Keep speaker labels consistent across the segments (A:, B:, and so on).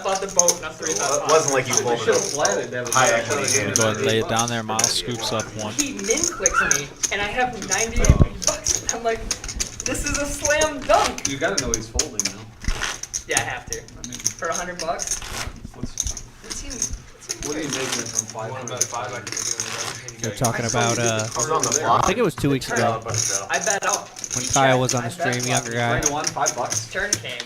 A: about the boat and a 3-bet.
B: It wasn't like you pulled it up. High equity hand.
C: Go ahead and lay it down there. Miles scoops up one.
A: He min-clicks me, and I have 98 bucks. I'm like, this is a slam dunk.
D: You gotta know he's folding now.
A: Yeah, I have to.
D: I mean,
A: For $100 bucks.
D: what are you making it from 500?
C: They're talking about,
B: I
C: I think it was 2 weeks ago
A: I bet out.
C: when Kyle was on the stream, younger guy.
D: 3 to 1, $5.
A: Turn came.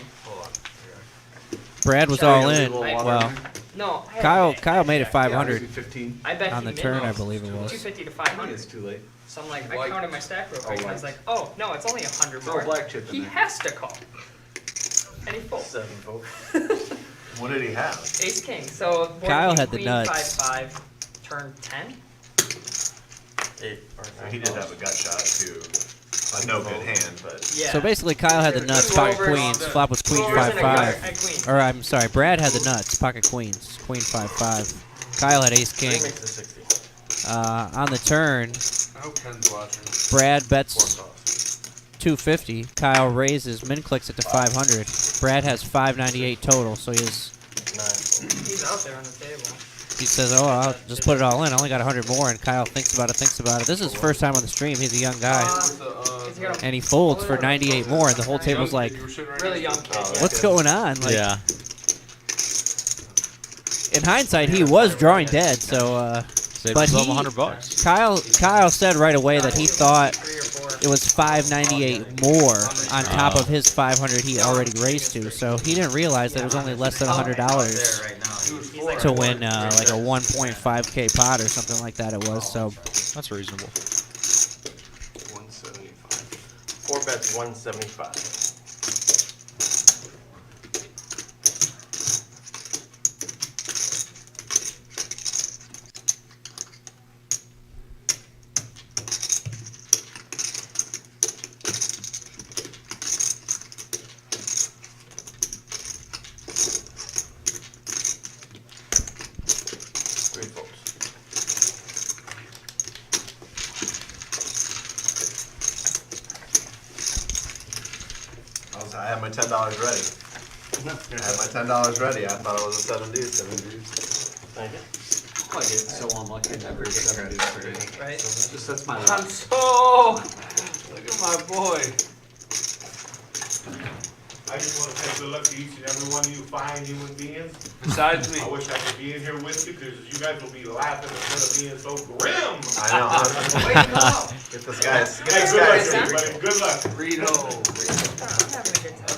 C: Brad was all in. Well,
A: No, I had
C: Kyle made it 500
D: 15.
A: I bet
C: on
A: he
C: the turn, I
A: min-lost
C: believe it was.
A: 250 to
D: It's
A: 500.
D: too late.
A: So I'm like, I counted my stack real quick, and I was like, oh, no, it's only 100
D: Throw
A: more.
D: a black chip in
A: He
D: there.
A: has to call. And he folds.
B: 7 folks. What did he have?
A: Ace king. So board
C: Kyle
A: king,
C: had the
A: queen,
C: nuts.
A: 5-5, turn 10.
B: He did have a gut shot to a no good hand, but
A: Yeah.
C: So basically, Kyle had the nuts, pocket queens. Flop was queen
A: Rovers and a
C: 5-5.
A: queen.
C: Or I'm sorry, Brad had the nuts, pocket queens, queen 5-5. Kyle had ace king.
B: makes it 60.
C: On the turn,
E: I hope Ken's watching.
C: Brad bets 250. Kyle raises, min clicks it to 500. Brad has 598 total, so
A: He's out there on the table.
C: he says, "Oh, I'll just put it all in. I only got 100 more." And Kyle thinks about it. This is his first time on the stream. He's a young guy,
A: He's got a
C: and he folds for 98 more. And the whole table's like,
A: really young kid. Yeah.
C: "What's going on?" Like,
F: Yeah.
C: in hindsight, he was drawing dead. So,
F: Save
C: but
F: himself
C: he-
F: $100.
C: Kyle said right away that he thought
A: 3 or 4.
C: it was 598 more on top of his 500 he already raised to. So he didn't realize that it was only less than $100 to win like a 1.5K pot or something like that. It was so.
F: That's reasonable.
B: 175. 4 bets, 175. I had my $10 ready. I had my $10 ready. I thought it was a 7 deuce. Thank you.
D: I get so unlucky never 70 straight.
A: Right?
D: Just that's my
E: I'm
D: luck.
E: so. Look at my boy.
G: I just want to say good luck to each and every one of you fine human beings.
E: Besides me.
G: I wish I could be in here with you because you guys will be laughing instead of being so grim.
B: I know. Get this guy's. Get
G: Hey,
B: this
G: good luck,
B: guy's.
G: everybody. Good luck.
E: Rito.
A: I'm having a good time.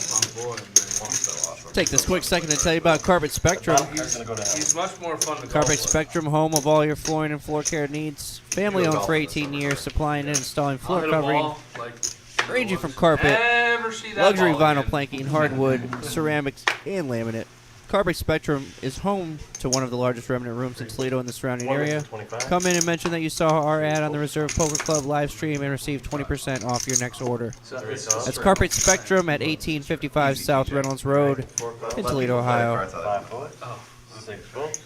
C: Take this quick second to tell you about Carpet Spectrum.
E: He's much more fun to golf
C: Carpet
E: with.
C: Spectrum, home of all your flooring and floor care needs. Family owned for 18 years, supplying and installing
E: I'll
C: floor
E: hit a
C: covering,
E: ball, like,
C: ranging from carpet,
E: never see that
C: luxury
E: ball
C: vinyl
E: again.
C: planking, hardwood, ceramics, and laminate. Carpet Spectrum is home to one of the largest remnant rooms in Toledo and the surrounding area. Come in and mention that you saw our ad on the Reserve Poker Club live stream and receive 20% off your next order. That's Carpet Spectrum at 1855 South Reynolds Road in Toledo, Ohio.
B: 6 folks.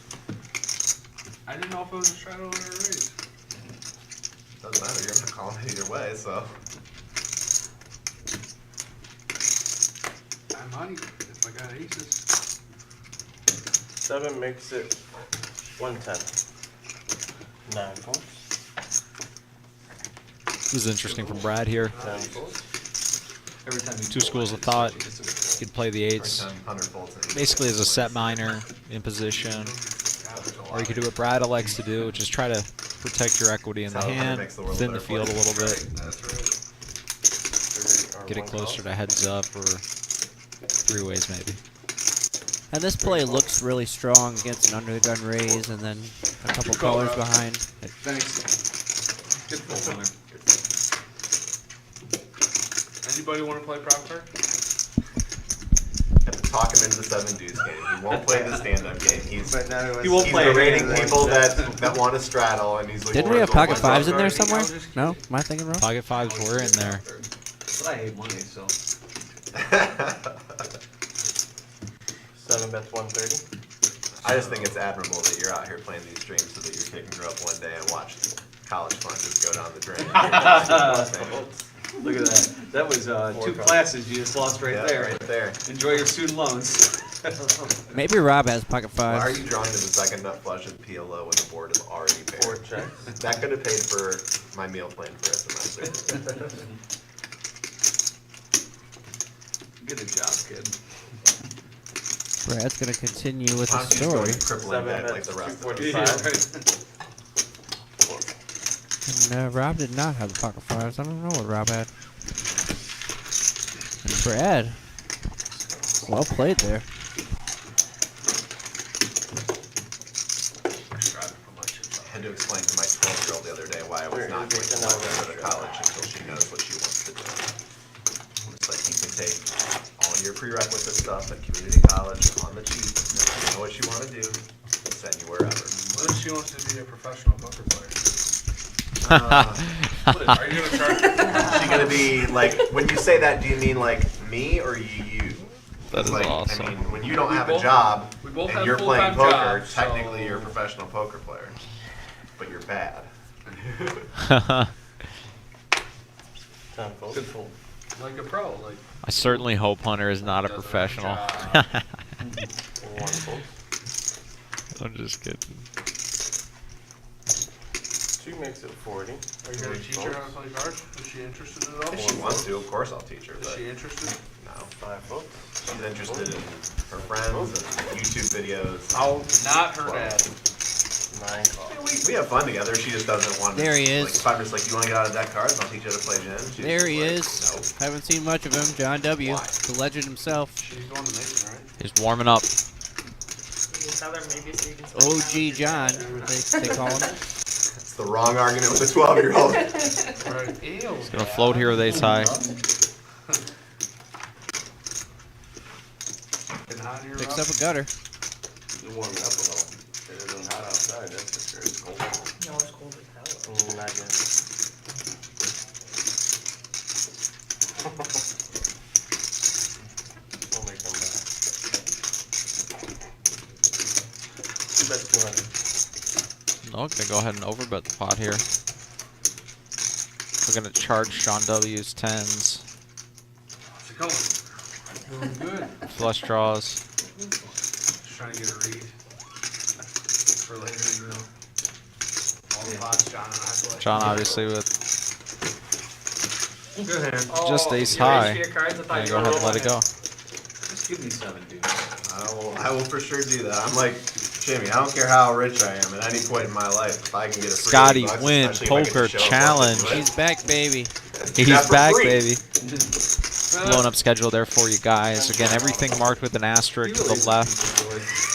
E: I didn't know if it was a straddle or a raise.
B: Doesn't matter. You're not calling it either way, so.
E: I'm money if I got aces.
B: 7 makes it 110. 9 folks.
F: This is interesting from Brad here.
B: 10 folks.
D: Every time you
F: Two schools of thought. You could play the eights
B: 100 volts.
F: basically as a set minor in position. Or you could do what Brad elects to do, which is try to protect your equity in the hand, thin the field a little bit, get it closer to heads up or 3-ways maybe.
C: And this play looks really strong against an under the gun raise and then a couple colors behind.
D: Thanks. Good fold, winner.
E: Anybody want to play prop card?
B: Have to talk him into the 7 deuce game. He won't play the stand-up game. He's
D: He won't play
B: berating
D: anything.
B: people that want to straddle, and he's like,
C: Didn't we have pocket fives in there somewhere?
D: just
C: No? Am I thinking wrong?
F: Pocket fives were in there.
D: But I hate money, so.
B: 7 bets 130. I just think it's admirable that you're out here playing these streams so that your kid can grow up one day and watch college fund just go down the drain.
D: Look at that. That was 2 classes you just lost right
B: Yeah,
D: there.
B: right there.
D: Enjoy your student loans.
C: Maybe Rob has pocket
B: Why are
C: fives.
B: you drawing to the second nut flush of PLO when the board is already paired?
H: Four checks.
B: That could have paid for my meal plan for a semester.
D: Good job, kid.
C: Brad's gonna continue with the
B: I'm just going
C: story.
B: crippling
H: Seven
B: deck like the
H: bets,
B: rest of
H: 245.
B: us.
C: And Rob did not have the pocket fives. I don't know what Rob had. And Brad. Well played there.
B: I had to explain to my 12-year-old the other day why I was not going to let her go to college until she knows what she wants to do. It's like you can take all your prerequisite stuff at community college on the cheap. If you know what you want to do, send you wherever.
E: What if she wants to be a professional poker player? Are you gonna charge?
B: Is she gonna be like? When you say that, do you mean like me or you?
F: That is
B: like,
F: awesome.
B: I mean, when you don't
E: We
B: have
E: both-
B: a job
E: we both
B: and
E: have
B: you're playing
E: full-time
B: poker,
E: jobs,
B: technically
E: so-
B: you're a professional poker player, but you're bad.
H: 10 folds.
D: Good fold.
E: Like a pro, like.
F: I certainly hope Hunter is not a
E: Doesn't
F: professional.
E: have a
H: One fold.
F: I'm just kidding.
H: 2 makes it 40.
E: Are you gonna teach her how to play cards? Is she interested at all?
B: If she wants to, of course I'll teach her.
E: Is
B: But
E: she interested?
B: no,
H: 5 folds.
B: she's interested in her friends and YouTube videos.
E: Not her dad.
H: 9 calls.
B: We have fun together. She just doesn't want.
C: There he is.
B: Like, if I'm just like, you want to get out of deck cards? I'll teach you how to play Gin. She's
C: There he
B: just
C: is.
B: like,
C: Haven't seen much of him. John W.
B: Why?
C: The legend himself.
E: She's going to Mason, right?
F: He's warming up.
A: You tell her maybe so you can spend
C: OG
A: time with your
C: John,
A: dad.
C: they call him.
B: It's the wrong argument with a 12-year-old.
E: Right. Ew.
F: He's gonna float here with ace high.
E: Getting hot here,
C: Picks
E: Rob?
C: up a gutter.
H: You're warming up a little. It isn't hot outside, that's for sure. It's cold.
A: No, it's cold as hell.
H: Not yet. We'll make them back. Bet 200.
F: No, gonna go ahead and overbet the pot here. We're gonna charge Sean W's 10s.
E: How's it going? Doing good.
F: Flush draws.
E: Just trying to get a read. For later, you know. All the pots John and I play.
F: John obviously with
H: Good hand.
F: just
A: Oh,
F: ace
A: you're ready
F: high.
A: for your cards? I thought
F: Gonna
A: you
F: go
A: were
F: ahead and let it
A: rolling
F: go.
D: Just give me 7, dude.
B: I will for sure do that. I'm like, Jimmy, I don't care how rich I am at any point in my life. If I can get a free
F: Scotty
B: $8,
F: Win
B: especially if I get to
F: Poker
B: show up once
F: Challenge.
B: and do it,
C: He's back, baby.
B: do that
F: He's
B: for
F: back,
B: free.
F: baby. Blown up schedule there for you guys. Again, everything marked with an asterisk to the left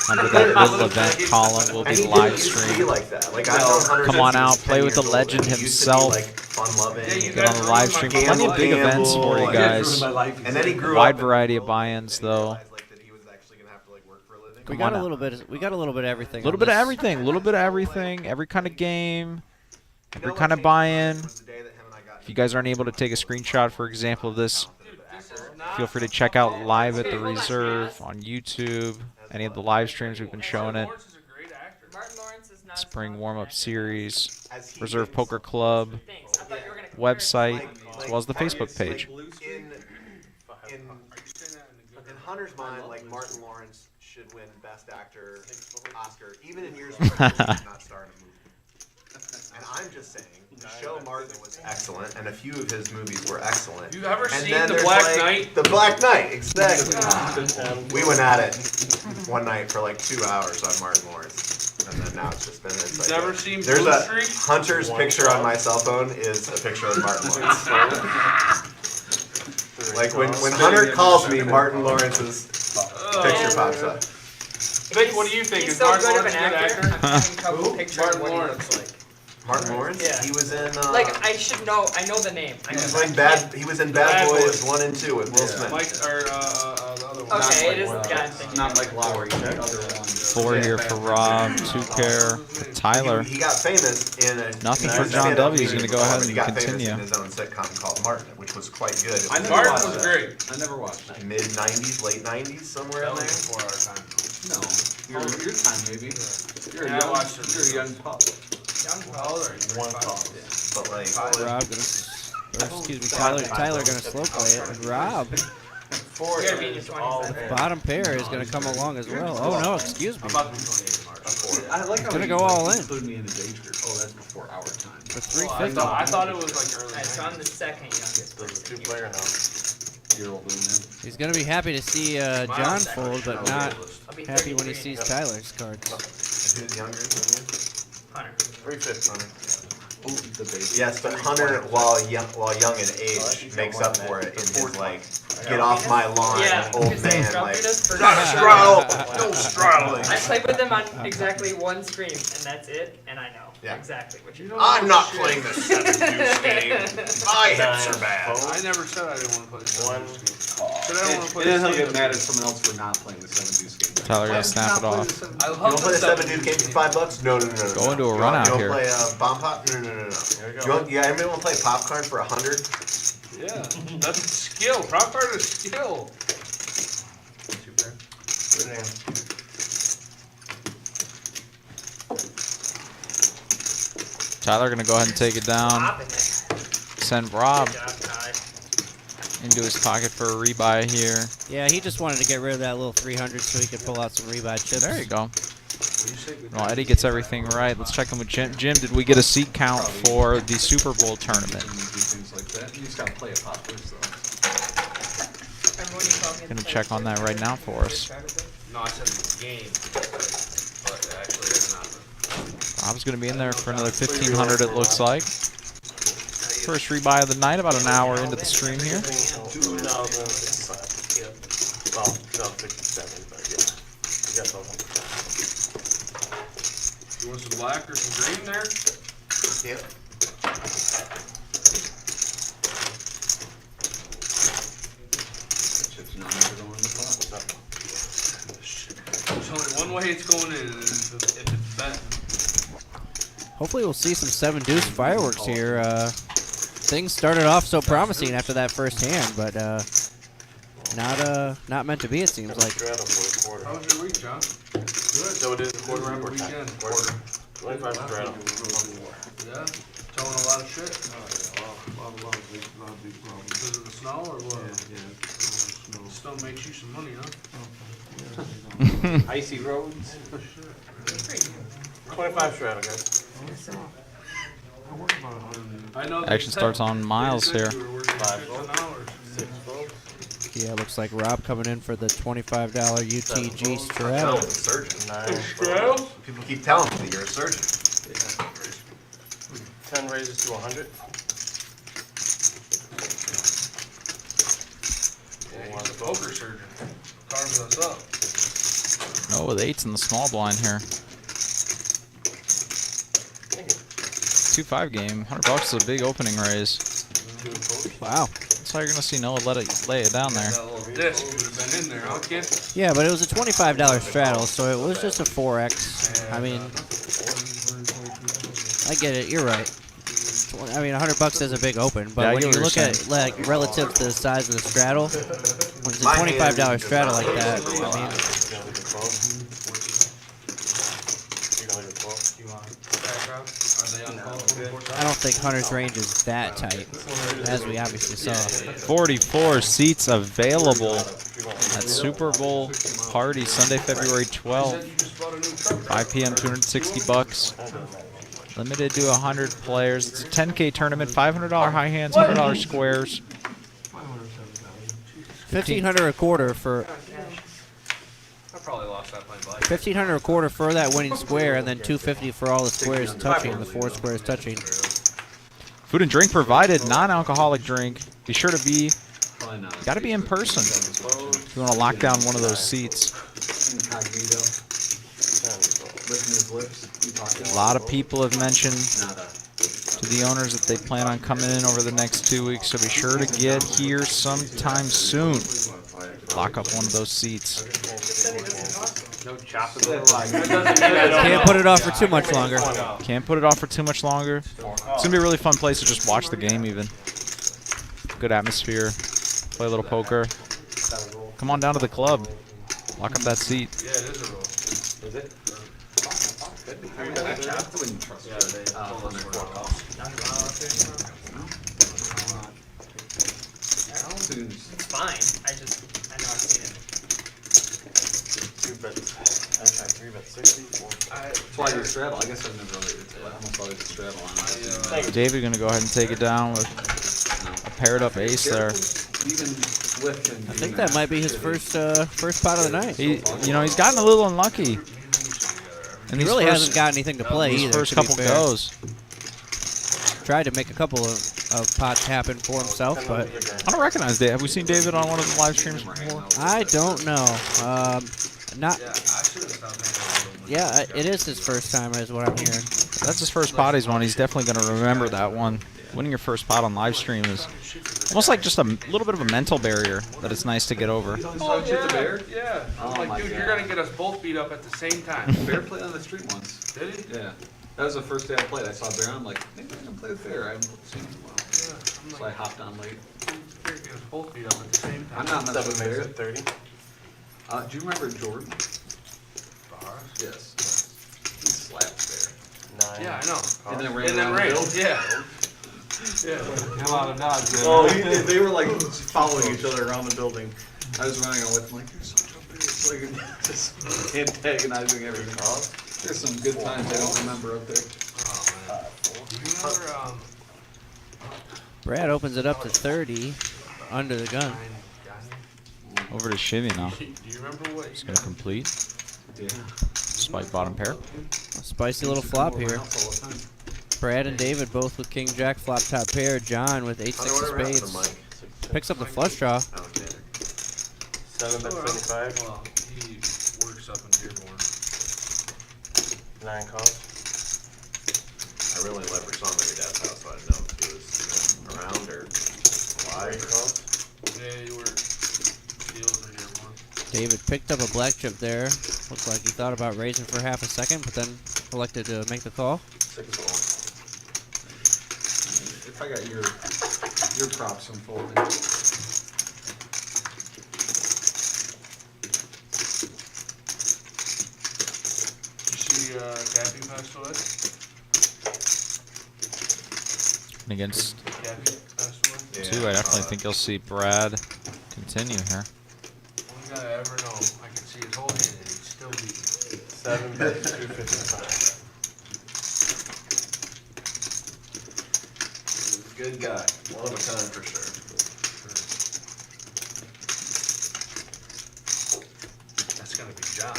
F: under that little event column will be
B: And
F: the
B: he
F: live
B: didn't used to be
F: stream.
B: like that. Like, I've known Hunter
F: Come
B: since
F: on
B: he was
F: out,
B: 10
F: play with the
B: years old,
F: legend
B: and he used to be,
F: himself.
B: like, fun-loving.
E: Yeah, you
F: Get on the
E: guys
F: live
E: ruined my
F: stream.
E: gamble.
F: Plenty of big events for you
B: Gamble.
F: guys.
B: And then he grew
F: Wide
B: up
F: variety of buy-ins though.
B: realized, like, that he was actually gonna have to, like, work for a living.
C: We
F: Come
C: got
F: on
C: a
F: out.
C: little bit. We got a little bit of everything.
F: A little bit of everything. A little bit of everything. Every kind of game. Every kind of buy-in. If you guys aren't able to take a screenshot, for example, of this, feel free to check out live at the Reserve on YouTube. Any of the live streams we've been showing it.
E: Lawrence is a great actor.
A: Martin Lawrence is not
F: Spring
A: as
F: warm-up
A: talented.
F: series,
B: As he
F: Reserve
B: gets-
F: Poker Club,
A: Thanks. I thought you were gonna compare it to
F: website, as well as the Facebook page.
B: In
E: Are you saying that in a good
B: In Hunter's mind, like, Martin Lawrence should win Best Actor Oscar, even in years where he did not star in a movie. And I'm just saying, the show Martin was excellent, and a few of his movies were excellent.
E: You've ever
B: And
E: seen
B: then
E: The
B: there's,
E: Black
B: like,
E: Knight?
B: The Black Knight, exactly.
H: Good hand.
B: We went at it one night for like 2 hours on Martin Lawrence, and then now it's just been. It's like
E: Never seen
B: there's
E: Blue
B: a
E: Streak?
B: Hunter's picture on my cell phone is a picture of Martin Lawrence. Like when Hunter calls me, Martin Lawrence's picture pops up.
E: Vic, what do you think?
A: He's
E: Is
A: so
E: Martin
A: good of
E: Lawrence
A: an
E: a good
A: actor.
E: actor?
A: I'm having trouble picturing
E: Martin
A: what he
E: Lawrence.
A: looks like.
B: Martin Lawrence?
A: Yeah.
B: He was in.
A: Like I should know. I know the name.
B: He was in Bad. He was in Bad
E: Bad
B: Boys
E: Boys.
B: 1 and 2 with Will Smith.
E: Mike, or the other one.
A: Okay, it is
H: Not
A: the
H: like
A: guy I'm thinking.
D: Not
A: of.
D: like Lowry, the other one.
F: 4 here for Rob, 2 pair. Tyler.
B: He got famous in a.
F: Nothing
B: in
F: for
B: a
F: John
B: stand-up
F: W. He's
B: comedy
F: gonna go ahead
B: before, but
F: and
B: he got
F: continue.
B: famous in his own sitcom called Martin, which was quite good. It
D: I
B: was
D: never
E: Martin
D: watched
E: was
D: that.
E: great.
D: I never watched that.
B: mid 90s, late 90s, somewhere
E: That
B: in
E: was
B: there.
E: before our time.
D: No, your time maybe. You're
E: Yeah, I
D: a young,
E: watched it.
D: you're a young pup.
A: Young
E: How old are you?
H: One
E: 35?
H: call.
B: But like,
C: Rob gonna, or excuse me, Tyler gonna slow play it, and Rob
H: Four
A: You gotta be in your
H: is
A: 20s
H: all
A: then.
H: in.
C: Bottom pair is going to come along as well. Oh, no, excuse me.
E: I'm about to be 28 in March.
D: I like how
C: gonna
D: you,
C: go
D: like,
C: all in.
D: include me in his age group. Oh, that's before our time.
C: For
E: I
C: 350.
E: thought it was like early.
A: Alright, so I'm the second youngest.
H: There's a two-player now.
D: You're older than him.
C: He's going to be happy to see John fold, but not
A: I'll be
C: happy when he
A: 33
C: sees
A: in
C: Tyler's cards.
B: Who's younger than you?
A: Hunter.
H: 350.
D: Oh, the baby.
B: Yes, but Hunter, while young in age, makes up for it in his like, get off my lawn,
A: Yeah,
B: old
A: because they
B: man,
A: instructed
B: like.
A: us for
B: Not a straddle, no straddling.
A: I played with them on exactly one stream, and that's it, and I know
B: Yeah.
A: exactly what you're
B: I'm not playing the 7-deuce game. My hips are bad.
E: I never said I didn't want to play
H: One.
E: Said I don't want to play
D: It doesn't
E: the
D: get mad at someone else for not playing the 7-deuce game.
F: Tyler gonna snap it off.
E: I
B: You
E: love
B: wanna play the 7-deuce game for $5? No.
F: Go into a
B: You
F: run
B: want-
F: out
B: you
F: here.
B: wanna play bomb pop? No.
H: Here we
B: You
H: go.
B: want, yeah, anybody wanna play popcorn for 100?
E: Yeah, that's skill. Prop card is skill.
H: Good hand.
F: Tyler gonna go ahead and take it down.
A: popping it.
F: Send Rob
A: Good job, Ty.
F: into his pocket for a rebuy here.
C: Yeah, he just wanted to get rid of that little 300 so he could pull out some rebuy chips.
F: There you go. Well, Eddie gets everything right. Let's check in with Jim. Jim, did we get a seat count for the Super Bowl tournament?
D: And you do things like that. You just gotta play a pop first, though.
A: Remember when you called me
F: Gonna
A: the
F: check on that right now for us.
E: No, I said the game. But actually, it's not.
F: Rob's gonna be in there for another 1,500. It looks like. First rebuy of the night, about an hour into the stream here.
H: 2065. Well, no, 67, but yeah. You got both.
E: You want some black or some green there?
B: Yep.
D: Chips not even going in the pot.
E: There's only one way it's going in, and if it's bet.
C: Hopefully we'll see some 7-deuce fireworks here. Things started off so promising after that first hand, but not meant to be, it seems like.
H: Straddle for a quarter.
E: How was your week, John?
H: So it is a quarter wrap or time?
E: Weekend.
H: Quarter. 25 straddle.
E: Yeah? Telling a lot of shit? Because of the snow or what? Snow makes you some money, huh?
H: Icy roads. 25 straddle, guys.
E: I know
F: Action starts on Miles here.
H: 5 volts. 6 volts.
C: Yeah, looks like Rob coming in for the $25 UTG
B: Tell
C: straddle.
B: him, surgeon.
H: 9
E: Straddle?
B: People keep telling me that you're a surgeon.
H: 10 raises to 100.
E: Yeah, he's a poker surgeon. Carves us up.
F: Oh, with 8s in the small blind here. 2-5 game. $100 is a big opening raise.
C: Wow.
F: That's how you're gonna see Noah lay it down there.
E: That little disc would have been in there, huh, kid?
C: Yeah, but it was a $25 straddle, so it was just a 4X. I mean, I get it. You're right. I mean, $100 is a big open, but
F: Yeah, I
C: when
F: get
C: you
F: what
C: look
F: you're
C: at like relative to the size of the straddle, when it's a $25 straddle like that, I mean,
H: You're gonna leave it 12? You're gonna leave it 12?
E: You want background? Are they on call 24/7?
C: I don't think Hunter's range is that tight, as we obviously saw.
F: 44 seats available at Super Bowl party Sunday, February 12th. 5 p.m. $260. Limited to 100 players. It's a 10K tournament. $500 high hands, $100 squares.
C: $1,500 a quarter for
E: I probably lost that playing black.
C: $1,500 a quarter for that winning square, and then $250 for all the squares touching, the 4 squares touching.
F: Food and drink provided. Non-alcoholic drink. Be sure to be.
D: Probably not.
F: Got to be in person if you want to lock down one of those seats.
D: Incognito. Licking his lips. You talking?
F: A lot of people have mentioned
D: Nada.
F: to the owners that they plan on coming in over the next 2 weeks, so be sure to get here sometime soon. Lock up one of those seats.
E: No chopping the
C: Can't put it off for too much longer.
F: Can't put it off for too much longer. It's gonna be a really fun place to just watch the game even. Good atmosphere. Play a little poker. Come on down to the club. Lock up that seat.
E: Yeah, it is a roll.
H: Is it?
D: I wouldn't trust it.
A: It's fine. I
H: 3-bet 60.
D: That's why you straddle. I guess I've never really, it's almost always a straddle on it.
F: David gonna go ahead and take it down with a paired up ace there.
D: Even with him.
C: I think that might be his first pot of the night.
F: He, you know, he's gotten a little unlucky. And
C: He really hasn't got anything to play
F: these
C: either.
F: first
C: to be
F: couple
C: fair.
F: goes.
C: Tried to make a couple of pots happen for himself, but
F: I don't recognize David. Have we seen David on one of the live streams before?
C: I don't know. Not.
E: Yeah, I should have stopped hanging out with him.
C: Yeah, it is his first time, is what I'm hearing.
F: That's his first pot he's won. He's definitely going to remember that one. Winning your first pot on live stream is almost like just a little bit of a mental barrier that it's nice to get over.
E: Oh,
D: the bear?
E: yeah.
D: Oh
E: I'm
D: my
E: like, dude,
D: God.
E: you're gonna get us both beat up at the same time.
D: Bear played on the street once.
E: Did he?
D: Yeah. That was the first day I played. I saw Bear. I'm like, maybe I can play with Bear. I haven't seen him in a while.
E: Yeah. I'm
D: So I
E: like,
D: hopped on late.
E: you're gonna get us both beat up at the same time.
D: I'm not messing with Bear.
H: 30.
D: Do you remember Jordan?
E: Bars?
D: Yes. He slapped Bear.
H: 9.
E: Yeah, I know.
D: And then
E: And then
D: ran
E: ran.
D: around.
E: Yeah. Yeah. A lot of nods.
D: Oh, they were like following each other around the building. I was running on with them like, you're such a bitch. Like, just antagonizing everything. There's some good times I don't remember up there.
E: Do you remember,
C: Brad opens it up to 30 under the gun.
F: Over to Shivy now.
E: do you remember what
F: He's
E: you
F: going to complete.
D: Yeah.
F: Spike bottom pair.
C: A spicy little flop here. Brad and David both with king jack flop top pair. John with 8-6 of spades. Picks up the flush draw.
H: 7-bet 75.
E: Well, he works up in Dearborn.
H: 9 calls.
B: I really never saw him at your dad's house, so I didn't know if he was around or
H: 3
B: alive.
H: calls.
E: Yeah, you were Steels in Dearborn.
C: David picked up a black chip there. Looks like he thought about raising for half a second, but then elected to make the call.
H: 6 calls.
D: If I got your props in full.
E: Did you see Cappy passed away?
F: And against
E: Cappy passed away?
F: two, I definitely think you'll see Brad continue here.
E: Only guy I ever know, I can see his whole hand and he's still beating.
H: 7-bet 255.
B: Good guy, one of a kind for sure.
E: That's gonna be John.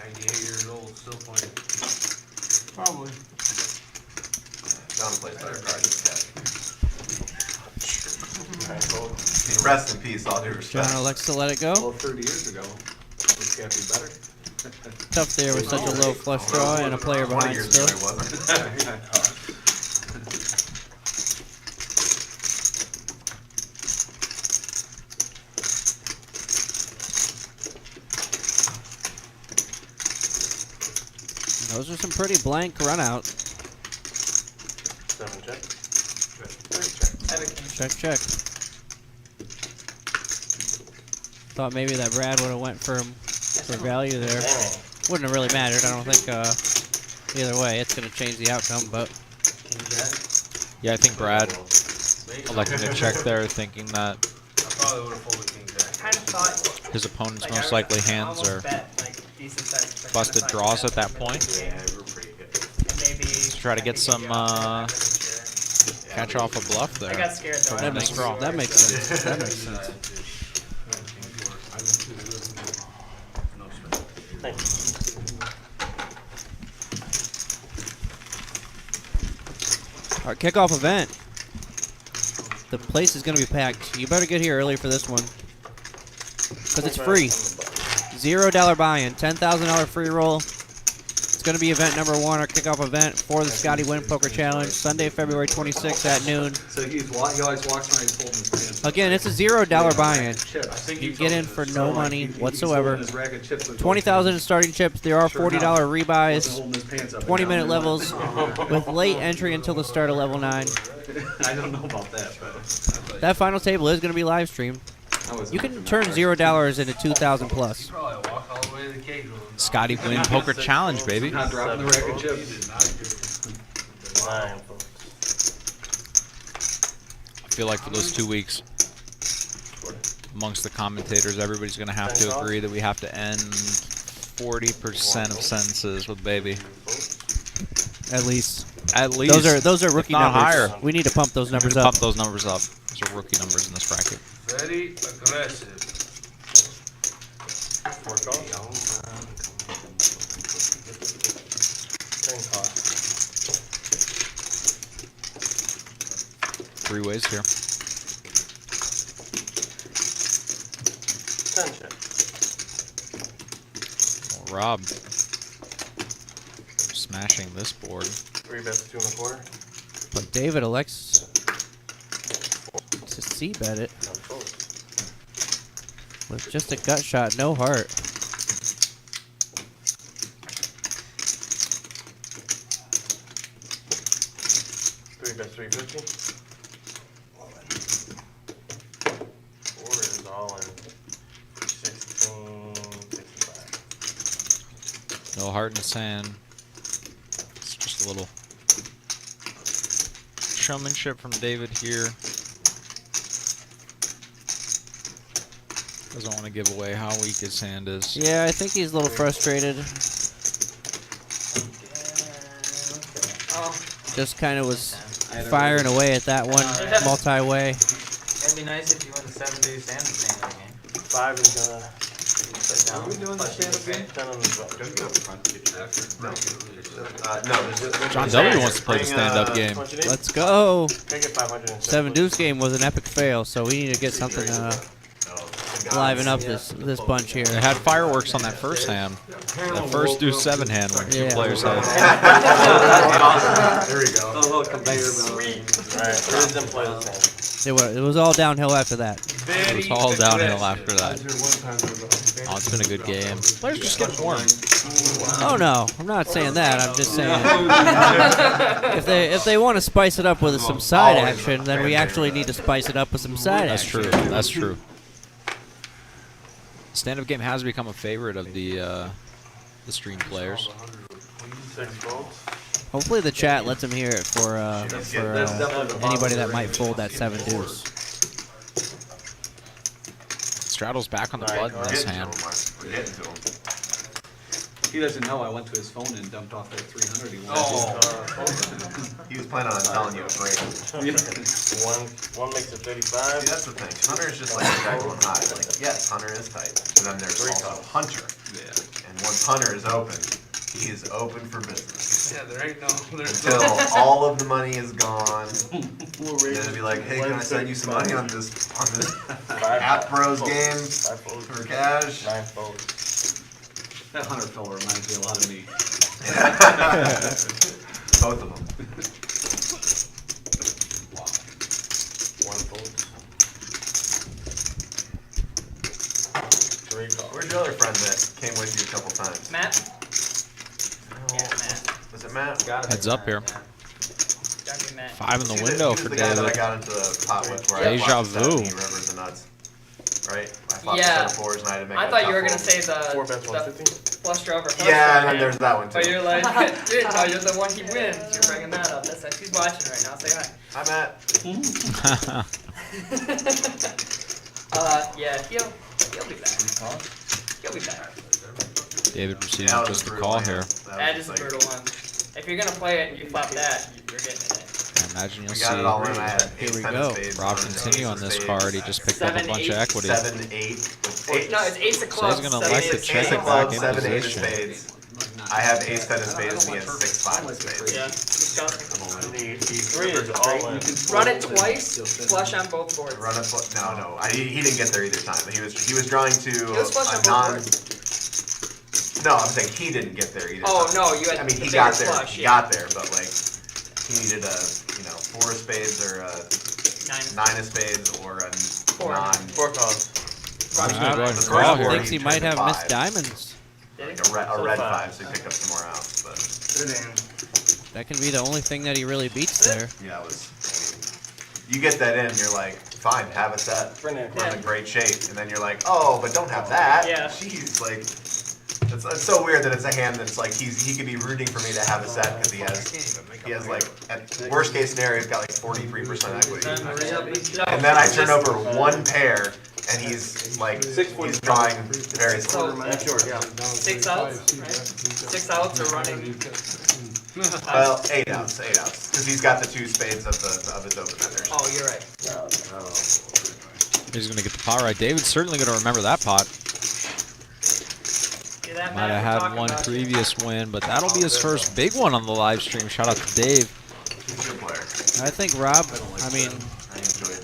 E: 98 years old, still playing. Probably.
B: John plays better cards than Cappy.
H: 9 calls.
B: Rest in peace, all due respect.
C: John elects to let it go.
D: Well, 30 years ago, was Cappy better?
C: Tough there with such a low flush draw and a player
B: 20
C: behind
B: years
C: still.
B: ago he wasn't.
C: Those are some pretty blank runouts.
H: 7 check.
C: Check, check. Thought maybe that Brad would have went for value there. Wouldn't have really mattered. I don't think either way it's going to change the outcome, but
F: Yeah, I think Brad elected to check there, thinking that
E: I probably would have folded king jack.
A: Kind of thought.
F: his opponent's
A: Like,
F: most
A: I
F: likely hands
A: almost
F: are
A: bet, like, decent sized, but
F: busted
A: kinda
F: draws
A: thought
F: at that
A: you
F: point.
A: bet
B: Yeah, we were pretty good.
A: and maybe
F: try to
A: I
F: get
A: could
F: some,
A: you out there, I'm not sure.
F: catch off a bluff
A: I
F: there.
A: got scared though.
C: that makes
F: draw.
C: that makes sense. That makes sense. Our kickoff event. The place is going to be packed. You better get here early for this one. Because it's free. $0 buy-in. $10,000 free roll. It's going to be event number 1, our kickoff event for the Scotty Win Poker Challenge. Sunday, February 26th at noon.
D: So he always walks around, he's holding his pants.
C: Again, it's a $0 buy-in.
D: Chips.
C: You can get in for no money
D: He's
C: whatsoever.
D: holding his rack of chips with
C: 20,000 in starting chips. There are
D: Sure
C: $40
D: enough.
C: rebuys.
D: Wasn't holding his pants up and
C: 20-minute
D: down.
C: levels with late entry until the start of level 9.
D: I don't know about that, but
C: That final table is going to be live streamed.
D: I was.
C: You can turn $0 into 2,000 plus.
E: Probably walk all the way to the cage room.
F: Scotty Win Poker Challenge, baby.
D: Not dropping the rack of chips.
H: 9.
F: I feel like for those 2 weeks, amongst the commentators, everybody's going to have to agree that we have to end 40% of sentences with baby.
C: At least.
F: At least.
C: Those are rookie
F: not
C: numbers.
F: higher.
C: We need to pump those
F: We need
C: numbers
F: to
C: up.
F: pump those numbers up. Those are rookie numbers in this bracket.
E: Very aggressive.
H: 4 calls. Turn cost.
F: 3 ways here.
H: 10 check.
F: Well, Rob smashing this board.
H: 3 bets, 2 1/4.
C: But David elects to c-bet it
H: I'm close.
C: with just a gut shot, no heart.
H: Three bets, 350. 4 is all in. 1665.
F: No heart in his hand. It's just a little showmanship from David here. Doesn't want to give away how weak his hand is.
C: Yeah, I think he's a little frustrated. Just kind of was firing away at that one multi-way.
I: It'd be nice if you won the 7-day stand-up game.
H: 5 is gonna sit down.
D: Are we doing the stand-up game?
H: 10 on the button.
F: John W. wants to play the stand-up game.
C: Let's go.
H: Can I get 500
C: Seven deuce game was an epic fail, so we need to get something liven up this bunch here.
F: They had fireworks on that first hand. That first deuce 7 hand when 2 players had.
H: There we go. A little conveyor belt. Sweet. Alright, here's them play the same.
C: It was all downhill after that.
F: It was all downhill after that. Oh, it's been a good game. Players just getting warm.
C: Oh no, I'm not saying that. I'm just saying if they want to spice it up with some side action, then we actually need to spice it up with some side action.
F: That's true. That's true. Stand-up game has become a favorite of the stream players.
H: 6 volts.
C: Hopefully the chat lets him hear it for anybody that might fold that 7 deuce.
F: Straddle's back on the blood in this hand.
B: We're getting to him.
D: He doesn't know I went to his phone and dumped off that 300 he wanted.
B: He was planning on telling you a break.
H: One makes it 35.
B: See, that's the thing. Hunter is just like a jack on high. Like, yes, Hunter is tight. But then there's also Hunter.
D: Yeah.
B: And once Hunter is open, he is open for business.
E: Yeah, there ain't no.
B: Until all of the money is gone. And then it'll be like, hey, can I send you some money on this App Bros game for cash?
H: 9 folds.
D: That Hunter fella reminds me a lot of me.
B: Both of them.
H: 1 fold. 3 calls.
B: Where's your other friend that came with you a couple times?
A: Matt? Yeah, Matt.
B: Was it Matt?
F: Heads up here.
A: Gotta be Matt.
F: 5 in the
B: He
F: window
B: was
F: for
B: the guy that I
F: David.
B: got into the pot with where
F: Deja
B: I flopped
F: vu.
B: 70 rivers and nuts. Right? I flopped
A: Yeah.
B: 7 fours and I had to make
A: I
B: a
A: thought you
B: top
A: were gonna
B: fold.
A: say
H: 4 bets,
A: the
H: 150.
A: flush draw over flush
B: Yeah,
A: draw
B: and then
A: hand.
B: there's that one too.
A: But you're like, dude, no, you're the one he wins. You're bringing that up. That's she's watching right now. Say hi.
B: Hi, Matt.
A: Yeah, he'll be back. He'll be back.
F: David proceeding
B: That was
F: just
B: a
F: a
B: brutal
F: call
B: hand.
F: here.
A: That is a brutal one. If you're gonna play it and you flop that, you're getting it in.
F: I imagine you'll
B: We got it all in. I
F: see
B: had
C: Here we
B: ace, 10
C: go.
B: of spades,
F: Rob
B: one,
F: continue
B: ace
F: on
B: of
F: this
B: spades,
F: card. He just picked up a
A: 7,
F: bunch
A: 8,
F: of equity.
B: 7, 8.
A: No, it's ace of
F: So
A: clubs.
F: he's gonna
A: 7,
F: elect to
A: 8,
F: check
B: Ace
F: it
B: of
F: back
B: clubs,
F: in
B: 7, 8 of
F: position.
B: spades. I have ace 10 of spades and he has 6, 5 of spades.
A: Yeah, disgusting.
H: The 3 is all in.
A: Run it twice, flush on both boards.
B: Run a no. He didn't get there either time. He was drawing to
A: was flush on
B: a
A: both
B: non.
A: boards.
B: No, I'm saying he didn't get there either.
A: Oh
B: time.
A: no, you had.
B: I mean,
A: the
B: he got
A: bigger
B: there.
A: Flush,
B: He
A: yeah.
B: got there, but like he needed a 4 of spades or a 9 of spades or a
A: 4.
B: non.
H: 4 calls.
F: I'm gonna go ahead and
B: The
F: call
B: first
F: here.
B: board
C: Thinks he
B: turned
C: might
B: to
C: have
B: 5,
C: missed diamonds.
B: like a red 5, so he picked up some more outs. But
C: That can be the only thing that he really beats there.
B: yeah, it was. You get that in, you're like, fine, have a set. We're in
A: Yeah.
B: great shape, and then you're like, oh, but don't have that.
A: Yeah.
B: Jeez, like, it's so weird that it's a hand that's like he could be rooting for me to have a set because he has like at worst case scenario he's got like 43% equity, and then I turn over 1 pair and he's like, he's drawing very
A: So,
B: slow.
H: Yeah.
A: 6 outs, right? 6 outs are running.
B: Well, 8 outs, because he's got the 2 spades of his open enders.
A: Oh, you're right.
F: He's going to get the pot right. David's certainly going to remember that pot.
A: Yeah, that
F: Might
A: Matt
F: have
A: we're
F: had
A: talking
F: one
A: about.
F: previous win, but that'll be his first big one on the live stream. Shout out to Dave.
B: He's a good player.
C: I think Rob, I mean,
B: I enjoyed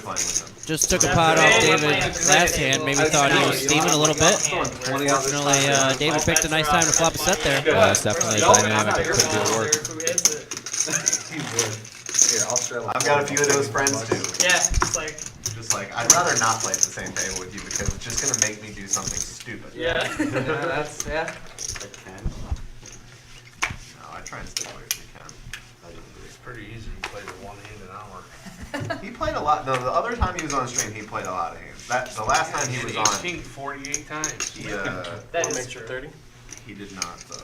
B: playing with him.
C: just took a pot off David's last hand. Maybe thought he was steaming a little bit. Unfortunately, David picked a nice time to flop a set there.
F: Yeah, that's definitely a dynamic that could do work.
A: Who hits it?
D: Here, I'll straddle.
B: I've got a few of those friends too.
A: Yeah, it's like,
B: Just like, I'd rather not play at the same table with you because it's just gonna make me do something stupid.
A: yeah.
I: That's, yeah.
B: No, I try and stay away if you can.
E: It's pretty easy to play the one hand an hour.
B: He played a lot. No, the other time he was on stream, he played a lot of hands. The last time he was on,
E: 18, 48 times.
B: he
A: That is true.
H: 30?
B: he did not have a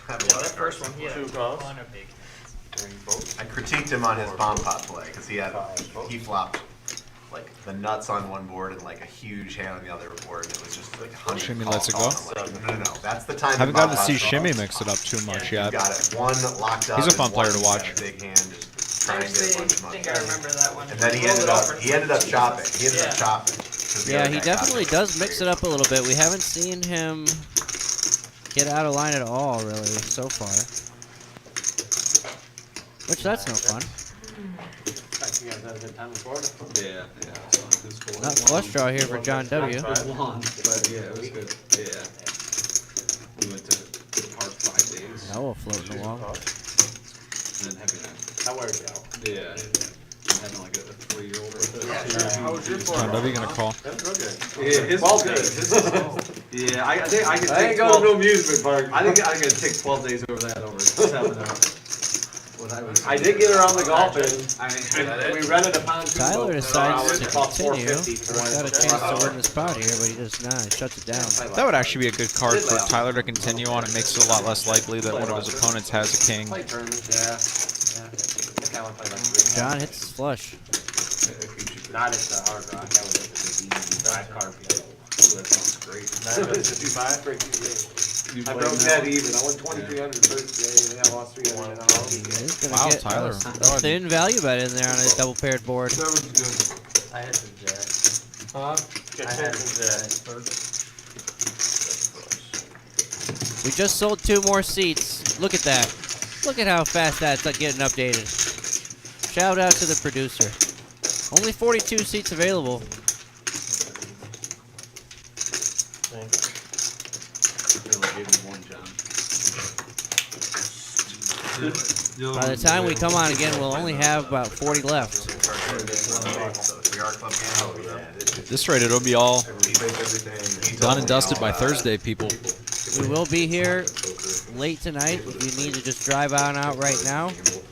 A: Yeah,
B: lot
A: that
B: of
A: first
B: cards.
A: one, he had a
H: Two calls.
A: ton of big hands.
B: I critiqued him on his bomb pot play because he flopped like the nuts on one board and like a huge hand on the other board, and it was just like honey.
F: Shimmy
B: call,
F: lets it
B: call.
F: go?
B: I'm like, no. That's the time.
F: Haven't
B: that
F: gotten to
B: bomb
F: see
B: pots
F: Shimmy
B: are all-
F: mix it up too much
B: You
F: yet.
B: got it. One locked up.
F: He's a
B: and
F: fun player to
B: one
F: watch.
B: got a big hand, just
A: I
B: trying to get a
A: actually
B: bunch of money.
A: think I remember that one.
B: And then he
A: Rolled
B: ended
A: it over
B: up
A: and
B: chopping. He ended up
A: Yeah.
B: chopping. 'cause the
C: Yeah,
B: other
C: he
B: guy got
C: definitely
B: it.
C: does mix it up a little bit. We haven't seen him get out of line at all, really, so far. Which, that's no fun.
H: You guys had a good time before?
D: Yeah, yeah. So it was cool.
C: Not flush draw here for John W.
D: It was long, but yeah, it was good. Yeah. We went to the park 5 days.
C: Noah floating along.
D: And then having
H: That worked out.
D: yeah, having like a 3-year-old.
E: How was your
F: John W. going to call.
H: That was real good.
D: Yeah, his
H: Well,
D: was good.
H: good.
D: His was, yeah, I think I could
H: I
D: take
H: ain't going to
D: 12.
H: no amusement park.
D: I think I could take 12 days over that over 7 hours.
H: I did get around the golfing.
D: I
H: We rented a pontoon
C: Tyler
H: boat.
C: decides to
H: About
C: continue.
H: $450
C: He's
H: for
C: got a
H: one.
C: chance to win this spot here, but he just, he shuts it down.
F: That would actually be a good card for Tyler to continue on. It makes it a lot less likely that one of his opponents has a king.
H: Play tournaments, yeah. I kinda wanna play like three.
C: John hits his flush.
H: Not at the Hard Rock. That was at the drive car.
D: That sounds great.
H: 955 for 2 days. I broke that even. I won 2,300 first day, and I lost 300.
C: He's gonna
F: Wow,
C: get
F: Tyler.
C: a thin value bet in there on his double paired board.
I: I had some jacks.
H: Huh?
I: I had some jacks.
C: We just sold 2 more seats. Look at that. Look at how fast that's getting updated. Shout out to the producer. Only 42 seats available. By the time we come on again, we'll only have about 40 left.
B: So if we are club game,
F: This rate, it'll be all
B: everything.
F: done and dusted by Thursday, people.
C: We will be here late tonight. If you need to just drive on out right now,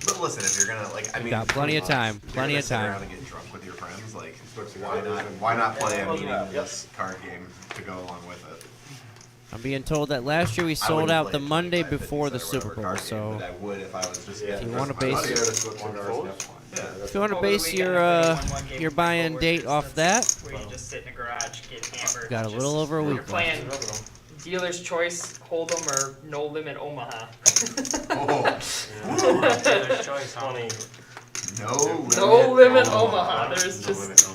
B: But listen, if you're gonna like, I mean,
C: got plenty of time.
B: if you're
C: Plenty
B: gonna
C: of
B: sit around
C: time.
B: and get drunk with your friends, like, why not play a meaningless card game to go along with it?
C: I'm being told that last year we
B: I
C: sold
B: wouldn't
C: out
B: play
C: the
B: it for
C: Monday
B: 550
C: before the
B: cents or
C: Super
B: whatever
C: Bowl.
B: card game,
C: So
B: but I would if I was just
C: if you
B: getting
C: want to
B: my
C: base
B: money.
C: if you want to base your buy-in date off that,
A: Where you just sit in a garage, get hammered.
C: got a
A: just-
C: little over a
A: You're
C: week left.
A: playing dealer's choice, Hold'em, or No Limit Omaha.
B: Oh,
I: Dealer's choice, huh?
A: No Limit Omaha. There's just.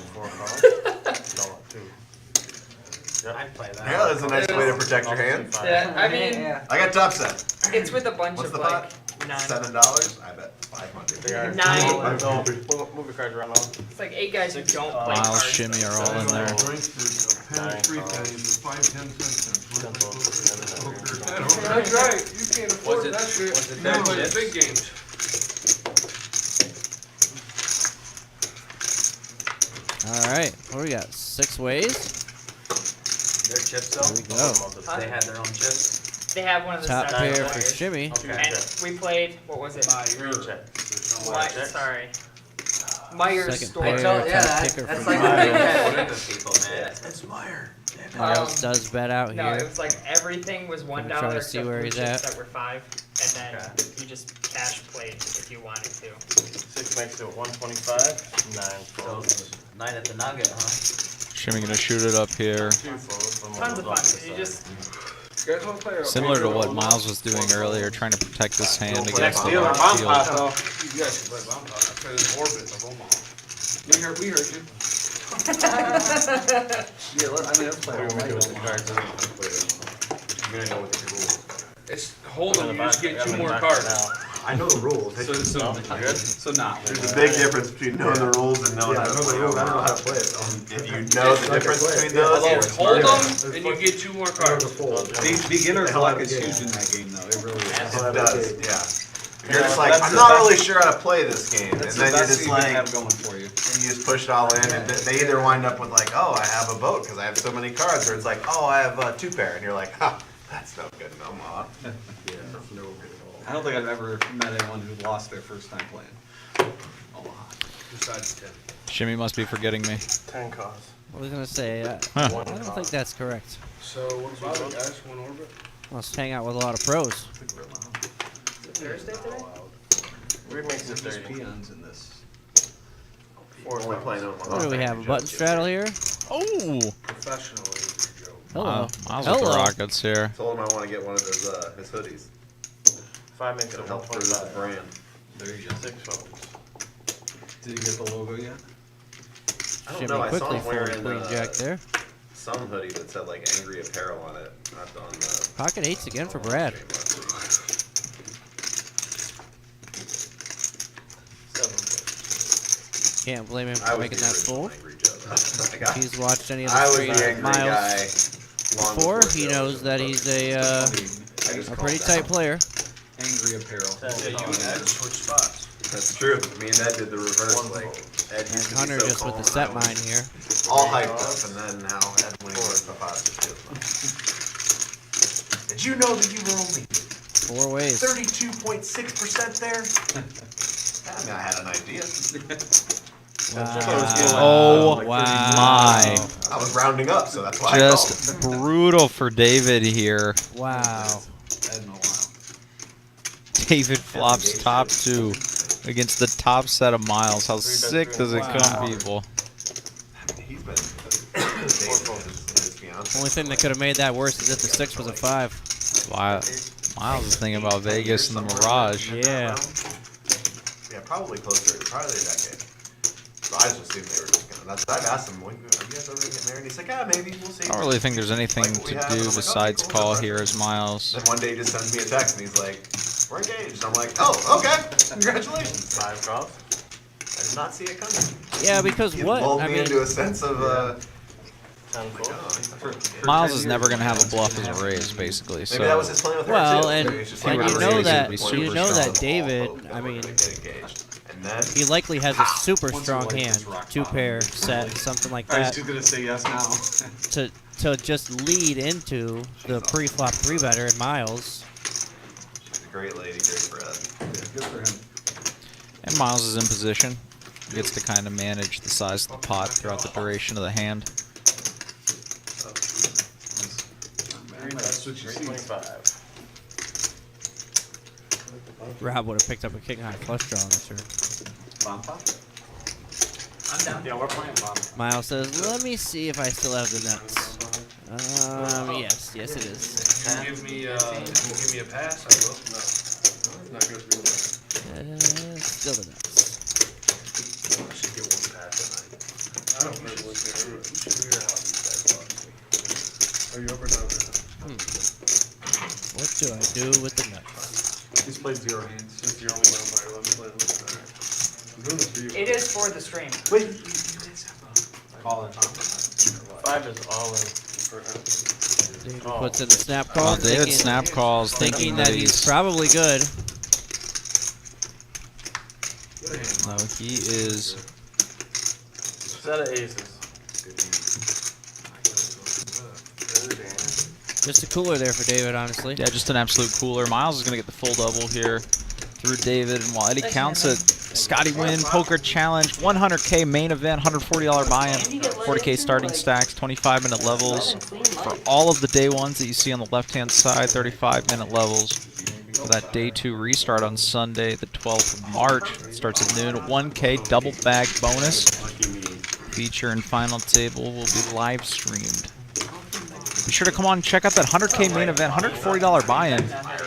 I: I'd play that.
B: Yeah, that's a nice way to protect your hand.
A: Yeah, I mean,
B: I got top set.
A: it's with a bunch
B: What's
A: of
B: the
A: like
B: pot?
A: nine.
B: $7. I bet 500.
A: Nine.
H: Move your cards around.
A: It's like 8 guys who don't play
F: Miles,
A: cards.
F: Shimmy are all in there.
E: That's right, you can't afford that shit.
I: Was it
E: You
I: that
E: play the
I: chips?
E: big games.
C: All right, what do we got? 6 ways.
I: Their chips though?
C: There we go.
I: They had their own chips.
A: They have one of the
C: Top
A: sets.
C: pair for Shimmy.
A: And we played, what was it?
I: Green check.
A: Sorry. Myers
C: Second
A: store.
C: pair.
I: Yeah,
C: Top
I: that,
C: picker
I: that's
C: for
I: like
C: Meyer.
I: the people, man.
B: It's Meyer.
C: Miles does bet out
A: No, it
C: here.
A: was like everything was $1
C: Gonna try to
A: except
C: see where
A: blue
C: he's
A: chips
C: at.
A: that were 5, and then you just cash played if you wanted to.
H: 6 makes it 125, 9 folds.
I: Night at the Nugget, huh?
F: Shimmy gonna shoot it up here.
H: 2 folds.
A: Tons of fun. You just
D: You guys want to play?
F: Similar to what Miles was doing earlier, trying to protect this hand
H: Next
F: against the
H: deal or
F: left
H: bomb
F: field.
H: pot, though.
E: You guys can play bomb pot. I played in orbit of Omaha.
D: We heard you. Yeah, let's play.
H: What are you gonna do with the cards?
G: You may know what the rules are.
E: It's hold'em, you just get
H: I'm
E: 2
H: gonna
E: more
H: knock
E: cards.
H: it out.
B: I know the rules.
D: So not.
B: There's a big difference between knowing the rules and knowing how to play them. I don't know how to play it. If you know the difference between those,
E: Although
B: you're
E: it's hold
B: smart.
E: them, and you get 2 more cards.
D: Beginner's luck is huge in that game, though. It really is.
B: It does, yeah. You're just like,
D: That's
B: I'm
D: the
B: not
D: best-
B: really sure how to play this game, and
D: That's
B: then
D: the
B: you're
D: best
B: just
D: thing you can
B: like,
D: have going for you.
B: and you just push it all in, and they either wind up with like, oh, I have a boat because I have so many cards, or it's like, oh, I have 2 pair, and you're like, ha, that's no good no more.
G: Yeah, that's no good at all.
D: I don't think I've ever met anyone who lost their first time playing Omaha.
E: Besides 10.
F: Shimmy must be forgetting me.
H: 10 costs.
C: I was gonna say, I
F: Huh.
C: don't think that's correct.
E: So what about it, guys? 1 orbit?
C: Let's hang out with a lot of pros.
A: Thursday today?
H: Weird makes it
D: There's
H: 30.
D: peons in this.
B: Only playing Omaha.
C: What do we have? A button straddle here?
F: Oh!
E: Professionally, Joe.
C: Hello.
F: Miles with the
C: Hello.
F: Rockets here.
B: Told him I want to get one of his hoodies.
H: 5 makes it
B: It'll help further the
H: 125.
B: brand.
D: There you go.
H: 6 folds.
D: Did you get the logo yet?
B: I don't
C: Shimmy
B: know. I saw
C: quickly
B: him
C: fold
B: wearing
C: queen jack there.
B: some hoodie that said like angry apparel on it. Not on the.
C: Pocket 8s again for Brad.
H: 7 folds.
C: Can't blame him
B: I
C: for
B: was
C: making
B: the
C: that
B: original
C: fold.
B: angry Joe. I got-
C: He's watched any of the
B: I was
C: streams
B: the
C: of
B: angry guy.
C: Miles
B: long
C: before. He
B: Joe
C: knows
B: was
C: that
B: the
C: he's
B: first.
C: a pretty tight player.
D: Angry apparel.
E: Yeah, you and Ed switch spots.
B: That's true. Me and Ed did the reverse. Like Ed used to be
C: Hunter
B: so
C: just with
B: calm,
C: the set
B: I was
C: mine here.
B: all hyped up, and then now Ed went with the positive. Did you know that you were only
C: 4 ways.
B: 32.6% there? I mean, I had an idea.
F: Oh
C: Wow.
F: my.
B: I was rounding up, so that's why
F: Just brutal for David here.
C: Wow.
F: David flops top 2 against the top set of Miles. How sick does it come, people?
B: I mean, he's been his fiance.
C: Only thing that could have made that worse is if the 6 was a 5.
F: Wow. Miles is thinking about Vegas and the Mirage.
C: Yeah.
B: Yeah, probably closer, probably a decade. So I just assumed they were just gonna. I've asked him, "When- are you guys ever gonna get married?" And he's like, "Ah, maybe we'll see."
F: I don't really think there's anything
B: Like what we
F: to
B: have, and
F: do
B: I'm like,
F: besides
B: okay, cool,
F: call
B: that's
F: here
B: right.
F: as Miles.
B: Then one day he just sends me a text and he's like, "We're engaged." I'm like, "Oh, okay, congratulations."
H: 5 costs.
B: I did not see it coming.
C: Yeah, because
B: He
C: what?
B: lulled
C: I
B: me
C: mean,
B: into a sense of
H: 10 folds.
F: Miles is never going to have a bluff as a raise, basically.
B: maybe
F: So
B: that was his plan with her
C: well,
B: too.
C: and,
B: Maybe it's just
F: and
B: like,
F: you
B: we're
F: know
B: engaged,
F: that-
B: we
F: you
B: super
C: know
B: strong,
C: that David,
B: we'll
C: I mean,
B: get engaged. And then
C: he likely has a super
D: Once
C: strong
D: you like
C: hand,
D: this rock
C: 2
D: bottom.
C: pair set, something like
D: I was
C: that,
D: just gonna say yes now.
C: to just lead into the pre-flop 3-better in Miles.
B: she's a great lady, great friend.
D: Good for him.
F: and Miles is in position. He gets to kind of manage the size of the pot throughout the duration of the hand.
D: That's what you see.
H: 25.
C: Rob would have picked up a king high flush draw on this turn.
D: Bomb pop?
A: I'm down.
H: Yeah, we're playing bomb.
C: Miles says, "Let me see if I still have the nuts." Yes, it is.
E: You give me a pass, I will. No, not gonna be one.
C: Still the nuts.
E: I should get 1 pass tonight. I don't remember what's there. We should figure out how these guys lost. Are you up or down?
C: What do I do with the nuts?
D: He's played 0 hands.
E: Since you're only one player, let me play this. Alright. I'm doing this for you.
A: It is for the stream.
D: Call it.
H: 5 is all in.
E: For him.
C: David
H: Oh.
C: puts in the snap call,
F: David
C: thinking,
F: snap calls,
C: thinking that he's probably good.
E: Good hand.
F: No, he is.
H: Set of aces.
E: Good hand.
C: Just a cooler there for David, honestly.
F: Yeah, just an absolute cooler. Miles is going to get the full double here through David, and while Eddie
A: Thanks,
F: counts
A: man.
F: it, Scotty Wynn Poker Challenge, 100K main event, $140 buy-in, 40K starting stacks, 25-minute levels for all of the day ones that you see on the left-hand side, 35-minute levels for that day 2 restart on Sunday, the 12th of March. It starts at noon. 1K double bag bonus. Feature and final table will be live streamed. Be sure to come on and check out that 100K main event, $140 buy-in.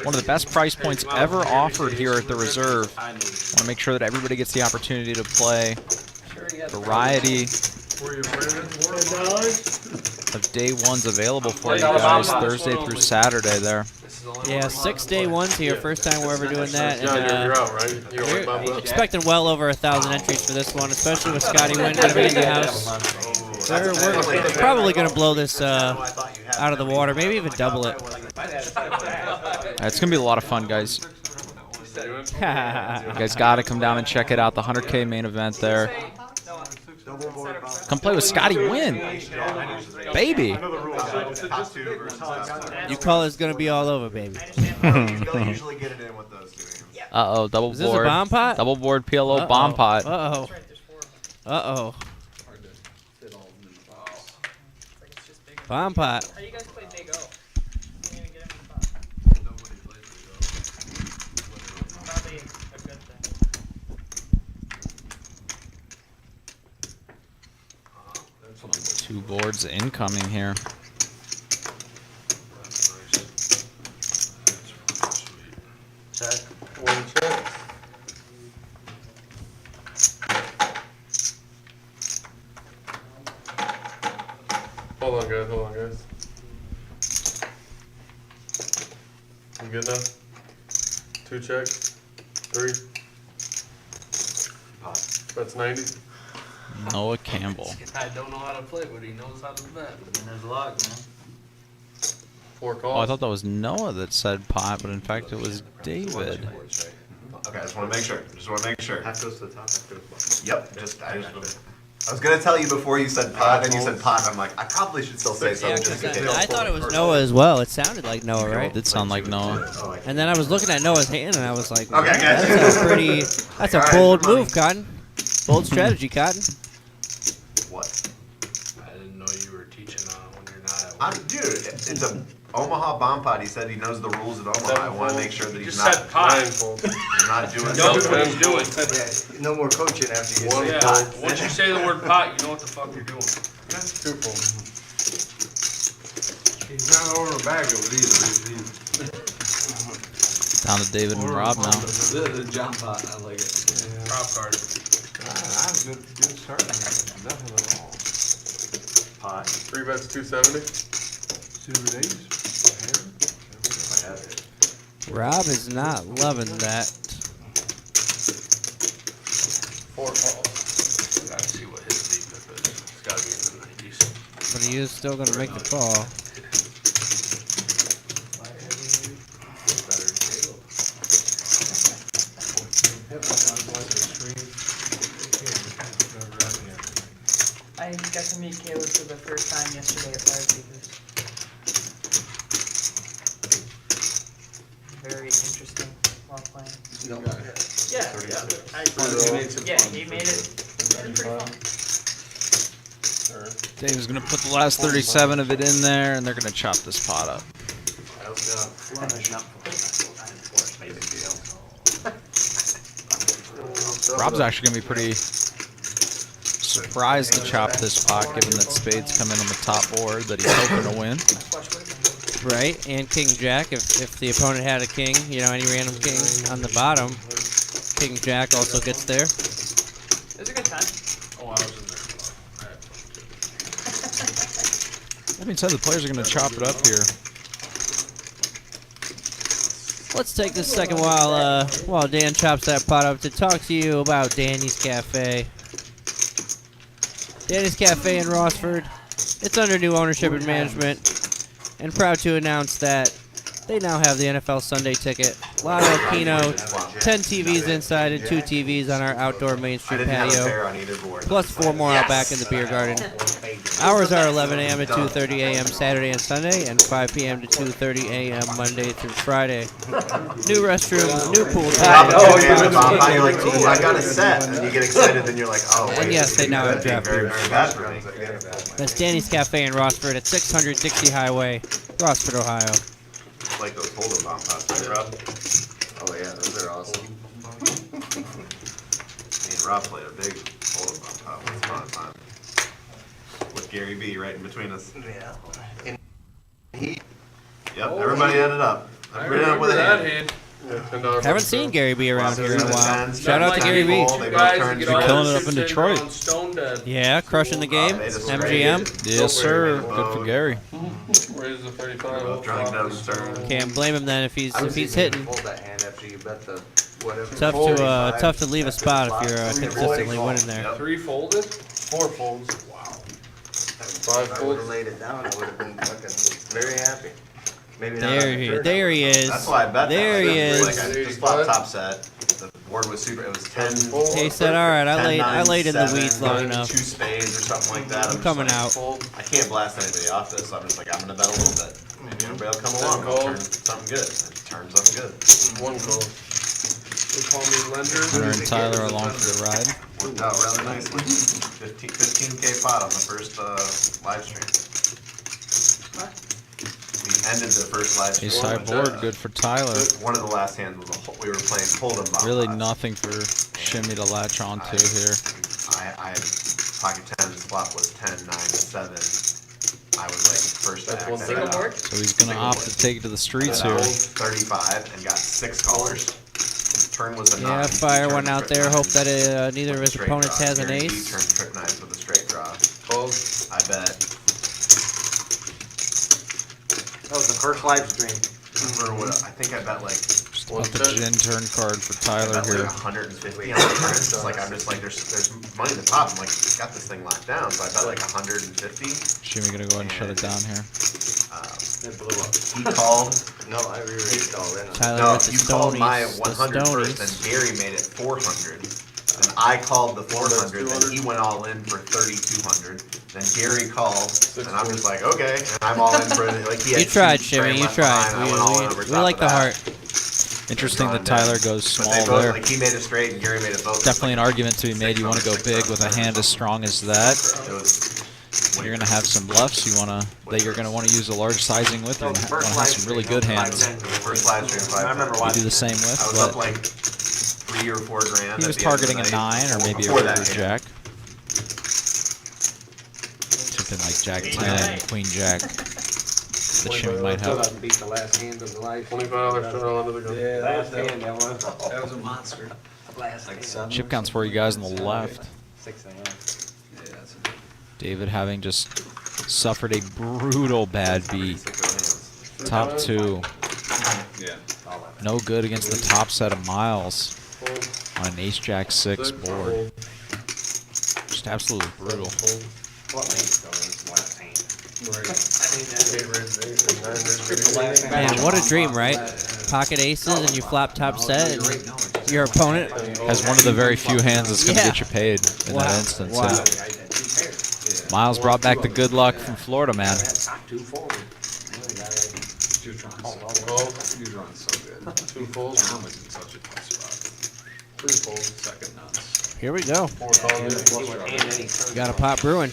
F: One of the best price points ever offered here at the Reserve. I want to make sure that everybody gets the opportunity to play. Variety of day ones available for you guys Thursday through Saturday there.
C: Yeah, 6 day ones here. First time we're ever doing that.
E: John,
C: And,
E: you're out, right?
C: we're expecting well over 1,000 entries for this one, especially with Scotty Wynn going to be in the house. We're probably going to blow this out of the water, maybe even double it.
F: It's going to be a lot of fun, guys. You guys got to come down and check it out, the 100K main event there. Come play with Scotty Wynn. Baby.
C: You call it's going to be all over, baby.
F: Uh-oh, double
C: Is
F: board.
C: this a bomb pot?
F: Double board PLO bomb pot.
C: Uh-oh. Uh-oh. Bomb pot.
A: How you guys play Big O? Probably a good thing.
F: 2 boards incoming here.
I: Check.
E: One check. Hold on, guys. You good now? 2 checks. 3. That's 90.
F: Noah Campbell.
H: I don't know how to play, but he knows how to bet.
I: Beginner's luck, man.
E: 4 calls.
F: Oh, I thought that was Noah that said pot, but in fact it was David.
B: Okay, I just want to make sure.
H: Half goes to the top, half goes to the bottom.
B: Yep. I was gonna tell you before you said pot, then you said pot. I'm like, I probably should still say
C: Yeah,
B: something
C: 'cause
B: just in case.
C: I thought it was Noah as well. It sounded like Noah,
F: It
C: right?
F: did sound like Noah.
C: And then I was looking at Noah's hand, and I was like,
B: Okay, gotcha.
C: that's a bold move, Cotton. Bold strategy, Cotton.
B: What?
H: I didn't know you were teaching when you're not at work.
B: Dude, it's a Omaha bomb pot. He said he knows the rules of Omaha. I want to make sure that he's
H: just
B: not
H: said pot.
E: Blindfold.
B: not doing
H: Knows
B: something.
H: what he's doing.
J: Yeah, no more coaching after you
E: One
J: say
E: fold.
J: pot.
H: Once you say the word pot, you know what the fuck you're doing.
E: 2 fold.
J: He's not over a bag of it either.
F: Down to David and Rob now.
D: The John pot, I like it.
H: Prop card.
J: I'm good start. Nothing at all.
H: Pot.
E: 3 bets 270.
J: Suited ace.
C: Rob is not loving that.
E: 4 calls.
H: Gotta see what his deep is. It's gotta be in the 90s.
C: But he is still going to make the call.
A: I got to meet Caleb for the first time yesterday at Live Leaders. Very interesting while playing. Yeah, he made it pretty fun.
F: Dave's going to put the last 37 of it in there, and they're going to chop this pot up. Rob's actually going to be pretty surprised to chop this pot, given that spades come in on the top board that he's hoping to win.
C: Right, and King Jack, if the opponent had a king, you know, any random king on the bottom, King Jack also gets there.
A: It was a good time.
H: Oh, I was in there.
F: That being said, the players are going to chop it up here.
C: Let's take this second while Dan chops that pot up to talk to you about Danny's Cafe. Danny's Cafe in Rossford. It's under new ownership and management, and proud to announce that they now have the NFL Sunday ticket. Lotto, Keno, 10 TVs inside and 2 TVs on our outdoor Main
B: I
C: Street
B: didn't have a
C: patio,
B: pair on either board.
C: plus 4 more out back in the beer garden. Hours are 11 a.m. to 2:30 a.m. Saturday and Sunday, and 5 p.m. to 2:30 a.m. Monday through Friday. New restroom, new pool table.
B: You're like, ooh, I got a set, and you get excited, then you're like, oh, wait.
C: And yes, they now have draft
B: Very,
C: beers.
B: very bad for me.
C: That's Danny's Cafe in Rossford at 600 Dixie Highway, Rossford, Ohio.
B: Like those Hold'em bomb pots, right, Rob?
H: Oh yeah, those are awesome.
B: Me and Rob played a big Hold'em bomb pot once upon a time. With Gary B right in between us.
H: Yeah.
B: Yep, everybody ended up.
E: I
B: Everybody ended up with
E: remember
B: a
E: that
B: hand.
E: hand. Yeah, $10
C: Haven't seen Gary B around here in a while.
B: Tens,
C: Shout out to Gary B.
B: They both turned
F: You're killing it up in Detroit.
E: Stone dead.
C: Yeah, crushing the game.
B: They just
C: MGM.
F: Yes, sir. Good for Gary.
E: Raise the 35.
B: Both drunk down the turn.
C: Can't blame him then if he's hitting.
H: Hold that hand after you bet the whatever.
C: Tough to leave a spot if you're consistently winning there.
B: Yep.
E: 3 folded? 4 folds. Wow. 5
H: If I would have
E: folds.
H: laid it down, I would have been fucking very happy. Maybe not.
C: There he is.
B: That's why I bet
C: There
B: that.
C: he is.
B: Like I just flopped top set. The board was super. It was 10.
C: He said, "All right, I
B: 10,
C: laid in the
B: 7,
C: weeds long enough.
B: 2 spades or something like that.
C: I'm coming out."
B: I can't blast anybody off this, so I'm just like, I'm gonna bet a little bit. Maybe everybody will come along. I'll turn something good. It turns up good.
E: 1 call. They call me lender.
F: Hunter and Tyler along for the ride.
B: Worked out really nicely. 15K pot on the first live stream. We ended the first live stream.
F: Ace high board, good for Tyler.
B: One of the last hands was we were playing Hold'em bomb
F: Really
B: pots.
F: nothing for Shimmy to latch onto here.
B: I had pocket 10s, flop was 10, 9, 7. I was like first to
E: That's
B: act.
E: one single board?
F: So he's going to opt to take it to the streets
B: I
F: here.
B: rolled 35 and got 6 callers. Turn was a 9.
C: Yeah, fire
B: He
C: one
B: turned
C: out
B: trip
C: there. Hope
B: nines
C: that neither of
B: with a
C: his
B: straight
C: opponents
B: draw.
C: has an
B: Gary B
C: ace.
B: turned trip 9s with a straight draw.
E: Calls.
B: I bet.
H: That was the first live stream.
B: Remember what? I think I bet like.
F: Just about the gin turn card for
B: I
F: Tyler
B: bet
F: here.
B: like 150 on the turns. It's like I'm just like there's money in the top. I'm like got this thing locked down, so I bet like 150.
F: Shimmy going to go ahead and shut it down here.
H: It blew up.
B: He called.
H: No, I re-raised all in.
C: Tyler
B: No,
C: with the
B: you called my
C: Stonies.
B: 100 first, then Gary made it 400. Then I called the 400, then he went all in for 3,200. Then Gary called, and I'm just like, okay, and I'm all in for it. Like he had
C: You tried,
B: two straight
C: Shimmy. You
B: left behind,
C: tried.
B: I went all in over
C: We
B: top
C: like
B: of
C: the
B: that.
C: heart.
F: Interesting that Tyler goes
B: But
F: small
B: they both,
F: there.
B: like he made it straight, and Gary made it both.
F: Definitely an argument to be made. You want to go big with a hand as strong as that.
B: It was.
F: You're going to have some bluffs that you're going to want to use a large sizing with. You're going to want to have some really good hands.
B: First live stream,
H: I remember
F: You do the same with,
B: I was up
F: but
B: like 3 or 4 grand.
F: he was
B: at the end of the
F: targeting a
B: night
F: 9 or maybe a
B: before that
F: river
B: hand.
F: jack. Something like Jack 10, Queen Jack. That Shimmy might
H: Still
F: have.
H: doesn't beat the last hand of the live.
E: $25 turn on under the gun.
D: Yeah,
H: Last hand, that was.
D: that was a monster.
H: Last hand.
F: Chip counts for you guys on the left.
H: 6 a.m.
D: Yeah, that's a
F: David having just suffered a brutal bad beat. Top 2.
D: yeah.
F: No good against the top set of Miles on an Ace Jack 6 board. Just absolutely brutal.
H: What lane though is last hand?
C: Man, what a dream, right? Pocket aces and you flop top set, and your opponent.
F: Has one of the very few hands that's going to
C: Yeah.
F: get you paid in
C: Wow.
F: that instance.
C: Wow.
F: Yeah. Miles brought back the good luck from Florida, man.
H: Two forward.
D: Neutron's so good.
E: 2 folds.
D: Tom is in such a tough spot.
E: 3 folds.
D: Second nuts.
C: Here we go.
E: 4 calls.
C: Got a pop brewing.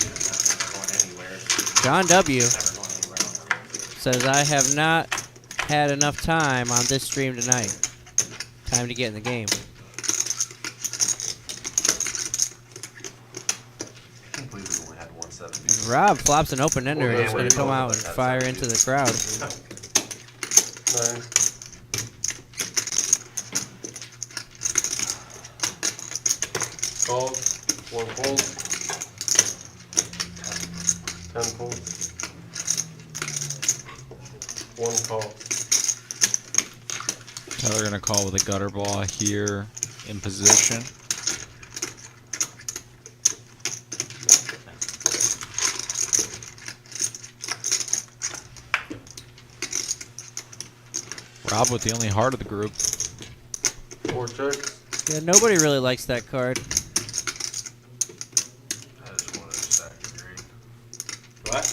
C: John W. says, I have not had enough time on this stream tonight. Time to get in the game.
B: I can't believe we only had 170.
C: And Rob flops an open ender and he's going to come out and fire into the crowd.
E: 9. Called. 1 fold. 10 fold. 1 call.
F: Tyler going to call with a gutter ball here in position. Rob with the only heart of the group.
E: 4 checks.
C: Yeah, nobody really likes that card.
G: I just wanted a stack of green.
H: What?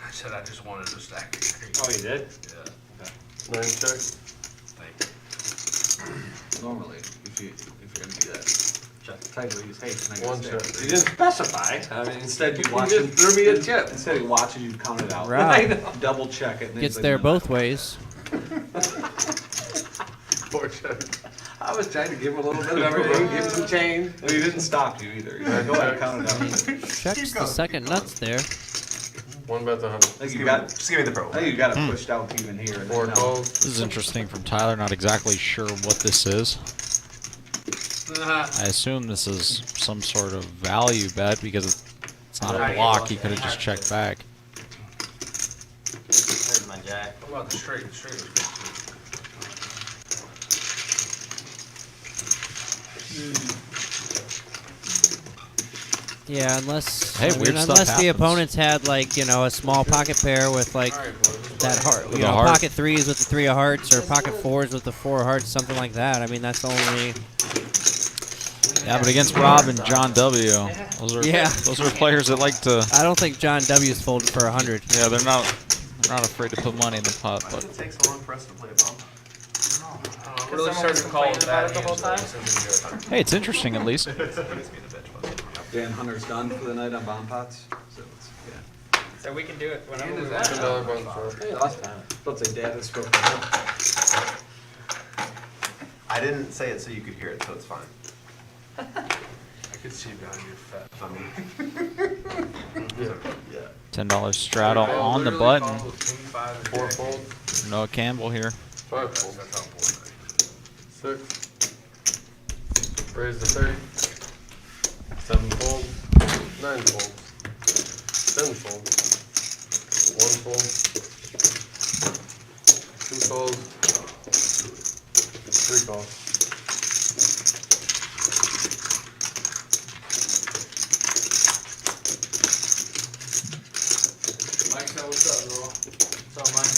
G: I said I just wanted a stack of green.
H: Oh, you did?
G: Yeah.
E: 9 checks.
G: Thank you.
D: Normally, if you're gonna do that.
H: Title you say it's
E: 1 check.
H: You didn't specify.
D: I mean, instead you
H: You
D: watch
H: just
D: it.
H: threw me a chip.
D: Instead he watches you count it out.
C: Right.
D: Double check it. And then
C: Gets
D: he's like,
C: there
D: "No,
C: both
D: no."
C: ways.
E: 4 checks.
H: I was trying to give him a little bit of everything, give him some change.
D: Well, he didn't stop you either. He's like, go ahead, count it out.
C: Checks the second nuts there.
E: 1 bet's 100.
D: I think
B: Just
D: you
B: give
D: got.
B: me, just give me the pro.
D: I think you got it pushed out to even here.
E: 4 calls.
F: This is interesting from Tyler. Not exactly sure what this is. I assume this is some sort of value bet because it's not a block. He could have just checked back.
I: There's my jack.
G: What about the straight? The straight was good
C: Yeah, unless
F: Hey, weird stuff
C: unless the
F: happens.
C: opponents had like a small pocket pair with like that heart,
F: With a heart.
C: pocket threes with the 3 of hearts or pocket fours with the 4 of hearts, something like that. I mean, that's the only.
F: Yeah, but against Rob and John W, those are
C: Yeah.
F: those are players that like to.
C: I don't think John W's folded for 100.
F: Yeah, they're not afraid to put money in the pot.
B: Why
F: But
B: does it take so long for us to play a bump?
G: I'm really starting to call it
I: about
G: bad
I: it the whole
G: hands,
I: time?
B: This isn't good.
F: hey, it's interesting at least.
B: It gives me the bitch bust.
D: Dan Hunter's done for the night on bomb pots. So it's, yeah.
I: So we can do it whenever we
H: $10
I: want.
E: $10 bump.
H: Hey, last time.
D: Let's say Dad has spoken.
B: I didn't say it so you could hear it, so it's fine.
G: I could see behind your fat tummy.
B: Yeah.
F: $10 straddle
G: Oh,
F: on the
G: literally
F: button.
G: called with king 5 and
E: 4
G: jack
E: fold.
G: eight.
F: Noah Campbell here.
E: 5 fold.
G: That's how important I
E: 6. Raise the 30. 7 fold. 9 fold. 10 fold. 1 fold. 2 calls. 3 calls.
J: Mike said, what's up, bro?
I: What's up, Mike?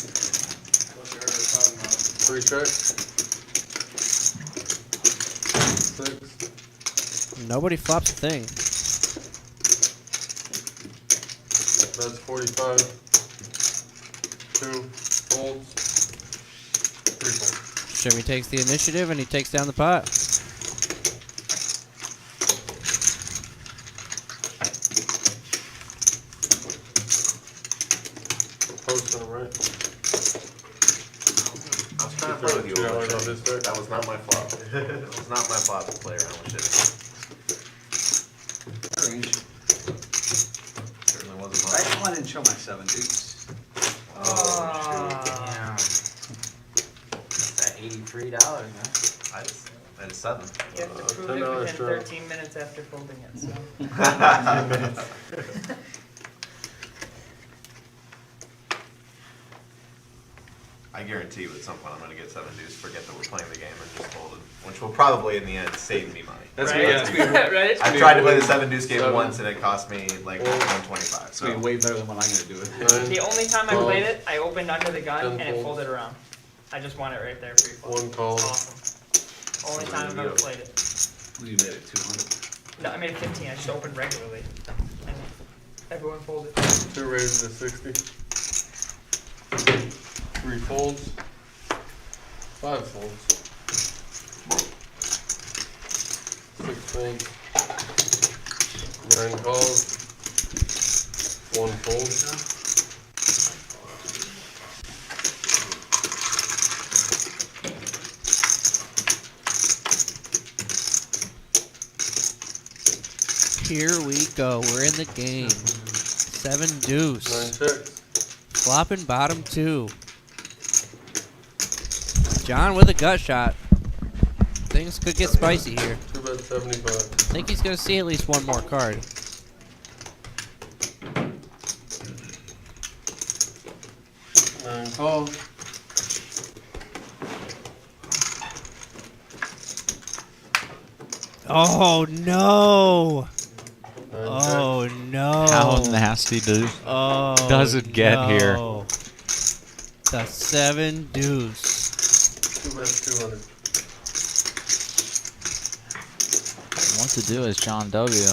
J: What you heard us talking about?
E: 3 checks. 6.
C: Nobody flops a thing.
E: That's 45. 2 folds. 3 folds.
C: Jimmy takes the initiative and he takes down the pot.
E: Post on the right.
B: I was trying to play with you.
E: Yeah,
B: a little
E: like on
B: bit.
E: this deck.
B: That was not my fault. That was not my fault to play around with shit. Certainly wasn't
D: I
B: mine.
D: didn't show my 7 deuce.
I: Damn. That's that $83, man.
B: I had 7.
A: You have to prove
E: $10
A: it within
E: straddle.
A: 13 minutes after folding it, so.
B: I guarantee you at some point I'm going to get 7 deuce, forget that we're playing the game and just fold it, which will probably in the end save me money.
D: That's
A: Right?
D: me. That's me.
A: Right?
B: I tried to play the 7 deuce game
E: 7.
B: once and it cost me like 125.
D: It's gonna be way better than what I'm gonna do it.
E: 9.
A: The only time I
E: Twelve.
A: played it, I opened under the gun
E: 10
A: and it
E: folds.
A: folded around. I just want it right there, free fold.
E: 1 call.
A: Awesome. Only time I've ever played it.
D: You made it 200.
A: No, I made it 15. I just opened regularly. And everyone folded.
E: 2 raises to 60. 3 folds. 5 folds. 6 folds. 9 calls. 1 fold.
C: Here we go. We're in the game. 7
E: 9
C: deuce.
E: checks.
C: Flopping bottom 2. John with a gut shot. Things could get spicy here.
E: 2 bet 75.
C: I think he's going to see at least one more card.
E: Nine calls.
C: Oh, no.
E: 9
C: Oh, no.
F: How nasty
C: Oh,
F: does it get here?
C: no. The 7 deuce.
E: checks. 2 bets 200.
F: What to do is John W.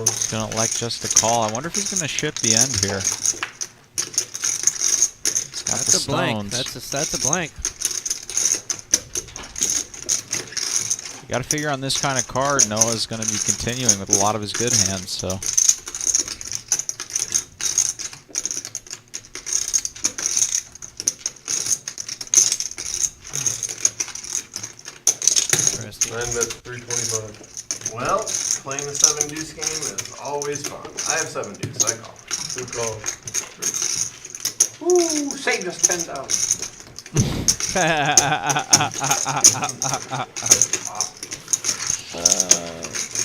F: He's gonna elect just to call. I wonder if he's gonna ship the end here. He's got
C: That's
F: the
C: a blank.
F: stones.
C: That's a blank.
F: You gotta figure on this kind of card, Noah's gonna be continuing with a lot of his good hands, so.
C: Interesting.
E: 9 bets, 325.
B: Well, playing the 7 deuce game is always fun. I have 7 deuce, I call.
E: Good call.
H: Ooh, saved us $10.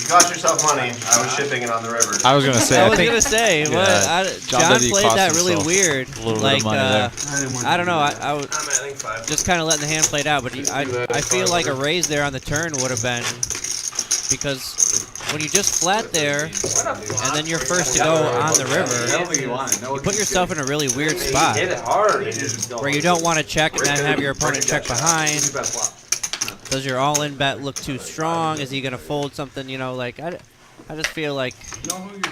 B: You cost yourself money. I was shipping it on the river.
F: I was gonna say,
C: I
F: I
C: was
F: think
C: gonna say,
F: yeah,
C: what? John
F: W
C: played
F: cost
C: that really
F: himself
C: weird.
F: a little bit
C: Like,
F: of money there.
C: I don't know. I
B: I'm at, I think 5.
C: just kind of letting the hand play it out, but I feel like a raise there on the turn would have been, because when you just flat there and then you're first to go on the river, you put yourself in a really weird spot
H: Hit it hard.
C: where you don't want to check and then have your opponent check behind. Does your all-in bet look too strong? Is he going to fold something? You know, like I just feel like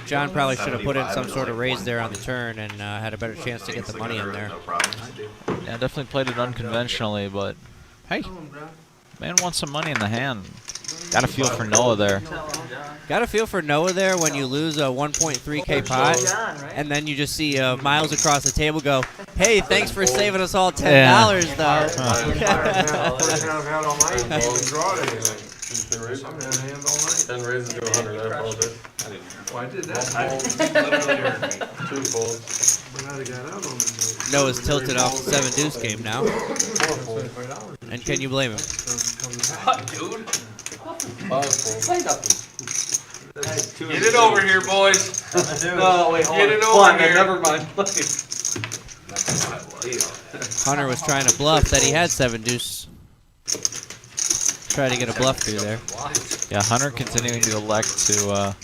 C: John probably should have put in some sort of raise there on the turn and had a better chance to get the money in there.
B: No problem.
F: Yeah, definitely played it unconventionally, but hey, man wants some money in the hand. Got a feel for Noah there.
C: Got a feel for Noah there when you lose a 1.3K pot, and then you just see Miles across the table go, "Hey, thanks for saving us all $10, though."
E: Ten raises to 100. I apologize.
J: Well, I did that.
E: Two folds.
J: But I'd have got out on the
C: Noah's tilted off the 7 deuce game now,
J: $25.
C: and can you blame him?
I: Dude.
E: 5 folds.
I: Get it over here, boys.
H: No, wait, hold on.
I: Get it over here.
H: Never mind.
C: Hunter was trying to bluff that he had 7 deuce. Try to get a bluff through there.
F: Yeah, Hunter continuing to elect to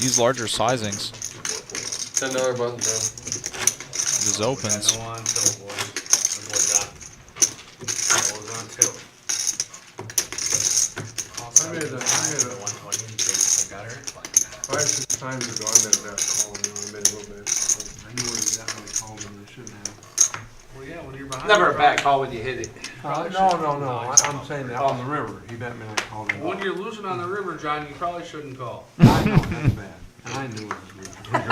F: use larger sizings.
E: $10 button, bro.
F: His opens.
J: I made a 5-6 times ago, I made that call, and I made a little bit. I knew where he got when I called him, and I shouldn't have.
I: Well, yeah, when you're behind.
H: Never a bad call when you hit it.
J: No. I'm saying that on the river. He bet me and I called him.
I: When you're losing on the river, John, you probably shouldn't call.
J: I know, that's bad. And I knew it was good. But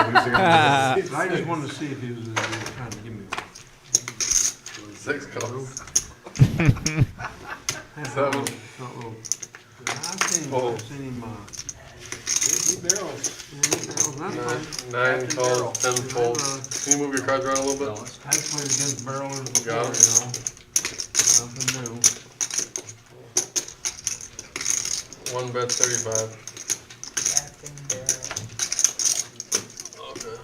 J: I just wanted to see if he was trying to give me.
E: 6 calls.
J: Seven. I've seen him, he barrels. That's fine.
E: 9 calls, 10 folds. Can you move your cards around a little bit?
J: I played against barrelers before,
E: Got it.
J: Nothing new.
E: 1 bet, 35. Okay.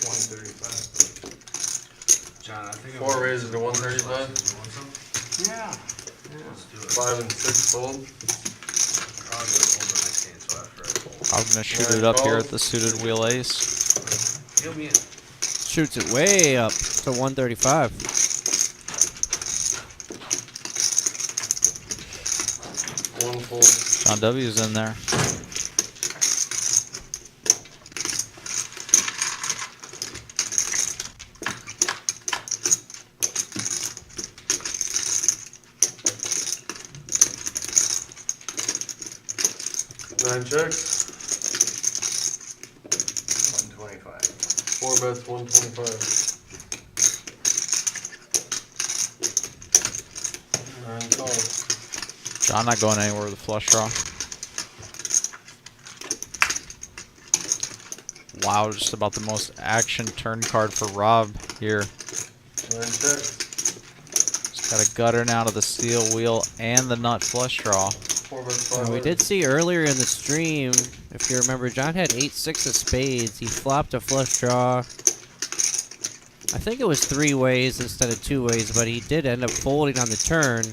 E: 135.
I: John, I think
E: 4 raises to 135.
J: Yeah.
E: 5 and 6 fold.
F: I'm gonna shoot it up here at the suited wheel ace.
C: Shoots it way up to 135.
E: One fold.
F: John W's in there.
E: Nine checks.
B: 125.
E: 4 bets, 125. 9 calls.
F: John not going anywhere with a flush draw. Wow, just about the most action turn card for Rob here.
E: 9 checks.
F: Just got a gutter now to the steel wheel and the nut flush draw.
E: 4 bets, 5
C: And we did see earlier in the stream, if you remember, John had 8-6 of spades. He flopped a flush draw. I think it was 3 ways instead of 2 ways, but he did end up folding on the turn.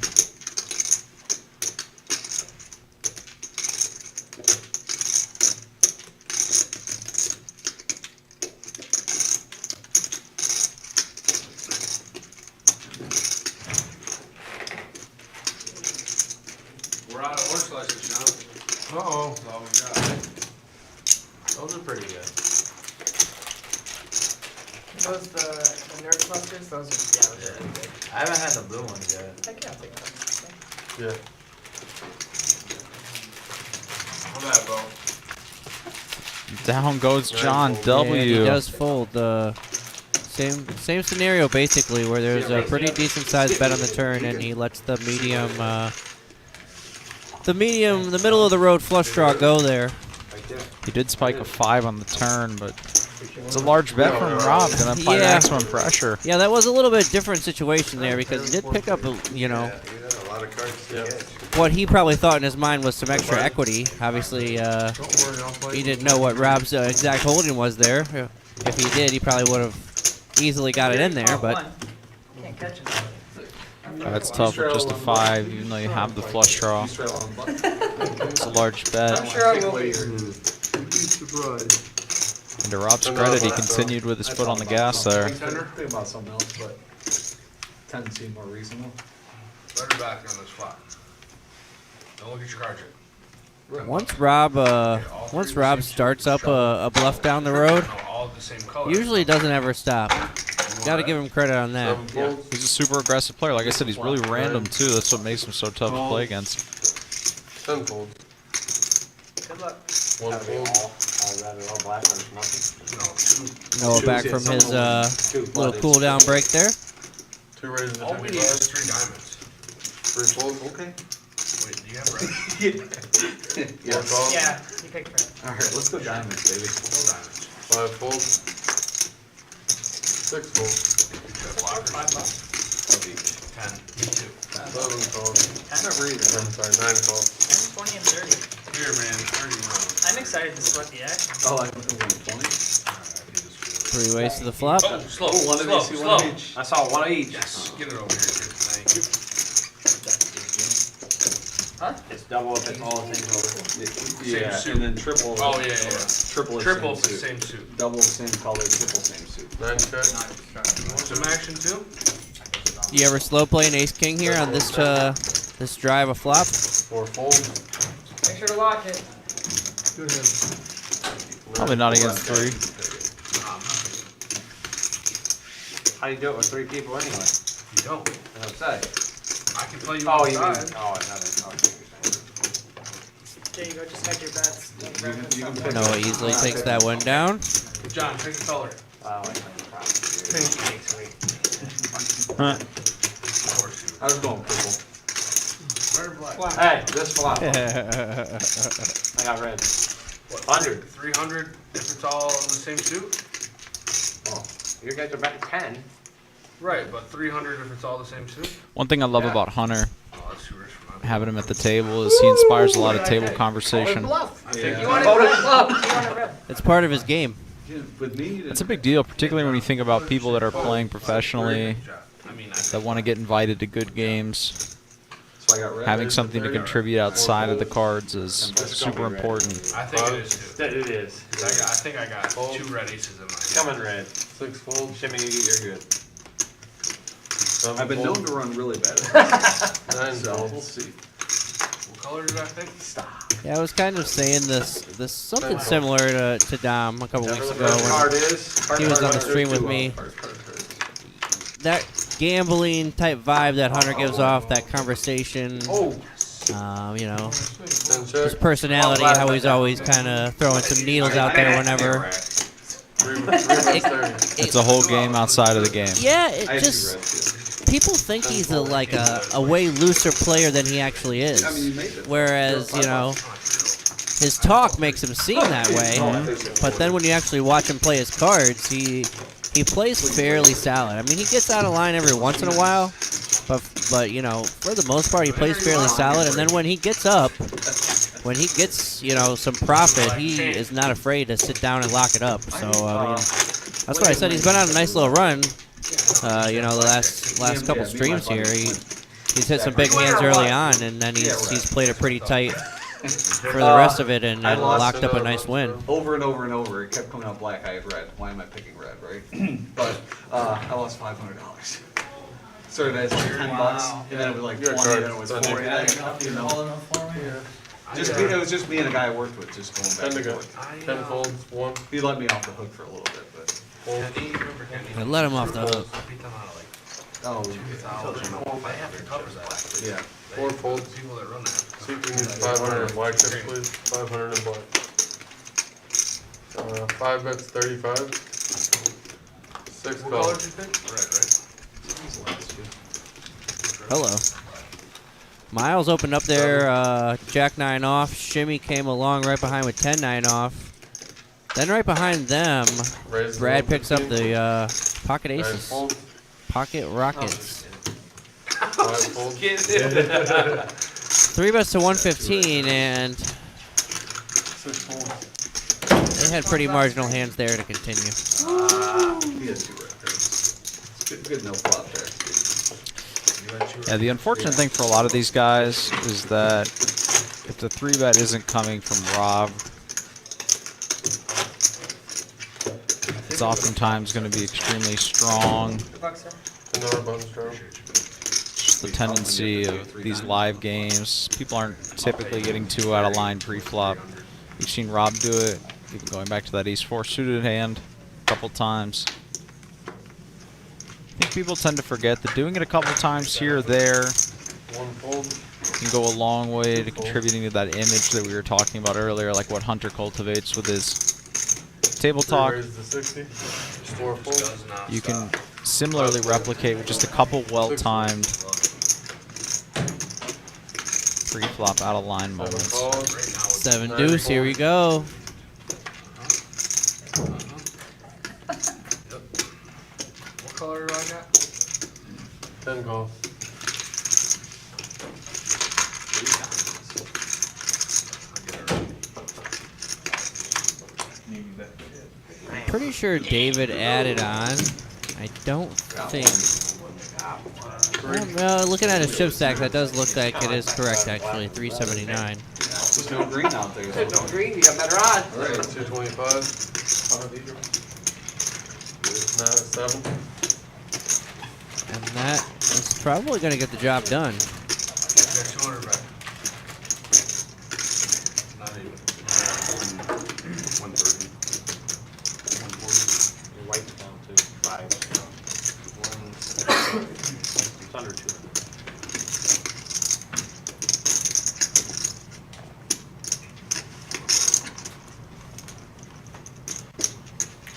E: Uh-oh, that's all we got.
I: Those are pretty good.
A: Those the nerd clusters, those are really good.
I: I haven't had the blue ones yet.
A: Heck yeah, I'll take that.
E: Yeah. Hold that, bro.
F: Down goes John
C: And
F: W.
C: he does fold. Same scenario basically, where there's a pretty decent sized bet on the turn, and he lets the middle of the road flush draw go there.
F: He did spike a 5 on the turn, but it's a large bet from Rob. Gonna apply maximum pressure.
C: Yeah, that was a little bit different situation there because he did pick up, you know,
H: A lot of cards to catch.
C: what he probably thought in his mind was some extra equity. Obviously, he didn't know what Rob's exact holding was there. If he did, he probably would have easily got it in there, but
A: Can't catch him.
F: That's tough with just a 5, even though you have the flush draw. It's a large bet.
A: I'm sure I will be.
F: And to Rob's credit, he continued with his foot on the gas there.
D: Think about something else, but 10 seemed more reasonable.
E: Let her back on this spot. Don't look at your card yet.
C: once Rob starts up a bluff down the road,
E: No, all the same color.
C: usually doesn't ever stop. Got to give him credit on that.
F: He's a super aggressive player. Like I said, he's really random too. That's what makes him so tough to play against.
H: 10 fold.
A: Good luck.
H: 1 fold.
C: Noah back from his little cool down break there.
H: 2 raises.
E: All we need is 3 diamonds.
H: 3 fold. Okay.
E: Wait, do you have red?
D: Yes.
A: Yeah, you picked red.
D: Alright, let's go diamonds, baby.
E: No diamonds.
H: 5 fold. 6 fold.
E: $5. 10. Me too.
H: 7 fold.
A: 10,
H: I'm sorry, 9 fold.
A: 10, 20, and 30.
E: Here, man. 30 rounds.
A: I'm excited to split the action.
D: Oh, I think we're 20.
C: 3 ways to the flop.
E: Oh, slow,
D: One of
E: slow,
D: each,
E: slow.
D: one of each.
I: I saw one of each.
E: Yes, get it over here. Thank you.
A: Huh?
I: It's double if it's all the same color.
D: Yeah,
E: suit.
D: and then triple.
E: Oh, yeah.
D: Triple is
E: Triple
D: same
E: for the
D: suit.
E: same suit.
D: Double same color, triple same suit.
H: 9 check.
E: You want some action too?
C: You ever slow play an ace king here on this this drive of flop?
H: 4 fold.
A: Make sure to lock it.
F: Probably not against 3.
I: How do you do it with 3 people anyway?
E: You don't.
I: What's that?
E: I can play you
I: Oh, you mean,
E: outside.
A: There you go, just make your bets.
D: You can pick
C: Noah easily takes that one down.
E: John, pick the color. Of course you.
D: I was going purple.
E: Red or black?
I: Hey, this flop. I
C: Yeah,
I: got red.
E: What,
I: 100.
E: 300 if it's all the same suit?
I: You guys are betting 10.
E: Right, but 300 if it's all the same suit?
F: One thing I love about Hunter,
E: Oh, that's too rich for my
F: having him at the table, is he inspires a lot of table conversation.
A: Bluff.
D: Yeah.
A: You wanted red bluff. You wanted red.
C: it's part of his game.
D: With me,
F: It's a big deal, particularly when you think about people that are playing professionally,
E: I mean,
F: that want to get invited to good games.
D: so I got red.
F: Having something to contribute outside of the cards is super important.
E: I think it is too.
I: It is.
E: 'Cause I think I got 2 red aces in my hand.
I: Coming red.
H: 6 fold.
I: Shimmy, you're good.
H: 7
D: I've been
H: fold.
D: known to run really bad at
H: 9
D: it, so
H: fold.
D: we'll see.
E: What color did I think?
C: Yeah, I was kind of saying this something similar to Dom a couple weeks ago
H: Card
C: when
H: is.
C: he was on the stream with me. That gambling type vibe that Hunter gives off, that conversation, you know,
H: 10
C: his
H: check.
C: personality, how he's always kind of throwing some needles out there whenever.
H: 3 30.
F: It's a whole game outside of the game.
C: Yeah,
D: I
C: it
D: have 2
C: just
D: reds,
C: people think he's a way looser player than he actually is.
D: I mean, you made it.
C: Whereas, you know, his talk makes him seem that way, but then when you actually watch him play his cards, he plays fairly solid. I mean, he gets out of line every once in a while, but you know, for the most part, he plays fairly solid. And then when he gets up, when he gets, you know, some profit, he is not afraid to sit down and lock it up. So I mean, that's what I said. He's been on a nice little run. You know, the last couple streams here, he's hit some big hands early on, and then he's played it pretty tight for the rest of it, and locked up a nice win.
D: Over and over and over, it kept coming out black. I had red. Why am I picking red, right? But I lost $500. Started as like $10, and then it was like 20, and then it was 40. You know, It was just me and a guy I worked with, just going back
E: 10 to
D: and
E: go.
D: forth.
E: 10 folds, 1.
D: He let me off the hook for a little bit, but.
E: Fold.
C: I let him off the hook.
D: Oh, yeah.
E: 4 folds. See if we can use 500 in black chips, please. 500 in black. 5 bets 35. 6 calls.
C: Hello. Miles opened up there, Jack-9 off. Shimmy came along right behind with 10-9 off. Then right behind them,
E: Raise
C: Brad
E: the
C: picks up
E: 15.
C: the pocket
E: 9
C: aces.
E: folds.
C: Pocket rockets.
E: 5 folds.
C: 3 bets to 115, and
E: 6 folds.
C: they had pretty marginal hands there to continue.
D: He had 2 right there. Good no flop there.
F: Yeah, the unfortunate thing for a lot of these guys is that if the 3-bet isn't coming from Rob, it's oftentimes going to be extremely strong.
E: Another bonus draw.
F: Just the tendency of these live games, people aren't typically getting too out of line pre-flop. You've seen Rob do it, even going back to that ace-4 suited hand a couple times. I think people tend to forget that doing it a couple times here or there
E: 1 fold.
F: can go a long way to contributing to that image that we were talking about earlier, like what Hunter cultivates with his table talk.
E: Raise the 60. 4 folds.
F: You can similarly replicate with just a couple well-timed pre-flop out-of-line
E: 7
F: moments.
E: calls.
C: 7 deuce, here we go.
I: What color do I got?
E: 10 calls.
C: Pretty sure David added on. I don't think. Well, looking at his chip stack, that does look like it is correct, actually. 379.
D: There's no green out there.
H: There's no green, you got better odds.
E: All right, 225. 7.
C: And that is probably going to get the job done.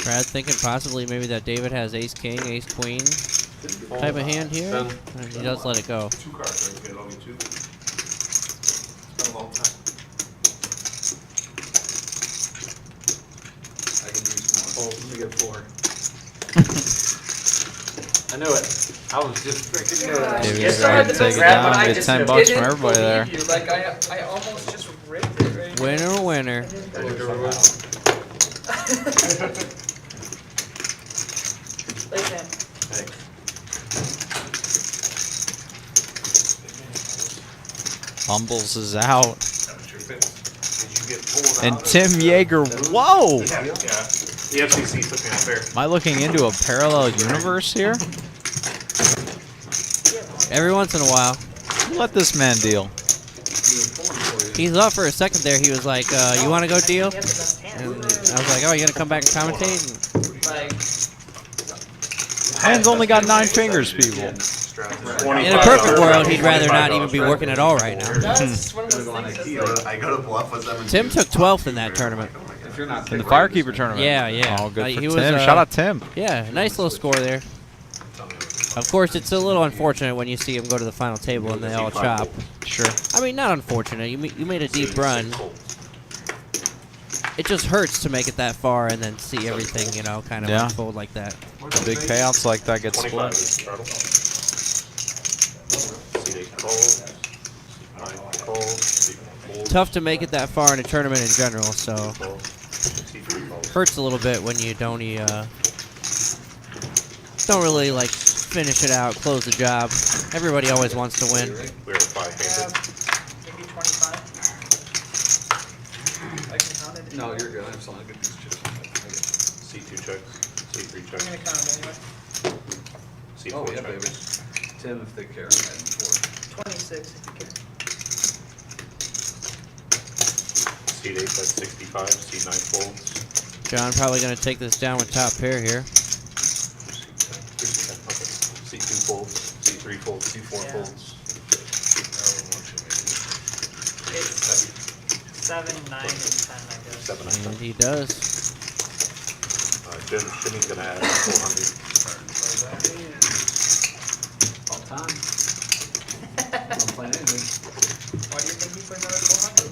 C: Brad thinking possibly maybe that David has ace-king, ace-queen type of hand here, and he does let it go.
G: 2 cards, right? You get only 2. It's been a long time.
D: I can use more. You get 4.
H: I knew it. I was just freaking good.
F: David
H: Yes,
F: go
H: I
F: ahead
H: had
F: and
H: to
F: take it
H: grab
F: down,
H: I
F: get
H: just
F: 10 bucks from
H: didn't
F: everybody there.
H: believe you. Like I almost just ripped it right.
C: Winner, winner.
F: Bumbles is out. And Tim Yeager, whoa!
G: Yeah. The FCC took me unfair.
F: Am I looking into a parallel universe here?
C: Every once in a while.
F: Let this man deal.
C: He's up for a second there. He was like, you want to go deal? And I was like, oh, you going to come back and commentate?
F: Hand's only got 9 fingers, people.
C: In a perfect world, he'd rather not even be working at all right now.
B: I go to bluff with them.
C: Tim took 12th in that tournament.
F: In the Firekeeper tournament.
C: Yeah.
F: Oh, good for
C: He
F: Tim.
C: was,
F: Shout out Tim.
C: Yeah, nice little score there. Of course, it's a little unfortunate when you see him go to the final table and they all chop.
F: Sure.
C: I mean, not unfortunate. You made a deep run. It just hurts to make it that far and then see everything, you know, kind of unfold like that.
F: Big payouts like that get split.
C: Tough to make it that far in a tournament in general, so hurts a little bit when you don't really like finish it out, close the job. Everybody always wants to win.
G: We were 5-handed.
A: Maybe 25. I can count it.
D: No, you're good. I just want to get these chips.
G: C2 checks. C3
A: I'm
G: checks.
A: gonna count them anyway.
G: C4
D: Oh, yeah,
G: checks.
D: baby. Tim, if they care.
A: 26 if you care.
G: Seat 8 bet 65, Seat 9 folds.
C: John probably going to take this down with top pair here.
G: Seat 2 folds, Seat 3 folds, Seat 4 folds.
A: It's 7, 9, and 10, I guess.
G: 7 and 10.
C: And he does.
G: Jimmy's gonna add 400.
D: All time. Don't play anything.
A: Why do you think he plays another 400?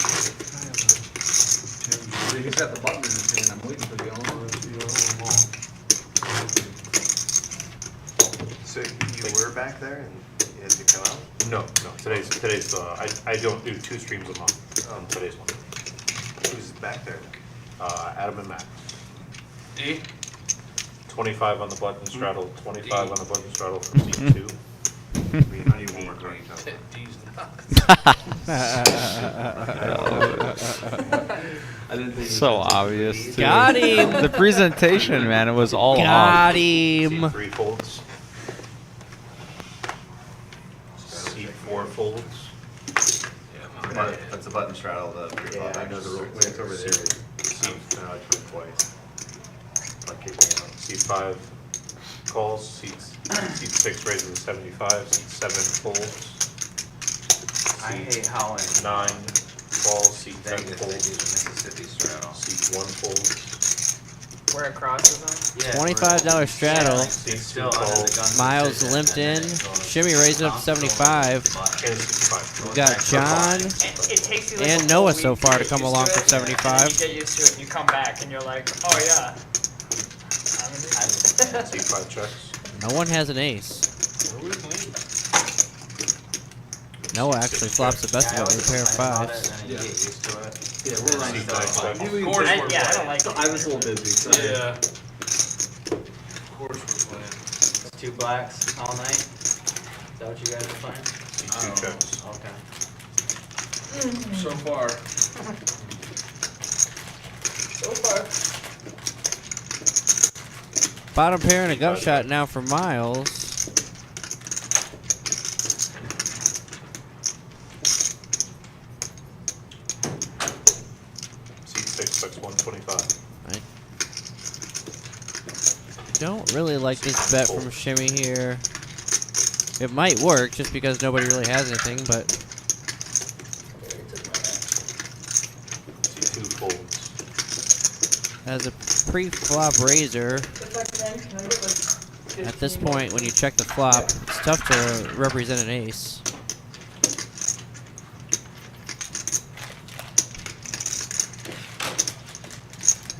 D: He's got the button in his hand. I'm waiting for the other one.
B: So you were back there and you had to come out?
G: No. Today's. I don't do 2 streams a month on today's one.
B: Who's back there?
G: Adam and Matt.
E: D?
G: 25 on the button straddle. 25 on the button straddle from Seat 2.
B: We don't even want to each other.
E: D's nuts.
D: I didn't think
F: So obvious. Too.
C: Got him.
F: The presentation, man, it was all
C: Got
F: on.
C: him.
G: Seat 3 folds. Seat 4 folds.
B: That's a button straddle.
D: Yeah, I know the rule. It's over there.
G: Seat, no, I tried twice. Seat 5 calls. Seat 6 raises to 75. Seat 7 folds.
I: I hate how in
G: 9 falls. Seat 10
I: Vegas they do the
G: folds.
I: Mississippi straddle.
G: Seat 1 folds.
A: Where it crosses them?
I: Yeah,
C: $25 straddle.
I: It's still under the gun
C: Miles
I: position,
C: limped
I: and
C: in.
I: then it goes-
C: Shimmy raised it up to 75.
G: And seat 5.
C: We got John.
A: It takes you like
C: And
A: a
C: Noah
A: whole
C: so
A: week
C: far to
A: get
C: come
A: used
C: along
A: it,
C: for
A: and then
C: 75.
A: You get used to it and you come back and you're like, oh yeah.
G: Seat 5 checks.
C: No one has an ace. Noah actually flops the best
I: Yeah, I
C: of it with a pair of
I: always complain about
C: fives.
I: it, and then you get used to it.
D: Yeah, we're running.
G: Seat 9 checks.
E: Of course we're
A: Yeah, I don't like it.
D: I was a little busy, so.
E: Yeah. Of course we're playing.
I: It's 2 blacks all night. Is that what you guys are playing?
G: Seat 2 checks.
I: Okay.
E: So far.
A: So far.
C: Bottom pair and a gut shot now for Miles.
G: Seat 6 checks 125.
C: Don't really like this bet from Shimmy here. It might work just because nobody really has anything, but
G: Seat 2 folds.
C: as a pre-flop raiser, at this point when you check the flop, it's tough to represent an ace.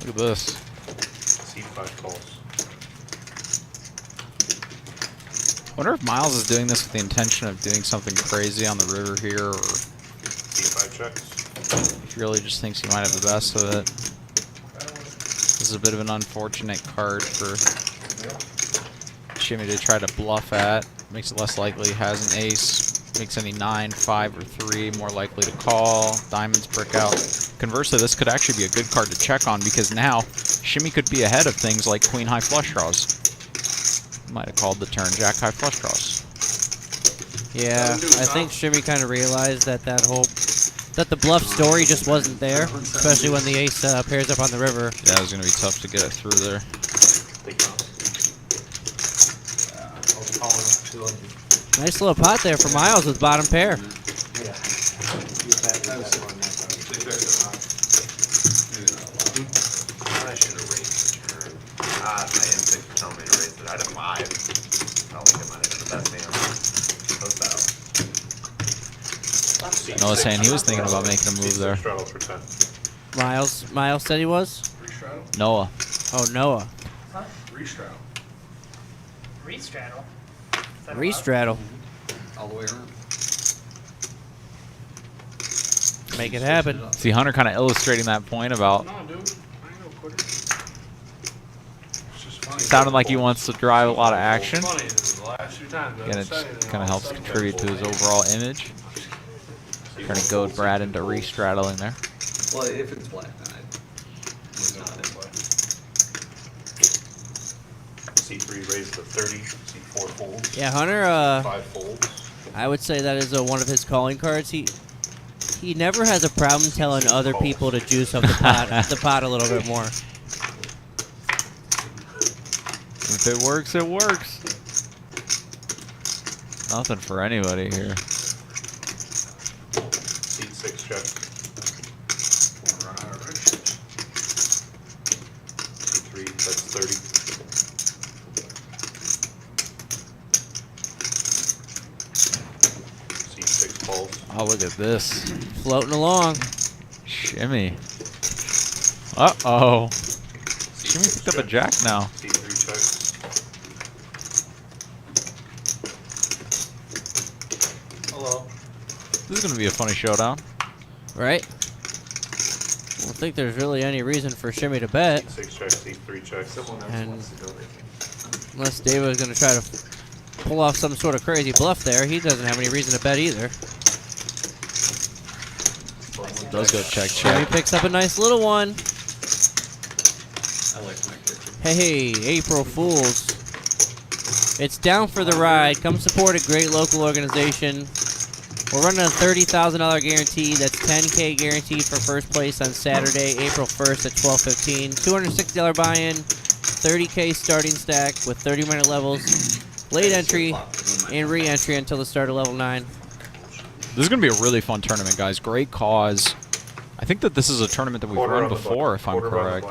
F: Look at this.
G: Seat 5 calls.
F: Wonder if Miles is doing this with the intention of doing something crazy on the river here, or
G: Seat 5 checks.
F: if he really just thinks he might have the best of it. This is a bit of an unfortunate card for Shimmy to try to bluff at. Makes it less likely he has an ace. Makes any 9, 5, or 3 more likely to call. Diamonds brick out. Conversely, this could actually be a good card to check on because now Shimmy could be ahead of things like Queen High flush draws. Might have called the turn Jack High flush draws.
C: Yeah, I think Shimmy kind of realized that that the bluff story just wasn't there, especially when the ace pairs up on the river.
F: Yeah, it was going to be tough to get it through there.
C: Nice little pot there for Miles with bottom pair.
B: I should have raised the turn. My instinct was telling me to raise it. I had a 5. Felt like it might have been the best hand. Close out.
F: Noah saying he was thinking about making a move there.
G: Straddle for 10.
C: Miles said he was?
E: Restraddle?
F: Noah.
C: Oh, Noah.
E: Restraddle.
A: Restraddle.
C: Restraddle.
D: All the way around.
C: Make it happen.
F: See, Hunter kind of illustrating that point about
E: No, dude. I ain't no quitter. It's just funny.
F: sounding like he wants to drive a lot of action.
E: Funny is the last few times
F: Again, it kind of helps contribute to his overall image. Trying to goad Brad into restraddling there.
D: Well, if it's black, then it's not in play.
G: C3 raised to 30. C4 folds.
C: Yeah, Hunter,
G: 5 folds.
C: I would say that is one of his calling cards. He never has a problem telling other people to juice up the pot a little bit more.
F: If it works, it works. Nothing for anybody here.
G: Seat 6 check. Seat 3, that's 30. Seat 6 calls.
F: Oh, look at this.
C: Floating along.
F: Shimmy. Uh-oh. Shimmy picked up a jack now.
G: Seat 3 check.
D: Hello.
F: This is going to be a funny showdown.
C: Right? I don't think there's really any reason for Shimmy to bet.
G: Seat 6 check, seat 3 check.
C: And unless David is going to try to pull off some sort of crazy bluff there, he doesn't have any reason to bet either.
F: Does go check,
C: Shimmy
F: check.
C: picks up a nice little one.
D: I like my kitchen.
C: Hey, April Fools. It's down for the ride. Come support a great local organization. We're running a $30,000 guarantee. That's $10K guaranteed for first place on Saturday, April 1st at 12:15. $260 buy-in, $30K starting stack with 30-minute levels, late entry, and re-entry until the start of level 9.
F: This is going to be a really fun tournament, guys. Great cause. I think that this is a tournament that we've run before, if I'm correct.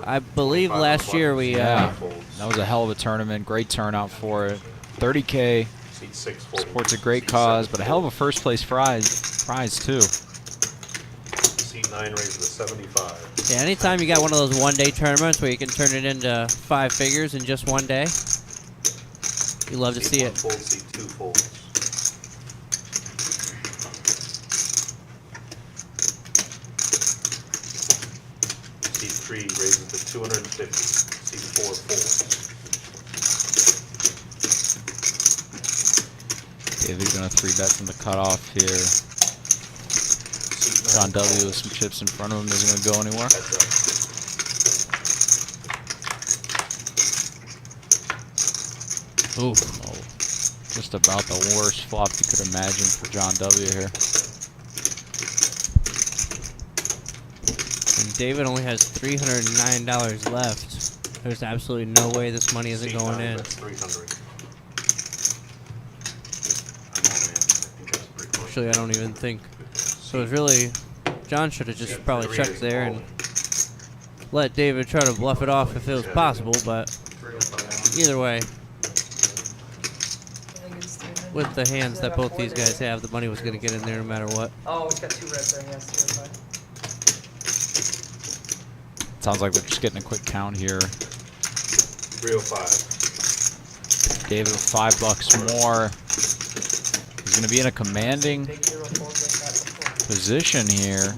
C: I believe last year we...
F: Yeah, that was a hell of a tournament. Great turnout for it. 30K.
G: Seat 6
F: Supports a great cause, but a hell of a first place prize too.
G: Seat 9 raises to 75.
C: Yeah, anytime you got one of those one-day tournaments where you can turn it into 5 figures in just one day, you love to see
G: Seat 1
C: it.
G: folds, seat 2 folds. Seat 3 raises to 250. Seat 4 folds.
F: David's gonna 3-bet from the cutoff here. John W with some chips in front of him isn't gonna go anywhere.
C: Ooh.
F: Oh, just about the worst flop you could imagine for John W here.
C: And David only has $309 left. There's absolutely no way this money isn't
G: Seat
C: going
G: 9,
C: in.
G: that's 300.
C: Actually, I don't even think. So it's really, John should have just probably checked there and let David try to bluff it off if it was possible, but either way, with the hands that both these guys have, the money was going to get in there no matter what.
A: Oh, it's got 2 red there, yes, 2 red.
F: Sounds like we're just getting a quick count here.
G: 305.
F: David with $5 more. He's going to be in a commanding position here.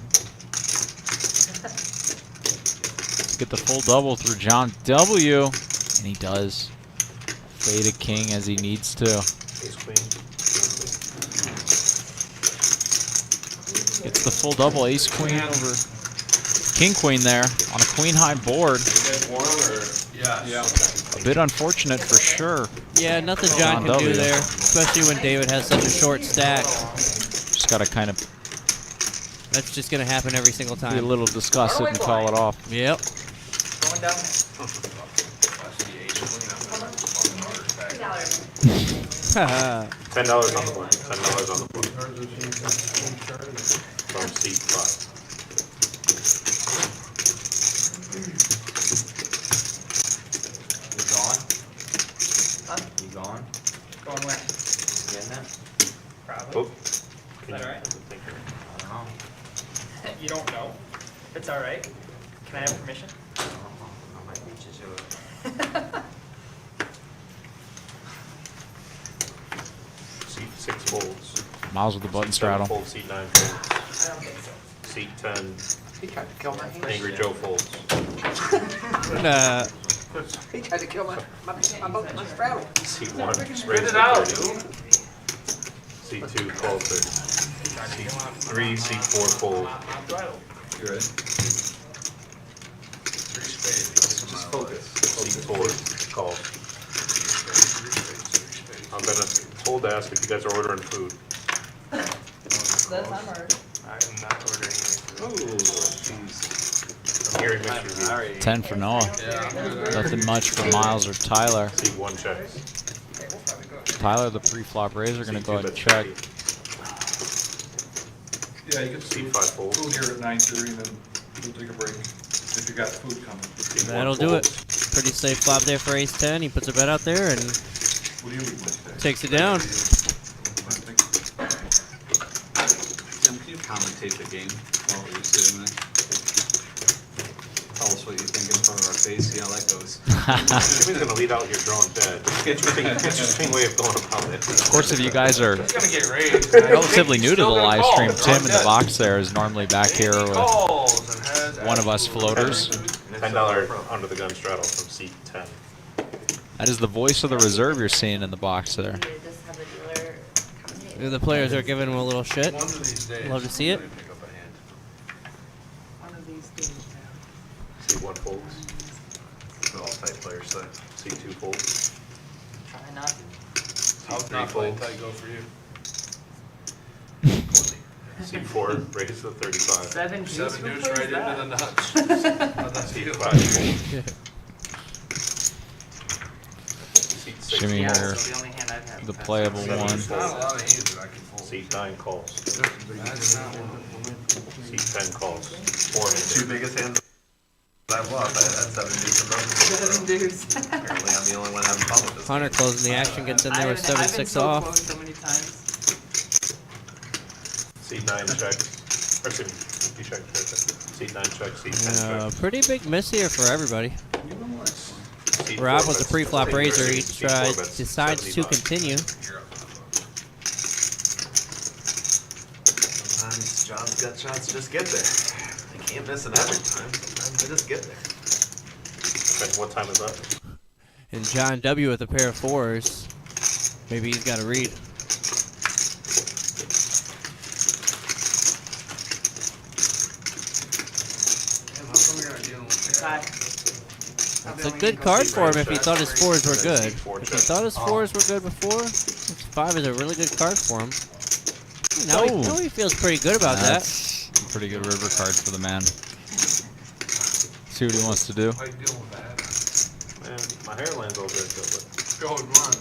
F: Get the full double through John W. And he does. Fade a king as he needs to.
G: Ace queen.
F: Gets the full double. Ace queen over king queen there on a queen high board.
D: Yeah.
F: A bit unfortunate for sure.
C: Yeah, nothing John can do there, especially when David has such a short stack.
F: Just got to kind of
C: That's just going to happen every single time.
F: be a little disgusted and call it off.
C: Yep.
A: Going down.
G: $10 on the board. $10 on the board. From seat 5.
I: You gone?
A: Huh?
I: You gone?
A: Going where?
I: Getting it?
A: Probably.
G: Oh.
A: Is that alright?
I: I don't know.
A: You don't know. If it's alright, can I have permission?
I: I might beat you to it.
G: Seat 6 folds.
F: Miles with the button
G: Seat 7
F: straddle.
G: folds. Seat 9 folds.
A: I don't think so.
G: Seat 10.
H: He tried to kill my hand.
G: Angry Joe folds.
H: He tried to kill my straddle.
G: Seat 1.
A: Spit it out, dude.
G: Seat 2 calls 30. Seat 3, seat 4 fold.
D: You ready?
G: Just focus. Seat 4 call. I'm gonna hold to ask if you guys are ordering food.
I: Then I'm already.
E: I am not ordering anything.
D: Oh, jeez.
G: I'm hearing mixed reviews.
D: Alright.
F: 10 for Noah. Nothing much for Miles or Tyler.
G: See one checks.
F: Tyler, the pre-flop raise, are going to go ahead and check.
D: Yeah, you can
G: See
D: food,
G: 5 folds.
D: food here at 9:30, then we'll take a break if you got food coming.
G: See
C: That'll
G: 1
C: do it.
G: fold.
C: Pretty safe flop there for ace 10. He puts a bet out there and
D: What do you eat Wednesday?
C: takes it down.
D: Tim, can you commentate the game while we're sitting there? Tell us what you think in front of our face, see how that goes.
G: Jimmy's gonna lead out your drawn dead. Interesting way of going about it.
F: Of course, if you guys are
E: He's gonna get raised.
F: relatively new to the live stream, Tim in the box there is normally back here with one of us floaters.
G: $10 under the gun straddle from seat 10.
F: That is the voice of the reserve you're seeing in the box there.
K: Just have a dealer come in.
C: The players are giving him a little shit.
E: One of these days.
C: Love to see it.
I: One of these days now.
G: See 1 folds. All tight players say. See 2 folds.
I: Try not to.
E: How's
G: 3
E: not playing
G: folds.
E: tight go for you?
G: See 4 raise to 35.
I: 7 juice.
E: 7
I: Who
E: deuce
I: plays
E: right into
I: that?
E: the nuts. How'd that
G: See
E: feel?
G: 5 folds. Seat 6
F: Jimmy
I: Yeah,
F: here,
I: so the only hand I've had.
F: the playable
G: Seven
F: one.
E: There's not a lot of hands that I can fold.
G: Seat 9 calls.
E: That's not one.
G: Seat 10 calls. 4 hands.
B: 2 biggest hands I've lost. I had 7 deuce in row.
I: 7 deuce.
B: Apparently I'm the only one having fun with this.
C: Hunter closing the action, gets in there with
I: I've been
C: 7-6
I: so
C: off.
I: close so many times.
G: Seat 9 checks. Or excuse me, you check. Seat 9 checks. Seat 10 checks.
C: Pretty big miss here for everybody.
G: Seat
C: Rob
G: 4
C: with the
G: bets.
C: pre-flop
G: Seat
C: raiser.
G: 3,
C: He
G: seat 4 bets
C: decides to
G: 75.
C: continue.
B: Sometimes John's gut shots just get there. You can't miss them every time. Sometimes they just get there.
G: Okay, what time is that?
C: And John W. with a pair of 4s. Maybe he's got a read.
I: Bye.
C: It's a good card for him if he thought his 4s were good. If he thought his 4s were good before, 5 is a really good card for him. Now he feels pretty good about that.
F: That's a pretty good river card for the man. See what he wants to do.
E: How you dealing with that?
G: Man, my hairline's all good, but
E: Go and run.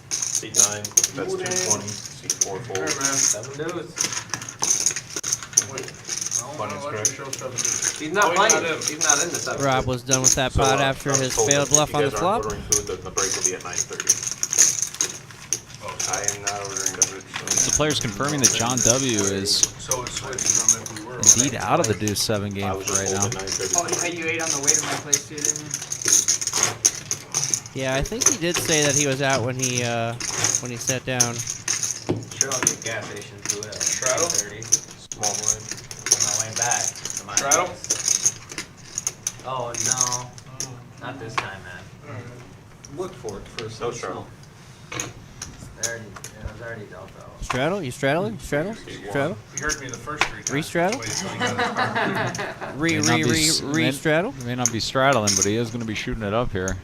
G: seat 9 bets 220. Seat 4
E: Here,
G: folds.
E: man.
I: 7 deuce.
G: Bunny's correct.
H: He's not
E: Oh,
H: playing.
E: he's not in.
H: He's not in the 7.
C: Rob was done with that
G: So,
C: pot after
G: I was
C: his
G: told
C: failed
G: that
C: bluff
G: if
C: on
G: you
C: the
G: guys aren't
C: flop.
G: ordering food, then the break will be at 9:30.
H: I am not ordering the food.
F: The player's confirming that John W. is
E: So it switched from if we were.
F: indeed out of the deuce 7
G: I
F: game
G: was
F: for
G: just
F: right
G: told
F: now.
G: at 9:30.
I: Oh, yeah, you ate on the way to my place too, didn't you?
C: Yeah, I think he did say that he was out when he sat down.
I: Sure, I'll get gas station to it at
E: Straddle?
I: 30
G: Small blind.
I: on my way back to my
E: Straddle?
I: place. Oh, no. Not this time, man.
D: Look for it first.
G: No straddle.
I: It was already dealt out.
C: Straddle? You straddling? Straddle? Straddle?
E: You heard me the first 3 times.
C: Re-straddle?
E: Wait till you got it.
C: Re-straddle?
F: He may not be straddling, but he is going to be shooting it up here.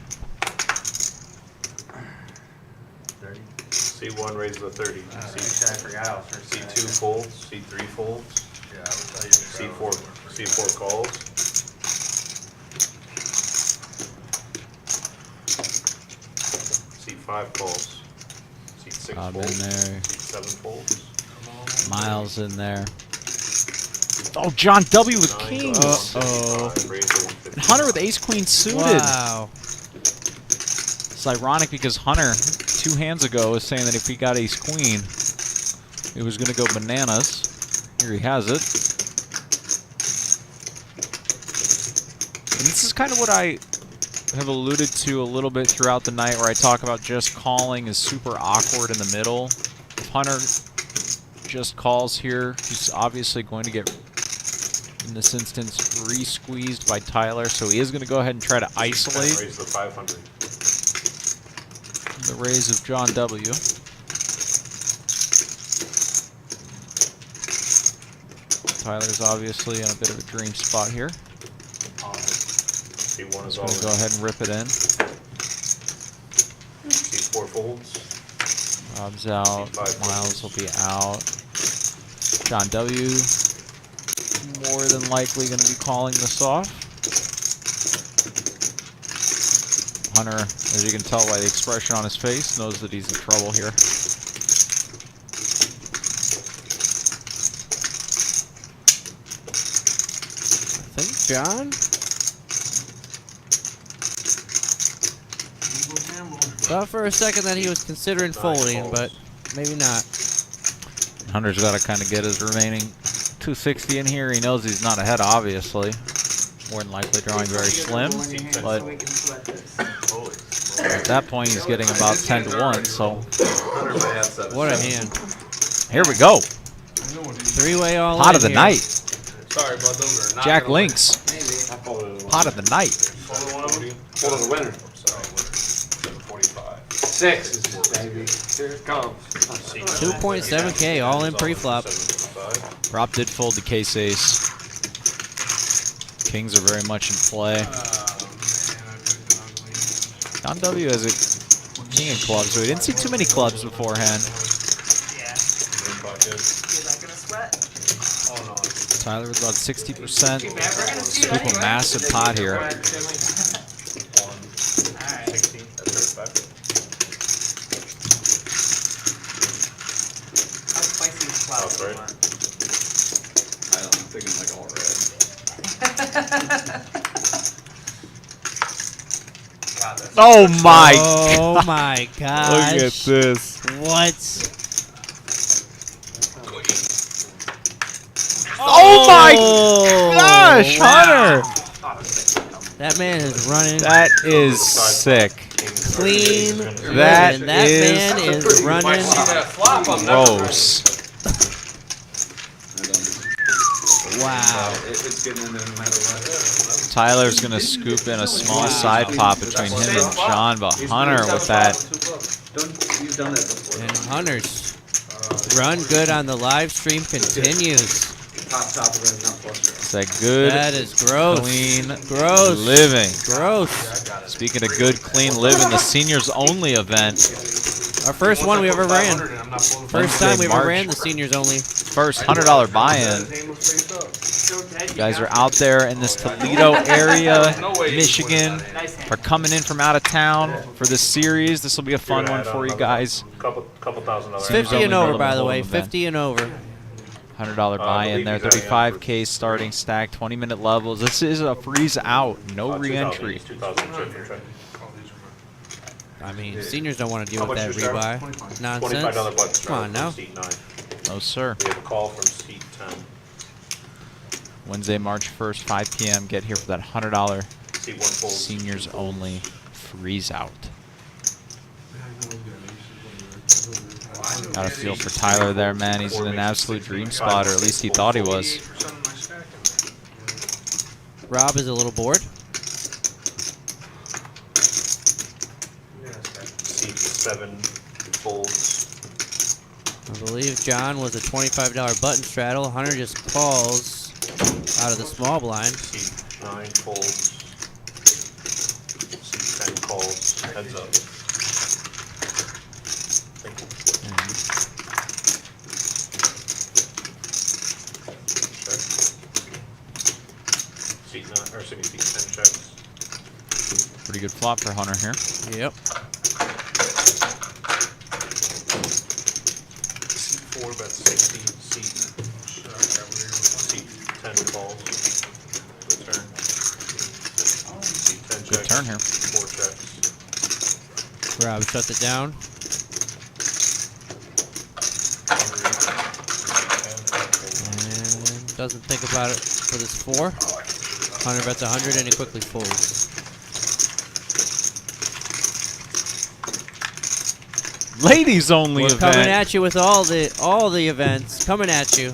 I: 30.
G: C1 raises to 30.
I: Actually, I
G: C2
I: forgot I was first.
G: folds. C3 folds.
E: Yeah, I would tell you.
G: C4 calls. C5 calls. C6
F: Bob in
G: folds.
F: there.
G: C7 folds.
F: Miles in there. Oh, John W. with
G: 9
F: kings.
G: goes to
C: Uh-oh.
G: 155, raise to 150.
F: And Hunter with ace queen suited.
C: Wow.
F: It's ironic because Hunter 2 hands ago was saying that if he got ace queen, it was going to go bananas. Here he has it. And this is kind of what I have alluded to a little bit throughout the night, where I talk about just calling is super awkward in the middle. If Hunter just calls here, he's obviously going to get, in this instance, re-squeezed by Tyler, so he is going to go ahead and try to isolate
G: Raise to 500.
F: the raise of John W. Tyler's obviously in a bit of a dream spot here.
G: C1 is
F: He's
G: all
F: going to go ahead and rip it in.
G: C4 folds.
F: Rob's out.
G: C5
F: Miles will be out. John W. more than likely going to be calling this off. Hunter, as you can tell by the expression on his face, knows that he's in trouble here.
C: I think John? Thought for a second that he was considering folding, but maybe not.
F: Hunter's got to kind of get his remaining 260 in here. He knows he's not ahead, obviously. More than likely drawing very slim, but at that point he's getting about 10 to 1, so
C: what a hand.
F: Here we go.
C: Three-way all
F: Pot
C: in
F: of the
C: here.
F: night.
E: Sorry, bud, those are not
F: Jack
E: gonna
F: Links. Pot of the night.
H: Hold on the winner.
G: 45.
H: 6, baby. Here it comes.
C: 2.7K all in pre-flop.
F: Rob did fold the case ace. Kings are very much in play. Don W has a king of clubs, so he didn't see too many clubs beforehand. Tyler with about 60%. Scoop a massive pot here.
D: I'm thinking like all red.
F: Oh my!
C: Oh my gosh!
F: Look at this.
C: What?
F: Oh my gosh,
C: wow.
F: Hunter!
C: That man is running.
F: That is sick.
C: Clean.
F: That
C: and that
F: is
C: man is running.
F: gross.
C: Wow.
D: It's getting in there no matter what.
F: Tyler's gonna scoop in a small side pot between him and John, but Hunter with that.
D: You've done that before.
C: And Hunter's run good on the live stream continues.
D: Top of it, not flush.
F: It's that good,
C: That is gross.
F: clean
C: Gross.
F: living.
C: Gross.
F: Speaking of good, clean living, the seniors only event.
C: Our first one we ever ran. First time we ever
F: March.
C: ran the seniors only.
F: First $100 buy-in. You guys are out there in this Toledo area, Michigan, are coming in from out of town for this series. This will be a fun one for you guys.
G: Couple $1,000.
C: 50 and over, by the
F: Home
C: way.
F: event.
C: 50 and over.
F: $100 buy-in there, 35K starting stack, 20-minute levels. This is a freeze out, no re-entry.
C: I mean, seniors don't want to deal with that rebuy nonsense.
G: $25
C: Come on now.
G: Seat 9.
F: No, sir.
G: We have a call from seat 10.
F: Wednesday, March 1st, 5 p.m. Get here for that $100
G: Seat 1 folds.
F: seniors only freeze out. Got a feel for Tyler there, man. He's in an absolute dream spot, or at least he thought he was.
C: Rob is a little bored.
G: Seat 7 folds.
C: I believe John was a $25 button straddle. Hunter just calls out of the small blind.
G: Seat 9 folds. Seat 10 calls. Heads up. Seat 9, or excuse me, seat 10 checks.
F: Pretty good flop for Hunter here.
C: Yep.
G: Seat 4 bets 60. Seat 10 calls. Return. Seat 10 checks.
F: Good turn here.
G: 4 checks.
C: Rob shuts it down. And doesn't think about it for this 4. Hunter bets 100 and he quickly folds.
F: Ladies only
C: We're
F: event.
C: coming at you with all the events. Coming at you.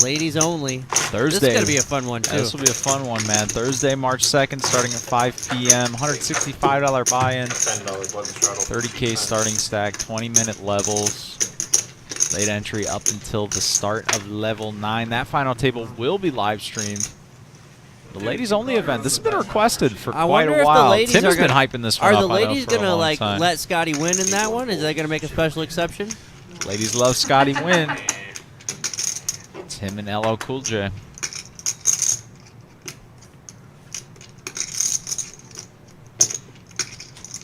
C: Ladies only.
F: Thursday.
C: This is going to be a fun one, too.
F: This will be a fun one, man. Thursday, March 2nd, starting at 5 p.m. $165 buy-in.
G: $10 button straddle.
F: 30K starting stack, 20-minute levels. Late entry up until the start of level 9. That final table will be live streamed. The ladies only event. This has been requested for quite a while. Tim has been hyping this one up.
C: Are the ladies
F: going to
C: like let Scotty win in that one? Is that going to make a special exception?
F: Ladies love Scotty win. him and LL Cool J.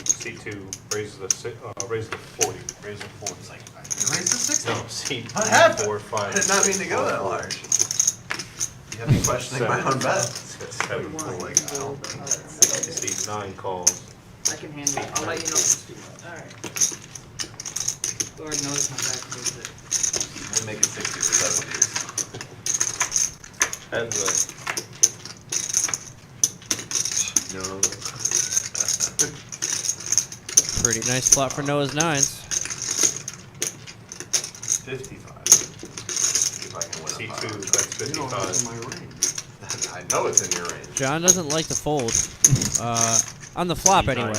G: C2 raises the 40. Raises the 40. It's like,
B: You raised the 60.
G: no, C3,
B: What happened?
G: 4, 5.
B: I did not mean to go that large. You have me questioning my own bet.
G: 7 fold.
B: Like, I don't know.
G: C9 calls.
A: I can handle it. I'll let you know. Alright. Lord knows how back to it.
B: I'm making 60 or 70s.
H: Heads
B: No.
C: Pretty nice flop for Noah's nines.
B: 55. If I can win
G: C2,
B: a
G: that's
J: You know, that's
G: 55.
J: in my range.
B: I know it's in your range.
C: John doesn't like to fold. On the flop, anyway.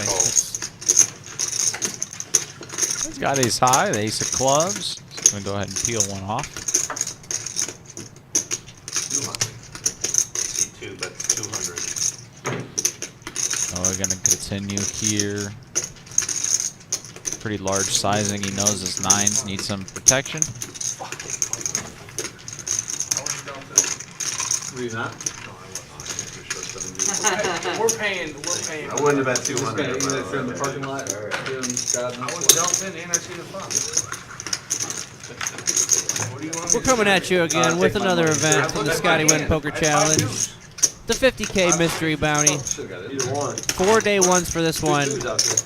F: He's got ace high, the ace of clubs. He's going to go ahead and peel one off.
G: C2, that's 200.
F: Oh, we're going to continue here. Pretty large sizing. He knows his nines need some protection.
D: Were you not?
E: We're paying.
B: I wouldn't have bet
D: This
B: 200.
D: guy,
B: if
D: you
B: I
D: that sit in the
B: were
D: parking
B: there.
D: lot, doing God
E: I
D: knows
E: was
D: what.
E: jumped in and I see the flop. What do you want me
C: We're
E: to
C: coming
E: do?
C: at you again with
D: take my
C: another
D: money.
C: event from the Scotty Win Poker Challenge. The 50K mystery bounty.
H: Either one.
C: 4-day ones for this one.
H: Twos out there.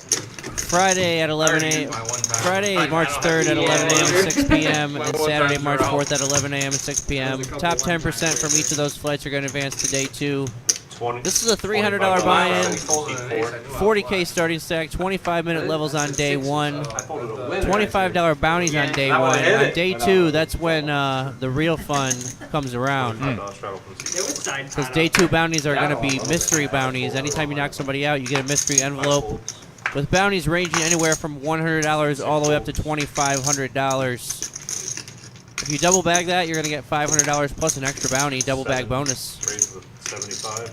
C: Friday at 11 a.m. Friday, March 3rd at 11 a.m. and 6 p.m. and Saturday, March 4th at 11 a.m. and 6 p.m. Top 10% from each of those flights are going to advance to day 2.
G: 20.
C: This is a $300 buy-in,
G: C4.
C: 40K starting stack, 25-minute levels on day 1,
H: I folded a winner.
C: $25 bounties on day
H: I
C: 1.
H: would've hit
C: On
H: it.
C: day 2, that's when the real fun comes around.
G: $5 straddle from
A: It was
G: C4.
A: side
C: Because day 2 bounties are going to be mystery bounties. Anytime you knock somebody out, you get a mystery envelope with bounties ranging anywhere from $100 all the way up to $2,500. If you double bag that, you're going to get $500 plus an extra bounty, double bag bonus.
G: Raise the 75.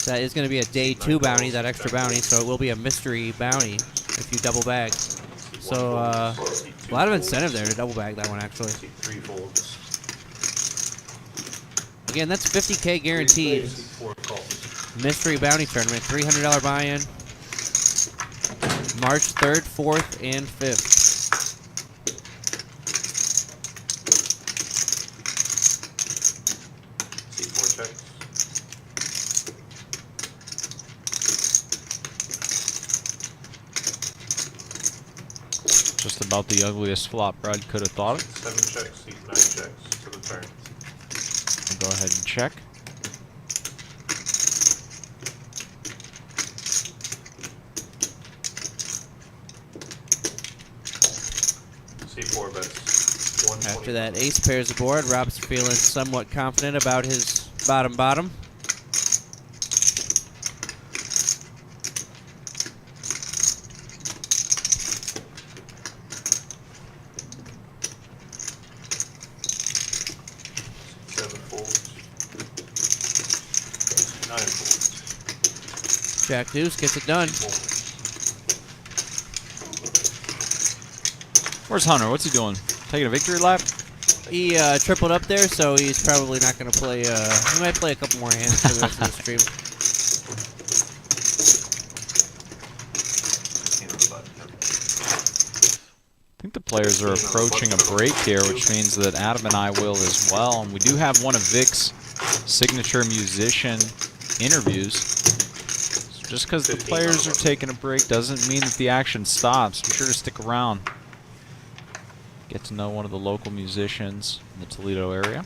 C: That is going to be a day 2 bounty, that extra bounty, so it will be a mystery bounty if you double bag. So a lot of incentive there to double bag that one, actually.
G: C3 folds.
C: Again, that's 50K guaranteed.
G: C4 calls.
C: Mystery bounty tournament, $300 buy-in. March 3rd, 4th, and 5th.
G: C4 checks.
F: Just about the ugliest flop Brad could have thought of.
G: 7 checks, C9 checks to the turn.
F: We'll go ahead and check.
G: C4 bets. 120.
C: After that ace pairs the board, Rob's feeling somewhat confident about his bottom.
G: Seven folds. 9 folds.
C: Jack deuce gets it done.
F: Where's Hunter? What's he doing? Taking a victory lap?
C: He tripled up there, so he's probably not going to play. He might play a couple more hands for the rest of the stream.
F: I think the players are approaching a break here, which means that Adam and I will as well. And we do have one of Vic's signature musician interviews. So just because the players are taking a break doesn't mean that the action stops. Be sure to stick around. Get to know one of the local musicians in the Toledo area.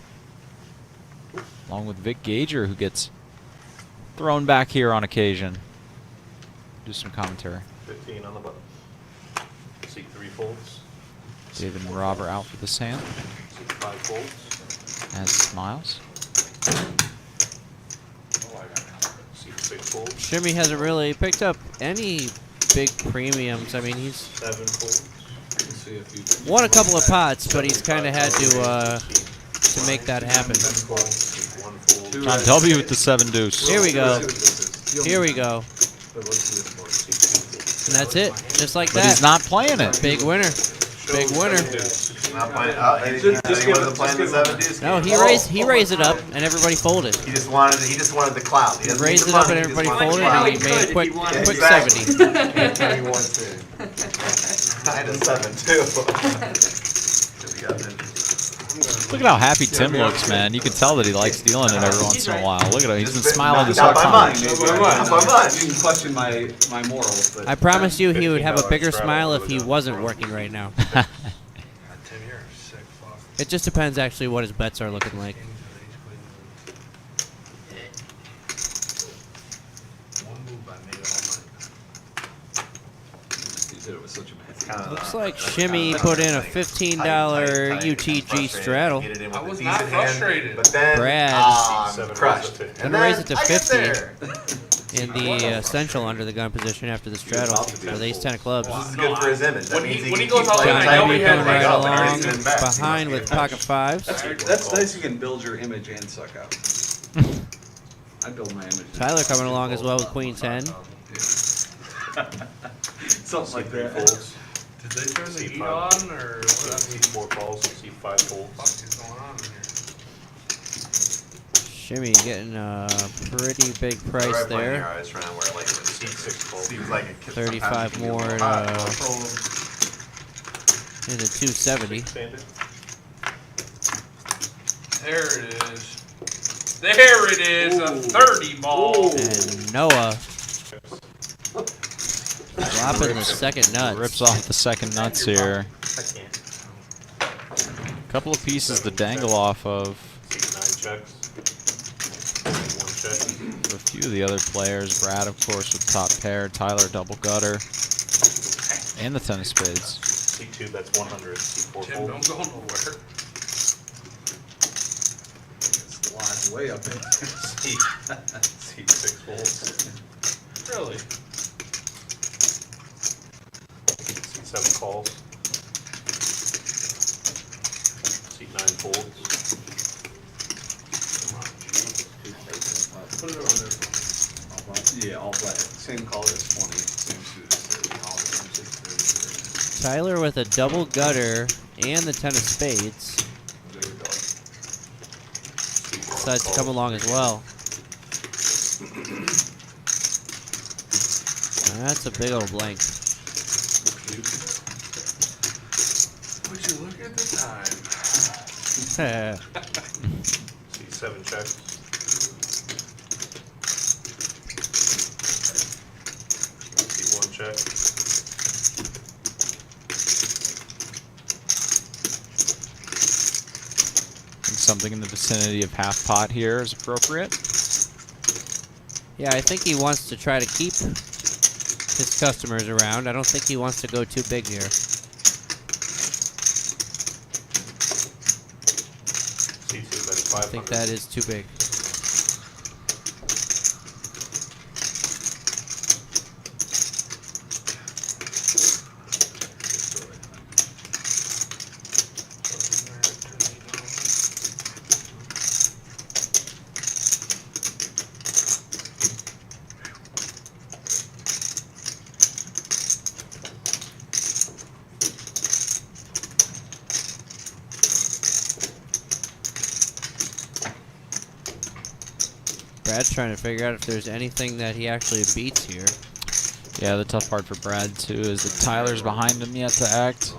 F: Along with Vic Gager, who gets thrown back here on occasion. Do some commentary.
G: 15 on the button. C3 folds.
F: David and Rob are out for this hand.
G: C5 folds.
F: As he smiles.
G: C6 folds.
C: Shimmy hasn't really picked up any big premiums. I mean, he's
G: 7 folds.
C: won a couple of pots, but he's kind of had to make that happen.
F: John W with the 7 deuce.
C: Here we go. Here we go. And that's it. Just like
F: But
C: that.
F: he's not playing it.
C: Big winner. Big winner.
B: Not playing. Oh, he wasn't playing the 7-deuce.
C: No, he raised it up and everybody folded.
B: He just wanted the clout. He doesn't
C: raised
B: need
C: it
B: the
C: up and
B: money, he just
C: everybody
B: wanted the
C: folded,
B: clout.
C: and he made a quick
B: Exactly.
C: 70.
H: Anytime he wants to.
B: I had a 7 too.
F: Look at how happy Tim looks, man. You can tell that he likes dealing it every once in a while. Look at him. He's been smiling this whole
B: Not by
F: time.
B: much. Not by much.
D: You can question my morals, but
C: I promise you he would have a bigger
G: $15
C: smile if
G: for
C: he
G: the
C: wasn't working right now.
E: Tim, you're a sick fuck.
C: It just depends actually what his bets are looking like.
E: One move I made all night.
D: you said it was such a bad
C: Looks like Shimmy put in a $15 UTG straddle.
E: I was not frustrated.
B: But then,
C: Brad
B: I'm crushed.
C: and raised it to 50 in the essential under the gun position after the straddle with ace-10 of clubs.
B: This is good for his image. That means
E: when he
B: can
E: goes
B: keep
E: all in,
B: playing
E: I know
B: tight
E: he
B: and
E: had
B: play
C: right
B: up and
C: along
B: already been back.
C: behind with pocket fives.
D: That's nice. You can build your image and suck out. I build my image.
C: Tyler coming along as well with queen 10.
D: Something like that.
G: Folds.
E: Did they turn the heat
G: C5.
E: on, or what
G: C4 calls, C5 folds.
E: is going on in here?
C: Shimmy getting a pretty big price
B: Right playing here,
C: there.
B: I was trying to wear like
G: C6 folds.
B: seems like a kid.
C: 35
B: sometimes you
C: more
B: can
C: in,
B: get a little hot.
C: into 270.
G: Standard.
E: There it is. There it is, a 30 ball.
C: And Noah dropping the second nuts.
F: Rips off the second nuts here.
G: I can't.
F: Couple of pieces to dangle off of
G: C9 checks. C1 check.
F: for a few of the other players. Brad, of course, with top pair. Tyler, double gutter. And the 10 of spades.
G: C2, that's 100. C4
E: Tim, don't
G: folds.
E: go nowhere.
D: Slides way up in.
G: C6 folds.
E: Really?
G: C7 calls. C9 folds.
E: Put it over there.
D: Yeah, all black. Same color as 20. Same suit as 30.
C: Tyler with a double gutter and the 10 of spades. Decides to come along as well. That's a big old blank.
E: Would you look at the time?
G: C7 check. C1 check.
F: Something in the vicinity of half pot here is appropriate.
C: Yeah, I think he wants to try to keep his customers around. I don't think he wants to go too big here.
G: C2, that's
C: I
G: 500.
C: think that is too big. Brad's trying to figure out if there's anything that he actually beats here.
F: Yeah, the tough part for Brad, too, is that Tyler's behind him yet to act.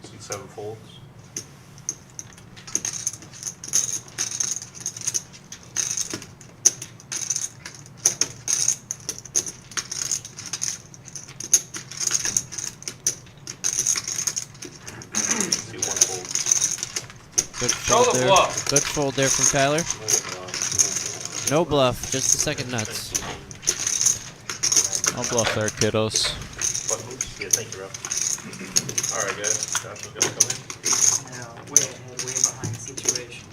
G: C7 folds. C1 folds.
C: Good
E: Show
C: fold
E: the
C: there.
E: bluff.
C: Good fold there from Tyler. No bluff, just the second nuts.
F: No bluff there, kiddos.
G: What moves? Yeah, thank you, Rob. Alright, guys. Josh was gonna come in.
A: No, way ahead, way behind situation.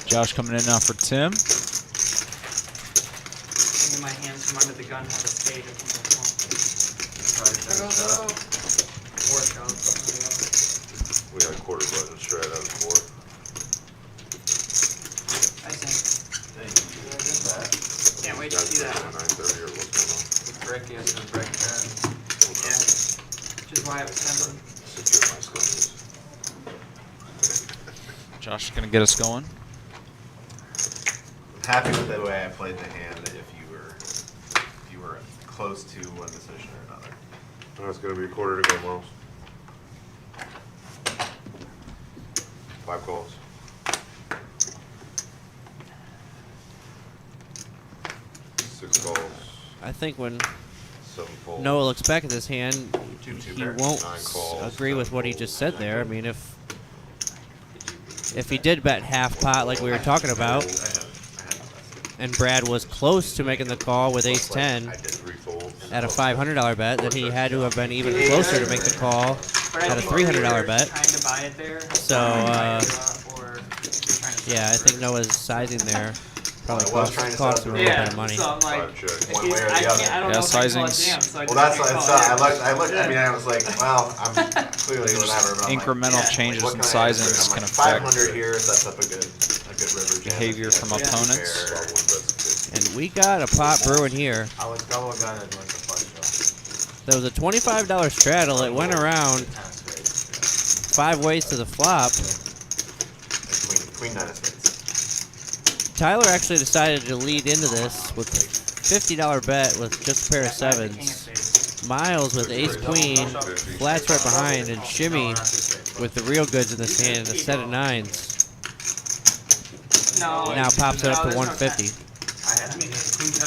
F: Josh coming in now for Tim.
A: Maybe my hands from under the gun have a spade. I think that's all. Or a shove.
G: quarter button straight out of 4.
A: I think. Can't wait to see that.
G: 9:30 or what's going on?
I: Brick is a brick 10.
A: Yeah. Which is why it was 10.
G: Secure my scones.
F: Josh is gonna get us going.
B: I'm happy with the way I played the hand. If you were close to one decision or another.
G: Oh, it's gonna be a quarter to go, Miles. 5 calls. 6 calls.
C: I think when
G: 7 folds.
C: Noah looks back at this hand,
B: Two
C: he
B: pair.
C: won't
G: 9 calls,
C: agree with
G: 10
C: what he
G: folds.
C: just said there. I mean, if he did bet half pot like we were talking about, and Brad was close to making the call with ace 10
B: I did
G: 3 folds.
C: at a $500 bet, then he had to have been even closer to make the call
A: But I
C: at a
A: think we
C: $300
A: were
C: bet.
A: trying to buy it there.
C: So,
A: Or trying to
C: yeah, I think Noah's sizing there probably
B: Well, I was trying to
C: cost
B: set
C: him
B: up
C: a little
A: Yeah,
C: bit of money.
A: so I'm like,
G: 5 check.
B: One way or the other.
A: I don't
F: Yeah,
A: know if I can call it
F: sizing's-
A: jam, so I
B: Well,
A: just
B: that's
A: can't
B: what
A: call it.
B: I looked. I mean, I was like, well, I'm clearly whatever. But I'm
F: Incremental
B: like,
F: changes
B: what
F: in
B: can I
F: sizings
B: answer? I'm
F: can
B: like,
F: affect
B: 500 here sets up a good river jam.
F: behavior from
B: Yeah.
F: opponents.
B: Fair.
C: And we got a pot brewing here.
I: I was double gunned with the flush draw.
C: There was a $25 straddle. It went around 5 ways to the flop.
B: Queen 9 of spades.
C: Tyler actually decided to lead into this with $50 bet with just a pair of
A: King of
C: sevens.
A: spades.
C: Miles with ace queen, flats right behind, and Shimmy with the real goods in this hand, a set of 9s.
A: No.
C: Now pops it up to
A: there's no
C: 150.
A: ten.
E: I had queen 10 of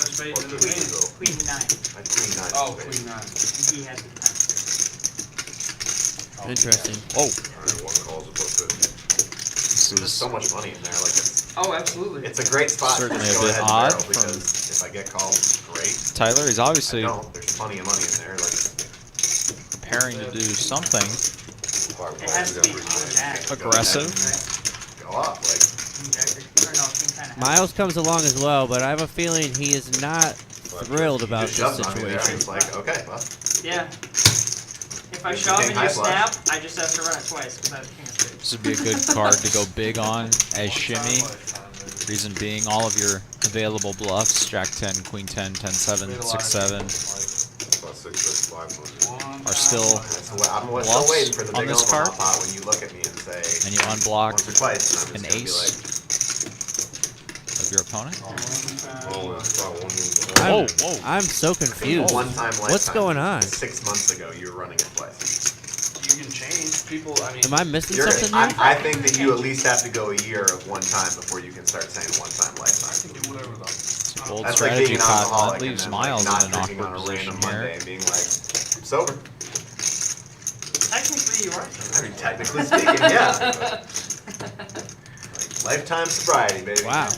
E: spades in the main.
A: Queen 9.
B: I had Queen 9
E: Oh,
B: of spades.
E: queen 9.
A: He had the 10.
C: Interesting.
F: Oh,
G: Alright, 1 call's above 50.
F: this
B: There's
F: is
B: so much money in there. Like
A: Oh, absolutely.
B: it's a great spot
F: Certainly
B: to just
F: a
B: go
F: bit
B: ahead and
F: odd
B: barrel
F: from-
B: because if I get called, great.
F: Tyler. He's
B: I
F: obviously
B: don't. There's plenty of money in there. Like
F: preparing to do something
G: 5
A: It has
G: calls,
A: to be
G: you got
A: king jack.
F: aggressive.
B: go up. Like
A: King jack or no, king 10 of hearts.
C: Miles comes along as well, but I have a feeling he is not thrilled about
B: just
C: this
B: shoved on me there.
C: situation.
B: It's like okay, well,
A: Yeah. If I
B: If you
A: shove
B: king
A: and
B: high
A: you
B: flush.
A: snap, I just have to run it twice because I have king of spades.
F: This would be a good card to go big on as shimmy. Reason being, all of your available bluffs, Jack 10, Queen 10, 10 7, 6 7,
G: about 6, 500.
F: are still,
B: that's what I'm still
F: Bluffs
B: waiting for the
F: on
B: big
F: this
B: Omaha
F: card?
B: pot when you look at me and say
F: and you unblock
B: once or twice, and I'm
F: an
B: just gonna be
F: ace
B: like,
F: of your opponent.
G: Oh, it's about 1 minute.
F: Whoa, whoa.
C: I'm so confused.
B: one time lifetime.
C: What's going on?
B: 6 months ago, you were running it twice.
E: You can change people. I mean,
C: Am I missing
B: You're,
C: something here?
B: I think that you at least have to go a year of one time before you can start saying one time
E: I
B: lifetime.
E: can do whatever though.
F: Bold
B: That's like being
F: strategy
B: an
F: pot.
B: alcoholic
F: That leaves
B: and then
F: Miles
B: like not
F: in an
B: drinking on
F: awkward
B: a
F: position
B: random Monday
F: here.
B: and being like, sober.
A: Technically, you are.
B: I mean, technically speaking, yeah. Lifetime sobriety, baby.
C: Wow.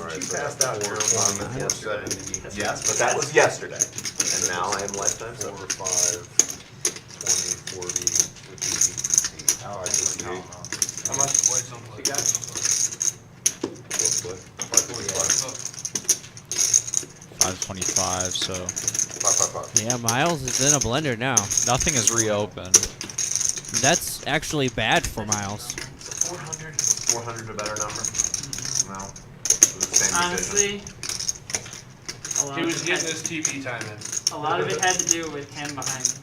G: Alright,
B: You
G: so
B: passed out your own
G: 4,
B: on the
G: 4,
B: 470. Yes, but that was yesterday. And now I am lifetime
G: 4,
B: sober.
G: 5, 20, 40, 50, 60.
I: Oh, I just don't know.
E: How much? Wait, something. You got
G: Split. 525.
F: 525, so
G: 5, 5, 5.
C: Yeah, Miles is in a blender now.
F: nothing is reopened.
C: That's actually bad for Miles.
B: 400. 400 a better number? No. It was the same decision.
A: Honestly, a lot
E: He
A: of
E: was
A: it
E: getting
A: had-
E: his TP time in.
A: a lot of it had to do with him behind.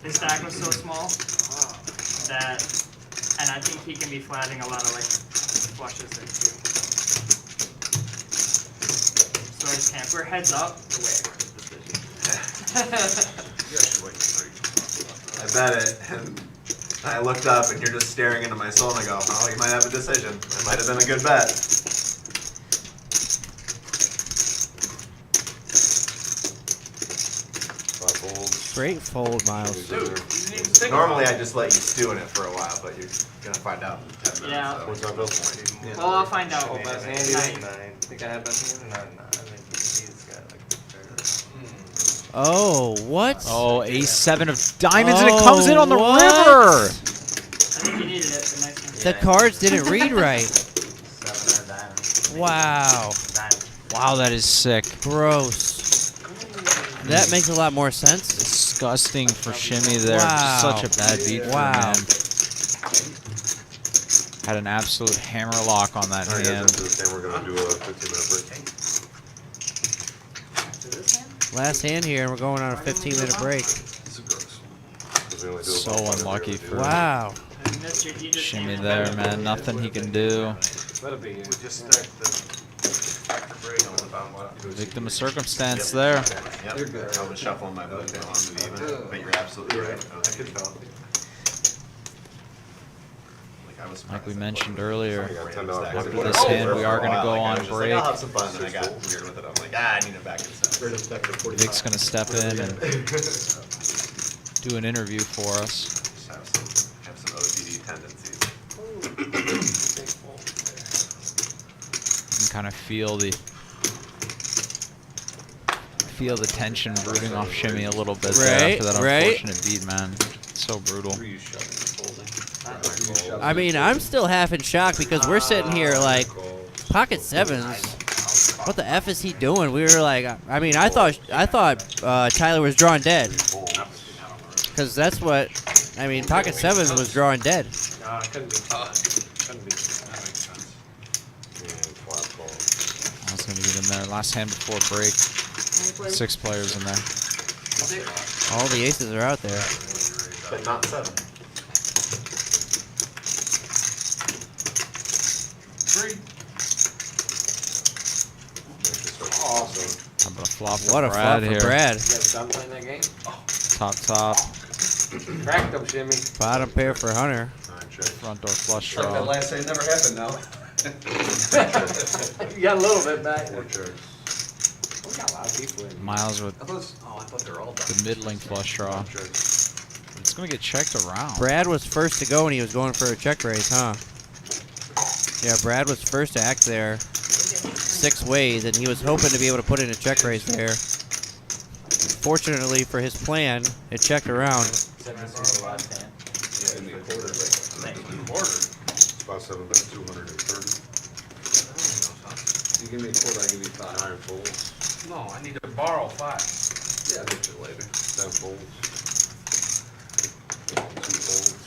A: His stack was so small that, and I think he can be flatting a lot of like flushes there too. So I just can't. If we're heads up, the way it works this
B: I bet it. And I looked up and you're just staring into my soul and I go, oh, you might have a decision. That might have been a good bet.
C: Straight fold, Miles.
E: Dude, you didn't even think
B: Normally
E: about
B: I just let you stew in it for a while, but you're gonna find out in 10 minutes.
A: Yeah.
B: So.
G: What's that, Bill?
A: Well, I'll find out.
I: Oh, best hand
A: tonight.
I: 9. I think I have best hand 9. I think he's got like
C: Oh, what?
F: Oh, ace 7 of diamonds, and it
C: Oh,
F: comes in on the
C: what?
F: river!
A: I think you needed it the next
C: The
A: one.
C: cards didn't read right.
I: 7 or diamond.
C: Wow.
I: Diamond.
F: Wow, that is sick.
C: Gross. That makes a lot more sense.
F: Disgusting for Shimmy there.
C: Wow.
F: Just such a bad beat for
C: Wow.
F: him. Had an absolute hammer lock on that
G: All right, guys,
F: hand.
G: after this game, we're gonna do a 15-minute break.
K: After this hand?
C: Last hand here, and we're going on a 15-minute break.
D: This is gross.
G: Because we only do
F: So
G: about 5
F: unlucky
G: every
F: for
G: day.
C: Wow.
A: Mister, you just
F: Shimmy
A: came
F: there,
A: in.
F: man. Nothing he can do.
H: Better be.
B: We just stacked the break on the bottom.
F: Victim of circumstance there.
B: Yep.
D: You're good.
B: I was shuffling my book down on the even, but you're absolutely right. I could tell.
F: Like we mentioned earlier,
G: $10
F: after
G: money.
F: this hand, we are going to go on break.
B: I'll have some fun, and I got weird with it. I'm like, I need it back inside.
F: Vic's going to step in and do an interview for us.
B: Just have some OCD tendencies.
F: You can kind of feel the tension brooding off Shimmy a little bit there
C: Right,
F: after that
C: right.
F: unfortunate beat, man. So brutal.
C: I mean, I'm still half in shock because we're sitting here like, pocket sevens. What the F is he doing? We were like, I mean, I thought Tyler was drawing dead. Because that's what, I mean, pocket sevens was drawing dead.
H: Nah, couldn't be. Couldn't be.
D: That makes sense.
F: I was going to get in there. Last hand before break. 6 players in there.
C: All the aces are out there.
B: But not 7.
H: Awesome.
F: How about a flop for
C: What a
F: Brad
C: flop for
F: here?
C: Brad.
H: You guys done playing that game?
F: Top.
H: Cracked them, Shimmy.
C: Bottom pair for Hunter.
F: Front door flush
D: Like that
F: draw.
D: last hand never happened now.
H: You got a little bit back.
G: 4 checks.
H: We got a lot of people in.
F: Miles with
D: I thought they were all done.
F: the middling flush draw. It's going to get checked around.
C: Brad was first to go and he was going for a check raise, huh? Yeah, Brad was first to act there 6 ways, and he was hoping to be able to put in a check raise there. Fortunately for his plan, it checked around.
I: Said this was the last hand.
G: Yeah, in the quarter. It's about 230.
D: You give me a quarter, I give you 5.
G: 9 folds.
J: No, I need to borrow 5.
D: Yeah, I'll get you later.
G: 10 folds. 2 folds.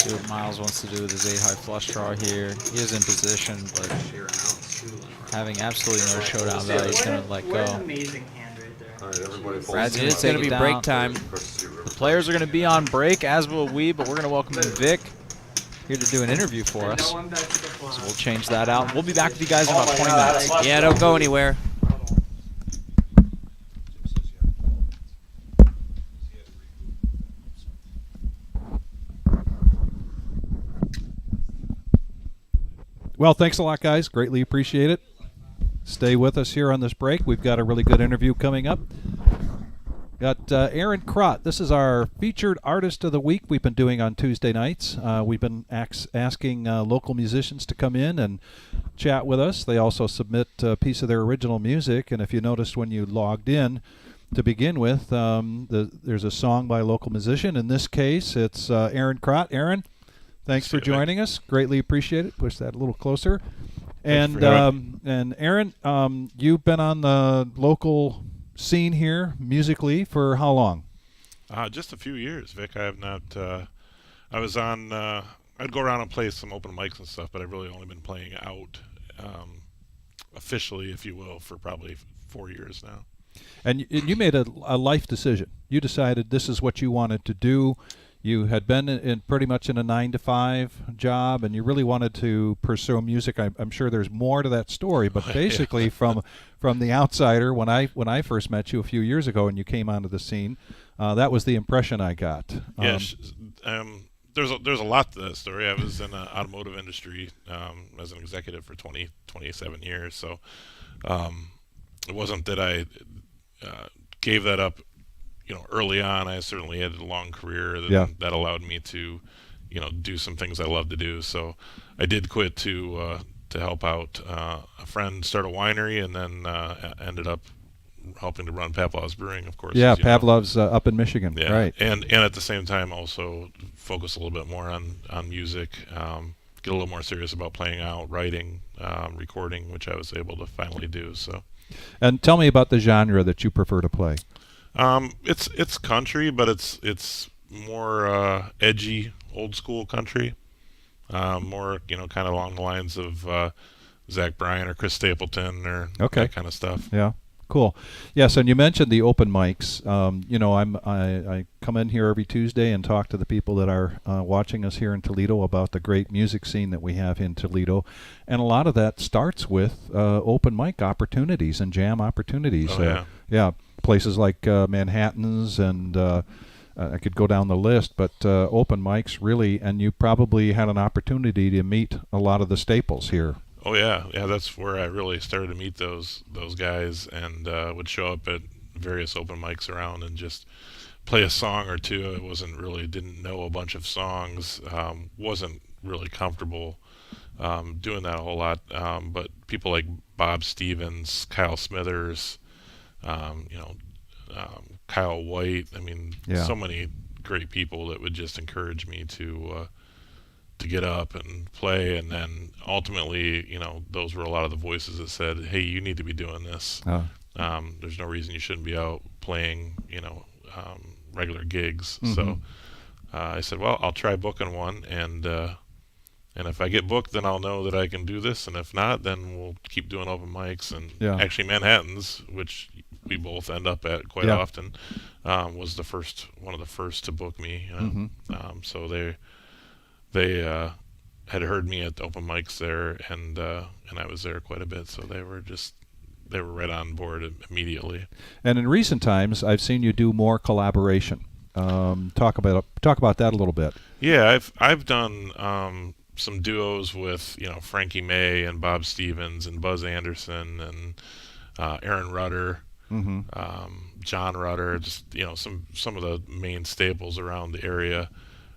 F: See what Miles wants to do with his 8-high flush draw here. He is in position, but having absolutely no showdown value, he's going to let
A: What an
F: go.
A: amazing hand right there.
G: All right, everybody folds.
F: Brad's
C: It's
F: going
C: going
F: to
C: to be
F: take it
C: break
F: down.
C: time.
F: The players are going to be on break, as will we, but we're going to welcome in Vic here to do an interview for us.
A: No one bets the flop.
F: So we'll change that out. We'll be back with you guys in about 20 minutes.
C: Yeah, don't go anywhere.
L: Well, thanks a lot, guys. Greatly appreciate it. Stay with us here on this break. We've got a really good interview coming up. Got Aaron Crott. This is our featured artist of the week we've been doing on Tuesday nights. We've been asking local musicians to come in and chat with us. They also submit a piece of their original music. And if you noticed when you logged in to begin with, there's a song by a local musician. In this case, it's Aaron Crott. Aaron, thanks for joining us. Greatly appreciate it. Push that a little closer. And Aaron, you've been on the local scene here musically for how long?
M: Just a few years, Vic. I have not. I was on. I'd go around and play some open mics and stuff, but I've really only been playing out officially, if you will, for probably 4 years now.
L: And you made a life decision. You decided this is what you wanted to do. You had been in pretty much in a 9-to-5 job, and you really wanted to pursue music. I'm sure there's more to that story, but basically, from the outsider, when I first met you a few years ago, and you came onto the scene, that was the impression I got.
M: Yes, there's a lot to that story. I was in the automotive industry as an executive for 27 years, so it wasn't that I gave that up. Early on, I certainly had a long career that allowed me to, do some things I love to do. So I did quit to help out a friend start a winery, and then ended up helping to run Pavlov's Brewing, of course.
L: Yeah, Pavlov's up in Michigan,
M: yeah.
L: right?
M: And at the same time, also focus a little bit more on music, get a little more serious about playing out, writing, recording, which I was able to finally do. So.
L: And tell me about the genre that you prefer to play.
M: It's country, but it's more edgy, old school country. More kind of along the lines of Zach Bryan or Chris Stapleton or that kind of stuff.
L: Yeah. Cool. Yes, and you mentioned the open mics. I come in here every Tuesday and talk to the people that are watching us here in Toledo about the great music scene that we have in Toledo, and a lot of that starts with open mic opportunities and jam opportunities.
M: Yeah,
L: places like Manhattan's and. I could go down the list, but open mics really, and you probably had an opportunity to meet a lot of the staples here.
M: Oh yeah. That's where I really started to meet those guys, and would show up at various open mics around and just play a song or two. I didn't know a bunch of songs, wasn't really comfortable doing that a whole lot. But people like Bob Stevens, Kyle Smithers, Kyle White. I mean, so many great people that would just encourage me to get up and play. And then ultimately, those were a lot of the voices that said, "Hey, you need to be doing this. There's no reason you shouldn't be out playing, regular gigs."
L: Mm-hmm.
M: So I said, "Well, I'll try booking one, and if I get booked, then I'll know that I can do this, and if not, then we'll keep doing open mics." And actually, Manhattan's, which we both end up at quite often, was one of the first to book me. So they had heard me at the open mics there, and I was there quite a bit, so they were right on board immediately.
L: And in recent times, I've seen you do more collaboration. Talk about that a little bit.
M: Yeah, I've done some duos with Frankie May and Bob Stevens and Buzz Anderson and Aaron Rudder.
L: Mm-hmm.
M: John Rudder, just some of the main staples around the area.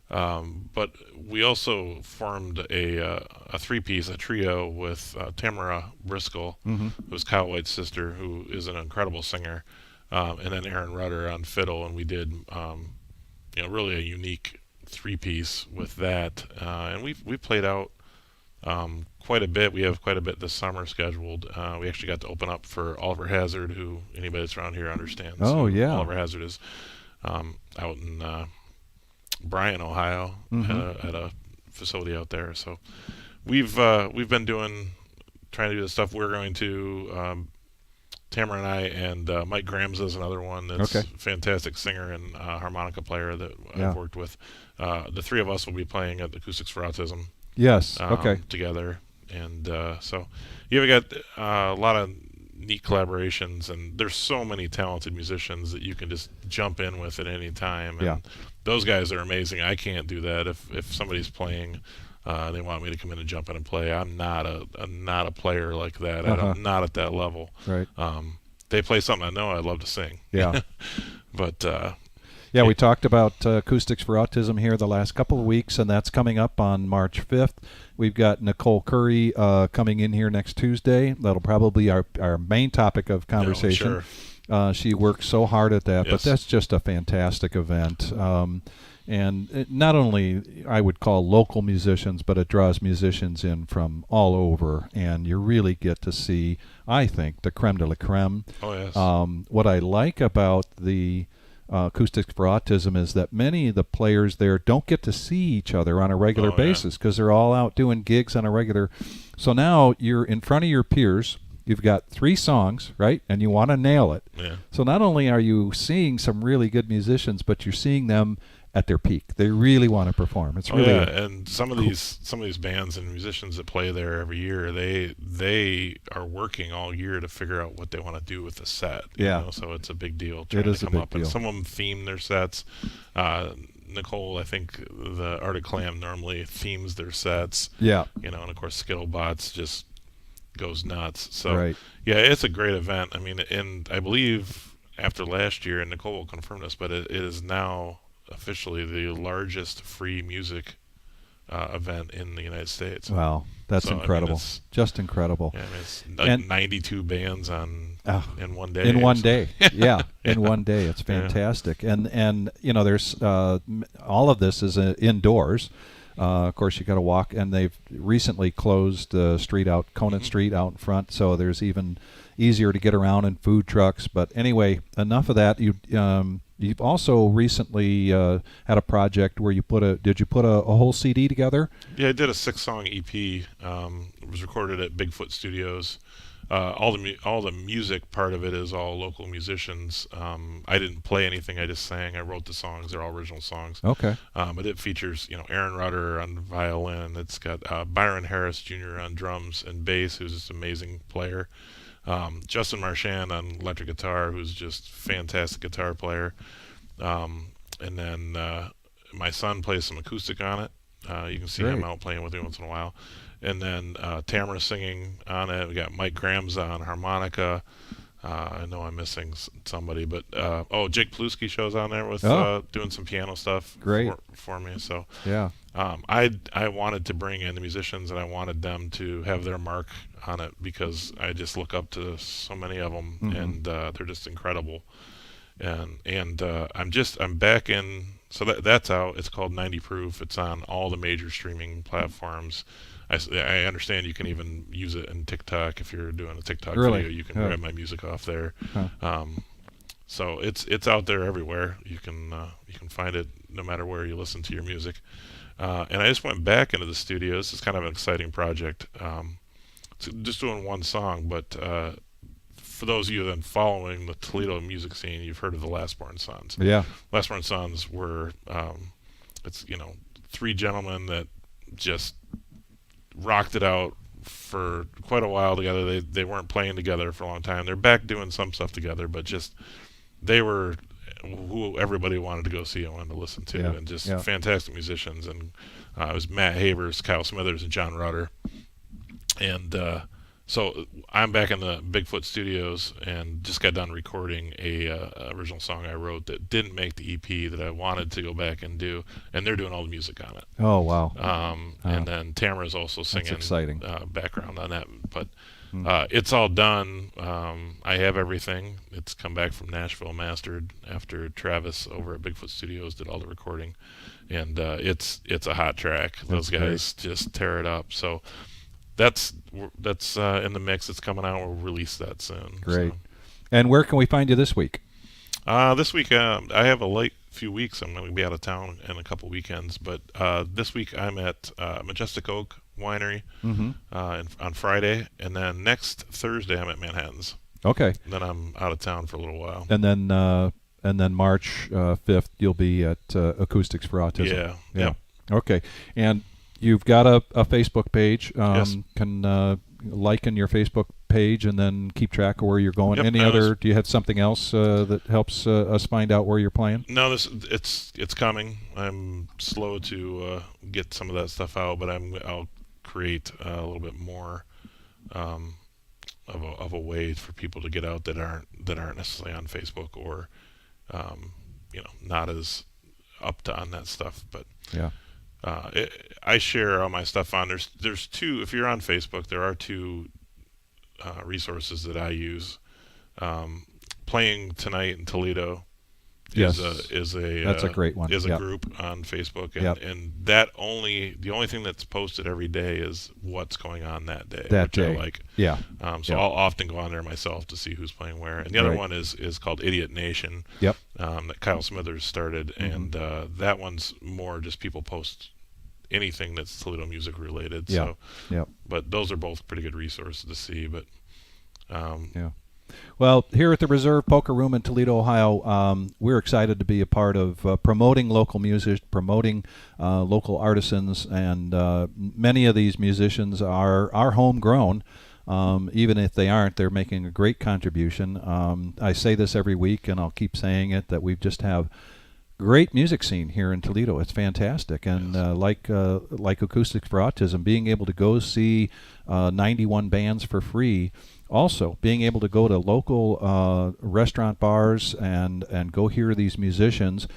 M: But we also formed a three-piece, a trio with Tamara Briscoe,
L: mm-hmm.
M: who's Kyle White's sister, who is an incredible singer, and then Aaron Rudder on fiddle, and we did really a unique three-piece with that, and we played out quite a bit. We have quite a bit this summer scheduled. We actually got to open up for Oliver Hazard, who anybody that's around here understands.
L: Oh, yeah.
M: Oliver Hazard is out in Bryan, Ohio,
L: mm-hmm.
M: at a facility out there. So we've been trying to do the stuff. We're going to Tamara and I, and Mike Grams is another one that's a fantastic singer and harmonica player that I've worked with. The three of us will be playing at the Acoustics for Autism.
L: Yes.
M: Together, and so we got a lot of neat collaborations, and there's so many talented musicians that you can just jump in with at any time. And those guys are amazing. I can't do that. If somebody's playing, they want me to come in and jump in and play. I'm not a player like that. I'm not at that level.
L: Right.
M: They play something I know I'd love to sing.
L: Yeah.
M: But.
L: We talked about Acoustics for Autism here the last couple of weeks, and that's coming up on March 5th. We've got Nicole Curry coming in here next Tuesday. That'll probably be our main topic of conversation.
M: Sure.
L: She works so hard at that,
M: yes.
L: But that's just a fantastic event. And it not only I would call local musicians, but it draws musicians in from all over, and you really get to see, I think, the creme de la creme.
M: Oh, yes.
L: What I like about the Acoustics for Autism is that many of the players there don't get to see each other on a regular basis because they're all out doing gigs on a regular. So now you're in front of your peers. You've got 3 songs, right? And you want to nail it.
M: Yeah.
L: So not only are you seeing some really good musicians, but you're seeing them at their peak. They really want to perform. It's really
M: and some of these bands and musicians that play there every year, they are working all year to figure out what they want to do with the set. You know? So it's a big deal trying to come up. And some of them theme their sets. Nicole, I think the Arctic Clam normally themes their sets.
L: Yeah.
M: And of course Skittlebots just goes nuts. So it's a great event. I mean, and I believe after last year, and Nicole will confirm this, but it is now officially the largest free music event in the United States.
L: Wow, that's incredible.
M: I mean,
L: just incredible.
M: Yeah, I mean, it's like 92 bands in one day.
L: In one day, in one day. It's fantastic. And there's all of this is indoors. Of course, you got to walk, and they've recently closed the street out, Conant Street out in front, so there's even easier to get around in food trucks. But anyway, enough of that. You've also recently had a project where did you put a whole CD together?
M: Yeah, I did a 6-song EP. It was recorded at Bigfoot Studios. All the music part of it is all local musicians. I didn't play anything. I just sang. I wrote the songs. They're all original songs.
L: Okay.
M: But it features, Aaron Rudder on violin. It's got Byron Harris Jr. on drums and bass, who's just an amazing player. Justin Marchand on electric guitar, who's just fantastic guitar player. And then my son plays some acoustic on it. You can see him out playing with me once in a while. And then Tamara singing on it. We got Mike Grams on harmonica. I know I'm missing somebody, but Jake Plusky shows on there with doing some piano stuff for me. So
L: yeah,
M: I wanted to bring in the musicians, and I wanted them to have their mark on it because I just look up to so many of them, and they're just incredible. And I'm back in. So that's out. It's called 90 Proof. It's on all the major streaming platforms. I understand you can even use it in TikTok. If you're doing a TikTok video, you can grab my music off there. So it's out there everywhere. You can find it no matter where you listen to your music. And I just went back into the studio. This is kind of an exciting project. Just doing one song, but for those of you that are following the Toledo music scene, you've heard of the Last Born Sons.
L: Yeah.
M: Last Born Sons were it's 3 gentlemen that just rocked it out for quite a while together. They weren't playing together for a long time. They're back doing some stuff together, but just they were who everybody wanted to go see and wanted to listen to, and just fantastic musicians. And it was Matt Havers, Kyle Smithers, and John Rudder. And so I'm back in the Bigfoot Studios and just got done recording a original song I wrote that didn't make the EP that I wanted to go back and do, and they're doing all the music on it.
L: Oh wow!
M: And then Tamara's also singing
L: exciting.
M: Background on that, but it's all done. I have everything. It's come back from Nashville mastered after Travis over at Bigfoot Studios did all the recording, and it's a hot track. Those guys just tear it up. So. That's in the mix. It's coming out. We'll release that soon.
L: Great.
M: So.
L: And where can we find you this week?
M: This week I have a late few weeks. I'm going to be out of town in a couple weekends. But this week I'm at Majestic Oak Winery on Friday, and then next Thursday I'm at Manhattan's.
L: Okay.
M: And then I'm out of town for a little while.
L: And then March 5th you'll be at Acoustics for Autism.
M: Yeah.
L: Okay. And you've got a Facebook page.
M: Yes.
L: Can like in your Facebook page and then keep track of where you're going.
M: Yep,
L: do you have something else that helps us find out where you're playing?
M: No, it's coming. I'm slow to get some of that stuff out, but I'll create a little bit more of a way for people to get out that aren't necessarily on Facebook or not as up to on that stuff. But
L: yeah.
M: I share all my stuff on. There's 2. If you're on Facebook, there are 2 resources that I use. Playing Tonight in Toledo is
L: that's a great one.
M: Is a group on Facebook, and the only thing that's posted every day is what's going on that day. I like.
L: Yeah.
M: So I'll often go on there myself to see who's playing where. And the other one is called Idiot Nation.
L: Yep.
M: That Kyle Smithers started, and that one's more just people post anything that's Toledo music related.
L: Yeah.
M: So, but those are both pretty good resources to see. But
L: well, here at the Reserve Poker Room in Toledo, Ohio, we're excited to be a part of promoting local music, promoting local artisans, and many of these musicians are homegrown. Even if they aren't, they're making a great contribution. I say this every week, and I'll keep saying it, that we just have great music scene here in Toledo. It's fantastic, and like Acoustics for Autism, being able to go see 91 bands for free. Also, being able to go to local restaurant bars and go hear these musicians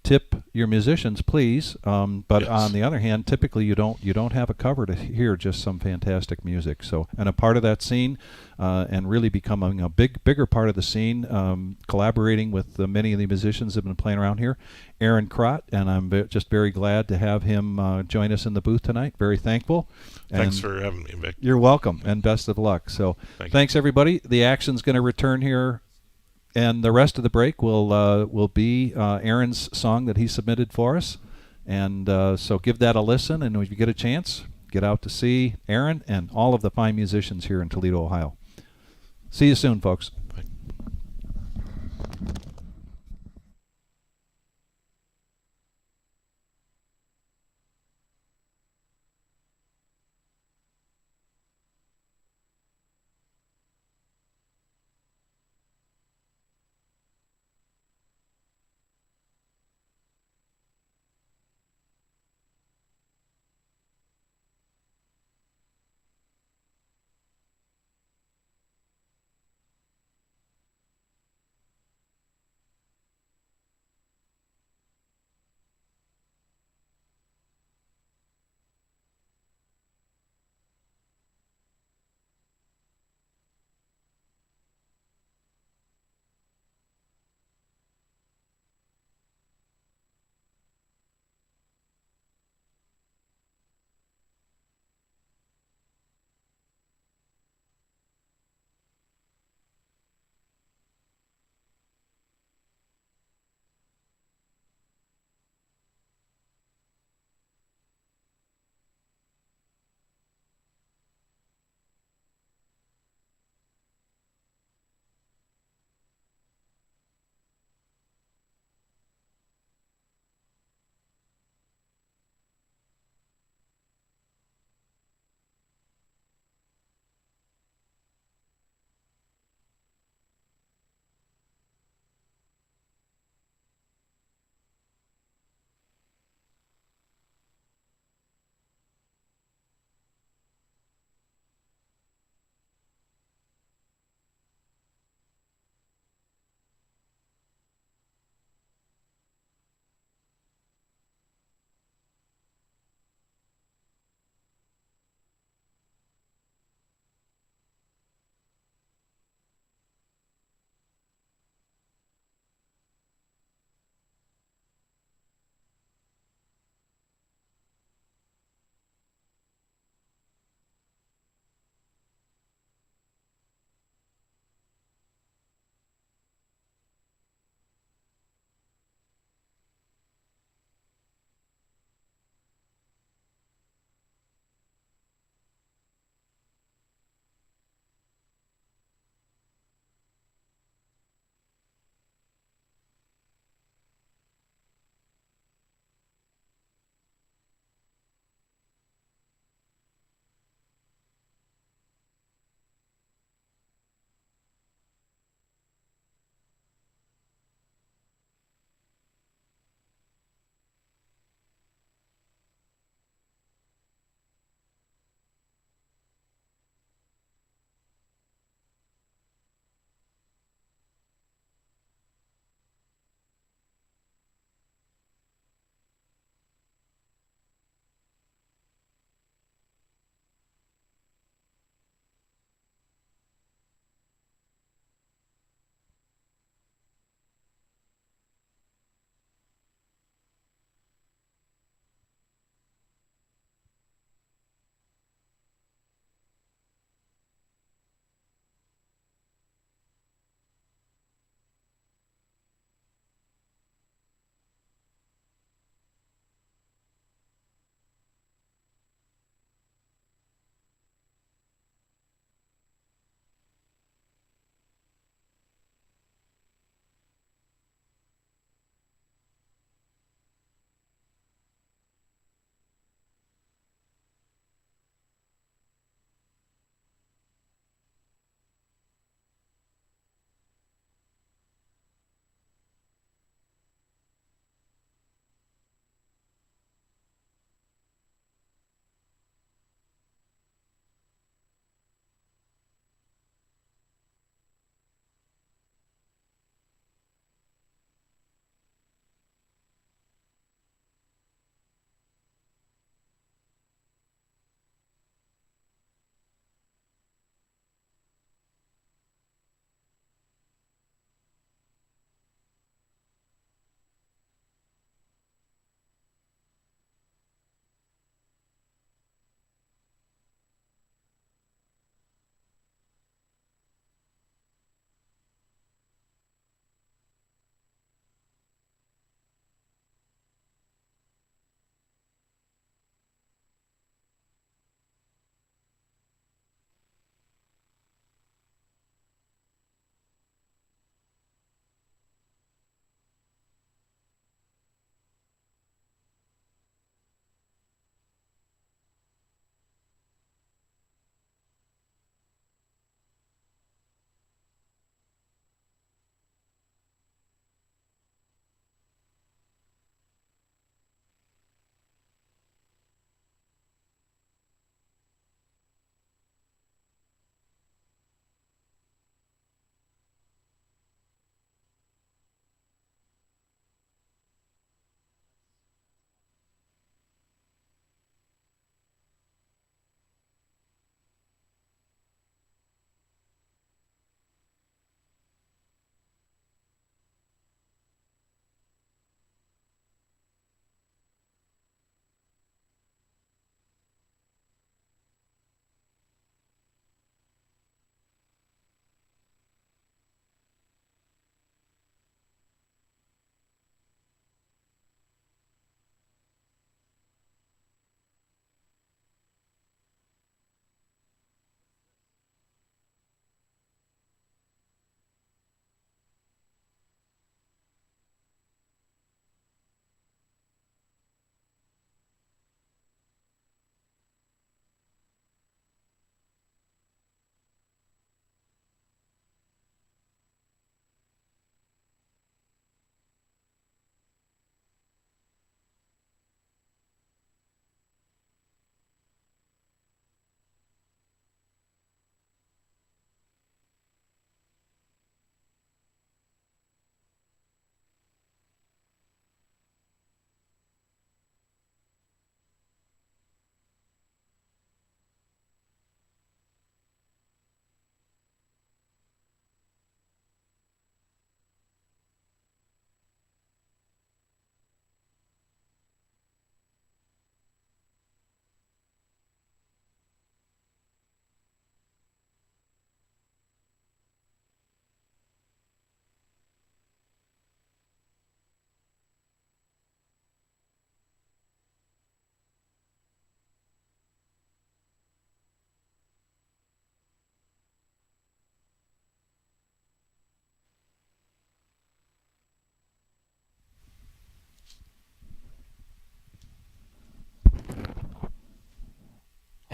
L: tip your musicians, please. But on the other hand, typically you don't have a cover to hear just some fantastic music. So, and a part of that scene, and really becoming a bigger part of the scene, collaborating with many of the musicians that have been playing around here, Aaron Crott, and I'm just very glad to have him join us in the booth tonight. Very thankful.
M: Thanks
L: And
M: for having me, Vic.
L: You're welcome, and best of luck. So, thanks everybody. The action's going to return here. And the rest of the break will be Aaron's song that he submitted for us. And so give that a listen, and if you get a chance, get out to see Aaron and all of the fine musicians here in Toledo, Ohio. See you soon, folks.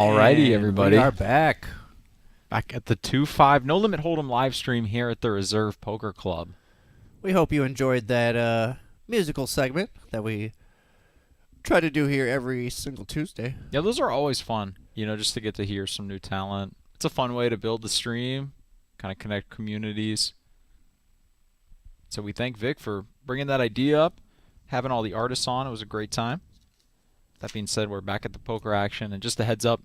F: Alrighty,
C: And
F: everybody.
C: We are back.
F: Back at the 2-5 No Limit Hold'em live stream here at the Reserve Poker Club.
C: We hope you enjoyed that musical segment that we try to do here every single Tuesday.
F: Yeah, those are always fun, just to get to hear some new talent. It's a fun way to build the stream, kind of connect communities. So we thank Vic for bringing that idea up, having all the artists on. It was a great time. That being said, we're back at the poker action, and just a heads up,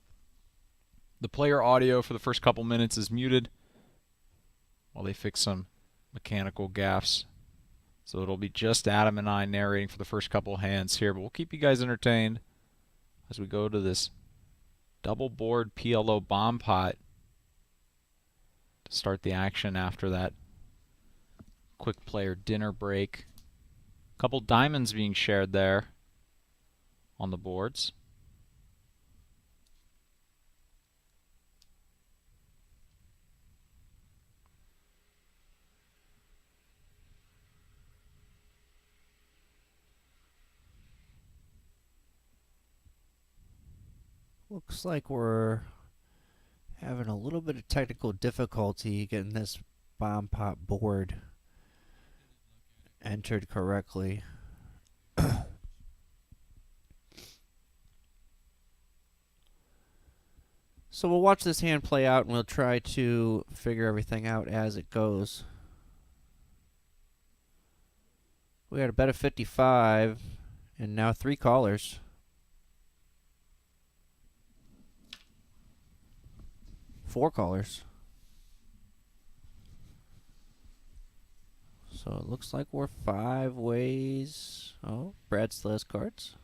F: the player audio for the first couple minutes is muted while they fix some mechanical gaffes. So it'll be just Adam and I narrating for the first couple hands here, but we'll keep you guys entertained as we go to this double board PLO bomb pot to start the action after that quick player dinner break. Couple diamonds being shared there on the boards.
C: Looks like we're having a little bit of technical difficulty getting this bomb pot board entered correctly. So we'll watch this hand play out and we'll try to figure everything out as it goes. We had a bet of 55 and now 3 callers. Four callers. So it looks like we're 5 ways. Oh, Brad still has cards.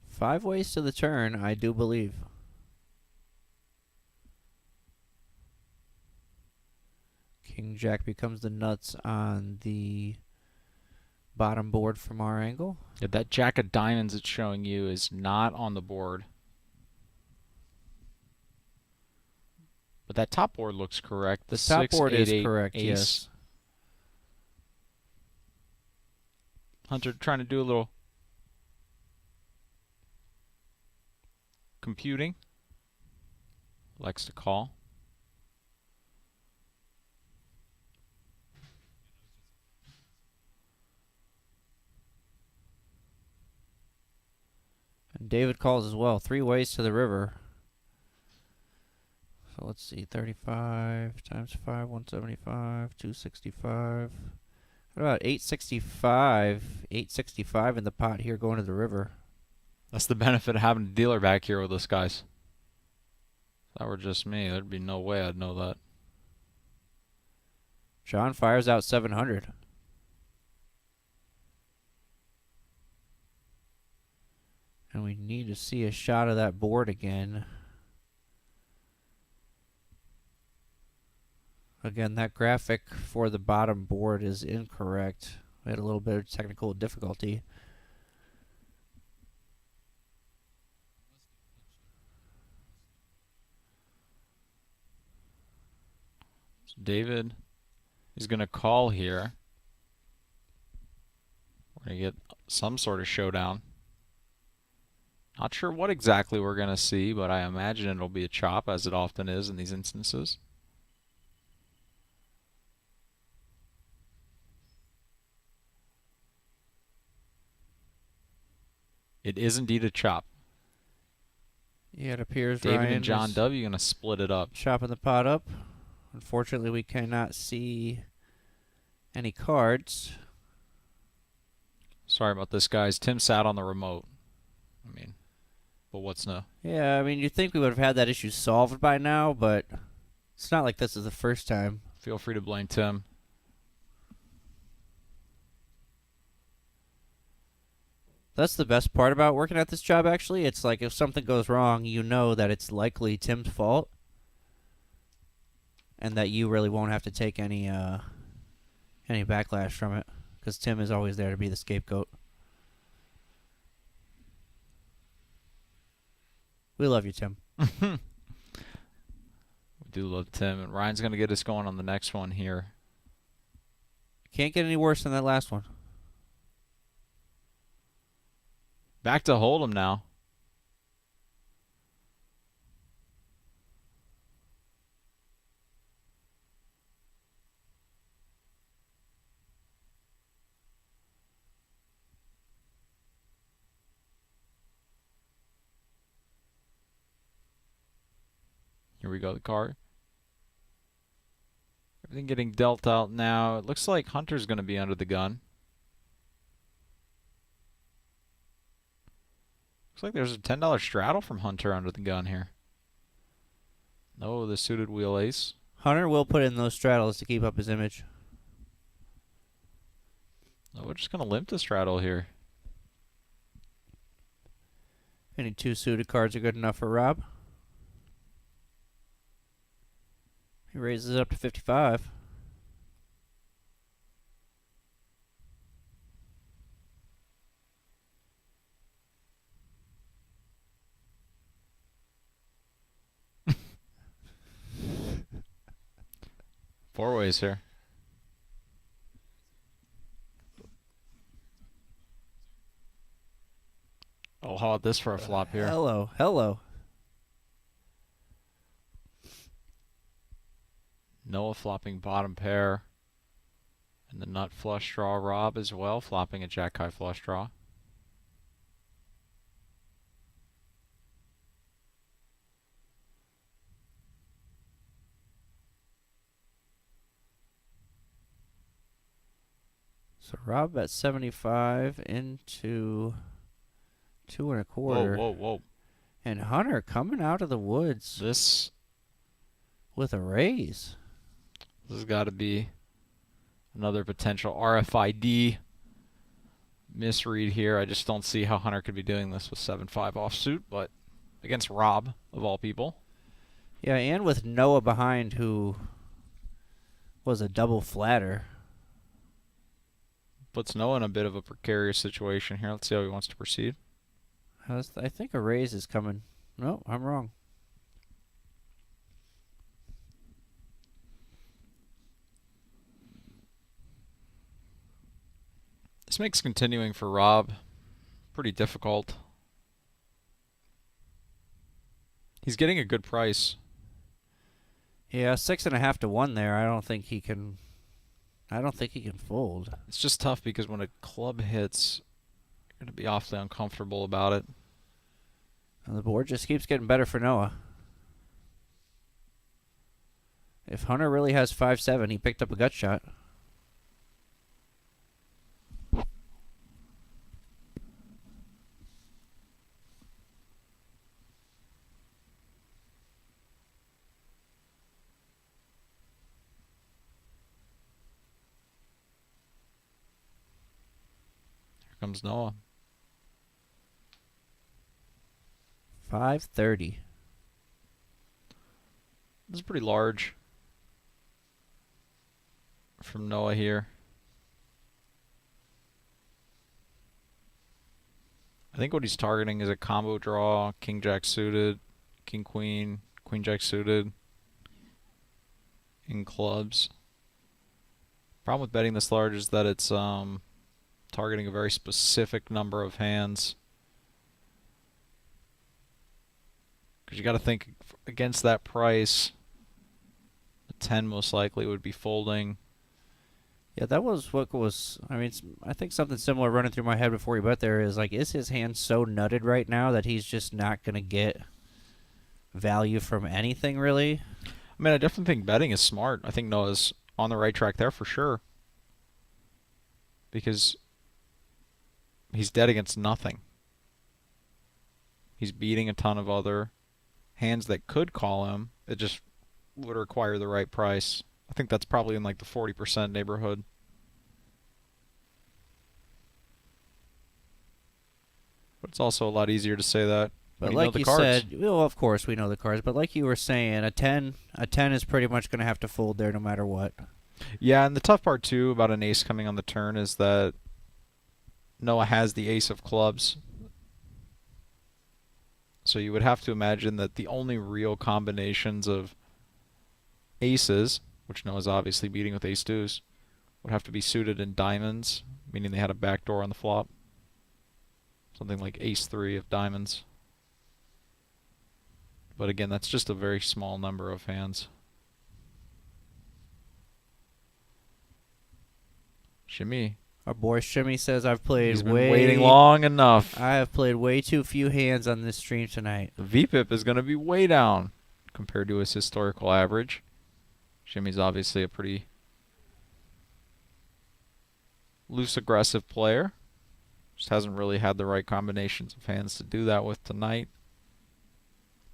C: Five ways to the turn, I do believe. King Jack becomes the nuts on the bottom board from our angle.
F: Yeah, that Jack of Diamonds it's showing you is not on the board. But that top board looks correct. The
C: top
F: 6,
C: board
F: 8,
C: is
F: 8
C: correct,
F: ace.
C: yes.
F: Hunter trying to do a little computing. Likes to call.
C: And David calls as well. 3 ways to the river. So let's see. 35 times 5, 175, 265. What about 865? 865 in the pot here going to the river.
F: That's the benefit of having a dealer back here with us, guys. If that were just me, there'd be no way I'd know that.
C: John fires out 700. And we need to see a shot of that board again. Again, that graphic for the bottom board is incorrect. We had a little bit of technical difficulty.
F: So David is going to call here. We're going to get some sort of showdown. Not sure what exactly we're going to see, but I imagine it'll be a chop, as it often is in these instances. It is indeed a chop.
C: Yeah, it appears
F: David
C: Ryan
F: and John
C: is
F: W. going to split it up.
C: chopping the pot up. Unfortunately, we cannot see any cards.
F: Sorry about this, guys. Tim sat on the remote. I mean, but what's new?
C: Yeah, I mean, you'd think we would have had that issue solved by now, but it's not like this is the first time.
F: Feel free to blame Tim.
C: That's the best part about working at this job, actually. It's like if something goes wrong, you know that it's likely Tim's fault. And that you really won't have to take any backlash from it. Because Tim is always there to be the scapegoat. We love you, Tim.
F: We do love Tim. And Ryan's going to get us going on the next one here.
C: Can't get any worse than that last one.
F: Back to Hold'em now. Here we go, the card. Everything getting dealt out now. It looks like Hunter's going to be under the gun. Looks like there's a $10 straddle from Hunter under the gun here. No, the suited wheel ace.
C: Hunter will put in those straddles to keep up his image.
F: No, we're just going to limp the straddle here.
C: Any 2 suited cards are good enough for Rob. He raises it up to 55.
F: Four ways here. Oh, how about this for a flop here?
C: Hello, hello.
F: Noah flopping bottom pair. And the nut flush draw Rob as well, flopping a jack high flush draw.
C: So Rob at 75 into 2 1/4.
F: Whoa, whoa, whoa.
C: And Hunter coming out of the woods.
F: This
C: with a raise.
F: This has got to be another potential RFID misread here. I just don't see how Hunter could be doing this with 7-5 offsuit, but against Rob, of all people.
C: Yeah, and with Noah behind, who was a double flatter.
F: Puts Noah in a bit of a precarious situation here. Let's see how he wants to proceed.
C: I think a raise is coming. No, I'm wrong.
F: This makes continuing for Rob pretty difficult. He's getting a good price.
C: Yeah, 6.5 to 1 there. I don't think he can fold.
F: It's just tough because when a club hits, you're going to be awfully uncomfortable about it.
C: And the board just keeps getting better for Noah. If Hunter really has 5-7, he picked up a gut shot.
F: Here comes Noah.
C: 530.
F: This is pretty large from Noah here. I think what he's targeting is a combo draw, king jack suited, king queen, queen jack suited in clubs. Problem with betting this large is that it's targeting a very specific number of hands. Because you got to think against that price, a 10 most likely would be folding.
C: Yeah, that was what was. I mean, I think something similar running through my head before you bet there is like, is his hand so nutted right now that he's just not going to get value from anything really?
F: I mean, I definitely think betting is smart. I think Noah's on the right track there for sure. Because he's dead against nothing. He's beating a ton of other hands that could call him. It just would require the right price. I think that's probably in like the 40% neighborhood. But it's also a lot easier to say that
C: But
F: when
C: like
F: you know the
C: you
F: cards.
C: said, well, of course we know the cards. But like you were saying, a 10 is pretty much going to have to fold there no matter what.
F: Yeah, and the tough part too about an ace coming on the turn is that Noah has the ace of clubs. So you would have to imagine that the only real combinations of aces, which Noah's obviously beating with ace deuce, would have to be suited in diamonds, meaning they had a backdoor on the flop. Something like ace-3 of diamonds. But again, that's just a very small number of hands. Shimmy.
C: Our boy Shimmy says I've played
F: He's been waiting long enough.
C: I have played way too few hands on this stream tonight.
F: The VPIP is going to be way down compared to his historical average. Shimmy's obviously a pretty loose, aggressive player. Just hasn't really had the right combinations of hands to do that with tonight.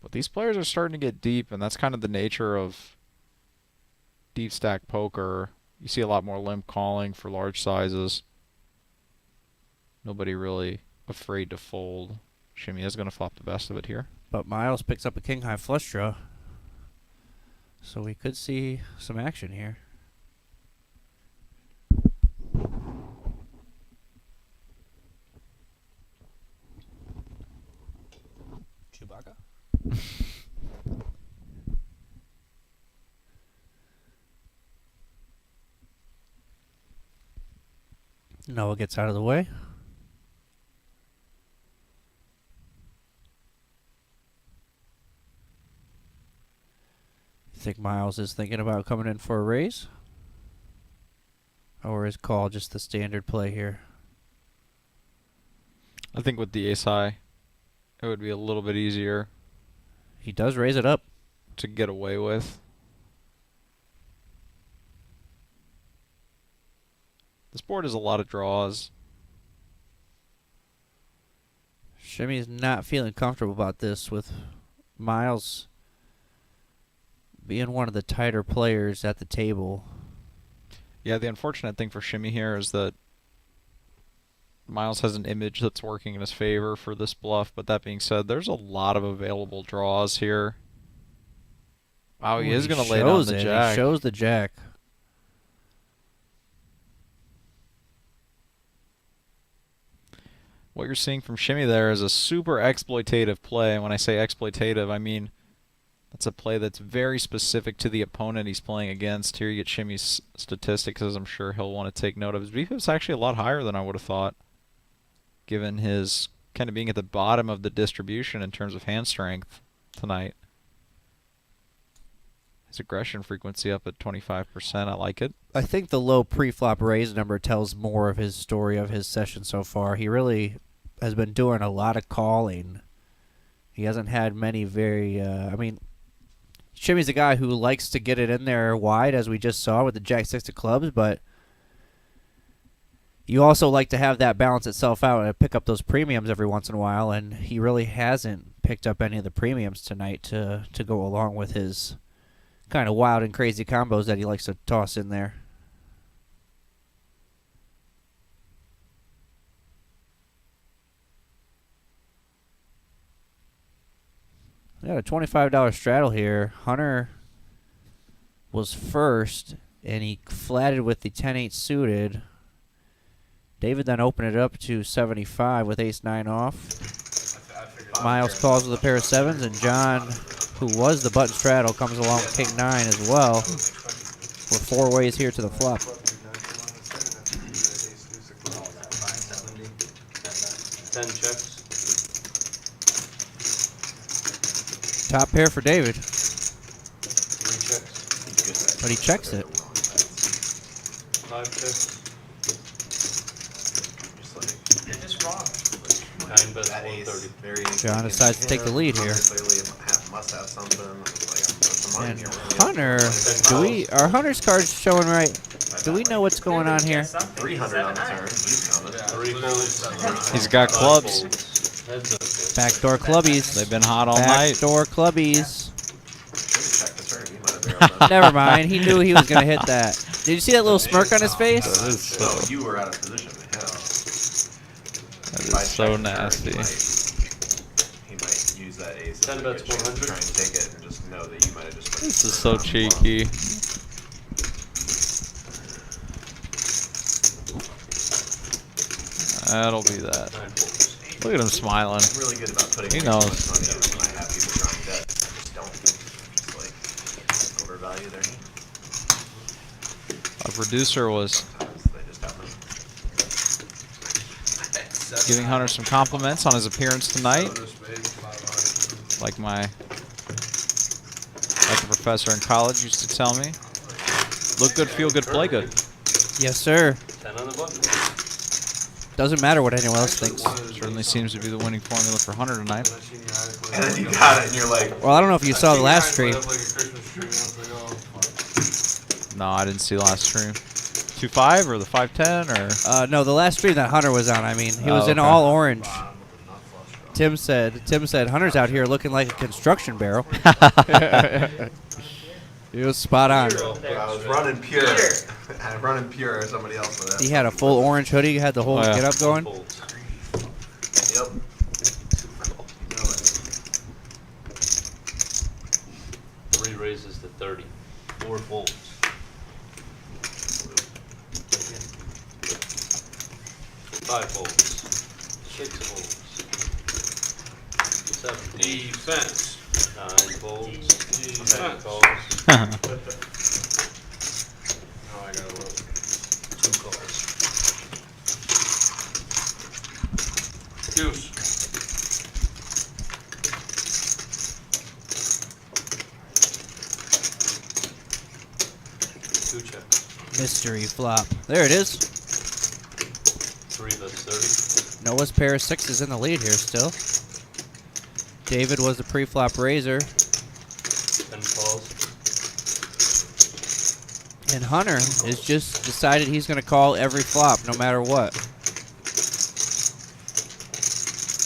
F: But these players are starting to get deep, and that's kind of the nature of deep stack poker. You see a lot more limp calling for large sizes. Nobody really afraid to fold. Shimmy is going to flop the best of it here.
C: But Miles picks up a king high flush draw. So we could see some action here. Chewbacca? Noah gets out of the way. You think Miles is thinking about coming in for a raise? Or is call just the standard play here?
F: I think with the ace high, it would be a little bit easier.
C: He does raise it up
F: to get away with. This board has a lot of draws.
C: Shimmy's not feeling comfortable about this with Miles being one of the tighter players at the table.
F: Yeah, the unfortunate thing for Shimmy here is that Miles has an image that's working in his favor for this bluff, but that being said, there's a lot of available draws here. Wow, he is going to lay down the jack.
C: He shows the jack.
F: What you're seeing from Shimmy there is a super exploitative play. And when I say exploitative, I mean that's a play that's very specific to the opponent he's playing against. Here you get Shimmy's statistics, as I'm sure he'll want to take note of. His VPIP's actually a lot higher than I would have thought, given his kind of being at the bottom of the distribution in terms of hand strength tonight. His aggression frequency up at 25%. I like it.
C: I think the low pre-flop raise number tells more of his story of his session so far. He really has been doing a lot of calling. He hasn't had many very, I mean, Shimmy's a guy who likes to get it in there wide, as we just saw with the Jack-6 of clubs, but you also like to have that balance itself out and pick up those premiums every once in a while, and he really hasn't picked up any of the premiums tonight to go along with his kind of wild and crazy combos that he likes to toss in there. We got a $25 straddle here. Hunter was first, and he flatted with the 10-8 suited. David then opened it up to 75 with ace-9 off. Miles calls with a pair of sevens, and John, who was the button straddle, comes along with king-9 as well. We're four ways here to the flop.
I: 10 checks.
C: Top pair for David.
I: 3 checks.
C: But he checks it.
I: 5 checks.
A: You're just wrong.
I: 9 bets, 130.
C: John decides to take the lead here.
B: Must have something.
C: And Hunter, are Hunter's cards showing right? Do we know what's going on here?
B: 300 on the turn. He's coming.
F: He's got clubs.
C: Backdoor clubbies.
F: They've been hot all night.
C: Backdoor clubbies. Never mind. He knew he was going to hit that. Did you see that little smirk on his face?
B: No, you were out of position.
F: That is so nasty.
B: He might use that ace
I: 10 bets, 100.
B: try and take it and just know that you might have just.
F: This is so cheeky. That'll be that. Look at him smiling.
B: I'm really good about putting
F: he knows.
B: money up when I have people drawing debt. I just don't just like overvalue their need.
F: A producer was
B: Sometimes they just happen.
F: Giving Hunter some compliments on his appearance tonight. Like the professor in college used to tell me. Look good, feel good, play good.
C: Yes, sir.
H: 10 on the button.
C: Doesn't matter what anyone else thinks.
F: Certainly seems to be the winning formula for Hunter tonight.
B: And then you got it, and you're like,
C: Well, I don't know if you saw the last stream.
F: No, I didn't see the last stream. 2.5 or the 5.10 or?
C: No, the last stream that Hunter was on. I mean, he was in
F: okay.
C: all orange. Tim said, Hunter's out here looking like a construction barrel. He was spot on.
B: I was running pure. I'm running pure, or somebody else with that.
C: He had a full orange hoodie. Had the whole get up going.
B: Yep.
H: 3 raises to 30. 4 folds. 5 folds. 6 folds. 7 folds.
E: Defense.
H: 9 folds. 10 calls.
E: Now I gotta look.
H: 2 calls.
E: Deuce.
H: Two checks.
C: Mystery flop. There it is.
H: 3 bets 30.
C: Noah's pair of sixes in the lead here still. David was the pre-flop raiser.
H: 10 calls.
C: And Hunter has just decided he's going to call every flop no matter what.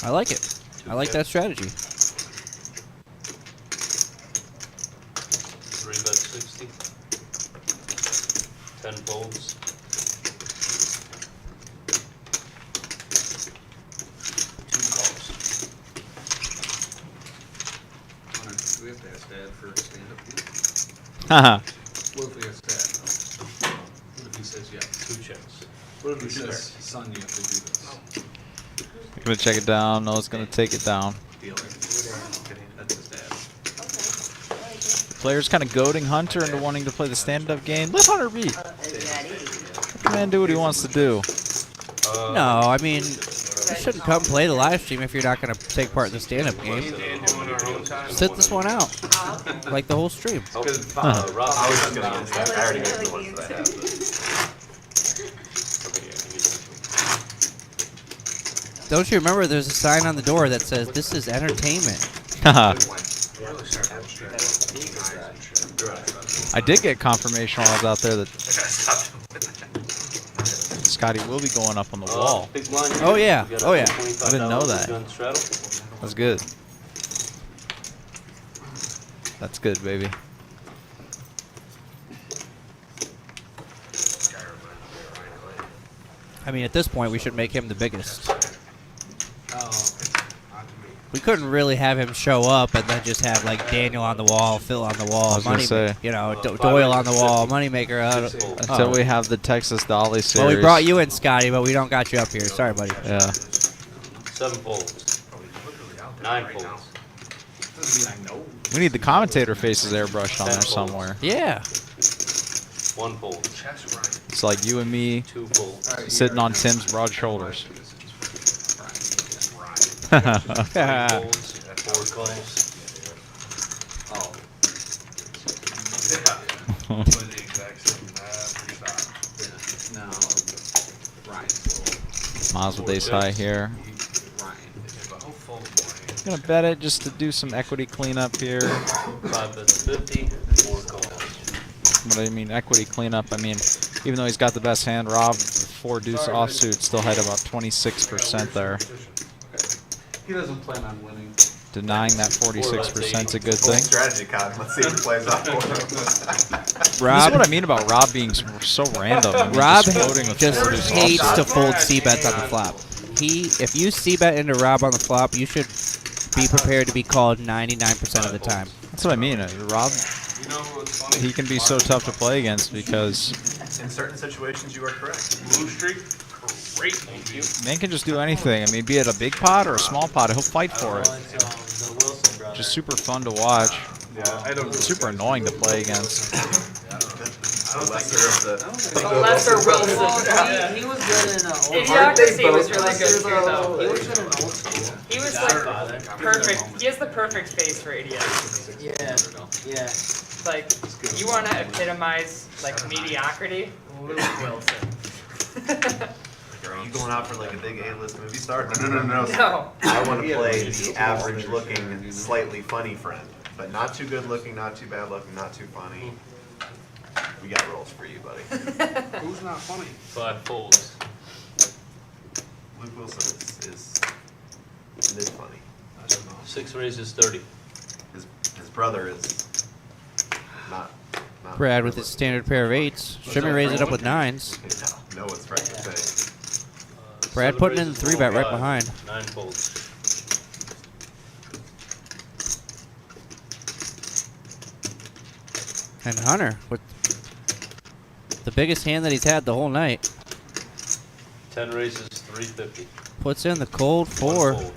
C: I like it. I like that strategy.
H: 3 bets 60. 10 folds. 2 calls.
D: Do we have to ask Dad for a stand-up game?
F: Haha.
D: What if we ask Dad? What if he says yeah?
H: 2 checks.
D: What if he says, son, you have to do this?
F: I'm gonna check it down. No, it's gonna take it down.
D: Dealer. That's his dad.
F: The player's kind of goading Hunter into wanting to play the stand-up game. Let Hunter be. Let the man do what he wants to do.
C: No, I mean, you shouldn't come play the live stream if you're not going to take part in the stand-up game. Sit this one out, like the whole stream.
B: I was just gonna get that. I already got the ones that I have.
C: Don't you remember there's a sign on the door that says, "This is entertainment."
F: I did get confirmation while I was out there that Scotty will be going up on the wall.
C: Oh yeah, oh yeah.
F: I didn't know that. That's good. That's good, baby.
C: I mean, at this point, we should make him the biggest. We couldn't really have him show up and then just have like Daniel on the wall, Phil on the wall,
F: I was gonna say.
C: you know, Doyle on the wall, Moneymaker out.
F: Until we have the Texas Dolly series.
C: Well, we brought you in, Scotty, but we don't got you up here. Sorry, buddy.
F: Yeah.
H: 7 folds. 9 folds.
F: We need the commentator faces airbrushed on there somewhere.
C: Yeah.
H: 1 fold.
F: It's like you and me
H: 2 folds.
F: sitting on Tim's broad shoulders.
H: 4 folds. 4 calls.
F: Miles with ace high here. Gonna bet it just to do some equity cleanup here.
H: 5 bets 50. 4 calls.
F: What I mean equity cleanup, I mean, even though he's got the best hand, Rob, 4 deuce offsuit, still had about 26% there.
D: He doesn't plan on winning.
F: Denying that 46% is a good
B: Full
F: thing.
B: strategy, Colin. Let's see if it plays out.
F: This is what I mean about Rob being so random. I mean,
C: Rob
F: just floating with
C: just
F: 4 deuce
C: hates
F: offsuit.
C: to fold c-bets on the flop. If you c-bet into Rob on the flop, you should be prepared to be called 99% of the time.
F: That's what I mean. Rob, he can be so tough to play against because
B: In certain situations, you are correct.
E: Blue streak. Great. Thank you.
F: man can just do anything. I mean, be it a big pot or a small pot, he'll fight for it. Just super fun to watch.
D: Yeah, I don't.
F: Super annoying to play against.
B: The lesser of
A: The lesser Wilson.
I: Well, he was good in old
A: Idiocracy was really good too, though.
I: He was good in old school.
A: He was like perfect. He has the perfect face for idiocracy.
I: Yeah.
A: Like, you want to epitomize like mediocrity? Luke Wilson.
B: Are you going out for like a big A-list movie star? No.
A: No.
B: I want to play the average-looking, slightly funny friend, but not too good-looking, not too bad-looking, not too funny. We got roles for you, buddy.
J: Who's not funny?
G: 5 folds.
B: Luke Wilson is mid-funny.
G: 6 raises 30.
B: His brother is not
C: Brad with his standard pair of 8s. Shimmy raise it up with 9s.
B: No one's right to say.
C: Brad putting in the 3-bet right behind.
G: 9 folds.
C: And Hunter with the biggest hand that he's had the whole night.
G: 10 raises 350.
C: Puts in the cold 4.
B: Pick up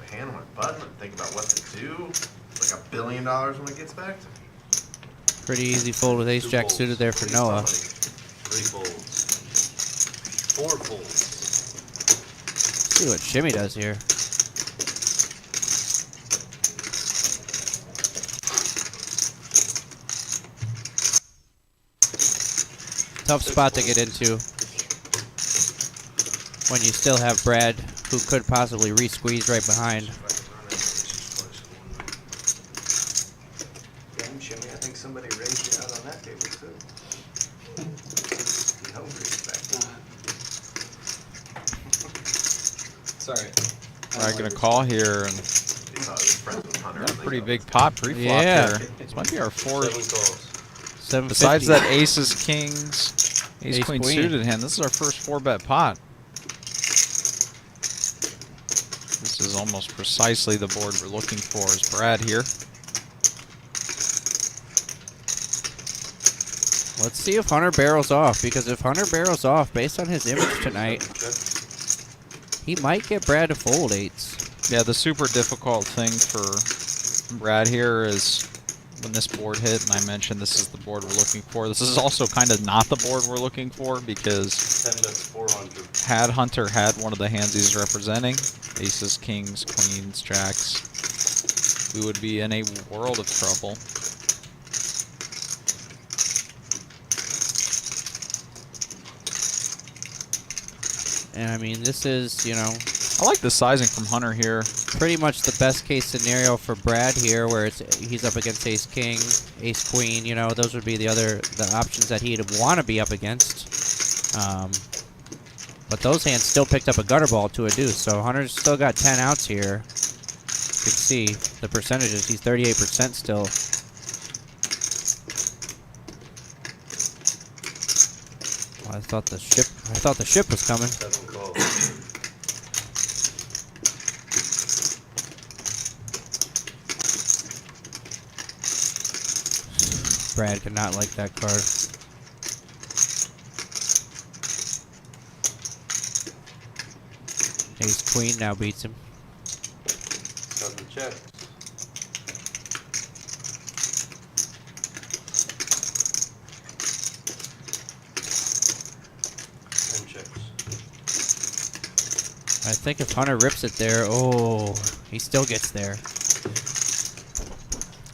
B: a hand on my button and think about what to do. It's like $1 billion when it gets back to me.
C: Pretty easy fold with ace jack suited there for Noah.
G: 3 folds. 4 folds.
C: See what Shimmy does here. Tough spot to get into when you still have Brad, who could possibly re-squeeze right behind.
H: Damn, Jimmy, I think somebody raised you out on that table too. Be hungry
D: Sorry.
F: We're gonna call here and got a pretty big pot pre-flop
C: Yeah.
F: here. This might be our 4th.
G: 7 calls.
C: 750.
F: Besides that aces, kings, ace queen
C: queen.
F: suited hand, this is our first 4-bet pot. This is almost precisely the board we're looking for. Is Brad here?
C: Let's see if Hunter barrels off, because if Hunter barrels off, based on his image tonight, he might get Brad to fold 8s.
F: Yeah, the super difficult thing for Brad here is when this board hit, and I mentioned this is the board we're looking for. This is also kind of not the board we're looking for, because
G: 10 bets 400.
F: had Hunter had one of the hands he's representing, aces, kings, queens, jacks, we would be in a world of trouble.
C: And I mean, this is, you know,
F: I like the sizing from Hunter here.
C: pretty much the best case scenario for Brad here, where he's up against ace king, ace queen. You know, those would be the options that he'd want to be up against. But those hands still picked up a gutter ball to a deuce, so Hunter's still got 10 outs here. You can see the percentages. He's 38% still. Well, I thought the ship was coming.
G: 7 calls.
C: Brad could not like that card. Ace queen now beats him.
G: 7 checks.
C: I think if Hunter rips it there, oh, he still gets there.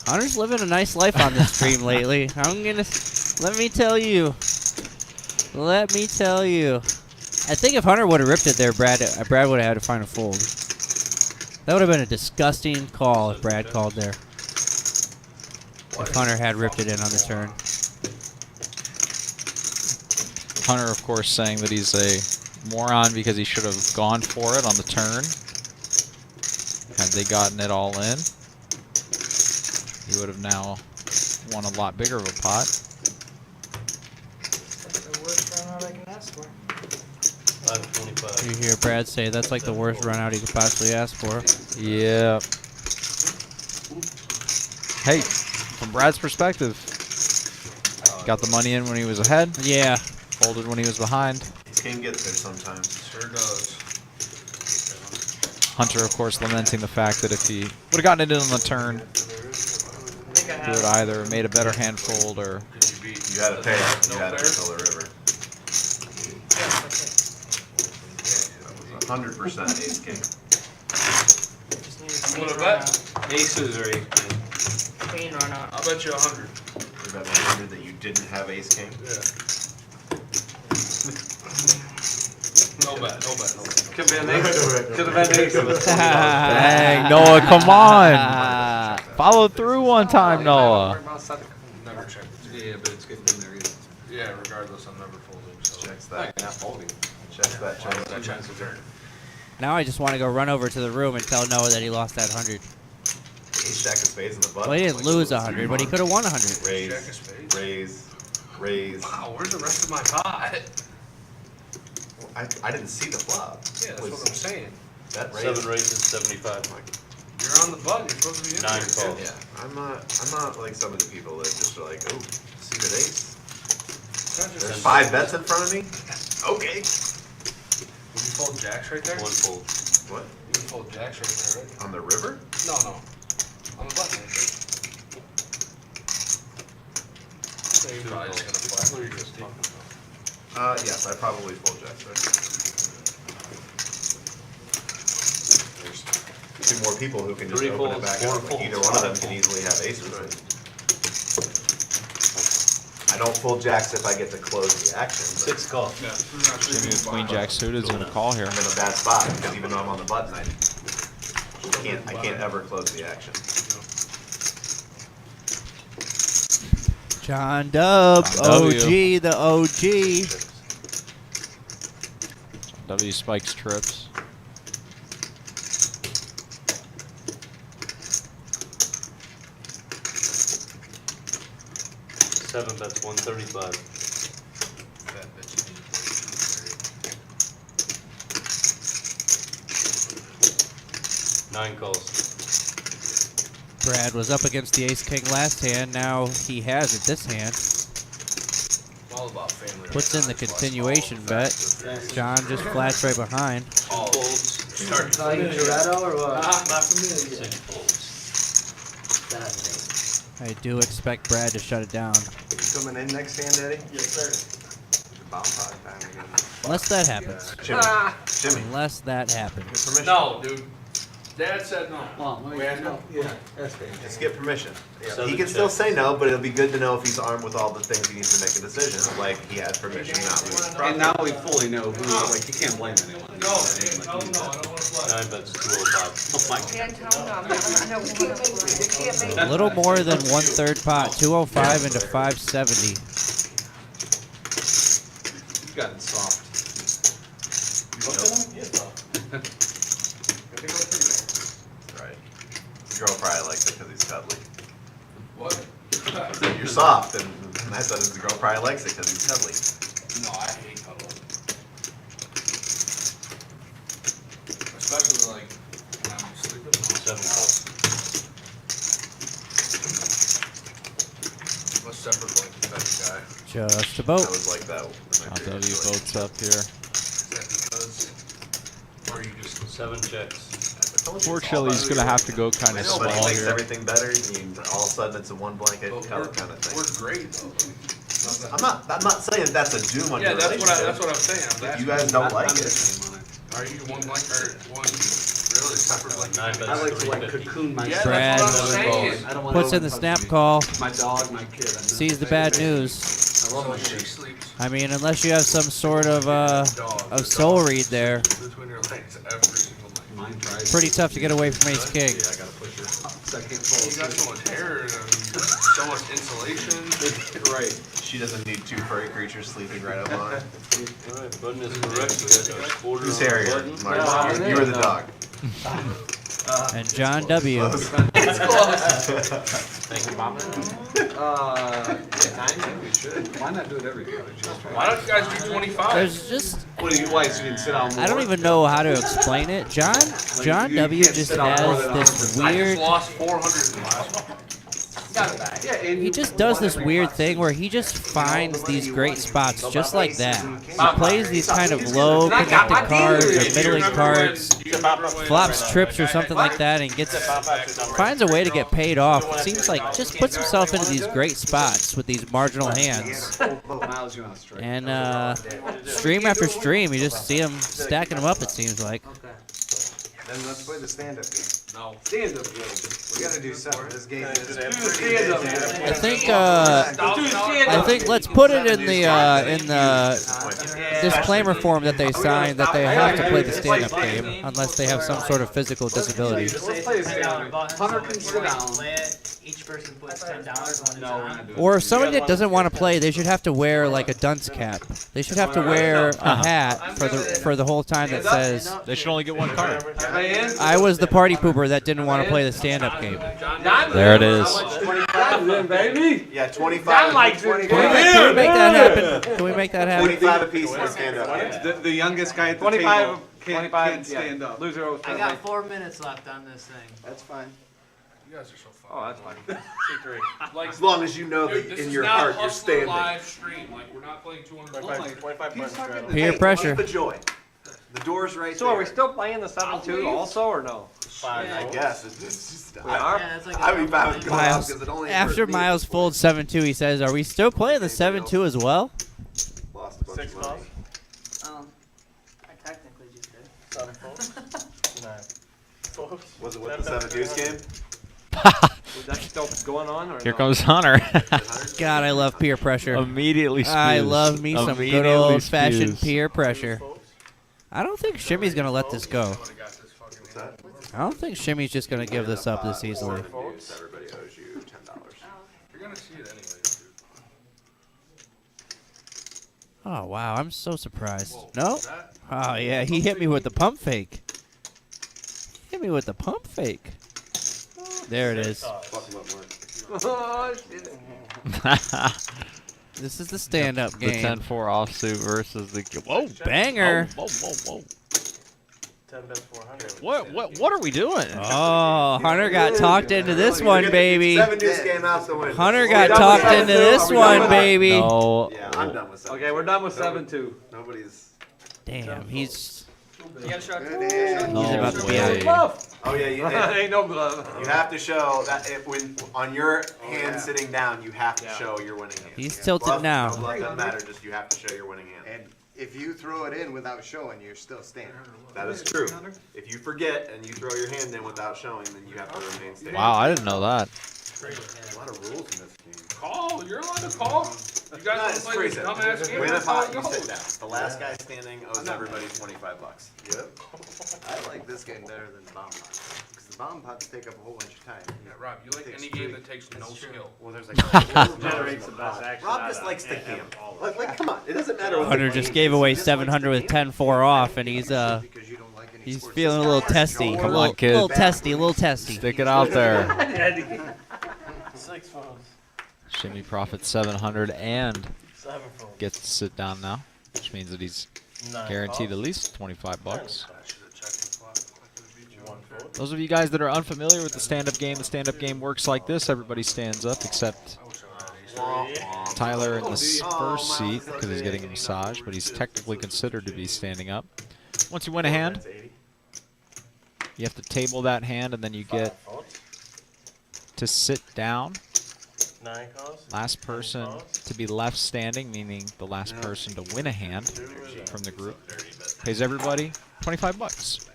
C: Hunter's living a nice life on this stream lately. Let me tell you. I think if Hunter would have ripped it there, Brad would have had to find a fold. That would have been a disgusting call if Brad called there. If Hunter had ripped it in on the turn.
F: Hunter, of course, saying that he's a moron because he should have gone for it on the turn. Had they gotten it all in, he would have now won a lot bigger of a pot.
A: That's the worst run out I can ask for.
G: 525.
C: You hear Brad say that's like the worst run out he could possibly ask for.
F: Yeah. Hey, from Brad's perspective, got the money in when he was ahead.
C: Yeah.
F: Folded when he was behind.
B: This game gets there sometimes.
H: Sure does.
F: Hunter, of course, lamenting the fact that if he would have gotten it in on the turn,
A: I think I
F: do it either. Made a better hand fold or.
B: You had to pay it. You had to fill the river. That was 100% ace king.
A: Just need a
E: What
A: queen
E: a
A: run
E: bet.
A: out.
H: Aces are eight.
A: Queen run out.
E: I'll bet you 100.
B: You bet 100 that you didn't have ace king.
E: Yeah. No bet, no bet, no bet.
H: Could have been aces. Could have been aces.
F: Dang, Noah, come on. Follow through one time, Noah.
E: Never check.
D: Yeah, but it's getting in there either.
E: Yeah, regardless, I'm never folding, so.
B: Checks that.
H: Not folding.
B: Checks that. Checks that.
E: Checks the turn.
C: Now I just want to go run over to the room and tell Noah that he lost that 100.
B: Ace jack of spades in the button.
C: Well, he didn't lose 100, but he could have won 100.
B: Raise.
E: Jack of spades.
B: Raise.
E: Wow, where's the rest of my pot?
B: I didn't see the flop.
E: Yeah, that's what I'm saying.
B: That raise.
G: 7 raises, 75, Mike.
E: You're on the button, you're supposed to be in
G: 9
E: there.
G: calls.
B: Yeah, I'm not like some of the people that just are like, oh, suited ace. There's 5 bets in front of me. Okay.
E: Would you fold jacks right there?
G: 1 fold.
B: What?
E: You would fold jacks right there, right?
B: On the river?
E: No, no. On the button right there. So you're probably just gonna flat. What are you just talking about?
B: Yes, I probably fold jacks there. There's 2 more people who can just
G: 3
B: open it
G: folds,
B: back
G: 4
B: up. Like, either
G: folds,
B: one of them
G: 5
B: can
G: folds.
B: easily have aces. I don't fold jacks if I get to close the action. But
G: 6 calls.
E: Yeah.
F: Jimmy with queen jack suited is gonna call here.
B: I'm in a bad spot because even though I'm on the button, I can't ever close the action.
C: John Dub,
F: John W.
C: OG, the OG.
F: W spikes trips.
G: Seven bets, 135.
E: Bet that you need to
G: 9 calls.
C: Brad was up against the ace-king last hand. Now he has it this hand.
E: all about family.
C: Puts in the continuation bet. John just flats right behind.
E: All folds. Start
H: Toretto or what?
E: Not familiar.
G: 6 folds.
C: I do expect Brad to shut it down.
B: Coming in next hand, Eddie?
H: Yes, sir.
B: About 5 times again.
C: Unless that happens.
B: Jimmy.
C: Unless that happens.
B: Get permission.
E: No, dude. Dad said no.
H: Well, let me
E: We had no.
H: Yeah, that's fair.
B: Just get permission.
G: Seven
B: He can still
G: checks.
B: say no, but it'll be good to know if he's armed with all the things he needs to make a decision. Like he had permission not to.
D: And now we fully know who, like, you can't blame anyone.
E: No, tell him no, I don't wanna play.
G: 9 bets, 205.
D: Oh my God.
K: Can't tell them, no, you can't make it, you can't make
C: A little more than 1/3 pot. 205 into 570.
D: You've gotten soft.
B: Right. The girl probably likes it because he's cuddly.
E: What?
B: You're soft, and I said the girl probably likes it because he's cuddly.
E: No, I hate cuddle. Especially like when I'm sleeping.
G: 7 calls.
E: I'm a separate blanket type of guy.
C: Just a
B: I
C: boat.
B: was like that. in my
F: John
B: previous
F: W votes up here.
E: Is that because, or you just
G: 7 checks.
F: Unfortunately, he's gonna have to go kind
B: I
F: of
B: know, but he
F: small
B: makes
F: here.
B: everything better. All of a sudden, it's a one blanket color kind of thing.
E: we're great though.
B: I'm not saying that's a doom on
E: Yeah,
B: your
E: that's
B: relationship.
E: what I'm saying. I'm
B: If
E: asking.
B: you guys don't like it,
E: Are you one blanket or one really separate blanket?
G: 9 bets,
D: I like to like
G: 350.
D: cocoon myself.
E: Yeah,
C: Brad
E: that's what I'm saying.
D: I don't want
C: puts in
D: no
C: the
D: one
C: snap
D: touching me.
C: call.
D: My dog, my kid. I know.
C: Sees the bad news.
D: I love my
E: So she
D: kid.
E: sleeps.
C: I mean, unless you have some sort of
E: Dog,
C: of
E: the
C: soul
E: dog
C: read there.
E: between your legs every single night.
D: Mine tries.
C: Pretty tough to get away from ace king.
B: yeah, I gotta push it.
D: Second
E: You got so
D: full.
E: much hair and so much insulation.
D: Right.
B: She doesn't need 2 furry creatures sleeping right up on her.
G: Alright, button is correct. You got a quarter
B: Who's
G: on the
B: hairier?
G: button.
B: Mark,
H: No,
B: you were the dog.
C: And John W.
B: Close.
G: Thank you, Mom.
D: We should. Why not do it every day?
E: Why don't you guys do 25?
C: There's just
D: What do you, why, so you can sit down more?
C: I don't even know how to explain it. John
D: you
C: W
D: can't
C: just
D: sit down more
C: has
D: than
C: this
D: 100%.
E: I
C: weird.
E: just lost 400 in the last one.
I: Got it back.
H: Yeah, and
C: He just does this weird thing where he just finds these great spots just like that. He plays these kind of low connected cards or middling cards, flops trips or something like that, and finds a way to get paid off. It seems like just puts himself into these great spots with these marginal hands. And stream after stream, you just see him stacking them up, it seems like.
H: Then let's play the stand-up game.
E: No.
H: Stand-up game. We gotta do something. This game is
C: I think let's put it in the disclaimer form that they signed that they have to play the stand-up game unless they have some sort of physical disability.
H: Let's play the stand-up. Hunter can sit down.
I: Each person puts $10 on his
C: Or if somebody that doesn't want to play, they should have to wear like a dunce cap. They should have to wear a hat for the whole time that says
F: They should only get one card.
C: I was the party pooper that didn't want to play the stand-up game.
F: There it is.
H: 25, baby.
B: Yeah, 25.
C: Can we make that happen? Can we make that happen?
B: 25 apiece for stand-up.
D: The youngest guy at the
H: 25,
D: table can't stand up.
H: Loser always
I: I got 4 minutes left on this thing.
H: That's fine.
E: You guys are so fun.
H: Oh, that's fine.
E: C3. Like,
B: As long as you know
E: dude,
B: that
E: this
B: in
E: is
B: your
E: not
B: heart you're
E: Hustler
B: standing.
E: live stream. Like, we're not playing 200.
H: 25 points.
C: Peer
B: Hey,
C: pressure.
B: keep the joy. The door's right
H: So
B: there.
H: are we still playing the 7-2 also, or no?
B: I guess. It's just,
H: We are?
I: Yeah, that's like
B: I'd be fine with going off
C: Miles,
B: because it only
C: after
B: hurt me.
C: Miles folds 7-2, he says, "Are we still playing the 7-2 as well?"
B: Lost a bunch of money.
I: I technically just did.
B: Was it with the 7-2's game?
H: Is that still going on, or
F: Here
H: no?
F: comes Hunter.
C: God, I love peer pressure.
F: Immediately spews.
C: I love me some good
F: Immediately
C: old-fashioned
F: spews.
C: peer pressure. I don't think Shimmy's gonna let this go. I don't think Shimmy's just gonna give this up this easily.
B: Everybody owes you $10.
E: You're going to see it anyway, dude.
C: Oh wow, I'm so surprised. No? Oh yeah, he hit me with the pump fake. Hit me with the pump fake. There it is.
H: Oh, shit.
C: This is the stand-up
F: The
C: game.
F: 10-4 offsuit versus the whoa
C: Banger.
F: Whoa, whoa, whoa, whoa.
G: 10 bets 400.
F: What are we doing?
C: Oh, Hunter got talked into this one, baby.
B: 7-2's game out the window.
C: Hunter got talked into this one, baby.
F: No.
B: Yeah, I'm done with 7-2.
H: Okay, we're done with 7-2.
B: Nobody's.
C: Damn, he's
I: You got a shot.
C: he's about to be
F: way.
C: out.
B: Oh yeah, you,
H: Ain't no glove.
B: you have to show that when on your hand sitting down, you have to show your winning hand.
C: He's tilted
B: Bluff,
C: now.
B: No bluff doesn't matter. Just you have to show your winning hand.
H: And if you throw it in without showing, you're still standing.
B: That is true. If you forget and you throw your hand in without showing, then you have to remain standing.
F: Wow, I didn't know that.
B: A lot of rules in this game.
E: Call. You're allowed to call. You guys
B: No,
E: want to
B: it's
E: play
B: crazy.
E: this dumbass game?
B: Win a
E: That's how
B: pot,
E: it
B: you
E: goes.
B: sit down. The last guy standing owes everybody $25. Yep.
H: I like this game better than bomb pots. Because the bomb pots take up a whole bunch of time.
E: Yeah, Rob, you like any game that takes no skill.
H: Well, there's like generates the best action.
B: Rob just likes to camp. Like, come on. It doesn't matter what
C: Hunter
B: the
C: just
B: game
C: gave
B: is.
C: away 700 with 10-4 off, and he's
H: Because you don't like any
C: he's
H: sports.
C: feeling a little testy.
F: Come
C: a little,
F: on, kid.
C: little testy, a little testy.
F: Stick it out there.
I: 6 phones.
F: Shimmy profits 700 and
I: 7 phones.
F: gets to sit down now, which means that he's guaranteed at least 25 bucks. Those of you guys that are unfamiliar with the stand-up game works like this. Everybody stands up except Tyler in this first seat because he's getting a massage, but he's technically considered to be standing up. Once you win a hand, you have to table that hand, and then you get to sit down.
G: 9 calls.
F: Last person to be left standing, meaning the last person to win a hand from the group, pays everybody 25 bucks.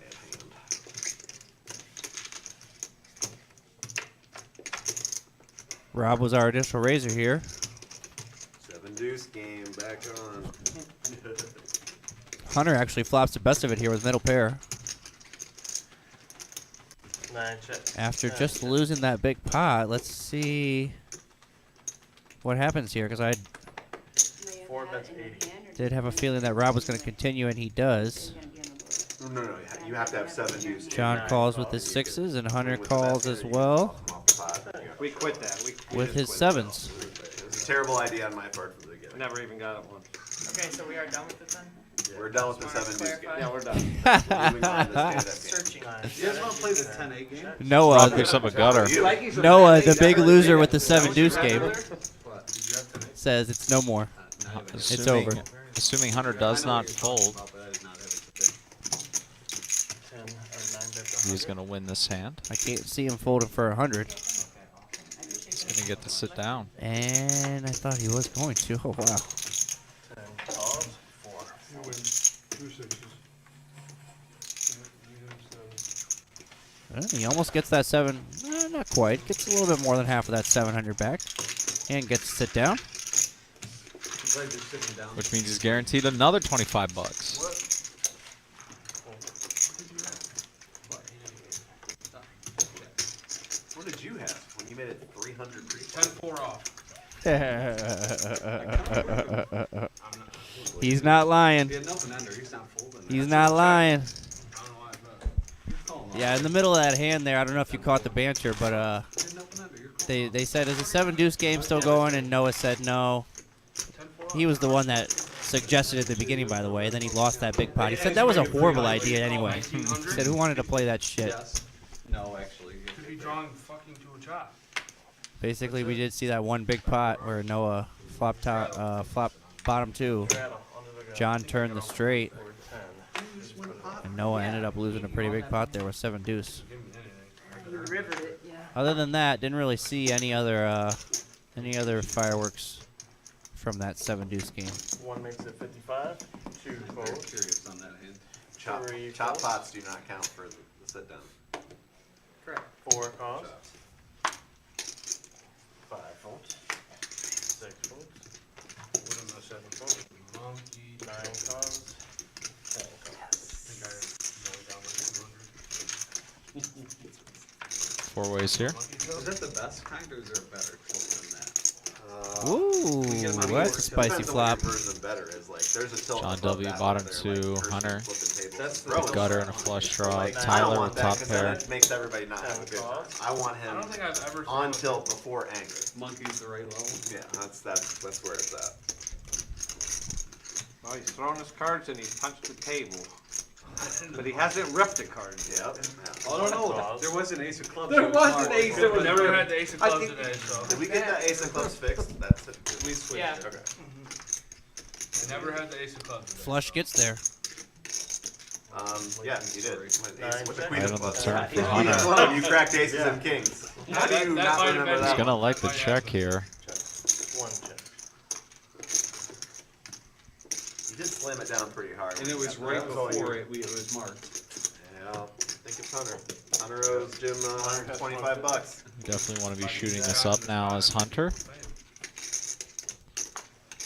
C: Rob was our initial raiser here.
B: 7-deuce game back on.
C: Hunter actually flops the best of it here with middle pair.
G: 9 check.
C: After just losing that big pot, let's see what happens here, because I
G: 4 bets 80.
C: did have a feeling that Rob was going to continue, and he does.
B: No, you have to have 7-deuce.
C: John calls with his 6s, and Hunter calls as well
H: We quit that.
C: with his 7s.
B: It was a terrible idea on my part from the beginning.
H: Never even got it once.
A: Okay, so we are done with it then?
B: We're done with the 7 deuce game.
H: Yeah, we're done.
B: Moving on to the stand-up game.
I: Searching on it.
D: You guys want to play the 10-8 game?
C: Noah,
F: Rod picks up a gutter.
C: Noah, the big loser with the 7 deuce game, says it's no more. It's over.
F: Assuming Hunter does not fold,
I: 10 or 9 bets.
F: he's going to win this hand.
C: I can't see him folding for 100.
F: He's going to get to sit down.
C: And I thought he was going to. Oh, wow.
I: 10 calls. 4.
J: You win 2 sixes.
C: He almost gets that 7. Not quite. Gets a little bit more than half of that 700 back. And gets to sit down.
F: Which means he's guaranteed another 25 bucks.
B: What did you have when you made it 300
J: 10-4 off.
C: He's not lying. He's not lying. Yeah, in the middle of that hand there, I don't know if you caught the banter, but they said, is the 7 deuce game still going? And Noah said no. He was the one that suggested at the beginning, by the way. Then he lost that big pot. He said that was a horrible idea anyway. He said, who wanted to play that shit?
D: No, actually.
J: Could be drawing fucking to a chop.
C: Basically, we did see that one big pot where Noah flopped flop bottom 2. John turned the straight. And Noah ended up losing a pretty big pot there with 7 deuce.
K: You rivered it, yeah.
C: Other than that, didn't really see any other fireworks from that 7 deuce game.
I: 1 makes it 55. 2 folds.
D: Curious on that hand.
B: Chop pots do not count for the sit down.
I: Correct. 4 calls. 5 folds. 6 folds.
J: What am I 7 fold? Monkey.
I: 9 calls. 10 calls.
J: I think I know down like 200.
F: 4 ways here.
D: Is that the best kind, or is there a better tilt than that?
C: Ooh, that's a spicy flop.
F: John W. bottom 2, Hunter.
D: That's the
F: Gutter and a flush draw.
B: I
F: Tyler
B: don't want
F: with
B: that
F: top
B: 'cause
F: pair.
B: then it makes everybody not have a good time. I want him
J: I don't think I've ever
B: on tilt before anger.
D: Monkey's the right level.
B: Yeah, that's where it's at.
H: Well, he's throwing his cards and he's punched the table. But he hasn't ripped the cards.
B: Yep.
D: Oh, no. There was an ace of clubs.
H: There was an ace that was
J: Never had the ace of clubs today, so.
B: Did we get that ace of clubs fixed? That's it.
D: We switched.
K: Yeah.
B: Okay.
J: I never had the ace of clubs today.
C: Flush gets there.
B: Yeah, you did. With the queen
F: Right
B: of
F: on the
B: clubs.
F: turn for
B: Queen of
F: Hunter.
B: clubs, you cracked aces and kings. How do you
J: That
B: not
J: might have
B: remember
J: been-
F: He's
B: that?
F: going to like the check here.
I: 1 check.
B: You did slam it down pretty hard.
D: And it was right before it was marked.
B: Yeah, I think it's Hunter. Hunter owes Jim 125 bucks.
F: Definitely want to be shooting this up now as Hunter.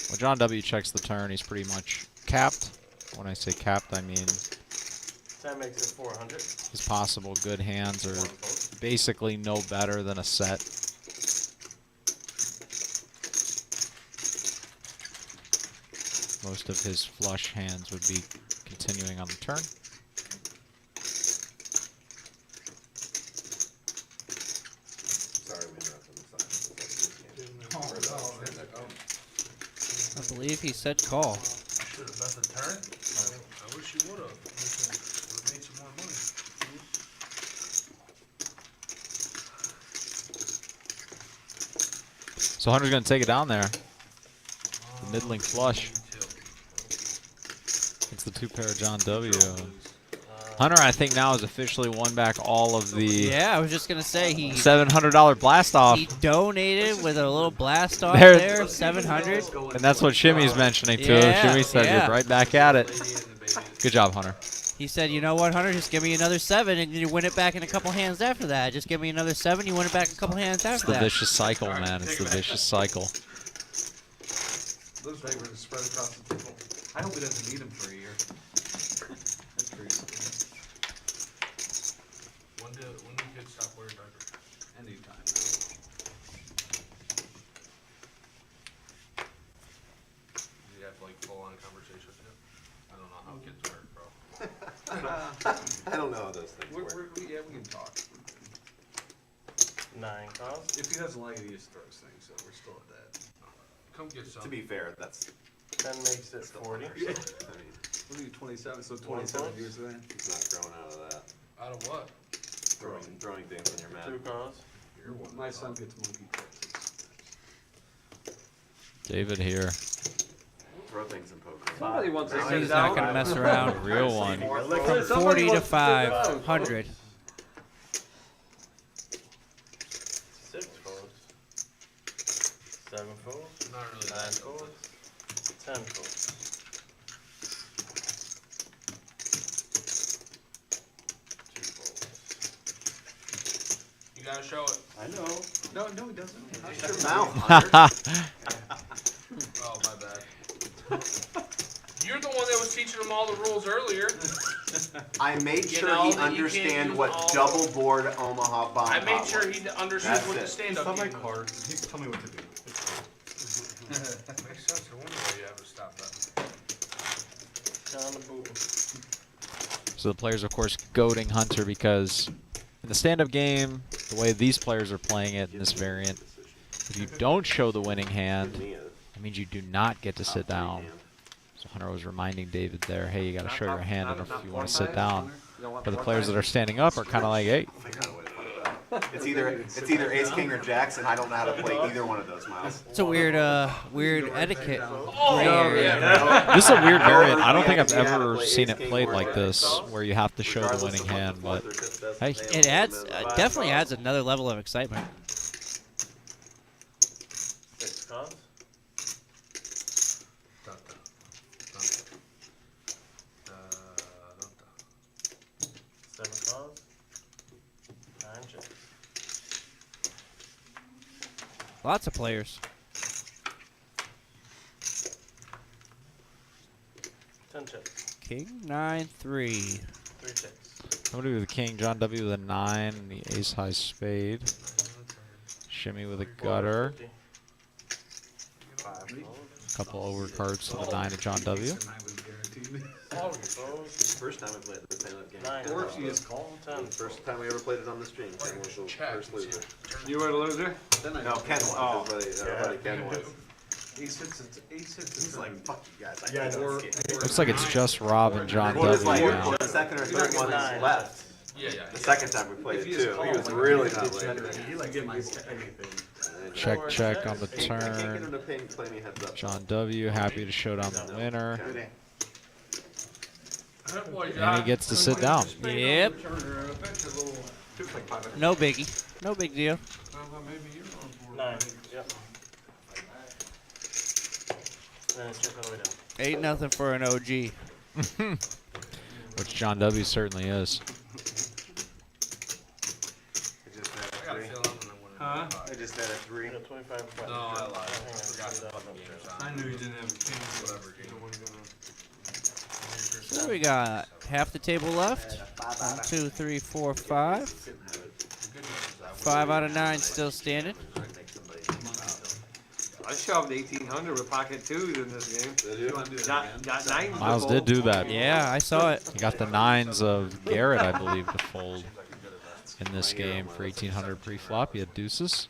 F: When John W. checks the turn, he's pretty much capped. When I say capped, I mean
I: 10 makes it 400.
F: his possible good hands are basically no better than a set. Most of his flush hands would be continuing on the turn.
B: Sorry, we interrupted
C: I believe he said call.
J: Should have bet the turn. I wish you would have. Would have made some more money.
F: So Hunter's going to take it down there. The middling flush. It's the 2 pair of John W. Hunter, I think now has officially won back all of the
C: Yeah, I was just gonna say he
F: $700 blast off.
C: he donated with a little blast off
F: There-
C: there, 700.
F: And that's what Shimmy's mentioning too.
C: Yeah,
F: Shimmy said
C: yeah.
F: you're right back at it. Good job, Hunter.
C: He said, you know what, Hunter, just give me another 7 and you win it back in a couple hands after that. Just give me another 7, you win it back in a couple hands
F: It's
C: after
F: the
C: that.
F: vicious cycle, man. It's the vicious cycle.
D: Those papers are spread across the table. I hope he doesn't need them for a year. That's crazy.
J: When do kids stop wearing diapers?
D: Anytime.
J: You have like full-on conversation with him? I don't know how kids work, bro.
B: I don't know how those things work.
D: Yeah, we can talk.
I: 9 calls.
D: If he doesn't like it, he just throws things, so we're still at that.
J: Come get some.
B: To be fair, that's
I: 10 makes it 40.
B: I mean,
D: What are you, 27? So 27 years then.
B: He's not growing out of that.
E: Out of what?
B: Throwing things on your mat.
H: Two calls.
D: My son gets monkey clips.
F: David here.
B: Throw things in poker.
D: Somebody wants to
C: He's
D: sit
C: not
D: down.
C: going to mess around.
F: Real one.
C: From
D: Somebody
C: 40 to
D: wants to sit down.
C: 500.
H: 6 calls. 7 calls.
E: Not really
H: 9
E: that
H: calls. 10 calls. 2 calls.
E: You gotta show it.
H: I know.
D: No, he doesn't.
B: Shut your mouth, Hunter.
E: Oh, my bad. You're the one that was teaching him all the rules earlier.
B: I made
E: You
B: sure
E: know
B: he
E: that you can't
B: understand
E: use
B: what
E: all the-
B: double board Omaha bomb
E: I made
B: pot
E: sure
B: was.
E: he understood
B: That's
E: what
B: it.
E: the stand-up
D: It's on my
E: game was.
D: card. He tell me what to do.
E: Makes sense. I wonder why you have a stop button.
H: Down the boot.
F: So the players, of course, goading Hunter because in the stand-up game, the way these players are playing it in this variant, if you don't show the winning hand, that means you do not get to sit down. So Hunter was reminding David there, hey, you got to show your hand if you want to sit down. But the players that are standing up are kind of like, hey.
B: It's either ace king or jacks, and I don't know how to play either one of those, Miles.
C: It's a weird etiquette.
E: Oh,
C: gray area.
E: yeah.
F: This is a weird variant. I don't think I've ever seen it played like this, where you have to show the winning hand. But hey,
C: It adds, definitely adds another level of excitement.
H: 6 calls.
E: Dota.
H: 7 calls. 9 checks.
C: Lots of players.
H: 10 checks.
C: King 9-3.
H: 3 checks.
F: somebody with a king, John W. with a 9, and the ace high spade. Shimmy with a gutter.
H: 5 calls.
F: A couple overcards to the 9 of John W.
B: First time I played the stand-up game.
H: 9
D: Or if
H: calls.
D: you just call.
H: 10.
B: First time we ever played it on the stream. Ken was the first loser.
D: You were the loser?
B: No, Ken was. His buddy Ken was.
D: Ace hits.
B: He's like, fuck you guys. I
D: Yeah,
B: can't
D: or-
B: skip.
F: Looks like it's just Rob and John
B: It
F: W.
B: was like
F: now.
B: the second or third one
H: Nine.
B: left.
E: Yeah.
B: The second time we played
D: If
B: it
D: you just
B: too.
D: call,
B: He was
D: like,
B: really
D: you
B: not
D: get
B: late.
D: He like get my anything.
F: Check, check on the
B: I can't get him
F: turn.
B: to play me heads up.
F: John W. happy to show down the winner.
E: Boy,
F: And he gets to sit down.
C: Yep. No biggie. No big deal.
H: 9. Yep. And then check all the way down.
C: 8-0 for an OG.
F: Which John W. certainly is.
D: Huh?
B: I just had a 3.
H: You got 25 points.
E: No, I lied.
H: Hang on.
E: Forgot to put them games on.
J: I knew you didn't have a king.
E: Whatever game.
C: So we got half the table left. 1, 2, 3, 4, 5. 5 out of 9 still standing.
H: I shoved 1800 with pocket 2s in this game. Got 9.
F: Miles did do that.
C: Yeah, I saw it.
F: He got the 9s of Garrett, I believe, to fold in this game for 1800 pre-flop. He had deuces.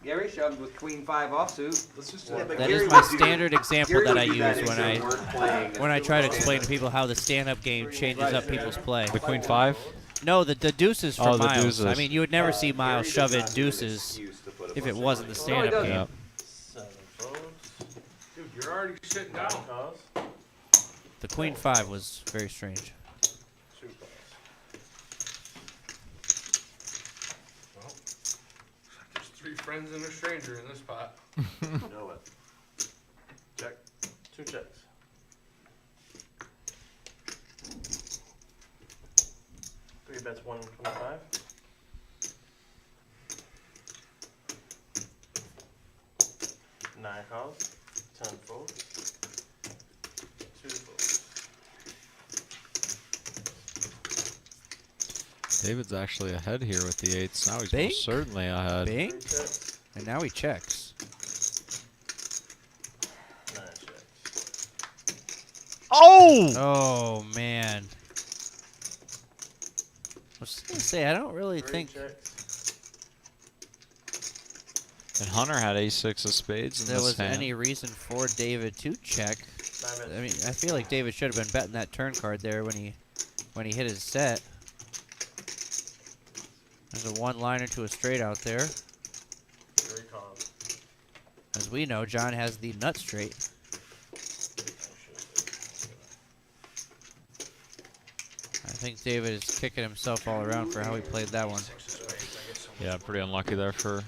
H: Gary shoved with queen 5 offsuit.
C: That is my standard example that I use when I try to explain to people how the stand-up game changes up people's play.
F: The queen 5?
C: No, the deuces from
F: Oh, the
C: Miles.
F: deuces.
C: I mean, you would never see Miles shove in deuces if it wasn't the stand-up game.
F: Yep.
H: 7 folds.
E: Dude, you're already sitting
H: 9
E: down.
H: calls.
C: The queen 5 was very strange.
H: 2 calls.
E: Well, there's 3 friends and a stranger in this pot.
B: Know it.
H: Check. 2 checks. 3 bets 125. 9 calls. 10 folds. 2 folds.
F: David's actually ahead here with the 8s. Now he's
C: Bink?
F: most certainly ahead.
C: Bing?
H: 3 checks.
C: And now he checks.
H: 9 checks.
F: Oh!
C: Oh, man. I was going to say, I don't really
H: 3
C: think...
H: checks.
F: And Hunter had ace-6 of spades in
C: there
F: this
C: was
F: hand.
C: any reason for David to check. I mean, I feel like David should have been betting that turn card there when he hit his set. There's a one-liner to a straight out there. As we know, John has the nut straight. I think David is kicking himself all around for how he played that one.
F: Yeah, pretty unlucky there for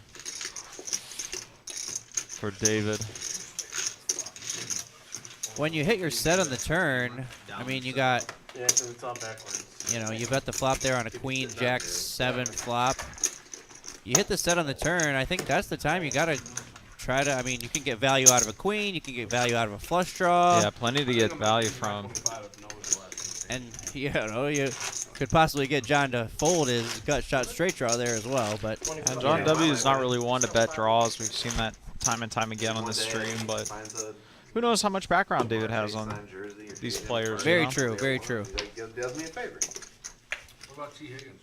F: David.
C: When you hit your set on the turn, I mean, you got,
H: Yeah, because it's all backwards.
C: you know, you bet the flop there on a queen, jack, 7 flop. You hit the set on the turn, I think that's the time you got to try to, I mean, you can get value out of a queen, you can get value out of a flush draw.
F: Yeah, plenty to get value from.
C: And, you know, you could possibly get John to fold his gut shot straight draw there as well, but.
F: And John W. is not really one to bet draws. We've seen that time and time again on this stream, but who knows how much background David has on these players.
C: Very
F: you know?
C: true, very true.
B: Does me a favor.
J: What about T. Higgins?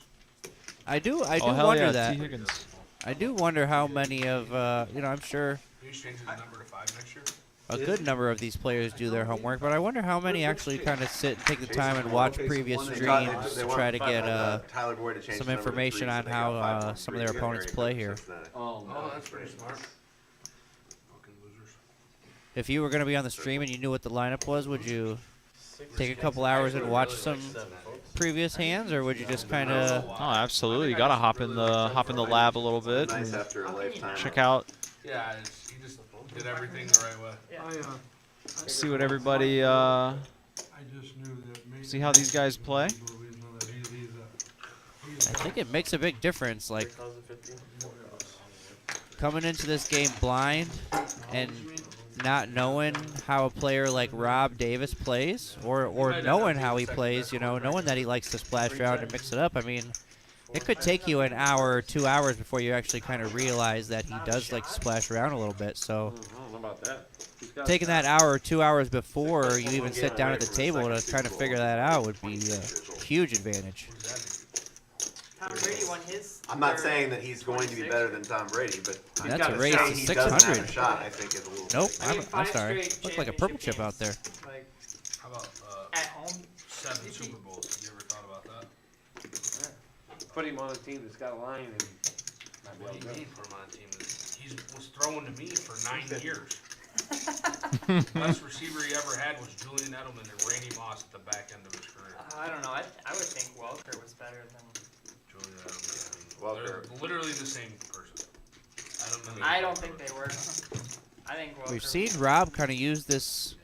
C: I do
F: Oh, hell
C: wonder
F: yeah,
C: that.
F: T. Higgins.
C: I do wonder how many of, you know, I'm sure
J: He's changing the number to 5 next year?
C: a good number of these players do their homework, but I wonder how many actually kind of sit and take the time and watch previous streams to try to get some information on how some of their opponents play here.
J: Oh, that's pretty smart. Fucking losers.
C: If you were going to be on the stream and you knew what the lineup was, would you take a couple hours and watch some previous hands, or would you just kind of?
F: Oh, absolutely. You gotta hop in the lab a little bit and check out.
J: Yeah, he just did everything the right way.
F: See what everybody.
J: I just knew that
F: See how these guys play.
C: I think it makes a big difference, like coming into this game blind and not knowing how a player like Rob Davis plays, or knowing how he plays, you know, knowing that he likes to splash around and mix it up. I mean, it could take you an hour or 2 hours before you actually kind of realize that he does like to splash around a little bit. So taking that hour or 2 hours before you even sit down at the table to kind of figure that out would be a huge advantage.
A: Tom Brady won his.
B: I'm not saying that he's going to be better than Tom Brady, but
C: That's a race to
B: he doesn't have
C: 600.
B: a shot, I think, is a little.
C: Nope,
A: I mean,
C: I'm
A: 5
C: sorry.
A: straight
C: Looks like a purple
A: championship
C: chip out there.
A: games, Like
J: How about
A: at home.
J: 7 Super Bowls? Have you ever thought about that?
H: Put him on a team that's got a line and.
J: What do you mean put him on a team? He was throwing to me for 9 years. Best receiver he ever had was Julian Edelman and Randy Moss at the back end of his career.
A: I don't know. I would think Welker was better than.
J: Julian Edelman and
B: Welker.
J: they're literally the same person.
A: I don't think they were. I think Welker.
C: We've seen Rob kind of use this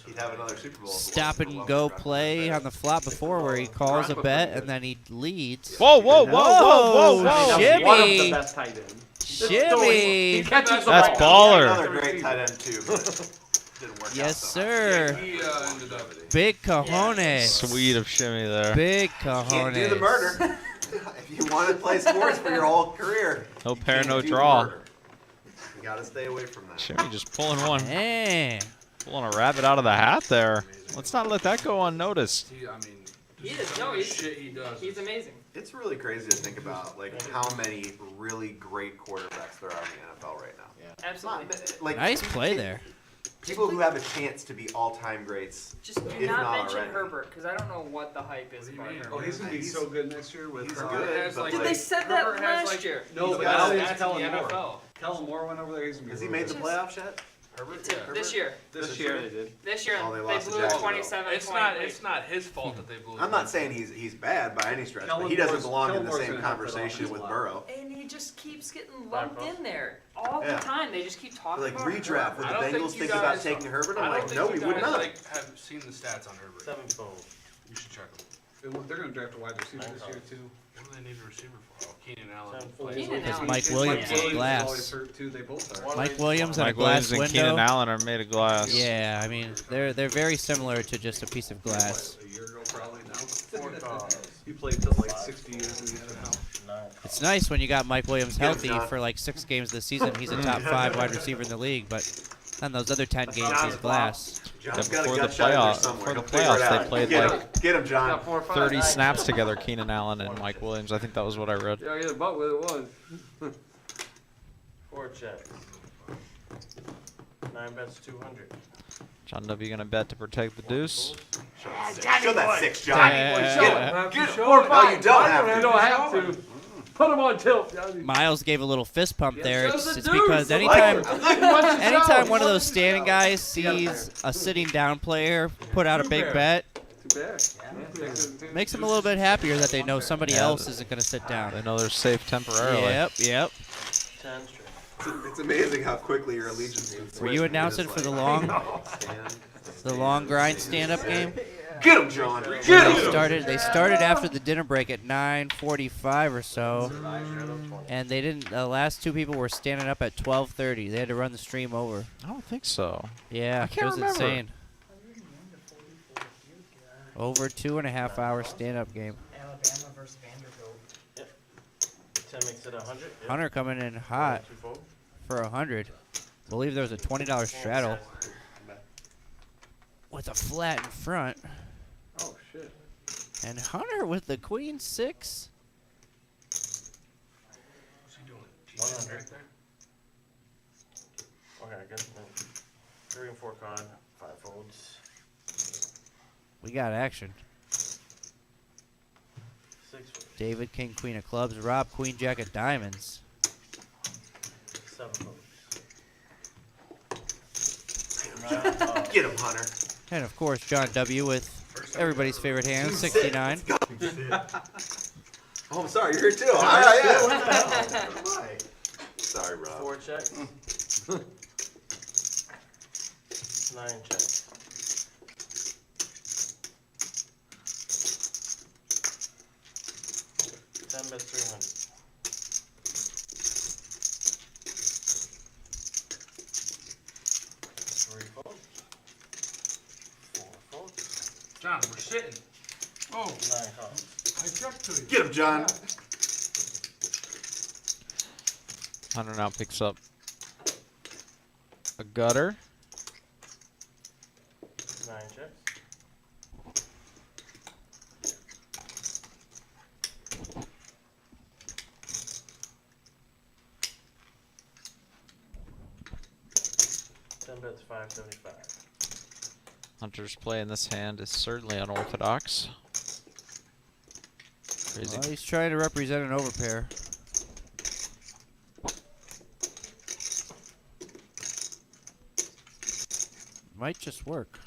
B: He'd have another Super Bowl.
C: stop and go play on the flop before where he calls a bet and then he leads.
F: Whoa, whoa, whoa, whoa, whoa, whoa!
C: Shimmy.
H: One of the best tight ends.
C: Shimmy!
H: He catches the
F: That's
H: ball.
F: baller.
B: Another great tight end too, but didn't work out.
C: Yes,
B: so
C: sir.
J: He ended up.
C: Big cojones.
F: Sweet of Shimmy there.
C: Big
B: much. Can't do the
C: cojones.
B: murder. If you want to play sports for your whole career,
F: No
B: you
F: pair,
B: can't
F: no
B: do the
F: draw.
B: murder. You gotta stay away from that.
F: Shimmy just pulling one,
C: Man.
F: pulling a rabbit out of the hat there. Let's not let that go unnoticed.
J: I mean,
A: He is.
J: some
A: No,
J: of the
A: he's.
J: shit he does.
A: He's amazing.
B: It's really crazy to think about like how many really great quarterbacks there are in the NFL right now.
A: Absolutely.
B: Like
C: Nice play there.
B: people who have a chance to be all-time greats.
A: Just do
B: if
A: not
B: not
A: mention
B: already.
A: Herbert, because I don't know what the hype is about Herbert.
D: Oh, he's gonna be so good next year with.
B: He's
J: Herbert
B: good,
J: has,
B: but
J: like-
A: Dude, they said
J: Herbert
A: that
J: has,
A: last
J: like,
A: year.
D: No,
B: He's
D: but
B: got
D: now
B: stats
D: it's
J: in
D: Kellen
J: the
D: Moore.
J: NFL.
D: Kellen Moore went over there. He's gonna be.
B: Has he
D: really
B: made the
D: good.
B: playoffs yet?
J: Herbert,
A: This year.
H: This year they did.
A: This year,
B: Oh, they
A: they
B: lost to
A: blew
B: Jacksonville.
A: 27
J: It's not his fault that they blew.
B: I'm not saying he's bad by any stretch, but he doesn't belong in the same conversation with Burrow.
A: And he just keeps getting lumped in there all the
B: Yeah.
A: time. They just keep talking
B: Like
A: about
B: redraft, would
J: I
B: the
J: don't think
B: Bengals
J: you
B: think
J: guys-
B: about taking Herbert? I'm like, no, we would not.
J: Like, have seen the stats on Herbert.
H: 7-12.
J: You should check them.
D: They're gonna draft a wide receiver this year too.
J: What do they need a receiver for? Oh, Keenan Allen.
A: Keenan
C: Because
A: Allen.
C: Mike Williams is
A: Yeah.
C: glass.
D: Always hurt too. They both are.
C: Mike Williams and a
F: Mike
C: glass
F: Williams and
C: window.
F: Keenan Allen are made of glass.
C: Yeah, I mean they're very similar to just a piece of glass.
D: A year ago, probably now. He played till like 60 years in the NFL.
C: It's nice when you got Mike Williams
B: Get him,
C: healthy
B: John.
C: for like 6 games this season. He's a top 5 wide receiver in the league, but on those other 10 games he's glass.
B: John's
F: Yeah,
B: got a
F: before the
B: gut shot in there
F: playoff-
B: somewhere.
F: before the
B: He'll figure it
F: playoffs, they
B: out.
F: played
B: Get
F: like
B: him. Get him, John.
F: 30 snaps together, Keenan Allen and Mike Williams. I think that was what I read.
H: Yeah, but what it was. 4 checks. 9 bets 200.
F: John W. gonna bet to protect the deuce.
B: Show that 6, John.
C: Yeah.
B: Get it. Or no, you don't have to.
H: You don't have to. Put him on tilt.
C: Miles gave a little fist pump there.
H: shows
C: It's
H: the deuce.
C: because
H: I
C: anytime one of those standing guys sees a sitting down player put out a big bet,
H: Too bad.
C: makes them a little bit happier that they know somebody else isn't going to sit down.
F: They know they're safe temporarily.
C: Yep.
H: 10 straight.
B: It's amazing how quickly your allegiance can
C: Were
B: switch.
C: you announcing for the long grind stand-up game?
B: Get him, John. Get him.
C: They started after the dinner break at 9:45 or so, and they didn't. The last two people were standing up at 12:30. They had to run the stream over.
F: I don't think so.
C: Yeah,
F: I can't
C: it was
F: remember.
C: insane. Over 2.5 hour stand-up game.
K: Alabama versus Vanderbilt.
H: Yep. 10 makes it 100. Yep.
C: Hunter coming in hot
H: 2 fold.
C: for 100. Believe there was a $20 straddle with a flat in front.
H: Oh, shit.
C: And Hunter with the queen 6.
J: What's he doing?
H: 100.
J: Right there?
H: Okay, good. 3 and 4 card. 5 folds.
C: We got action.
H: 6 folds.
C: David, king, queen of clubs. Rob, queen, jack of diamonds.
H: 7 folds.
B: Get him, Hunter.
C: And of course, John W. with everybody's favorite hand, 69.
B: Oh, I'm sorry. You're here too. All right, yeah. Sorry, Rob.
H: 4 checks. 9 checks. Bets 300. Three folds. 4 folds.
J: John, we're sitting. Oh,
H: 9 calls.
J: I checked to you.
B: Get him, John.
F: Hunter now picks up a gutter.
H: 9 checks. Bets 575.
F: Hunter's play in this hand is certainly unorthodox. Crazy.
C: Well, he's trying to represent an overpair. Might just work.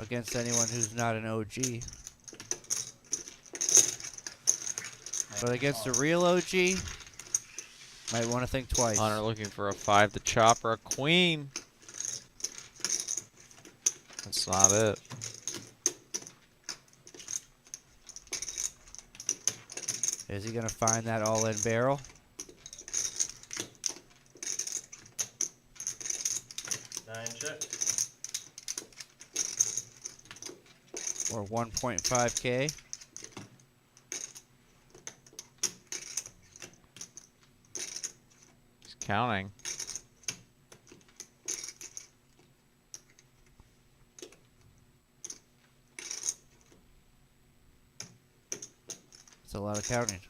C: Against anyone who's not an OG. But against a real OG, might want to think twice.
F: Hunter looking for a 5 to chop or a queen. That's not it.
C: Is he going to find that all-in barrel?
H: Nine checks.
C: Or 1.5K?
F: He's counting.
C: It's a lot of counting.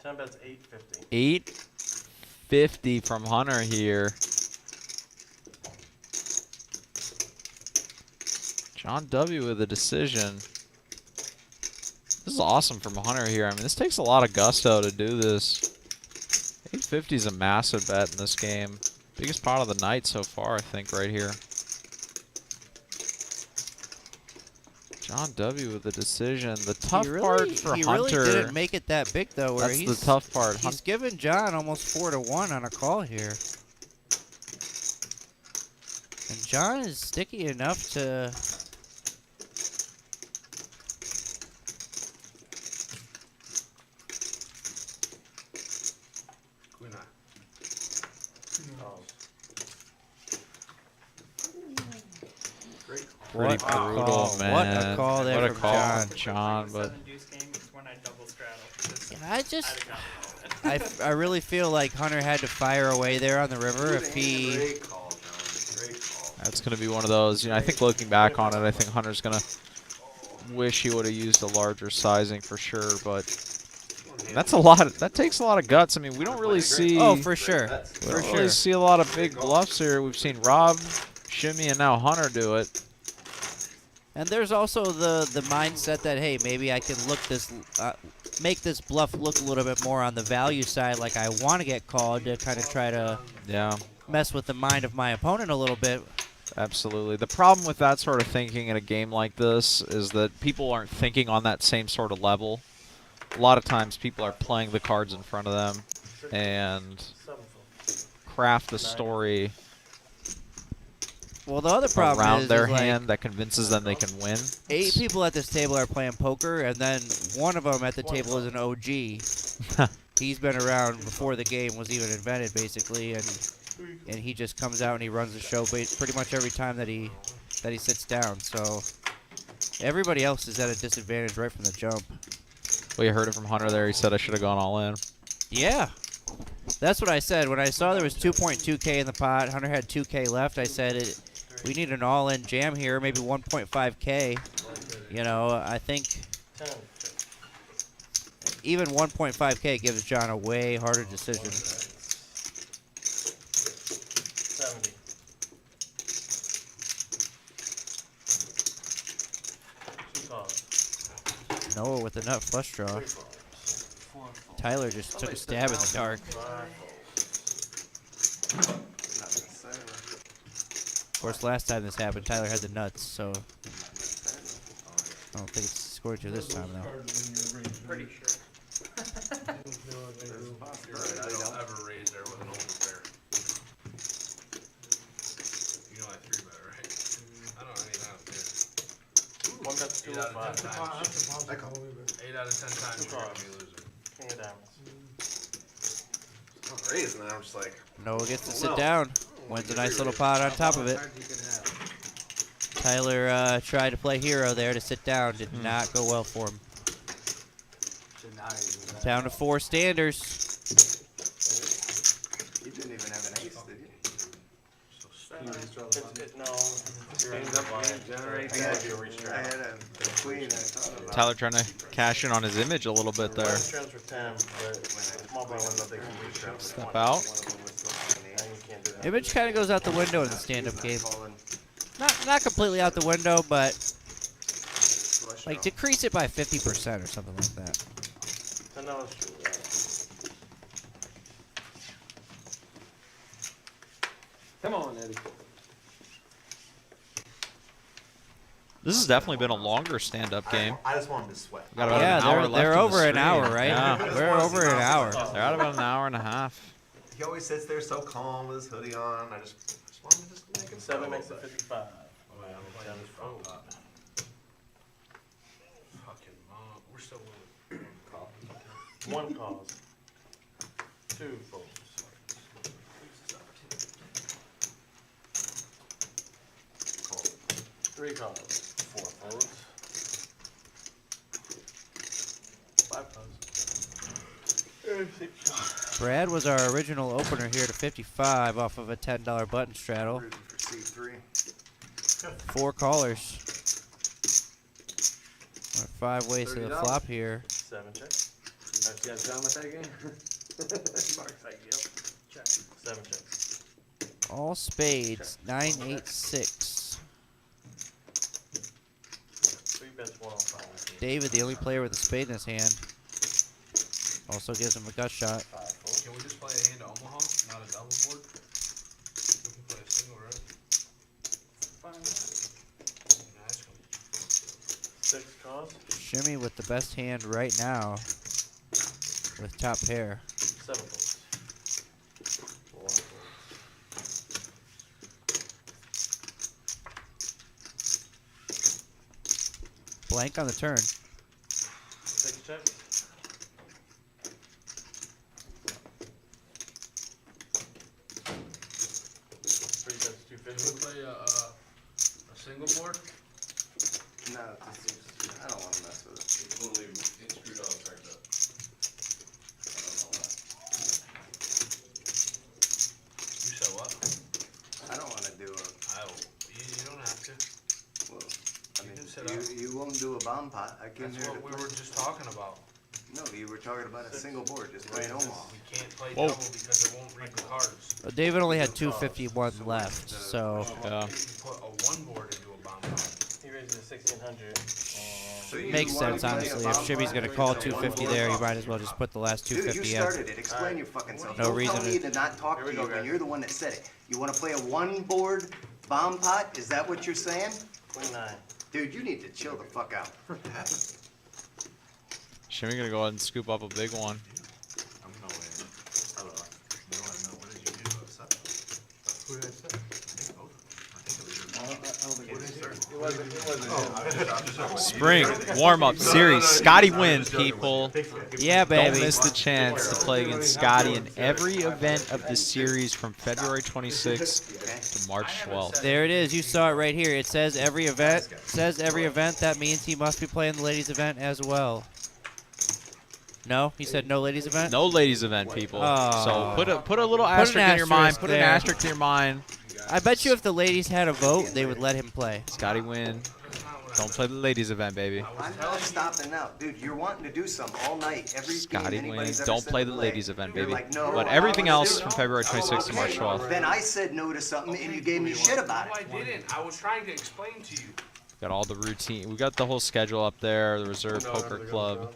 H: 10 bets 850.
F: 850 from Hunter here. John W. with a decision. This is awesome from Hunter here. I mean, this takes a lot of gusto to do this. 850 is a massive bet in this game. Biggest pot of the night so far, I think, right here. John W. with the decision. The tough part for
C: he
F: Hunter.
C: really didn't make it that big, though. Where
F: That's
C: he's,
F: the tough part.
C: He's given John almost 4 to 1 on a call here. And John is sticky enough to...
F: Pretty brutal, man.
C: What a call there
F: What a
C: from
F: call
C: John.
F: from John, but
C: I just... I really feel like Hunter had to fire away there on the river if he...
B: Great call, John. Great call.
F: That's going to be one of those. You know, I think looking back on it, I think Hunter's going to wish he would have used a larger sizing for sure, but that's a lot. That takes a lot of guts. I mean, we don't really see.
C: Oh, for sure.
F: We don't really see a lot of big bluffs here. We've seen Rob, Shimmy, and now Hunter do it.
C: And there's also the mindset that, hey, maybe I can make this bluff look a little bit more on the value side, like I want to get called to kind of try to mess with the mind of my opponent a little bit.
F: Absolutely. The problem with that sort of thinking in a game like this is that people aren't thinking on that same sort of level. A lot of times people are playing the cards in front of them and craft a story
C: well, the other problem
F: around
C: is
F: their
C: like
F: hand that convinces them they can win.
C: 8 people at this table are playing poker, and then one of them at the table is an OG. He's been around before the game was even invented, basically, and he just comes out and he runs the show pretty much every time that he sits down. So everybody else is at a disadvantage right from the jump.
F: Well, you heard it from Hunter there. He said I should have gone all in.
C: Yeah. That's what I said. When I saw there was 2.2K in the pot, Hunter had 2K left, I said we need an all-in jam here, maybe 1.5K. You know, I think even 1.5K gives John a way harder decision.
H: 70.
C: Noah with the nut flush draw. Tyler just took a stab in the dark. Of course, last time this happened, Tyler had the nuts, so I don't think it's scored to this time, though.
J: Pretty sure. I don't ever raise there with an open pair. You know I 3-bet, right? I don't care.
H: 1 bet 2
J: 8 out of 10 times.
H: 8 out
J: of 10 times you're gonna be losing.
H: King of diamonds.
B: I'm raising, and I'm just like.
C: Noah gets to sit down. Wins a nice little pot on top of it. Tyler tried to play hero there to sit down. Did not go well for him. Down to 4 standers.
H: He didn't even have an ace, did he?
F: Tyler trying to cash in on his image a little bit there. Step out.
C: Image kind of goes out the window in the stand-up game. Not completely out the window, but like decrease it by 50% or something like that.
H: Come on, Eddie.
F: This has definitely been a longer stand-up game.
B: I just wanted to sweat.
F: We got about an hour left
C: they're
F: in the
C: over an
F: stream.
C: hour, right?
F: Yeah.
C: We're over an hour.
F: They're at about an hour and a half.
B: He always sits there so calm with his hoodie on. I just wanted to just make him
H: 7 makes it 55.
J: Oh, yeah, I'm playing this front pot. Fucking mom. We're still winning.
H: 1 calls. 2 folds. 3 calls. 4 folds. 5 calls.
C: Brad was our original opener here to 55 off of a $10 button straddle. 4 callers. We're 5 ways to the flop here.
H: 7 checks. You guys done with that game? Mark's like, yep. Check. 7 checks.
C: All spades. 9, 8, 6.
H: 3 bets 1 on 5.
C: David, the only player with a spade in his hand, also gives him a gut shot.
H: 5 folds.
J: Can we just play a hand to Omaha, not a double board? We can play a single, right? Nice one.
H: 6 calls.
C: Shimmy with the best hand right now with top pair.
H: 7 folds. 1 fold.
C: Blank on the turn.
H: 6 checks. 3 bets 250.
J: Can we play a single board?
H: No, I don't want to mess with it.
E: Totally screwed up, cracked up.
J: You said what?
H: I don't want to do a.
J: I will.
N: I came
J: That's
N: here
J: what
N: to
J: we
N: play.
J: were just talking about.
N: No, you were talking about a single board, just plain Omaha.
J: We can't play
C: Whoa.
J: double because it won't read the cards.
C: Well, David only had 251 left, so
F: Yeah.
J: You put a one board into a bomb pot.
H: He raised it to 1,600.
N: So you
C: makes
N: wanna
C: sense,
N: play a
C: honestly. If
N: bomb
C: Shimmy's
N: pot?
C: going to call
N: It's a
C: 250
N: one-board
C: there, you
N: bomb.
C: might as well just put the last
N: Dude, you
C: 250 in.
N: started it. Explain your fucking self.
C: No
N: Don't
C: reason
N: tell
C: to-
N: me to not talk to you when you're the one that said it. You want to play a one-board bomb pot? Is that what you're saying?
H: 29.
N: Dude, you need to chill the fuck out.
F: Shimmy gonna go ahead and scoop up a big one.
B: I'm going, hello, you wanna know, what did you do to upset them?
E: Who did I say?
D: It wasn't
F: Spring warm-up series. Scotty win, people.
C: Yeah, baby.
F: Don't miss the chance to play against Scotty in every event of the series from February 26th to March 12th.
C: There it is. You saw it right here. It says every event. Says every event. That means he must be playing the ladies' event as well. No, he said no ladies' event.
F: No ladies' event, people.
C: Oh.
F: So put a little
C: Put an
F: asterisk in your mind.
C: asterisk
F: Put an
C: there.
F: asterisk in your mind.
C: I bet you if the ladies had a vote, they would let him play.
F: Scotty win. Don't play the ladies' event, baby.
N: I'm not stopping now. Dude, you're wanting to do something all night. Every
F: Scotty
N: game
F: win.
N: anybody's ever
F: Don't
N: said
F: play
N: to
F: the ladies' event,
N: You're
F: baby.
N: like, no,
F: But
N: I
F: everything
N: wanna
F: else
N: do
F: from
N: it.
F: February 26th to March
N: Okay,
F: 12th.
N: Then I said no to something and you gave me shit about
J: No, I
N: it.
J: didn't. I was trying to explain to you.
F: Got all the routine. We got the whole schedule up there. The Reserve Poker Club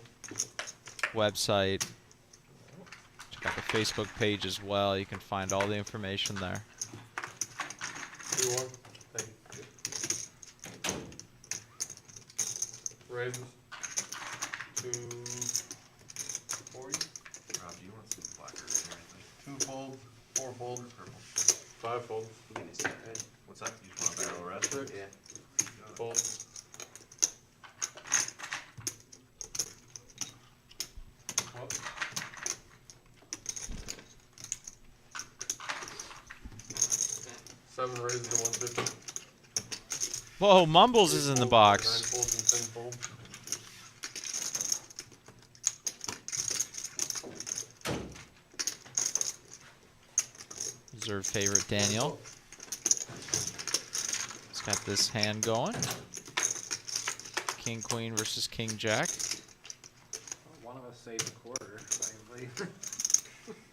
F: website. Check out the Facebook page as well. You can find all the information there.
E: 2-1. Thank you. Raises. 240.
B: Rob, do you want some black or anything?
E: 2 folds. 4 folds.
B: Purple.
E: 5 folds.
B: What's up? You just want a barrel red?
E: 6.
N: Yeah.
E: Folds. What? 7 raises to 150.
F: Whoa, Mumbles is in the
E: 9
F: box.
E: folds and 10 folds.
F: Reserve favorite Daniel. He's got this hand going. King Queen versus King Jack.
D: One of us saved a quarter.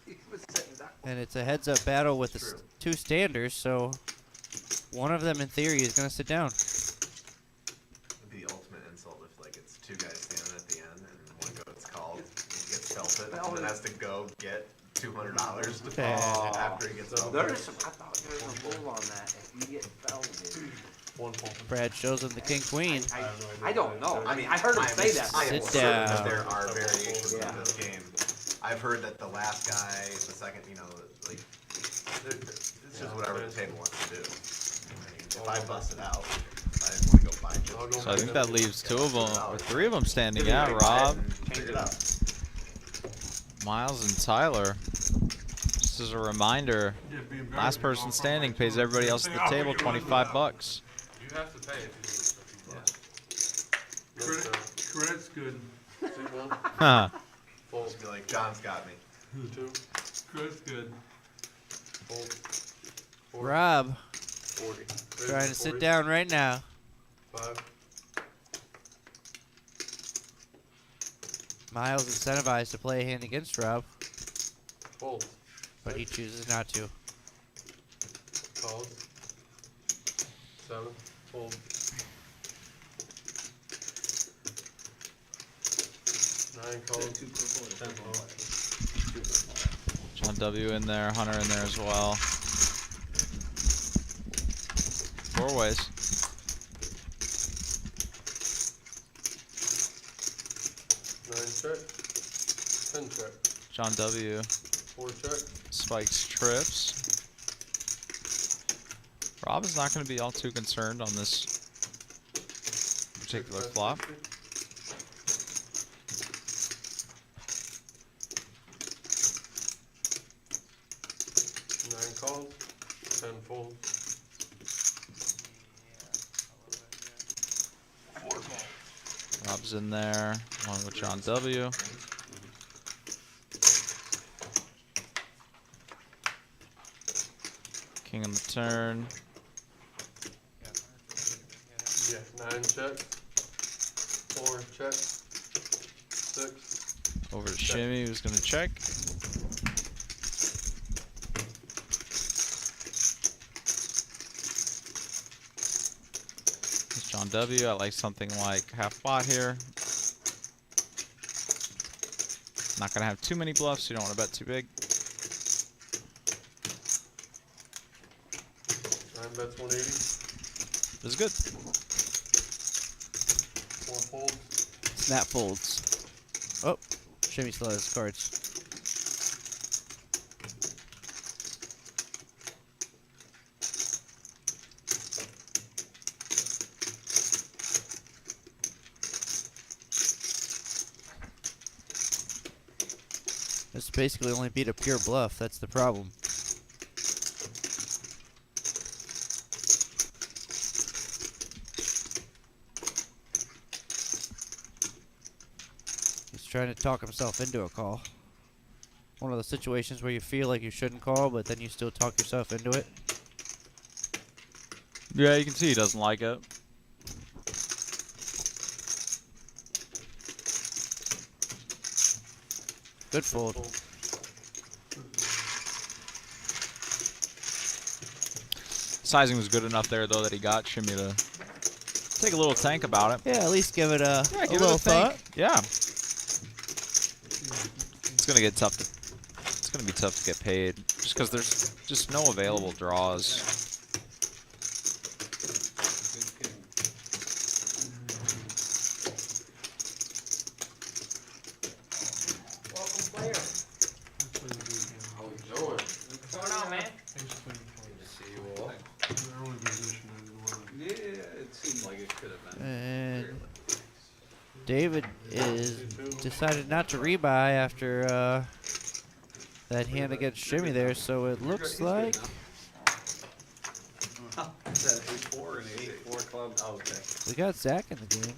D: He was sitting down.
C: And it's a heads-up battle with the two standers, so one of them, in theory, is going to sit down.
B: It'd be the ultimate insult if like it's two guys standing at the end and one goes called, he gets felted, and then has to go get $200 to fall after he gets felted.
N: There is some, I thought there was a rule on that. If you get felted.
E: 1 fold.
C: Brad shows him the king queen.
D: I don't know. I mean, I heard him say that.
B: I am
C: Sit
B: certain that
C: down.
B: there are variations
N: Yeah.
B: of this game. I've heard that the last guy, the second, you know, like, it's just whatever the table wants to do. I mean, if I bust it out, I didn't want to go find it.
F: So I think that leaves 2 of them, or 3 of them standing out. Rob,
B: Change it up.
F: Miles, and Tyler. Just as a reminder, last person standing pays everybody else at the table $25.
J: You have to pay if you do it.
E: Credit's good. See 1.
F: Huh.
E: Fold.
B: Just be like, John's got me.
E: 2. Credit's good. Fold. 4.
C: Rob,
E: 40.
C: trying to sit down right now.
E: 5.
C: Miles incentivized to play a hand against Rob,
E: Fold.
C: but he chooses not to.
E: Calls. 7. Fold. 9 calls. 10 calls.
F: John W. in there, Hunter in there as well. 4 ways.
E: 9 check. 10 check.
F: John W.
E: 4 check.
F: spikes trips. Rob is not going to be all too concerned on this particular flop.
E: Nine calls. 10 folds.
F: Rob's in there, along with John W. King on the turn.
E: Yeah, 9 check. 4, check. 6.
F: Over to Shimmy, who's going to check. It's John W. I like something like half pot here. Not going to have too many bluffs, so you don't want to bet too big.
E: 9 bets 180.
F: This is good.
E: 4 folds.
C: Snap folds. Oh, Shimmy still has cards. This basically only beat a pure bluff. That's the problem. He's trying to talk himself into a call. One of those situations where you feel like you shouldn't call, but then you still talk yourself into it.
F: Yeah, you can see he doesn't like it.
C: Good fold.
F: Sizing was good enough there, though, that he got Shimmy to take a little think about it.
C: Yeah, at least give it a,
F: Yeah,
C: a
F: give it
C: little
F: a think.
C: thought.
F: Yeah. It's gonna get tough to. It's gonna be tough to get paid, just because there's just no available draws.
K: Welcome, player. What's going on, man?
D: Yeah, it seemed like it could have been.
C: And David is decided not to rebuy after that hand against Shimmy there, so it looks like
D: Is that 8-4 and 8-4 club? Oh, okay.
C: we got Zach in the game.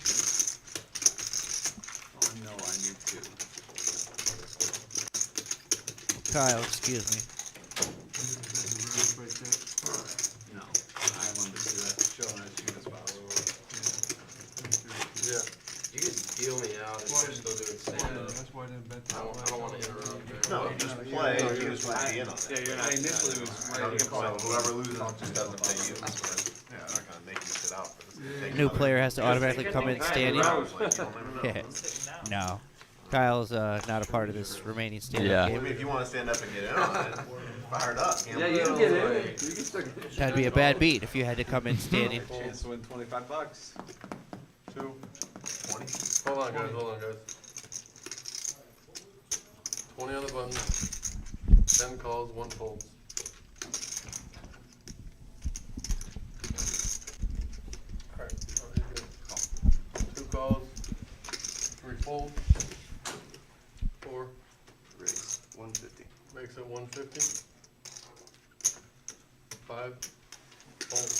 D: Oh no, on YouTube.
C: Kyle, excuse me.
D: No, I wanted to see that show and as soon as possible.
E: Yeah. You can deal me out if you're still doing stand-up. I don't want to interrupt.
B: No, just play, you just want to be in on it.
D: Yeah, you're not. Initially it was
B: So whoever loses just doesn't pay you. Yeah, I'm not gonna make you sit out for this.
C: New player has to automatically come in standing. Yeah. No. Kyle's not a part of this remaining stand-up
F: Yeah.
B: I
C: game.
B: mean, if you want to stand up and get in on it, fire it up.
D: Yeah, you can get in. You can still get in.
C: That'd be a bad beat if you had to come in standing.
D: Chance to win $25.
E: 2.
B: 20.
E: Hold on, guys. 20 on the button. 10 calls, 1 folds. Alright, good. 2 calls, 3 folds. 4.
N: Raise 150.
E: Makes it 150. 5. Fold.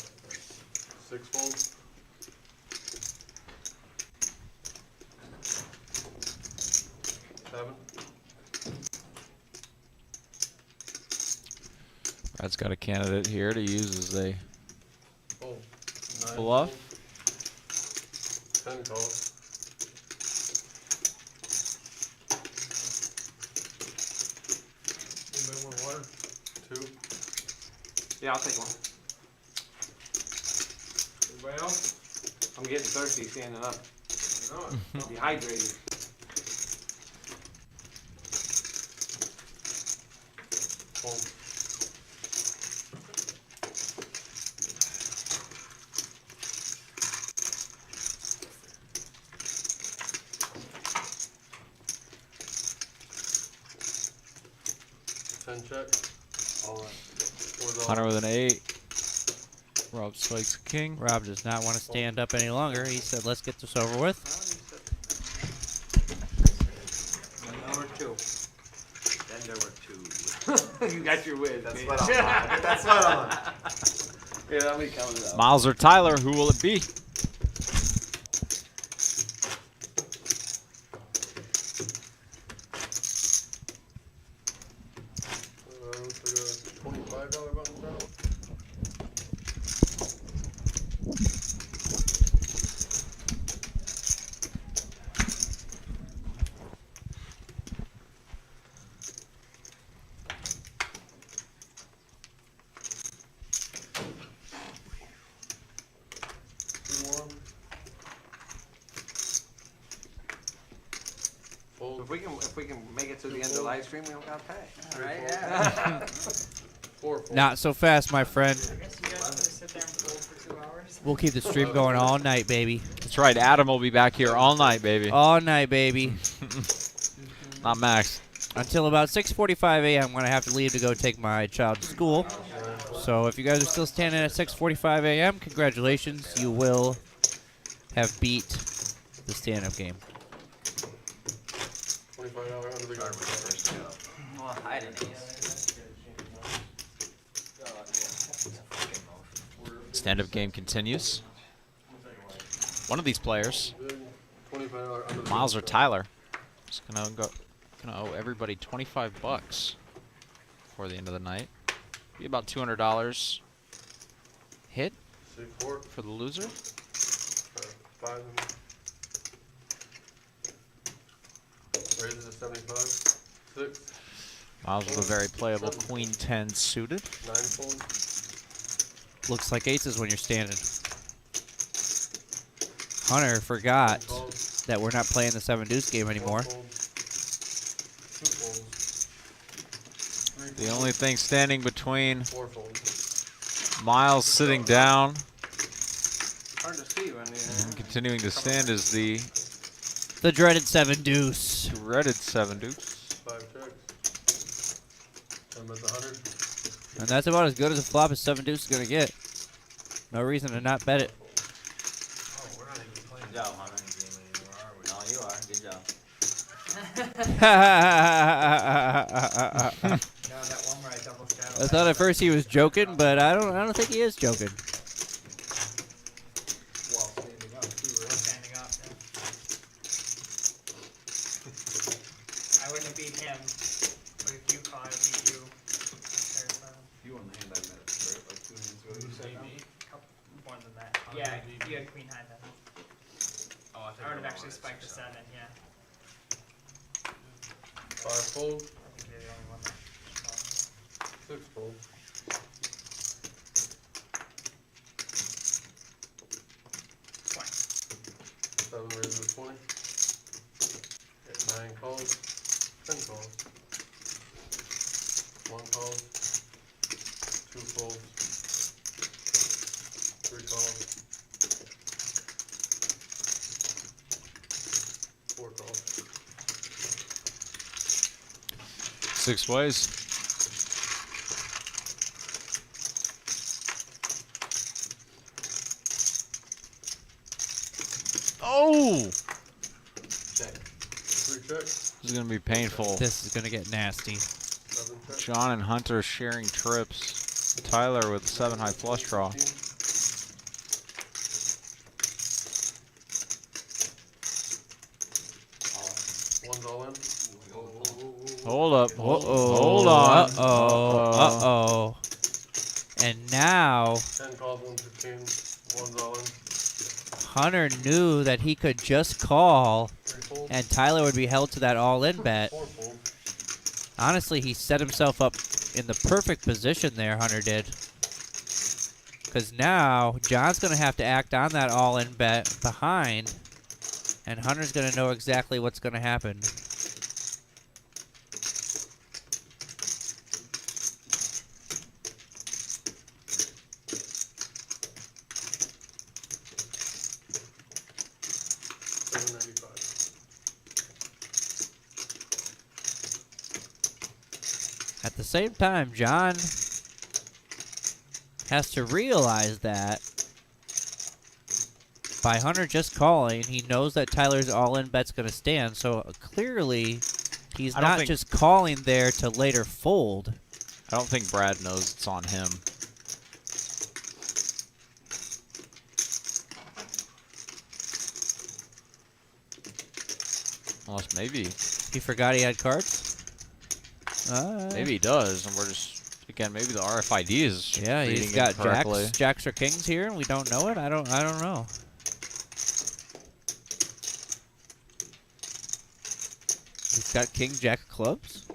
E: 6 folds. 7.
F: Brad's got a candidate here to use as a
E: Fold. 9
F: bluff.
E: folds. 10 calls. Anybody want water? 2.
H: Yeah, I'll take one.
E: Anybody else?
H: I'm getting thirsty standing up.
E: No.
H: Dehydrated.
E: Fold. Check.
N: All right.
F: Hunter with an 8. Rob spikes a king.
C: Rob does not want to stand up any longer. He said, let's get this over with.
H: Number 2. Then there were 2. You got your whiz.
B: That's what I'm on. Get that sweat on.
H: Yeah, let me count it out.
F: Miles or Tyler, who will it be?
E: $25 button start.
J: fold.
H: If we can make it to the end of the live stream, we don't gotta pay.
J: Three
K: Right,
J: fold.
K: yeah.
J: 4 fold.
C: Not so fast, my friend.
A: I guess you guys gonna sit there and fold for 2 hours.
C: We'll keep the stream going all night, baby.
F: That's right. Adam will be back here all night, baby.
C: All night, baby.
F: Not Max.
C: Until about 6:45 a.m. when I have to leave to go take my child to school. So if you guys are still standing at 6:45 a.m., congratulations. You will have beat the stand-up game.
J: $25 under the gun.
I: Well, hide an ace.
F: Stand-up game continues. One of these players,
J: $25 under the
F: Miles or
J: gun.
F: Tyler, is gonna owe everybody $25 before the end of the night. Be about $200 hit
J: 6-4.
F: for the loser.
J: 5. Raises to 75. 6.
F: Miles with a very playable Queen 10 suited.
J: 9 fold.
C: Looks like aces when you're standing. Hunter forgot that we're not playing the 7-deuce game anymore.
F: The only thing standing between
J: 4 fold.
F: Miles sitting down
H: Hard to see when
F: and continuing to stand is the
C: The dreaded 7-deuce.
F: dreaded 7-deuce.
J: 5 checks. I'm at the 100.
C: And that's about as good as a flop as 7-deuce is going to get. No reason to not bet it.
J: Oh, we're not even playing.
I: Good job, Hunter. No, you are. Good job.
A: No, that one where I double shadow.
C: I thought at first he was joking, but I don't think he is joking.
E: While standing up, too,
A: We're
E: right?
A: standing up, yeah. I wouldn't have beat him, but if you call, I beat you.
D: You won the hand I met, right? Like 2 hands ago. You said no?
A: More than that. Yeah, you had queen high then.
J: Oh,
A: I would have actually spiked the 7, yeah.
J: 5 fold.
A: I think you're the only one that.
J: 6 fold.
A: Twenty.
J: 7 raises to 20. 9 calls. 10 calls. 1 call. 2 folds. 3 calls. 4 calls.
F: 6 ways. Oh!
J: Check. 3 checks.
F: This is going to be painful.
C: This is going to get nasty.
J: 7 checks.
F: John and Hunter sharing trips. Tyler with 7 high flush draw.
J: 15. One's all in.
F: Hold up.
C: Uh-oh.
F: Hold on.
C: Uh-oh. Uh-oh. And now
J: 10 calls, 115. One's all in.
C: Hunter knew that he could just call
J: 3 folds.
C: and Tyler would be held to that all-in bet.
J: 4 folds.
C: Honestly, he set himself up in the perfect position there, Hunter did. Because now John's going to have to act on that all-in bet behind, and Hunter's going to know exactly what's going to happen. At the same time, John has to realize that by Hunter just calling, he knows that Tyler's all-in bet's going to stand. So clearly, he's
F: I don't
C: not
F: think-
C: just calling there to later fold.
F: I don't think Brad knows it's on him. Unless maybe.
C: He forgot he had cards?
F: Maybe he does, and we're just, again, maybe the RFID is
C: Yeah,
F: reading
C: he's got
F: incorrectly.
C: jacks or kings here, and we don't know it. I don't know. He's got king, jack of clubs.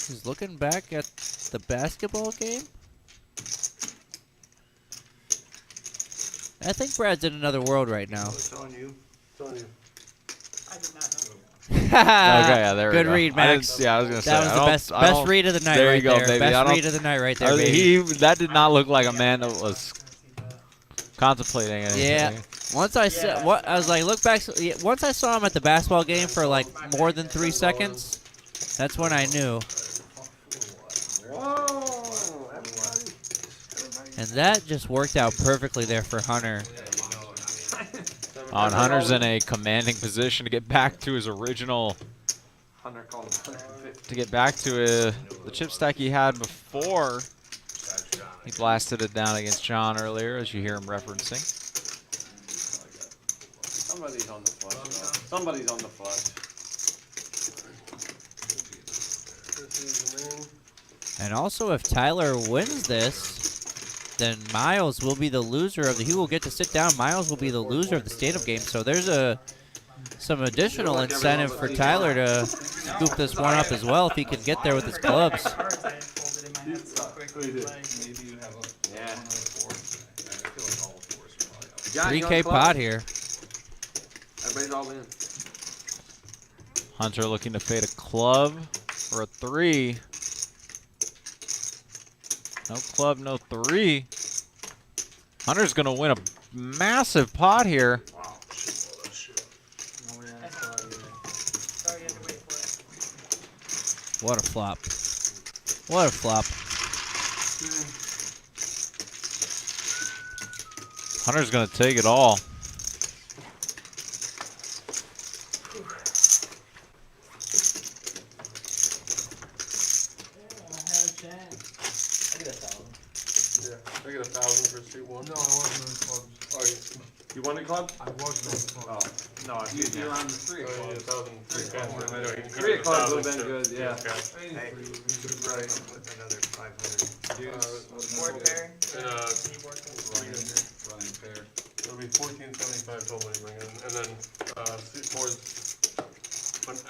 C: He's looking back at the basketball game. I think Brad's in another world right now.
N: I was telling you,
E: Telling you.
K: I did not know.
F: Okay, yeah, there we
C: Good
F: go.
C: read,
F: I
C: Max.
F: didn't- yeah, I was gonna say,
C: That was
F: I
C: the
F: don't-
C: best
F: I don't-
C: read of the night
F: there
C: right
F: you go,
C: there.
F: baby. I
C: Best
F: don't-
C: read of the night right there, baby.
F: That did not look like a man that was contemplating anything.
C: Yeah. Once I saw, what I was like, look back. Once I saw him at the basketball game for like more than 3 seconds, that's when I knew. And that just worked out perfectly there for Hunter.
F: And Hunter's in a commanding position to get back to his original.
D: Hunter called him 150.
F: To get back to the chip stack he had before. He blasted it down against John earlier, as you hear him referencing.
D: Somebody's on the flush. Somebody's on the flush.
C: And also, if Tyler wins this, then Miles will be the loser of the. He will get to sit down. Miles will be the loser of the stand-up game. So there's some additional incentive for Tyler to scoop this one up as well if he can get there with his clubs.
D: Yeah.
C: 3K pot here.
D: Everybody's all in.
F: Hunter looking to fade a club or a 3. No club, no 3. Hunter's going to win a massive pot here.
C: What a flop. What a flop.
F: Hunter's going to take it all.
E: I get 1,000 for street one.
J: No, I wasn't in clubs.
E: Oh,
D: You won the club?
J: I was in clubs.
D: No, you're on the 3
E: Oh, yeah, 1,000 free cash. No, he
D: 3
E: gets
D: clubs
E: 1,000
D: would have been good, yeah.
E: cash.
D: Right. Another 500.
K: Board pair.
E: And,
D: Running pair.
E: it'll be 1475 total when you bring it in, and then, street fours,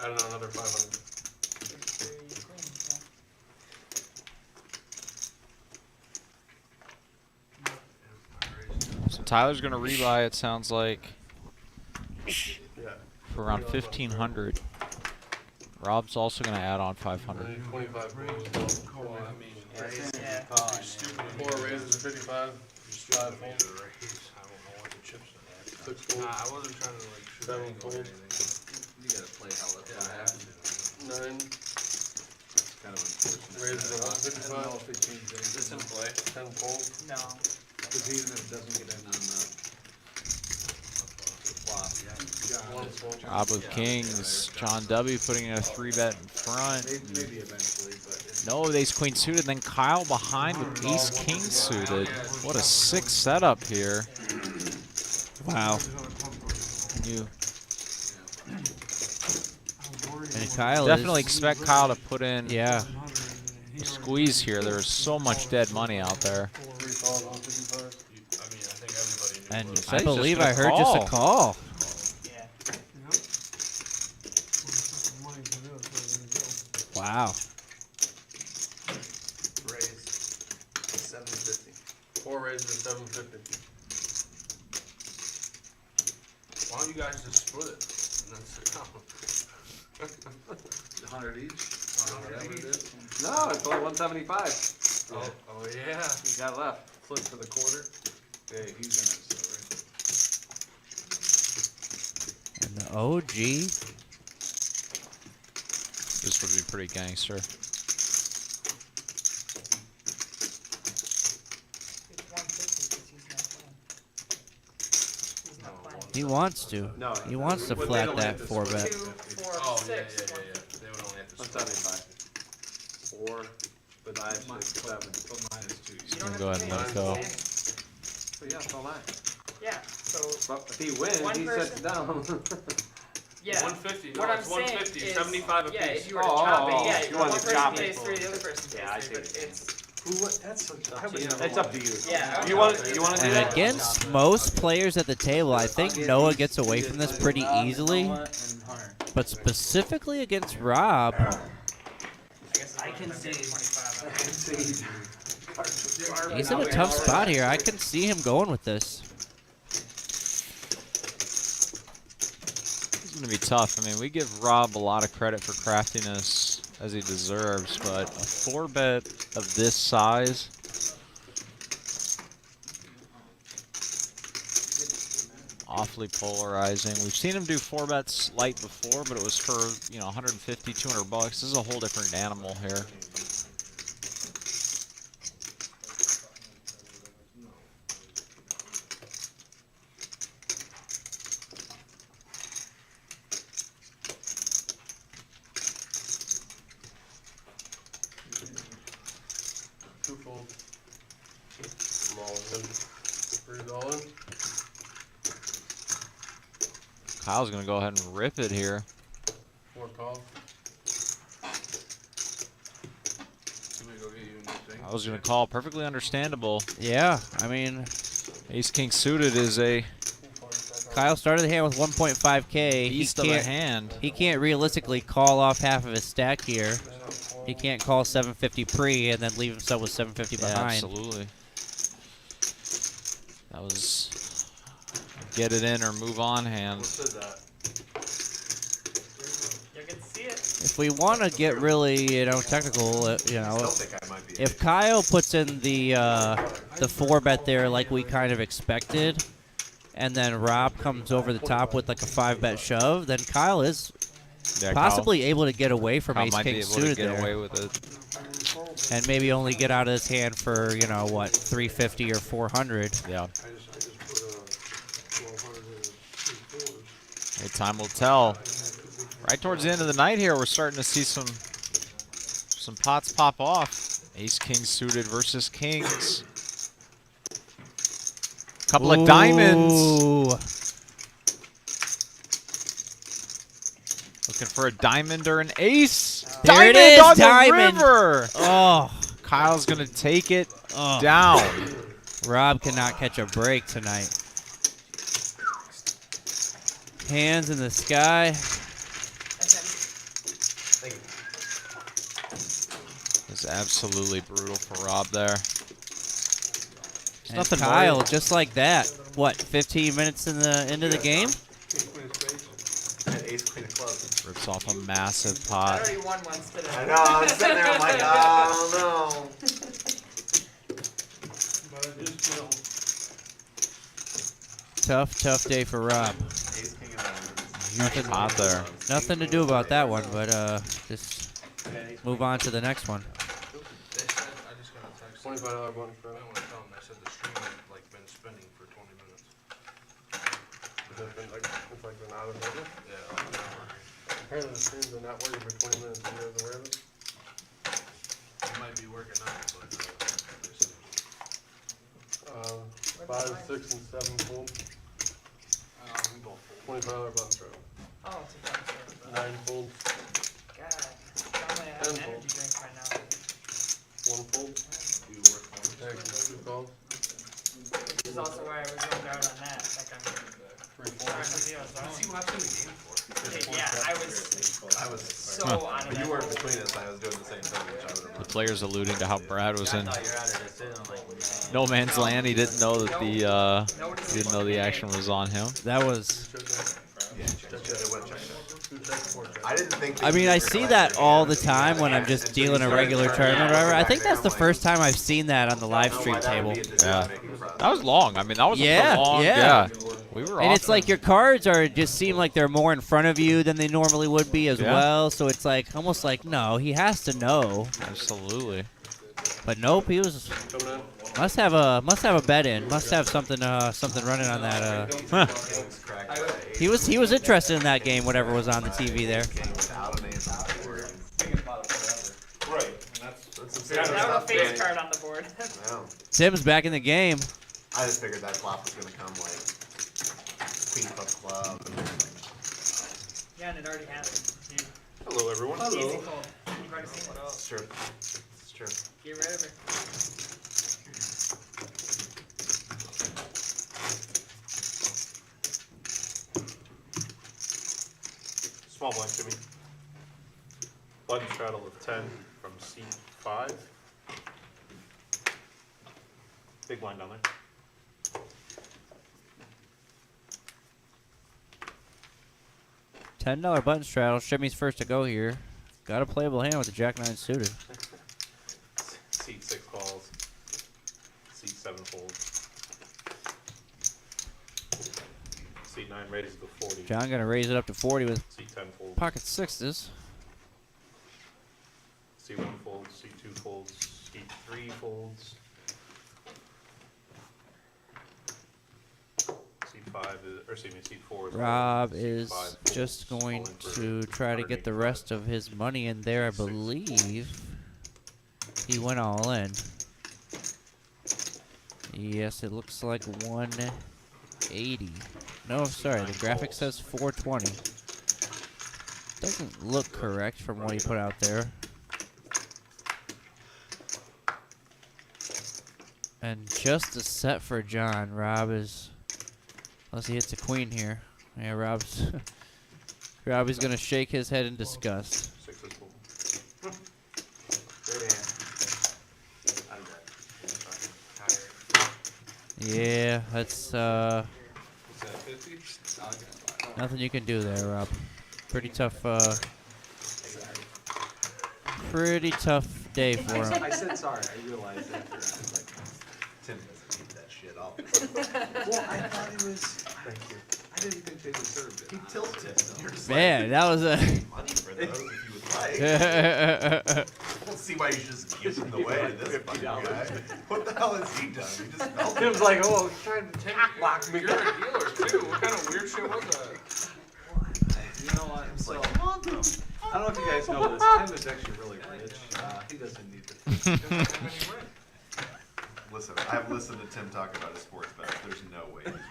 E: add on another 500.
F: So Tyler's going to rebuy, it sounds like,
E: Yeah.
F: for around 1,500. Rob's also going to add on 500.
E: 25 rolls.
K: Yeah.
E: 4 raises to 55. 5 fold. 6 fold.
J: Nah, I wasn't trying to like shoot
E: 7
J: anything or
E: fold.
J: anything.
D: You gotta play how that's gonna happen.
E: 9.
D: Kind of unfortunate.
E: Raises to
D: I don't know
E: 155.
D: if it changes anything. Is this in play?
E: 10 fold.
K: No.
D: Because even if it doesn't get in on the flop, yeah.
E: 1 fold.
F: Job with kings. John W. putting in a 3-bet in front.
D: Maybe eventually, but it's
F: No, with ace-queen suited. Then Kyle behind with ace-king suited. What a sick setup here.
C: Wow.
F: You
C: And Kyle
F: definitely
C: is,
F: expect Kyle to put in
C: yeah.
F: a squeeze here. There's so much dead money out there.
E: 3 calls, 155.
J: I mean, I think everybody knew.
C: And
J: what it
C: I
F: he's just
C: believe
F: gonna
C: I heard just a call.
K: Yeah.
C: Wow.
D: raised 750.
E: 4 raises to 750.
J: Why don't you guys just split it? And that's the count.
D: 100 each? Whatever it is. No, it's only 175.
J: Oh, oh yeah.
D: You got left. Flip for the quarter. Hey, he's in it, so
C: And the OG.
F: This would be pretty gangster.
K: It's 150 because he's not playing.
C: He wants to.
D: No,
C: He wants to
D: but they
C: flat
D: don't
C: that
D: have to
C: 4
D: split.
C: bet.
K: 2, 4,
J: Oh,
K: 6.
J: yeah. They would only have to split.
D: 175. 4, but I actually 7. So minus 2.
K: You
F: I'm
K: don't
F: gonna go
K: have
F: ahead
K: to
F: and let
K: pay
F: it go.
K: anything.
D: So yeah, it's all that.
K: Yeah, so,
D: But if he wins,
K: One
D: he
K: person-
D: sets it down.
K: yeah.
J: 150. No,
K: What I'm
J: it's
K: saying
J: 150.
K: is,
J: 75
K: yeah,
J: apiece.
K: if you were to
D: Oh,
K: chop
D: oh,
K: it, yeah,
D: you
K: one
D: wanted to
K: person
D: chop it.
K: pays 3, the other person pays
D: Yeah, I
K: 3,
D: see
K: but
D: what you're
K: it's,
D: That's so tough.
K: would-
D: It's up to you.
K: yeah.
D: You want to do
C: And
D: that?
C: against most players at the table, I think Noah gets away from this pretty easily. But specifically against Rob,
K: I guess I can see 25.
C: he's in a tough spot here. I can see him going with this.
F: It's going to be tough. I mean, we give Rob a lot of credit for craftiness as he deserves, but a 4-bet of this size. Awfully polarizing. We've seen him do 4-bets light before, but it was for, you know, 150, 200 bucks. This is a whole different animal here.
E: Twofold. I'm all in. Freeze all in.
F: Kyle's going to go ahead and rip it here.
E: 4 call. Somebody go get you a new thing.
F: I was going to call. Perfectly understandable.
C: Yeah, I mean,
F: Ace King suited is a
C: Kyle started the hand with 1.5K.
F: beast of a hand.
C: He can't realistically call off half of his stack here. He can't call 750 pre and then leave himself with 750
F: Yeah,
C: behind.
F: absolutely. That was get it in or move on hand.
C: If we want to get really, technical, if Kyle puts in the 4-bet there like we kind of expected, and then Rob comes over the top with like a 5-bet shove, then Kyle is possibly able to get away from Ace King suited there.
F: Away with it.
C: And maybe only get out of his hand for, 350 or 400.
F: Yeah. Hey, time will tell. Right towards the end of the night here, we're starting to see some pots pop off. Ace King suited versus Kings. Couple of diamonds. Looking for a diamond or an ace.
C: There
F: Diamond
C: it is,
F: on
C: diamond.
F: the river.
C: Oh,
F: Kyle's gonna take it down.
C: Rob cannot catch a break tonight. Hands in the sky.
F: It's absolutely brutal for Rob there.
C: And
F: Nothing
C: Kyle,
F: more.
C: just like that. What, 15 minutes into the game?
B: Ace queen of clubs.
F: Rips off a massive
A: I
F: pot.
A: already won once today.
B: I know, I'm sitting there, I'm like, oh no.
E: But I just feel
C: Tough day for Rob.
B: Ace king of diamonds.
C: Nothing
F: Pot there.
C: Nothing to do about that one, but just move on to the next one.
J: They said, I just got a text.
E: $25 bonus for
J: I want to tell them, they said the stream had like been spinning for 20 minutes.
E: It's like been out of order.
J: Yeah.
E: Apparently the stream's been not working for 20 minutes. You guys aware of it?
J: It might be working now, but they said.
E: 5, 6, and 7 full.
J: We both full.
E: $25 bonus throw.
A: Oh, it's a fun story.
E: 9 full.
A: God, I'm gonna have an energy drink right now.
E: 1 full.
J: You work on it.
E: 2 calls.
A: Which is also why I was going down on that. Like I'm
E: 3
A: starting
E: folds.
A: to feel
J: What's he watching the game for?
A: Yeah, I was so on
B: But
A: it.
B: you were between us, I was doing the same thing, which I would have.
F: The players alluding to how Brad was in
I: I thought you were out of decision. I'm like, man.
F: no man's land. He didn't know that the action was on him.
C: That was.
B: Yeah, check. It went check. I didn't think.
C: I mean, I see that all the time when I'm just dealing a regular tournament or whatever. I think that's the first time I've seen that on the live stream table.
F: Yeah. That was long. I mean, that was a
C: Yeah,
F: long.
C: yeah.
F: We were.
C: And it's like your cards just seem like they're more in front of you than they normally would be as
F: Yeah.
C: well. So it's like almost like no, he has to know.
F: Absolutely.
C: But nope, he was must have a bet in. Must have something running on that. He was interested in that game, whatever was on the TV there.
B: Right.
A: That was a face card on the board.
C: Tim's back in the game.
B: I just figured that flop was gonna come like queen of club.
A: Yeah, and it already happened. Dude.
E: Hello, everyone.
A: Easy fold. You've already seen it.
B: It's true. It's true.
A: Get rid of it.
G: Small blind, Jimmy. Blind straddle of 10 from seat 5. Big blind down there.
C: $10 button straddle. Shimmy's first to go here. Got a playable hand with the Jack 9 suited.
G: Seat 6 calls. Seat 7 folds. Seat 9 raises to 40.
C: John gonna raise it up to 40 with
G: Seat 10 folds.
C: pocket sixes.
G: Seat 1 folds. Seat 2 folds. Seat 3 folds. Seat 5 is, or excuse me, seat 4 is.
C: Rob
G: seat
C: is
G: 5 folds,
C: just going
G: calling for
C: to try to get the
G: 185.
C: rest of his money in there. I believe he went all in. Yes, it looks like 180. No, sorry, the graphic says 420. Doesn't look correct from what he put out there. And just a set for John. Rob is, unless he hits a queen here. Yeah, Robbie's gonna shake his head in disgust.
G: 6 is full.
H: I'm dead. Tired.
C: Yeah, that's
D: What's that, 50?
C: nothing you can do there, Rob. Pretty tough day for him.
D: I said sorry. I realized after I was like,
B: Tim doesn't need that shit off.
D: well, I thought it was. Thank you. I didn't think they deserved it.
B: He tilted. You're just
C: Man, that was a
B: money for those if you would like. I don't see why you should just give him the way to this fucking guy. What the hell has he done? He just melted.
H: Tim's like, oh, he's trying to
J: Lock me. You're a dealer too. What kind of weird shit was that?
D: You know what? So, I don't know if you guys know this. Tim is actually really rich. He doesn't need to.
B: Listen, I've listened to Tim talk about his sports bets. There's no way he's rich.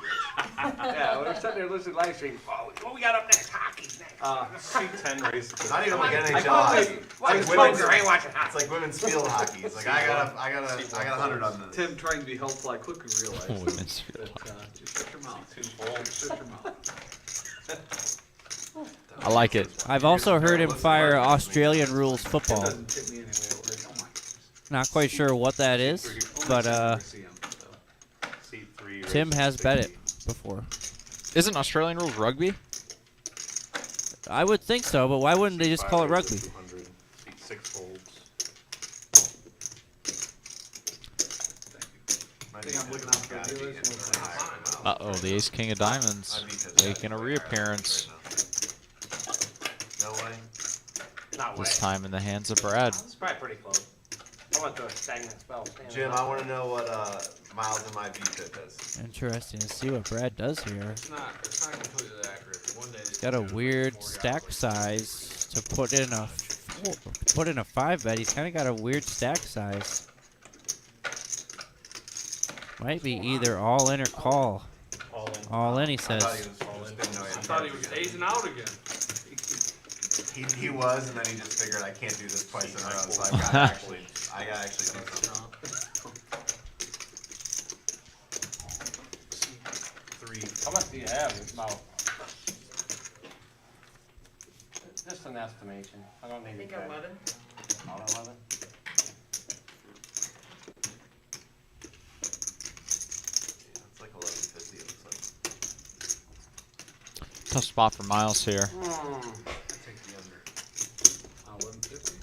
H: Yeah, when we're sitting there listening to live stream, oh, what we got up next? Hockey's next.
G: Seat 10 raises to.
B: Not even like NHL
H: I
B: hockey.
H: like
B: It's
H: smoker, I ain't watching
B: It's like women's field hockey. It's like I got 100 on this.
D: Tim trying to be helpful, I quickly realized
F: Women's
D: that just shut your mouth. Shut your mouth.
F: I like it.
C: I've also heard him fire Australian rules
D: Tim
C: football.
D: doesn't tip me anyway. Like, oh my goodness.
C: Not quite sure what that is, but
G: Seat 3
C: Tim
G: raises
C: has
G: to
C: bet
G: 60.
C: it before.
F: Isn't Australian rules rugby?
C: I would think so, but why wouldn't they
G: Seat
C: just
G: 5
C: call it
G: raises
C: rugby?
G: to 200. Seat 6 folds.
D: I think I'm looking out for dealers.
F: Uh-oh, the ace king of diamonds making a reappearance.
B: No way.
H: Not way.
F: This time in the hands of Brad.
H: It's probably pretty close. I went through a stagnant spell.
B: Jim, I want to know what Miles and my V-tip is.
C: Interesting to see what Brad does here.
J: It's not completely accurate. One day.
C: Got a weird stack size to put in a 5 bet. He's kind of got a weird stack size. Might be either all in or call.
G: All in.
C: All in, he
B: I thought
C: says.
B: he was all in. Didn't know he
J: I
B: had
J: thought he
B: cards
J: was
B: again.
J: aging out again.
B: He was, and then he just figured I can't do this twice in a row, so I gotta actually do something.
G: 3.
H: How much do you have? About. Just an estimation. I don't need
K: I think
H: to check.
K: 11.
H: About 11.
B: It's like 1150. It looks like.
F: Tough spot for Miles here.
H: Hmm.
G: Take the under.
D: 1150?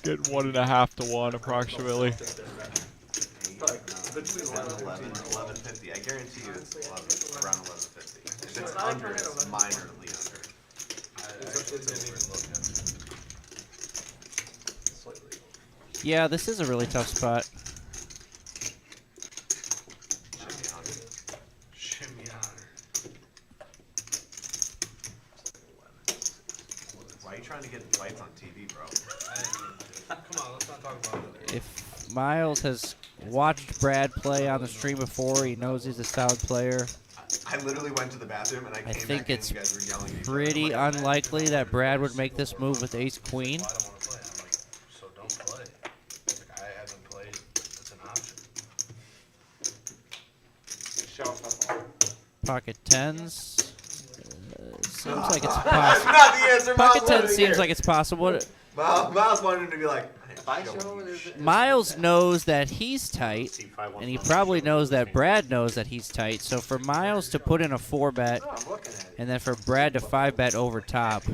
F: Getting 1.5 to 1 approximately.
D: Between
B: 1150. I guarantee you it's 11, around 1150. If it's under, it's minorly under.
C: Yeah, this is a really tough spot.
G: Shimmy honor.
B: Why are you trying to get lights on TV, bro?
J: Come on, let's not talk about it.
C: If Miles has watched Brad play on the stream before, he knows he's a solid player.
B: I literally went to the bathroom and I
C: I
B: came
C: think
B: back in
C: it's
B: and you guys were yelling at each other.
C: pretty
B: I'm like,
C: unlikely that Brad would make this move with ace queen.
J: Well, I don't want to play. I'm like, so don't play. Like, I haven't played. It's an option.
H: Show something.
C: Pocket tens. Seems like it's
B: That's
C: possible.
B: not the answer.
C: Pocket
B: Miles wanted
C: tens
B: to
C: seems
B: hear.
C: like it's possible.
B: Miles wanted him to be like,
H: If I show it,
C: Miles knows that he's tight, and he probably knows that Brad knows that he's tight. So for Miles to put in a 4-bet,
H: no, I'm looking at it.
C: and then for Brad to 5-bet over top.
G: Say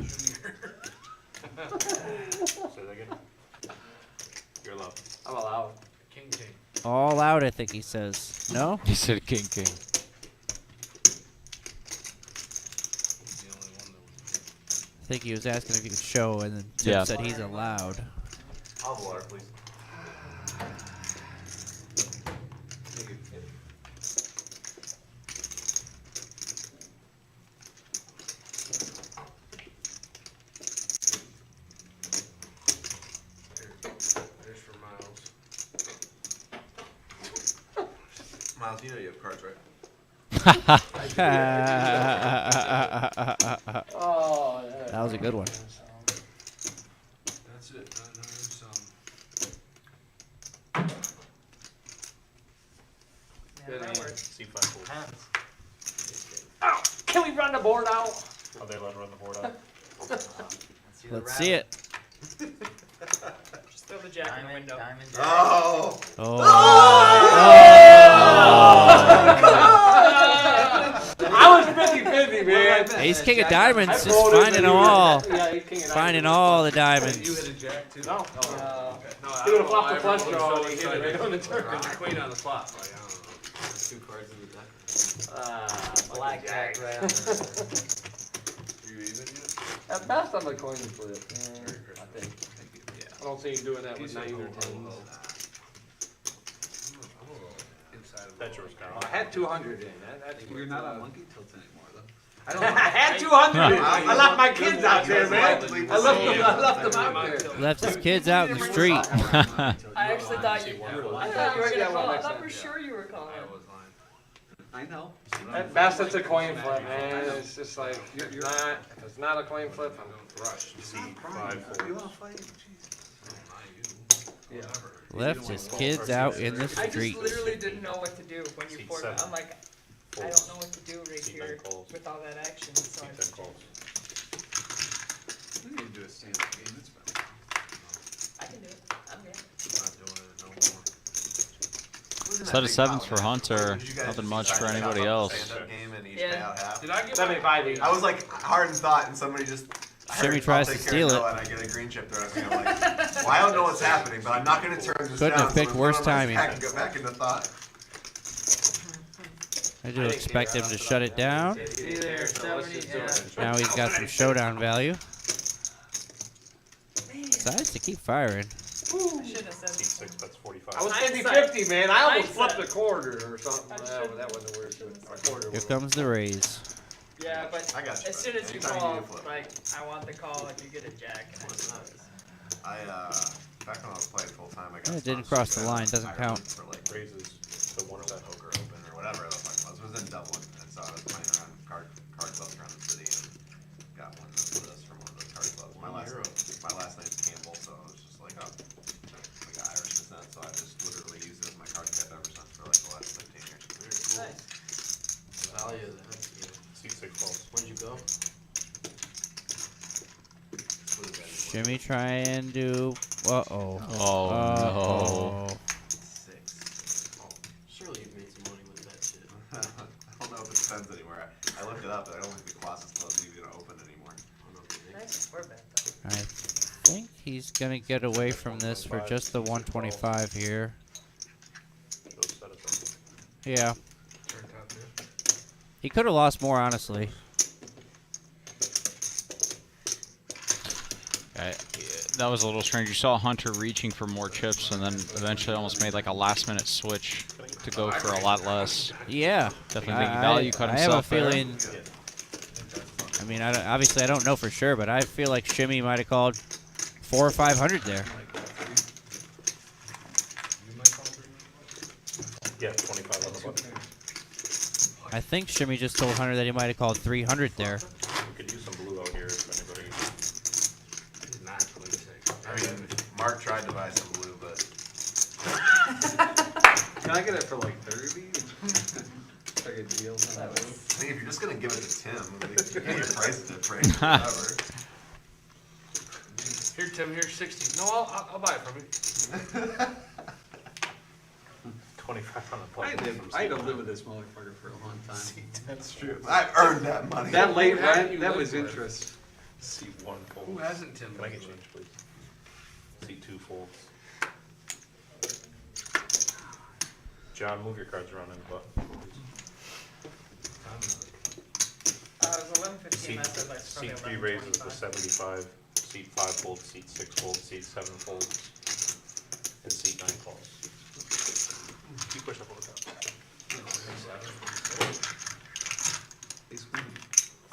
G: that again. You're allowed.
H: I'm allowed.
J: King.
C: All out, I think he says. No?
F: He said king.
J: He's the only one that was.
C: I think he was asking if you could show, and then Tim
F: Yeah.
C: said he's allowed.
B: I'll have water, please.
J: There's for Miles.
B: Miles, you know you have cards, right?
H: Oh, yeah.
C: That was a good one.
J: That's it. There's
H: Good hand.
G: C5 fold.
H: Ow! Can we run the board out?
G: Are they allowed to run the board out?
C: Let's see it.
A: Just throw the jack in the window.
I: Diamond,
B: Oh!
H: I was 50-50, man.
C: Ace King of Diamonds,
H: I
C: just
H: folded
C: finding
H: when
C: them
H: you were-
C: all.
H: Yeah, Ace King of
C: Finding
H: Diamonds.
C: all the
E: You
C: diamonds.
E: hit a jack too?
H: No.
E: No,
H: He would have flopped the flush draw and he hit it right on the turn.
J: the queen on the flop. Like, I don't know.
I: Two cards in the deck.
H: Blackjack right on there.
E: You even yet?
H: At best, I'm a coin flip. I think. I don't see him doing that with 9 or 10.
G: Petro's
H: I had 200 in. That's
D: You're not on monkey tilts anymore, though.
H: I had 200 in. I left my kids out there, man. I left them out there.
C: Left his kids out in the street.
K: I actually thought you. I thought you were gonna call. I thought for sure you were calling.
D: I know.
H: At best, it's a coin flip, man. It's just like, if it's not a coin flip, I'm
G: crushed. C5
D: You
G: fold.
D: want to fight?
H: yeah.
C: Left his kids out in the
K: I just
C: street.
K: literally didn't know what to do when you
G: Seat
K: poured.
G: seven.
K: I'm like, I don't know what to do right
G: Seat
K: here
G: nine calls.
K: with all that action. So I
G: C10
K: just,
G: calls.
D: We need to do a stand-up game. It's fun.
K: I can do it. I'm good.
J: Not doing it no more.
F: Set of sevens for Hunter. Nothing much for anybody else.
B: Stand-up game and each
K: Yeah.
B: pay out half.
J: Did I get
H: 75 each.
B: I was like hard in thought, and somebody just. I
C: Shimmy
B: heard,
C: tries
B: I'll
C: to
B: take care of
C: steal
B: Noah,
C: it.
B: And I get a green chip there. I'm like, well, I don't know what's happening, but I'm not going to turn this
C: Couldn't
B: down.
C: have picked
B: so I'm
C: worse
B: gonna
C: timing.
B: Back and go back into thought.
C: I do expect him to shut it down.
K: Either 70, yeah.
C: Now he's got some showdown value. Decides to keep firing.
K: I shouldn't have said it.
G: C6, that's 45.
H: I was
K: Hindsight.
H: 50-50, man. I almost
K: Hindsight.
H: flipped a quarter or something.
K: I
H: That
K: shouldn't-
H: wasn't the worst. A quarter.
C: Here comes the raise.
K: Yeah, but
B: I got you,
K: as soon
B: bud.
K: as you
B: Anytime you
K: call,
B: need to flip.
K: like, I want the call if you get a jack. And
B: Back when I was playing full time, I got.
C: Yeah, it didn't
B: sponsored
C: cross the
B: by
C: line, doesn't
B: Ireland
C: count.
B: For like
G: Raises to 107.
B: poker open or whatever the fuck it was. It was in Dublin, and so I was playing around card clubs around the city and got one of those from one of those card clubs. My last name's Campbell, so I was just like, oh, I got Irish descent, so I just literally used it as my card cap ever since for like the last 15 years.
K: Nice.
I: Value of that.
G: C6 calls.
I: Where'd you go?
C: Shimmy try and do. Uh oh.
F: Oh, no.
B: Six.
I: Surely you've made some money with that shit.
B: I don't know if it depends anymore. I looked it up, and I don't think the Colossus Club is even gonna open anymore.
K: Nice. We're back though.
C: I think he's gonna get away from this for just the 125 here.
G: Those set of things.
C: Yeah. He could have lost more, honestly.
F: That was a little strange. You saw Hunter reaching for more chips and then eventually almost made like a last-minute switch to go for a lot less.
C: Yeah.
F: Definitely big value cut
C: I have a
F: himself there.
C: feeling. I mean, obviously I don't know for sure, but I feel like Shimmy might have called 400 or 500 there.
G: Yeah, 25 on the button.
C: I think Shimmy just told Hunter that he might have called 300 there.
G: We could use some blue out here if anybody.
J: Not 26.
B: I mean, Mark tried to buy some blue, but
D: Can I get it for like 30? Like a deal.
B: I mean, if you're just gonna give it to Tim, you can get your price difference, whatever.
J: Here, Tim, here's 60. No, I'll buy it from you.
G: 25 on the
D: I
G: plug.
D: had to live with this motherfucker for a long time.
B: That's true. I earned that money.
D: That late
J: Who haven't
D: rent,
J: you
D: that
J: lived
D: was
J: with?
D: interest.
G: Seat 1 folds.
J: Who hasn't, Tim?
G: Can I get change, please? Seat 2 folds. John, move your cards around in the butt.
A: It was 11:15.
G: Seat,
A: I said like probably
G: seat 3 raises to
A: 11:25.
G: 75. Seat 5 folds. Seat 6 folds. Seat 7 folds. And seat 9 falls. Keep pushing up on the top.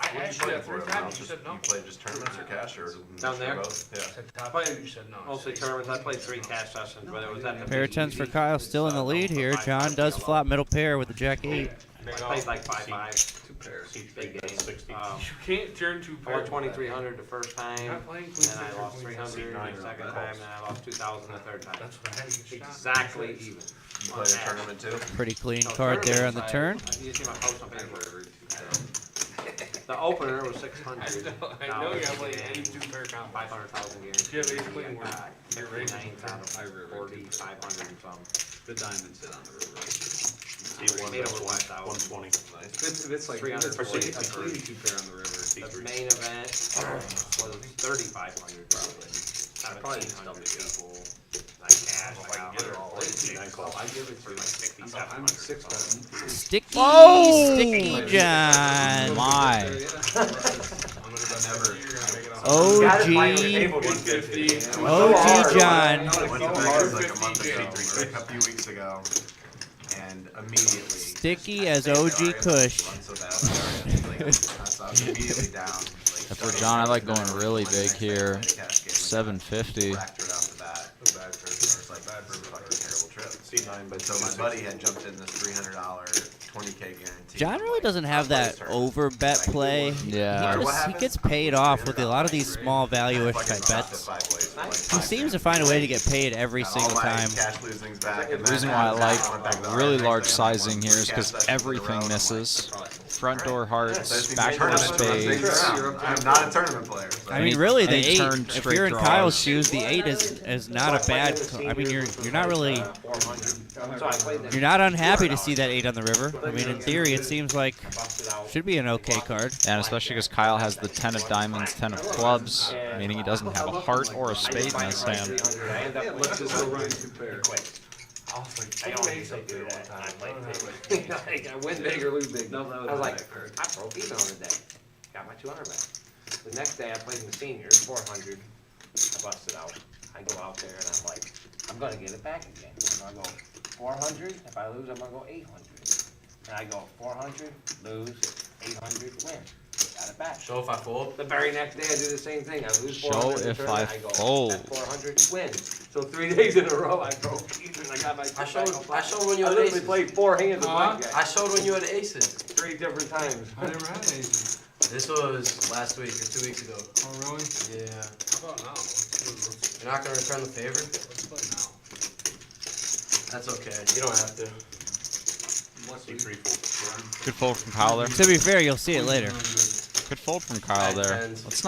J: I asked you that 3 times, you said no.
B: You play just tournaments or cash or
H: Down there?
B: both? Yeah.
J: Said top two, you said no.
H: Mostly tournaments. I played 3 cash sessions, whether it was at the
C: Pair of tens for Kyle, still in the lead here. John does flop middle pair with the jack 8.
H: I played like 5-5.
D: 2 pairs.
H: Seat big game.
G: 60.
J: You can't turn 2
H: I won 2,300 the first time,
J: You're
H: and
J: not playing
H: then I
J: queen
H: lost
J: six or
H: 300
J: queen
H: the
J: seven.
H: second time, and I lost 2,000 the third time.
J: That's what I had to get shot.
H: Exactly even.
B: You play a tournament too?
C: Pretty clean
H: No,
C: card there on the turn.
H: You see my post on Facebook. The opener was 600.
J: I know you have like 82 pair comp.
H: 500,000 guaranteed.
J: You have ace queen where
H: You're
J: you're raising.
H: 9 out of 40, 500 and some.
D: The diamonds sit on the river.
G: Seat 1
H: Made
G: that's
H: over 5,000.
G: 120.
D: If it's like
H: 300
D: 140,
H: seat
D: a
H: three.
D: 82 pair on the river.
H: The main event was 3,500 probably. I probably 1,500 people. Like cash, like
G: I can get it all. Seat 9 calls.
H: I give it to like 6,700.
D: I'm 6 betting.
C: Sticky,
F: Oh!
C: Sticky John.
F: My.
C: OG, OG John.
B: I went to Vegas like a month ago, or like a few weeks ago, and immediately.
C: Sticky as OG Kush.
B: Immediately down.
F: For John, I like going really big here. 750.
B: Seat 9, but so my buddy had jumped in this $300 20K guarantee.
C: John really doesn't have that over bet play.
F: Yeah.
C: He gets paid off with a lot of these small value-ish type bets. He seems to find a way to get paid every single time.
F: The reason why I like really large sizing here is because everything misses. Front door hearts, back door spades.
B: I'm not a tournament player.
C: I mean, really, the
F: Any
C: 8,
F: turn
C: if
F: straight
C: you're in
F: draws.
C: Kyle's shoes, the 8 is not a bad, I mean, you're not really, you're not unhappy to see that 8 on the river. I mean, in theory, it seems like should be an okay card.
F: And especially because Kyle has the 10 of diamonds, 10 of clubs, meaning he doesn't have a heart or a spade in his hand.
D: Yeah, let's just go running 2 pairs.
H: I don't think they do that. I win big or lose big. I was like, I broke even on the day. Got my 200 back. The next day I played in the seniors, 400. I busted out. I go out there and I'm like, I'm gonna get it back again. I'm gonna go 400. If I lose, I'm gonna go 800. And I go 400, lose, 800, win. Got it back.
I: So if I fold?
H: The very next day I do the same thing. I lose
F: Show
H: 400.
F: if
H: return,
F: I
H: go
F: fold.
H: at 400, win. So 3 days in a row I broke even. I got my
I: I showed when you
H: I
I: had
H: literally
I: aces.
H: played 4 hands of blackjack.
I: I showed when you had aces.
H: 3 different times.
J: I never had aces.
I: This was last week or 2 weeks ago.
J: Oh, really?
I: Yeah.
J: How about now?
I: You're not gonna return the favor?
J: Let's play now.
I: That's okay. You don't have to.
G: Seat 3 folds.
F: Good fold from Kyle there.
C: To be fair, you'll see it later.
F: Good fold from Kyle there. Let's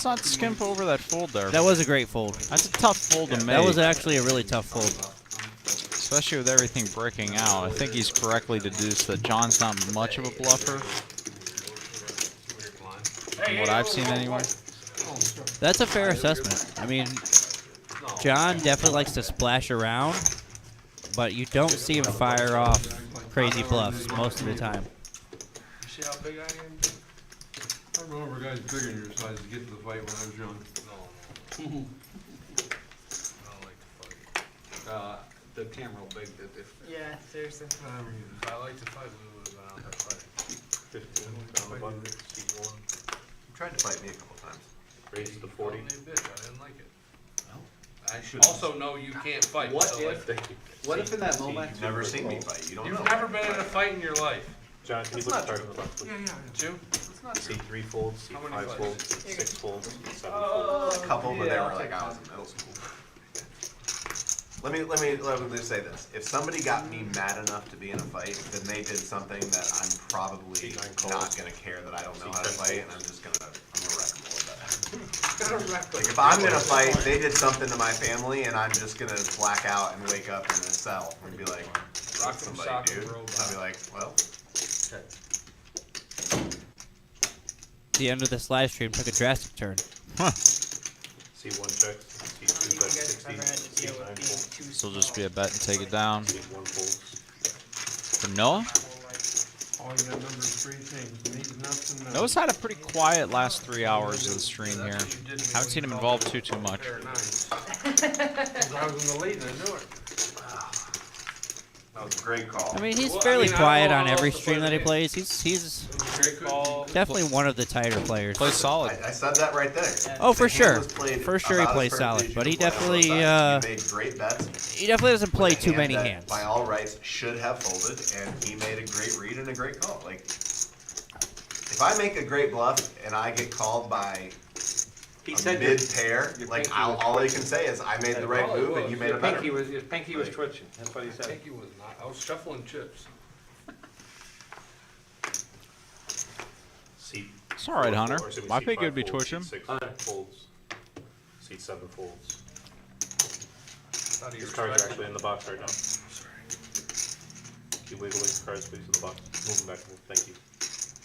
F: not skimp over that fold there.
C: That was a great fold.
F: That's a tough fold to make.
C: That was actually a really tough fold.
F: Especially with everything breaking out. I think he's correctly deduced that John's not much of a bluffer. From what I've seen anyway.
C: That's a fair assessment. I mean, John definitely likes to splash around, but you don't see him fire off crazy bluffs most of the time.
J: You see how big I am?
E: I remember guys bigger than your size to get to the fight when I was young.
J: No. I don't like to fight.
D: The camera will big that if.
A: Yeah, seriously.
J: If I like to fight, we would have been out there fighting.
G: 15 down the button. Seat 1.
B: You tried to fight me a couple times.
G: Raises to
J: You
G: 40.
J: called me a bitch. I didn't like it. I should also know you can't fight.
D: What
J: so
D: if-
J: like,
D: What if in that moment?
B: You've never seen me fight. You don't know.
J: you've never been in a fight in your life?
G: John, can you put the card in the box, please?
J: Two?
G: Seat 3 folds, seat
J: How many
G: 5
J: folds?
G: folds, 6 folds, 7 folds.
B: A couple, but they were like I was in middle school. Let me just say this. If somebody got me mad enough to be in a fight, then they did something that I'm probably not gonna care that I don't know how to fight, and I'm gonna wreck them a little bit. Like if I'm gonna fight, they did something to my family, and I'm just gonna black out and wake up in a cell and be like, "Rock somebody, dude." I'll be like, "Well."
C: The end of this live stream took a drastic turn.
F: Huh.
G: C1 checks, C2 bets 60, C9 folds.
F: This will just be a bet and take it down.
G: C1 folds.
F: For Noah?
E: All you gotta remember is 3 things. Need nuts and nuts.
F: Noah's had a pretty quiet last 3 hours of the stream here. Haven't seen him involved too much.
J: I was in the lead and I knew it.
B: That was a great call.
C: I mean, he's fairly quiet on every stream that he plays. He's
J: Great call.
C: definitely one of the tighter players.
F: Plays solid.
B: I said that right there.
C: Oh, for
B: The hand
C: sure.
B: was played
C: For sure he
B: about as
C: plays
B: perfectly
C: solid,
B: as you
C: but he
B: can play on both
C: definitely,
B: sides. He made great bets.
C: He definitely doesn't play
B: with a
C: too many
B: that
C: hands.
B: By all rights, should have folded, and he made a great read and a great call. Like, if I make a great bluff and I get called by
H: He
B: a
H: said
B: mid-pair,
H: your
B: like
H: pinky was
B: all I can say is I made the right move and you made a
H: your
B: better.
H: pinky was twitching. That's what he said.
J: Pinky was not. I was shuffling chips.
F: It's all right, Hunter. My pinky would be
G: folds,
F: twitching.
G: C6 folds, C7 folds. These cards are actually in the box right now. Keep wiggling cards, please, in the box. Move them back. Thank you.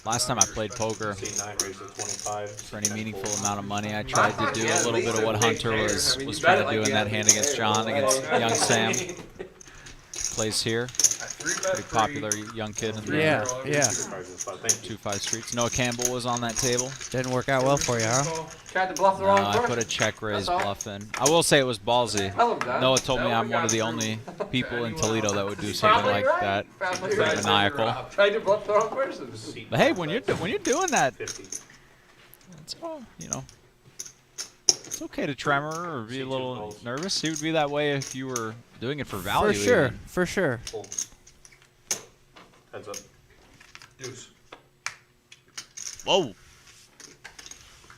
F: Last time I played poker,
G: C9 raised to 25.
F: for any meaningful amount of money, I tried to do a little bit of what Hunter was trying to do in that hand against John, against young Sam. Plays here. Pretty popular young kid in the
C: Yeah.
F: 2-5 streets. Noah Campbell was on that table.
C: Didn't work out well for you, huh?
H: Tried to bluff the
F: No,
H: wrong
F: I
H: person.
F: put a check raise
H: That's all.
F: bluff in. I will say it was ballsy.
H: Tell him that.
F: Noah told me I'm one of the only people in Toledo that would do something like that.
H: Probably
F: It's
H: right.
F: maniacal.
H: Tried to bluff the wrong person.
F: But hey, when you're doing that, it's all, you know, it's okay to tremor or be a little nervous. He would be that way if you were doing it for value.
C: For sure,
F: even.
C: for sure.
G: Heads up.
J: Deuce.
F: Whoa.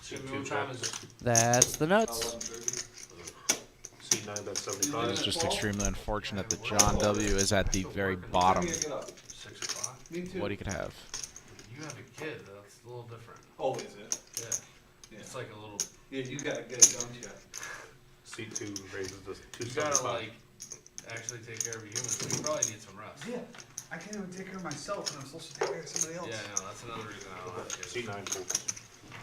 J: What time is it?
C: That's the nuts.
G: C9 bet
F: It
G: 75.
F: is just extremely unfortunate that John W. is at the very bottom
J: 6 o'clock.
F: of what he could have.
J: You have a kid, that's a little different.
D: Oh, is it?
J: Yeah. It's like a little.
D: Yeah, you gotta get it, don't you?
G: C2 raises to
J: You gotta
G: 275.
J: like actually take care of a human, so you probably need some rest.
D: Yeah. I can't even take care of myself, and I'm supposed to take care of somebody else.
J: Yeah, I know, that's another reason I don't have kids.
G: C9 folds.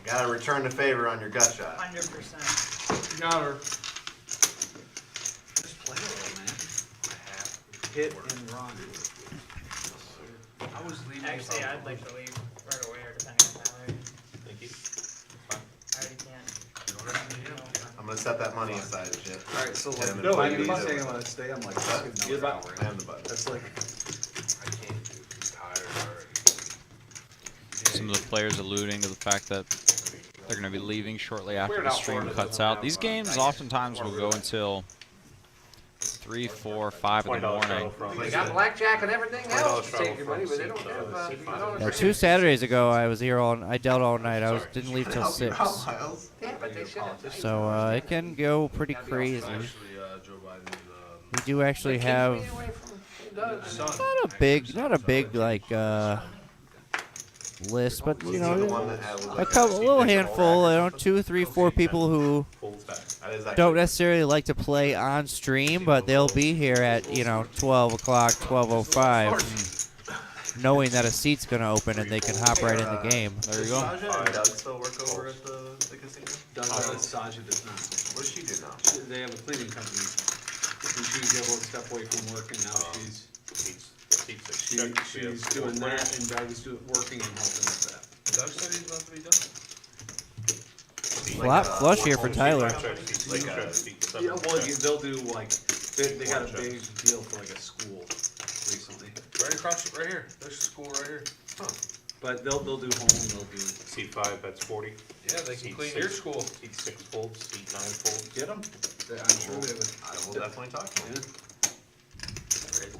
B: Gotta return the favor on your gut shot.
A: 100%.
J: Got her.
D: Just play a little, man. Hit and run.
J: I was leaving.
A: Actually, I'd like to leave right away, or depending on Tyler.
G: Thank you.
A: I already can't.
B: I'm gonna set that money aside and shit.
D: Alright, so
B: Hit
D: like,
B: him in
D: no,
B: the
D: I'm
B: babies
D: not
B: or
D: saying I'm
B: what?
D: gonna stay, I'm like,
B: What's
D: fucking
B: that?
D: another hour.
B: I am the button.
D: That's like,
J: I can't do it. I'm tired already.
F: Some of the players alluding to the fact that they're going to be leaving shortly after the stream cuts out. These games oftentimes will go until 3, 4, 5 in the morning.
H: They got blackjack and everything else to take your money, but they don't have.
C: Yeah, 2 Saturdays ago, I was here I dealt all night. I didn't leave till 6.
H: Yeah, but they should have.
C: So it can go pretty crazy.
J: Actually, Joe Biden's
C: We do actually have
J: son.
C: not a big like list, but you know, a
B: couple,
C: little handful, 2, 3, 4 people who don't necessarily like to play on stream, but they'll be here at 12 o'clock, 12:05, knowing that a seat's gonna open and they can hop right in the game.
F: There you go.
B: Saja and Doug still work over at the casino?
D: Saja does not.
B: What does she do now?
D: They have a cleaning company, and she was able to step away from work, and now she's doing that, and Doug is working and helping with that.
J: Doug said he's about to be done.
C: Flush here for Tyler.
D: Yeah, well, they'll do like they got a big deal for like a school recently.
J: Right across, right here. There's a school right here.
D: But they'll do home. They'll do
G: C5 bets 40.
J: Yeah, they can clean your school.
G: C6 folds, C9 folds.
D: get them. I'm sure they would.
B: I will definitely talk to him.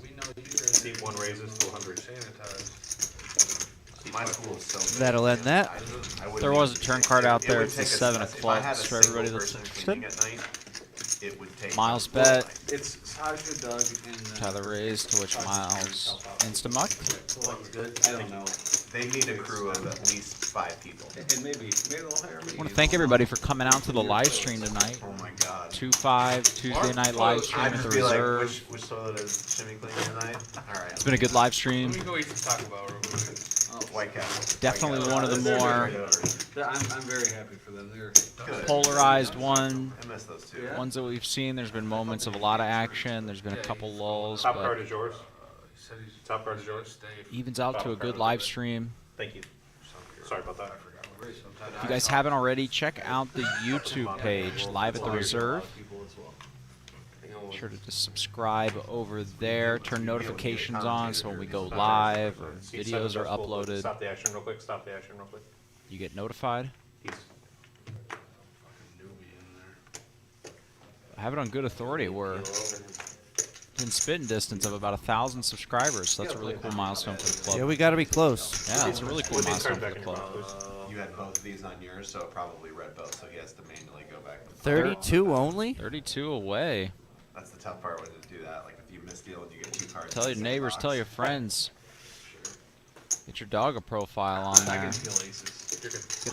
J: We know you're
G: C1 raises to 100.
J: sanitized.
B: My school is so big.
C: That'll end that.
B: I wouldn't
F: There was a
B: even-
F: turn card out
B: it
F: there.
B: would
F: It's
B: take
F: the
B: a-
F: 7
B: if I
F: o'clock
B: had a
F: for everybody
B: single
F: that's
B: person
F: interested.
B: cleaning at night, it would take.
F: Miles bet.
D: It's Sasha, Doug, and
F: Tyler raised, to which Miles insta-muck.
D: I don't know.
B: They need a crew of at least 5 people.
D: And maybe they'll hire me.
F: I want to thank everybody for coming out to the live stream tonight.
B: Oh my God.
F: 2-5 Tuesday night live stream at the Reserve.
B: Which toilet is Jimmy cleaning tonight? All right.
F: It's been a good live stream.
J: Let me go eat some Taco Bell real quick.
B: White Castle.
F: Definitely one of the more
D: I'm very happy for them. They're
B: good.
F: Polarized one.
B: I miss those two.
F: Ones that we've seen. There's been moments of a lot of action. There's been a couple lulls,
G: Top card
F: but
G: is yours. Top card is yours.
F: evens out to a good live stream.
G: Thank you. Sorry about that.
F: If you guys haven't already, check out the YouTube page, Live at the Reserve. Be sure to just subscribe over there. Turn notifications on so when we go live or videos are uploaded,
G: Stop the action real quick. Stop the action real quick.
F: you get notified. I have it on good authority. We're in spitting distance of about 1,000 subscribers, so that's a really cool milestone for the club.
C: Yeah, we got to be close.
F: Yeah, it's a really cool milestone for the club.
B: You had both of these on yours, so it probably read both, so he has to manually go back.
C: 32 only?
F: 32 away.
B: That's the tough part when you do that. Like if you misdeal and you get 2 cards.
F: Tell your neighbors, tell your friends. Get your dog a profile on there. Get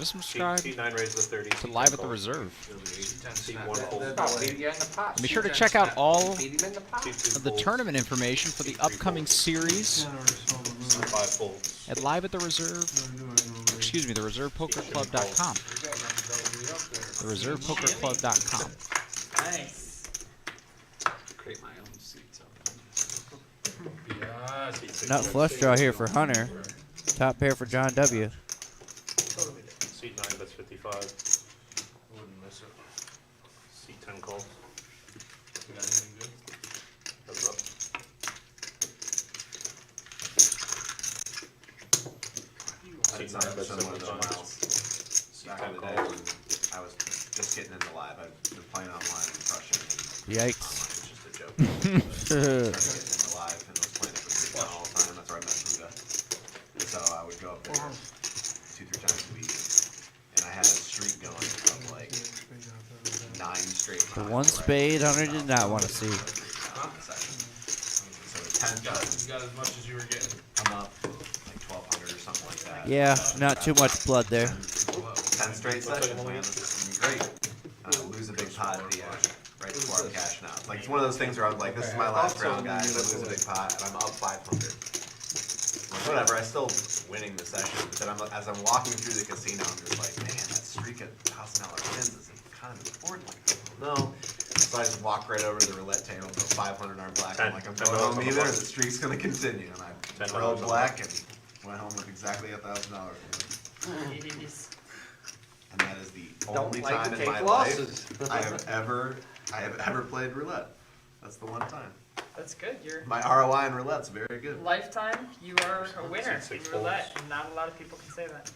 F: us subscribed
G: C9 raised to 30.
F: to Live at the Reserve.
G: C1 full.
F: And be sure to check out all of the tournament information for the upcoming series
G: C5 full.
F: at Live at the Reserve. Excuse me, the ReservePokerClub.com. The ReservePokerClub.com.
K: Nice.
D: create my own seats.
C: Nut flush draw here for Hunter. Top pair for John W.
G: Seat 9, that's 55. Wouldn't miss it. Seat 10 calls. You got anything good? Heads up. Seat 9, that's 75.
B: Back in the day when I was just getting into live, I've been playing online and crushing.
C: Yikes.
B: It's just a joke. Started getting into live and was playing it with Big John all the time. That's where I met Buddha. And so I would go up there 2-3 times a week. And I had a streak going of like 9 straight
C: The one spade Hunter did not want to see.
B: So the 10
J: You got as much as you were getting.
B: I'm up like 1,200 or something like that.
C: Yeah, not too much blood there.
B: 10 straight sessions, man. This is gonna be great. Lose a big pot at the end, right before I'm cashing out. Like, it's one of those things where I'm like, this is my last round, guys. I lose a big pot, and I'm up 500. Like, whatever, I'm still winning the session. But then as I'm walking through the casino, I'm just like, man, that streak at $1,000 wins is kind of important. Like, no. So I just walk right over to the roulette table, put 500 on black. I'm like, I'm going home either, and the streak's gonna continue. And I rolled black and went home with exactly $1,000. And that is the only time in my life I have ever played roulette. That's the one time.
K: That's good. You're
B: My ROI in roulette's very good.
K: lifetime. You are a winner in roulette, and not a lot of people can say that.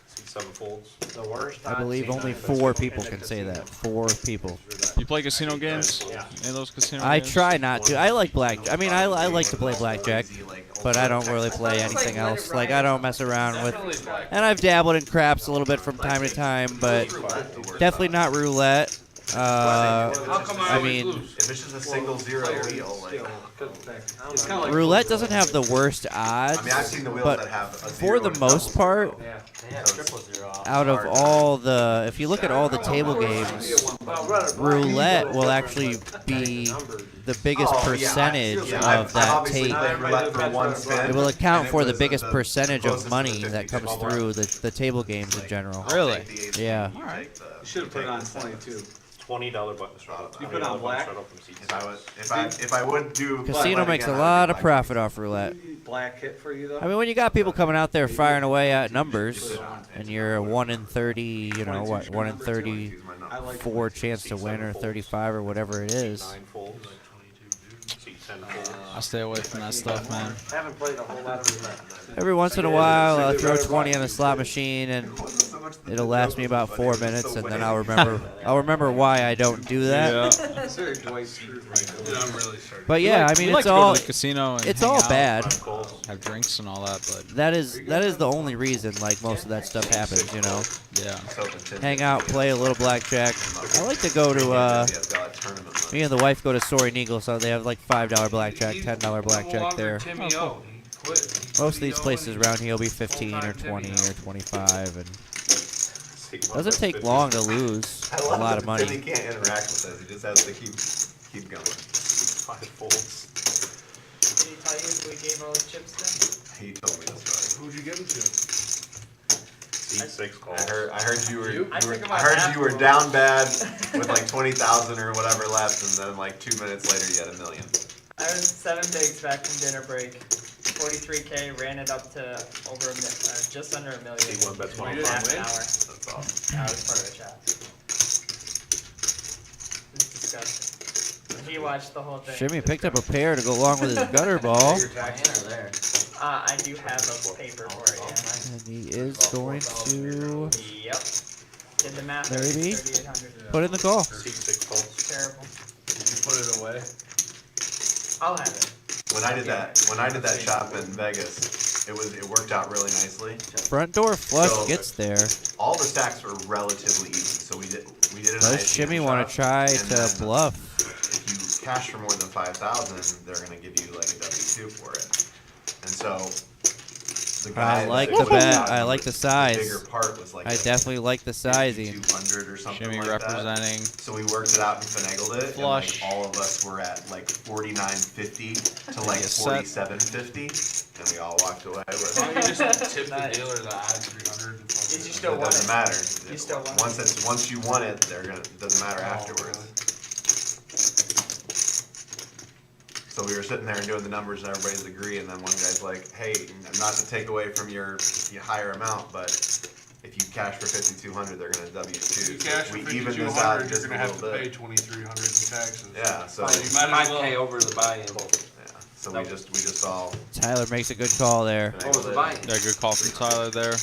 G: Seat 7 folds.
H: The worst.
C: I believe only 4 people can say that. 4 people.
F: You play casino games? Any of those casino
C: I
F: games?
C: try not to. I like black. I mean, I like to play blackjack, but I don't really play anything else. Like, I don't mess around with. And I've dabbled in craps a little bit from time to time, but definitely not roulette. I mean,
B: if it's just a single zero wheel, like,
D: It's kind of like
C: roulette doesn't have the worst odds,
B: I mean, I've seen the wheels
C: but
B: that have a
C: for
B: zero
C: the
B: and
C: most
B: double
C: part,
B: zero.
I: They have triple zero off.
C: out of all the, if you look at all the table games, roulette will actually be the biggest percentage of that table. It will account for the biggest percentage of money that comes through the table games in general.
F: Really?
C: Yeah.
D: You should have put it on 22.
G: $20 button strap.
D: You put on black?
B: If I would do
C: Casino makes a lot of profit off roulette.
D: Black hit for you though.
C: I mean, when you got people coming out there firing away at numbers, and you're a 1 in 30, you know what, 1 in 34 chance to win, or 35, or whatever it is.
G: 9 folds. Seat 10 folds.
F: I stay away from that stuff, man.
H: I haven't played a whole lot of roulette.
C: Every once in a while, I'll throw 20 on the slot machine, and it'll last me about 4 minutes, and then I'll remember why I don't do that.
F: Yeah.
D: Sorry, Dwight Schrute right
J: Dude, I'm really sorry.
C: But yeah, I mean,
F: we like
C: it's
F: to
C: all
F: go to the casino and
C: it's
F: hang
C: all
F: out,
C: bad.
F: have drinks and all that, but
C: That is the only reason like most of that stuff happens, you know.
F: yeah.
C: Hang out, play a little blackjack. I like to go to me and the wife go to Soaring Eagle, so they have like $5 blackjack, $10 blackjack there.
J: Timmy O. He quit.
C: Most of these places around here will be 15 or 20 or 25, and doesn't take long to lose a lot of money.
B: Timmy can't interact with us. He just has to keep going. 5 folds.
A: Did he tell you who he gave all his chips to?
B: He told me the story.
J: Who'd you give it to?
G: Seat 6 calls.
B: I heard you were
A: I think about
B: I heard
A: half
B: you were
A: of
B: down bad with like 20,000 or whatever left, and then like 2 minutes later you had $1 million.
A: I earned 7 bigs back from dinner break. 43K, ran it up to over just under $1 million.
G: He won bet
A: in
G: 25.
A: half an hour.
B: That's awesome.
A: I was part of the chat. It's disgusting. He watched the whole thing.
C: Shimmy picked up a pair to go along with his gutter ball,
I: there.
A: I do have a paper for it, yeah.
C: and he is going to
A: Yep. Did the math.
C: Maybe.
A: 3,800.
C: put in the call.
G: Seat 6 calls.
A: Terrible.
E: Did you put it away?
A: I'll have it.
B: When I did that shop in Vegas, it worked out really nicely.
C: Front door flush
B: So-
C: gets there.
B: All the stacks were relatively easy, so we did a
C: Does
B: nice
C: Shimmy
B: hand
C: want
B: shop,
C: to try
B: and
C: to
B: then
C: bluff?
B: If you cash for more than 5,000, they're gonna give you like a W2 for it. And so the guy
C: I like
B: that
C: the
B: closed
C: bet.
B: out
C: I like the size.
B: bigger part was like
C: I definitely like the sizing.
B: 200 or something
F: Shimmy
B: like
F: representing.
B: that. So we worked it out and finagled it.
F: Flush.
B: And like all of us were at like 49.50 to like
F: Get set.
B: 47.50, and we all walked away with
J: Why
B: it.
J: don't you just tip the
A: Nice.
J: dealer the odd 300? and fucking-
A: Did you still
B: It
A: want
B: doesn't
A: it?
B: matter.
A: You still want it?
B: Once you want it, it doesn't matter
J: Oh,
B: afterwards. So we were sitting there and doing the numbers, and everybody's agree, and then one guy's like, "Hey, not to take away from your higher amount, but if you cash for 5,200, they're gonna W2.
J: If you
B: So
J: cash for
B: we even this out
J: 5,200, you're
B: just a
J: gonna have
B: little
J: to pay
B: bit.
J: 2,300 in taxes.
B: Yeah, so
J: So you might as
H: 5K
J: well.
H: over the buy-in.
B: yeah, so we just all
C: Tyler makes a good call there.
H: What was the buy-in?
F: Yeah, good call from Tyler there. At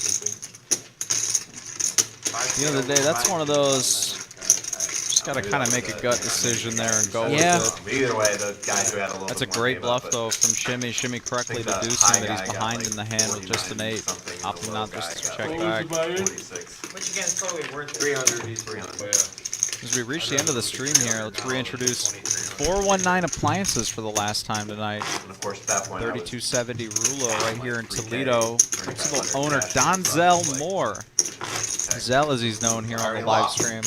F: the end of the day, that's one of those. Just gotta kind of make a gut decision there and go
C: Yeah.
F: with it.
B: But either way, the guy who had a little
F: That's a
B: bit more
F: great
B: gave
F: bluff
B: up,
F: though from Shimmy. Shimmy correctly deducing that he's behind in the hand with just an 8, opting not just to check back.
B: 46.
A: Which again is totally worth it.
H: 300.
B: 300.
F: As we reach the end of the stream here, let's reintroduce 419 Appliances for the last time tonight.
B: And of course, at that point, I was
F: 3270 Rulo right here in Toledo. Principal owner Donzel Moore. Zell as he's known here on the live stream.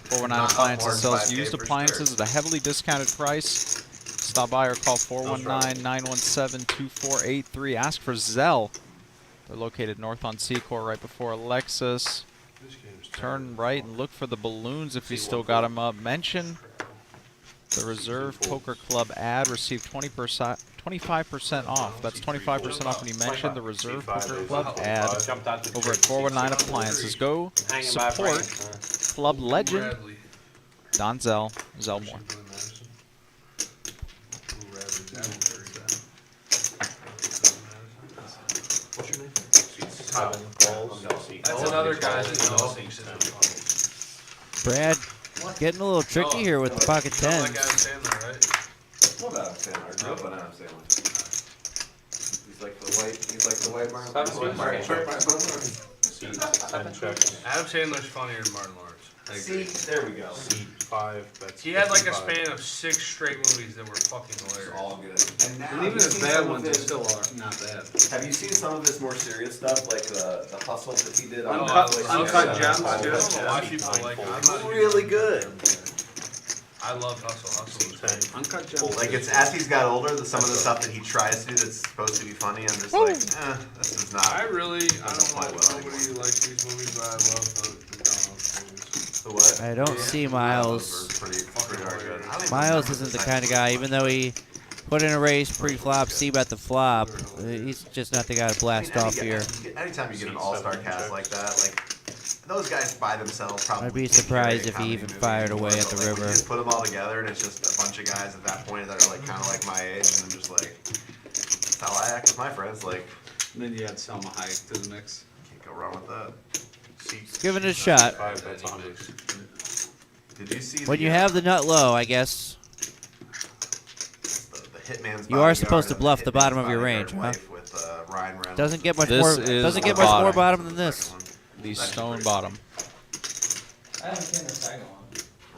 F: 419 Appliances sells used appliances at a heavily discounted price. Stop by or call 419-917-2483. Ask for Zell. They're located north on Secor right before Alexis. Turn right and look for the balloons if you still got them up. Mention the Reserve Poker Club ad. Receive 25% off. That's 25% off when you mention the Reserve Poker Club ad over at 419 Appliances. Go support Club Legend Donzel Zellmore.
J: That's another guy that knows.
C: Brad getting a little tricky here with the pocket
J: Like
C: tens.
J: Adam Sandler, right?
B: What about Sandler? I grew up on Adam Sandler. He's like the white Martin.
J: Adam Sandler's funnier than Martin Lawrence.
B: See, there we go.
G: Seat 5. That's
J: He had like a
G: 55.
J: span of 6 straight movies that were fucking hilarious.
B: All good. And now,
D: And even
B: you
D: his
B: see
D: bad
B: some of
D: ones are
B: his-
D: still not bad.
B: Have you seen some of his more serious stuff, like the hustle that he did? on
D: Uncut-
B: Netflix?
D: Uncut
B: Yeah.
D: Gems,
J: I
D: too.
J: don't know why people like it. I'm not
B: Really good.
J: I love Hustle. Hustle was great.
D: Uncut Gems.
B: Like it's as he's got older, some of the stuff that he tries to do that's supposed to be funny, I'm just like, this is not.
J: I don't know
B: Doesn't play
J: if
B: well
J: nobody
B: anymore.
J: likes these movies, but I love the Donald movies.
B: The what?
C: I don't see Miles.
B: Those were pretty darn good. I don't even
C: Miles
B: remember
C: isn't the
B: the
C: kind of guy, even though he put in a race pre-flop, C-bet the flop, he's just not the guy to blast off here.
B: Anytime you get an all-star cast like that, like those guys by themselves probably.
C: I'd be
B: can't
C: surprised
B: carry
C: if he
B: comedy
C: even
B: movie
C: fired
B: anymore,
C: away at
B: but,
C: the
B: like, when
C: river.
B: you just put them all together, and it's just a bunch of guys at that point that are like kind of like my age, and I'm just like, that's how I act with my friends. Like,
D: And then you add Selma Hayek to the mix.
B: can't go wrong with that.
C: Let's give it a shot.
G: 5 bets 100.
B: Did you see
C: When
B: the,
C: you have the nut low, I guess
B: the Hitman's
C: you are
B: Bodyguard
C: supposed to
B: and
C: bluff the
B: Hitman's
C: bottom of your
B: Bodyguard
C: range, huh?
B: wife with, Ryan Reynolds?
C: Doesn't get much
F: This
C: more.
F: is
C: Doesn't
F: the
C: get much more
F: bottom.
C: bottom than this.
F: The stone bottom.
I: I haven't seen the second one.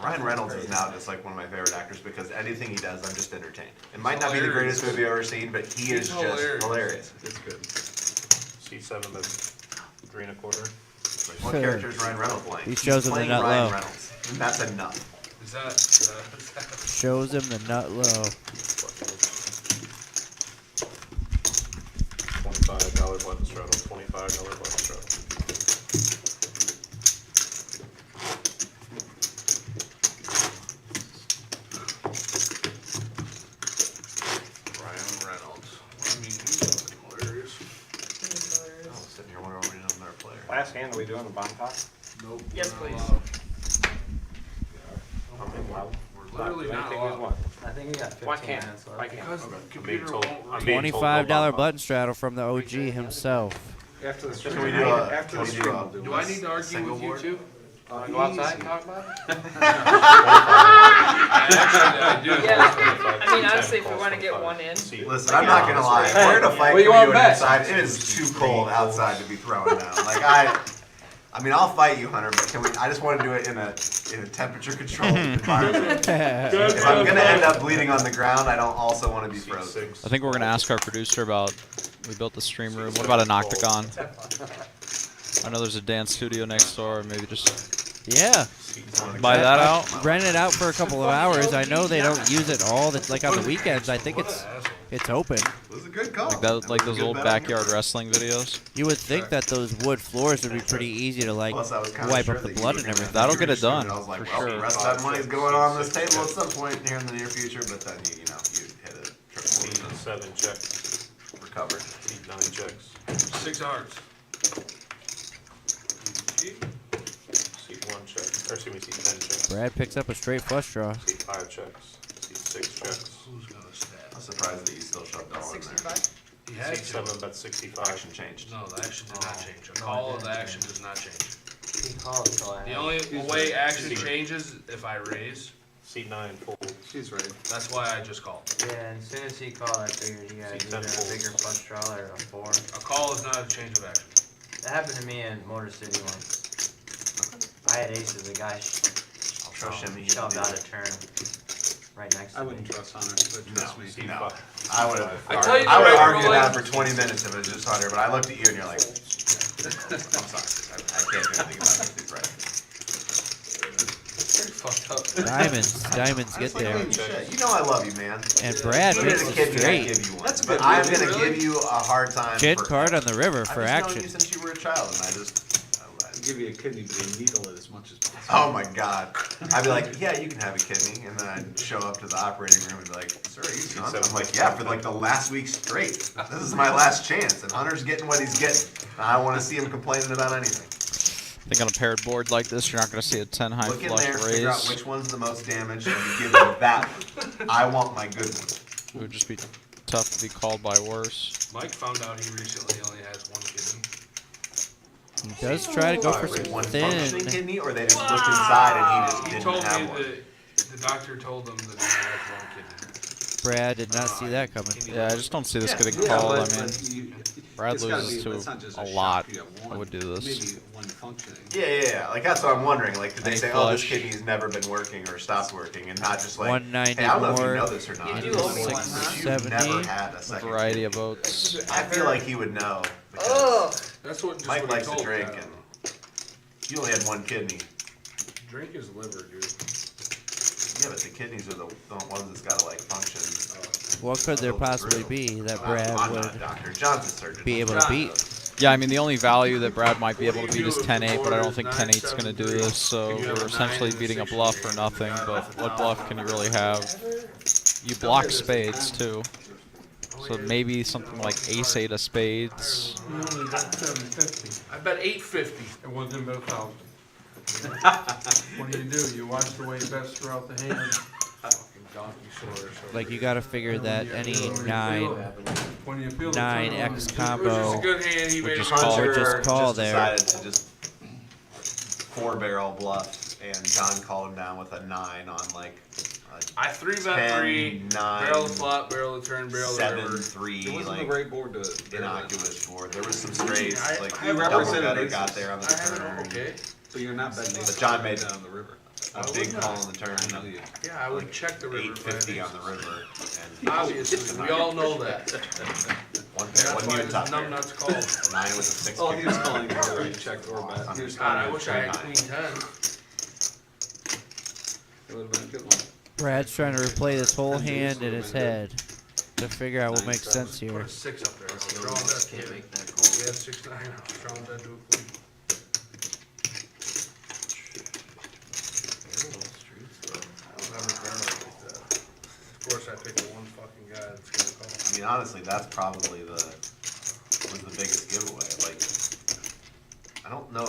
B: Ryan Reynolds is now just like one of my favorite actors because anything he does, I'm just entertained. It might not be the greatest movie I've ever seen, but he is just hilarious.
D: It's good.
G: C7 bets 3 1/4.
B: Like, what character is Ryan Reynolds playing?
C: He shows
B: He's
C: him the
B: playing
C: nut
B: Ryan
C: low.
B: Reynolds, and that's enough.
J: Is that
C: Shows him the nut low.
G: $25 button straddle. $25 button straddle.
J: Ryan Reynolds? I mean, he's fucking hilarious.
B: I was sitting here wondering when we know another player.
H: Last hand, are we doing the bomb pot?
J: Nope.
K: Yes,
J: we're not
K: please.
J: allowed.
H: How many left?
J: We're literally
H: Do
J: not
H: anything with
J: allowed.
H: what?
I: I think we got 15
H: Why can't?
I: minutes left.
H: Why can't?
J: Because the
G: I'm being
J: computer
G: told-
J: won't
G: I'm
J: read.
G: being told no
C: $25
G: bomb
C: button straddle from the OG himself.
D: After the
B: Can
D: stream,
B: we do a,
D: after the
B: can we
D: stream,
B: do
D: I'll
B: a,
D: do
J: Do I need to argue
B: single
J: with you
B: board?
J: two?
H: Wanna go outside and talk about it?
J: Actually, I do.
K: Yeah, I mean, honestly, if we wanna get one in.
B: Listen, I'm not gonna lie. If we're gonna fight
D: What do you
B: for
D: want
B: you
D: bet?
B: inside, it is too cold outside to be throwing down. Like I mean, I'll fight you, Hunter, but can we? I just want to do it in a temperature controlled environment. If I'm gonna end up bleeding on the ground, I don't also want to be frozen.
F: I think we're gonna ask our producer about. We built the stream room. What about an octagon? I know there's a dance studio next door. Maybe just
C: Yeah.
F: buy that out.
C: Rent it out for a couple of hours. I know they don't use it all. Like on the weekends. I think it's open.
B: It was a good call.
F: Like that, like those old backyard wrestling videos.
C: You would think that those wood floors would be pretty easy to like
B: Plus, I was kinda
C: wipe
B: sure
C: up the
B: that you
C: blood
B: were
C: and
B: gonna
C: everything.
F: That'll get it
B: shoot,
F: done,
B: and I was like,
F: for
B: well,
F: sure.
B: the rest of that money's going on this table at some point here in the near future. But then you know, you hit a triple and
G: 7 checks.
B: recovered.
G: 9 checks.
J: 6 hearts.
G: Seat 1 check. Or excuse me, seat 10 checks.
C: Brad picks up a straight flush draw.
G: Seat 5 checks. Seat 6 checks.
J: Who's gonna stab?
B: I'm surprised that you still shoved all in there.
K: 65?
J: He had
G: Seat
J: to.
G: 7 bet 65.
B: Action changed.
J: No, the action did not change. A call of the action does not change.
I: He called, so I
J: The
I: have-
J: only way action changes if I raise.
G: Seat 9 fold.
D: She's right.
J: That's why I just called.
I: Yeah, and as soon as he called, I figured he had
G: See,
I: either
G: 10
I: a
G: folds.
I: bigger flush draw or a 4.
J: A call is not a change of action.
I: That happened to me in Motor City once. I had aces, the guy
B: I'll trust him.
I: shoved out a turn right next to
D: I
I: me.
D: wouldn't trust Hunter, but trust me.
G: Seat
B: No,
G: 5.
B: I would have.
J: I tell you
B: I would
J: the
B: have
J: regular
B: argued that
J: life-
B: for 20 minutes if it was just Hunter. But I looked at you and you're like, I'm sorry. I can't do anything about this. He's right.
J: Very fucked up.
C: Diamonds get
B: It's like,
C: there.
B: holy shit. You know I love you, man.
C: And Brad
B: Even
C: picks
B: as a
C: it
B: kid, I
C: straight.
B: give you one.
D: That's a
B: But
D: good
B: I'm
D: move,
B: gonna
D: really.
B: give you a hard time.
C: Chin
B: for
C: card on the river for
B: I've just known
C: action.
B: you since you were a child, and I just.
D: I'll give you a kidney, but you needle it as much as possible.
B: Oh my God. I'd be like, yeah, you can have a kidney. And then I'd show up to the operating room and be like, sir, are you son? I'm like, yeah, for like the last week straight. This is my last chance. And Hunter's getting what he's getting. And I don't want to see him complaining about anything.
F: I think on a paired board like this, you're not going to see a 10 high
B: Look in
F: flush
B: there, figure out
F: raise.
B: which one's the most damage, and you give him that one. I want my good one.
F: It would just be tough to be called by worse.
J: Mike found out he recently only has 1 kidney.
C: He does try to go for
B: Wait,
C: some
B: one functioning
C: thin.
B: kidney, or they just looked inside and he just
J: He
B: didn't
J: told
B: have
J: me
B: one.
J: that the doctor told him that he had 1 kidney.
C: Brad did not see that coming.
F: Yeah, I just don't see this
B: Yeah.
F: getting
D: Yeah,
F: called.
D: but
F: I mean,
D: you-
F: Brad
D: it's gotta
F: loses
D: be- it's not
F: to
D: just
F: a
D: shock
F: lot.
D: you have
F: I
D: one,
F: would do this.
D: Maybe one functioning.
B: Yeah. Like that's what I'm wondering. Like, did they
F: Any
B: say, "Oh, this
F: flush.
B: kidney's never been working" or stopped working, and not just like,
C: 190
B: "Hey, I don't know if you
C: more.
B: know this or not."
K: You
B: but
K: do owe me one, huh?
B: you've
C: 70.
B: never had a
F: A
B: second
F: variety
B: kidney.
F: of votes.
B: I feel like he would know. because
K: Ugh.
J: That's what just
B: Mike
J: what he
B: likes to
J: told me.
B: drink, and he only had 1 kidney.
J: Drink his liver, dude.
B: Yeah, but the kidneys are the ones that's gotta like function.
C: What could there possibly be that Brad
B: I'm
C: would
B: not a doctor. John's a surgeon.
C: be able to beat?
F: Yeah, I mean, the only value that Brad might be able to beat is 10-8, but I don't think 10-8's going to do this, so we're essentially beating a bluff for nothing, but what bluff can you really have? You block spades, too. So maybe something like ace-8 of spades.
E: We only got 750.
J: I bet 850.
E: It wasn't about 1,000. What do? You watch the way bets throughout the hand.
C: Like you got to figure that any 9
E: When you feel the
C: 9
E: turn on
C: X
E: it,
J: It was just
C: combo
J: a good hand. He
F: Would
J: made
F: just
J: a
F: call.
C: would just call
B: just
C: there.
B: decided to just 4-barrel bluff, and John called him down with a 9 on like.
J: I 3-bet
B: 10,
J: 3,
B: 9,
J: barrel of flop, barrel of turn, barrel of
B: 7,
J: river.
B: 3,
D: It wasn't
B: like
D: the right board to
B: innocuous board. There was some straights, like
J: I
B: double
D: represented
B: gutter
D: aces.
B: got there on the
J: I have
B: turn.
J: it, okay.
D: So you're not betting
B: But John made
D: down the river.
B: a big call on the turn.
D: I know you.
J: Yeah, I would check the river.
B: 850 on the river. And
J: Obviously, we all know that.
B: One pair,
J: That's
B: one
J: why
B: unit
J: this
B: top pair.
J: numbnuts called.
B: A 9 with a 6.
D: Oh, he was calling for a check or bet. He was
J: God, I
D: calling
J: wish I had queen 10.
D: It would have been a good one.
C: Brad's trying to replay this whole hand in his head to figure out what makes sense
J: Put
C: here.
J: a 6 up there. Draw that.
I: Can't make that call.
J: We had 6-9. Draw that to a queen. I don't ever barrel like that. Of course, I pick the one fucking guy that's gonna call.
B: I mean, honestly, that's probably was the biggest giveaway. Like, I don't know,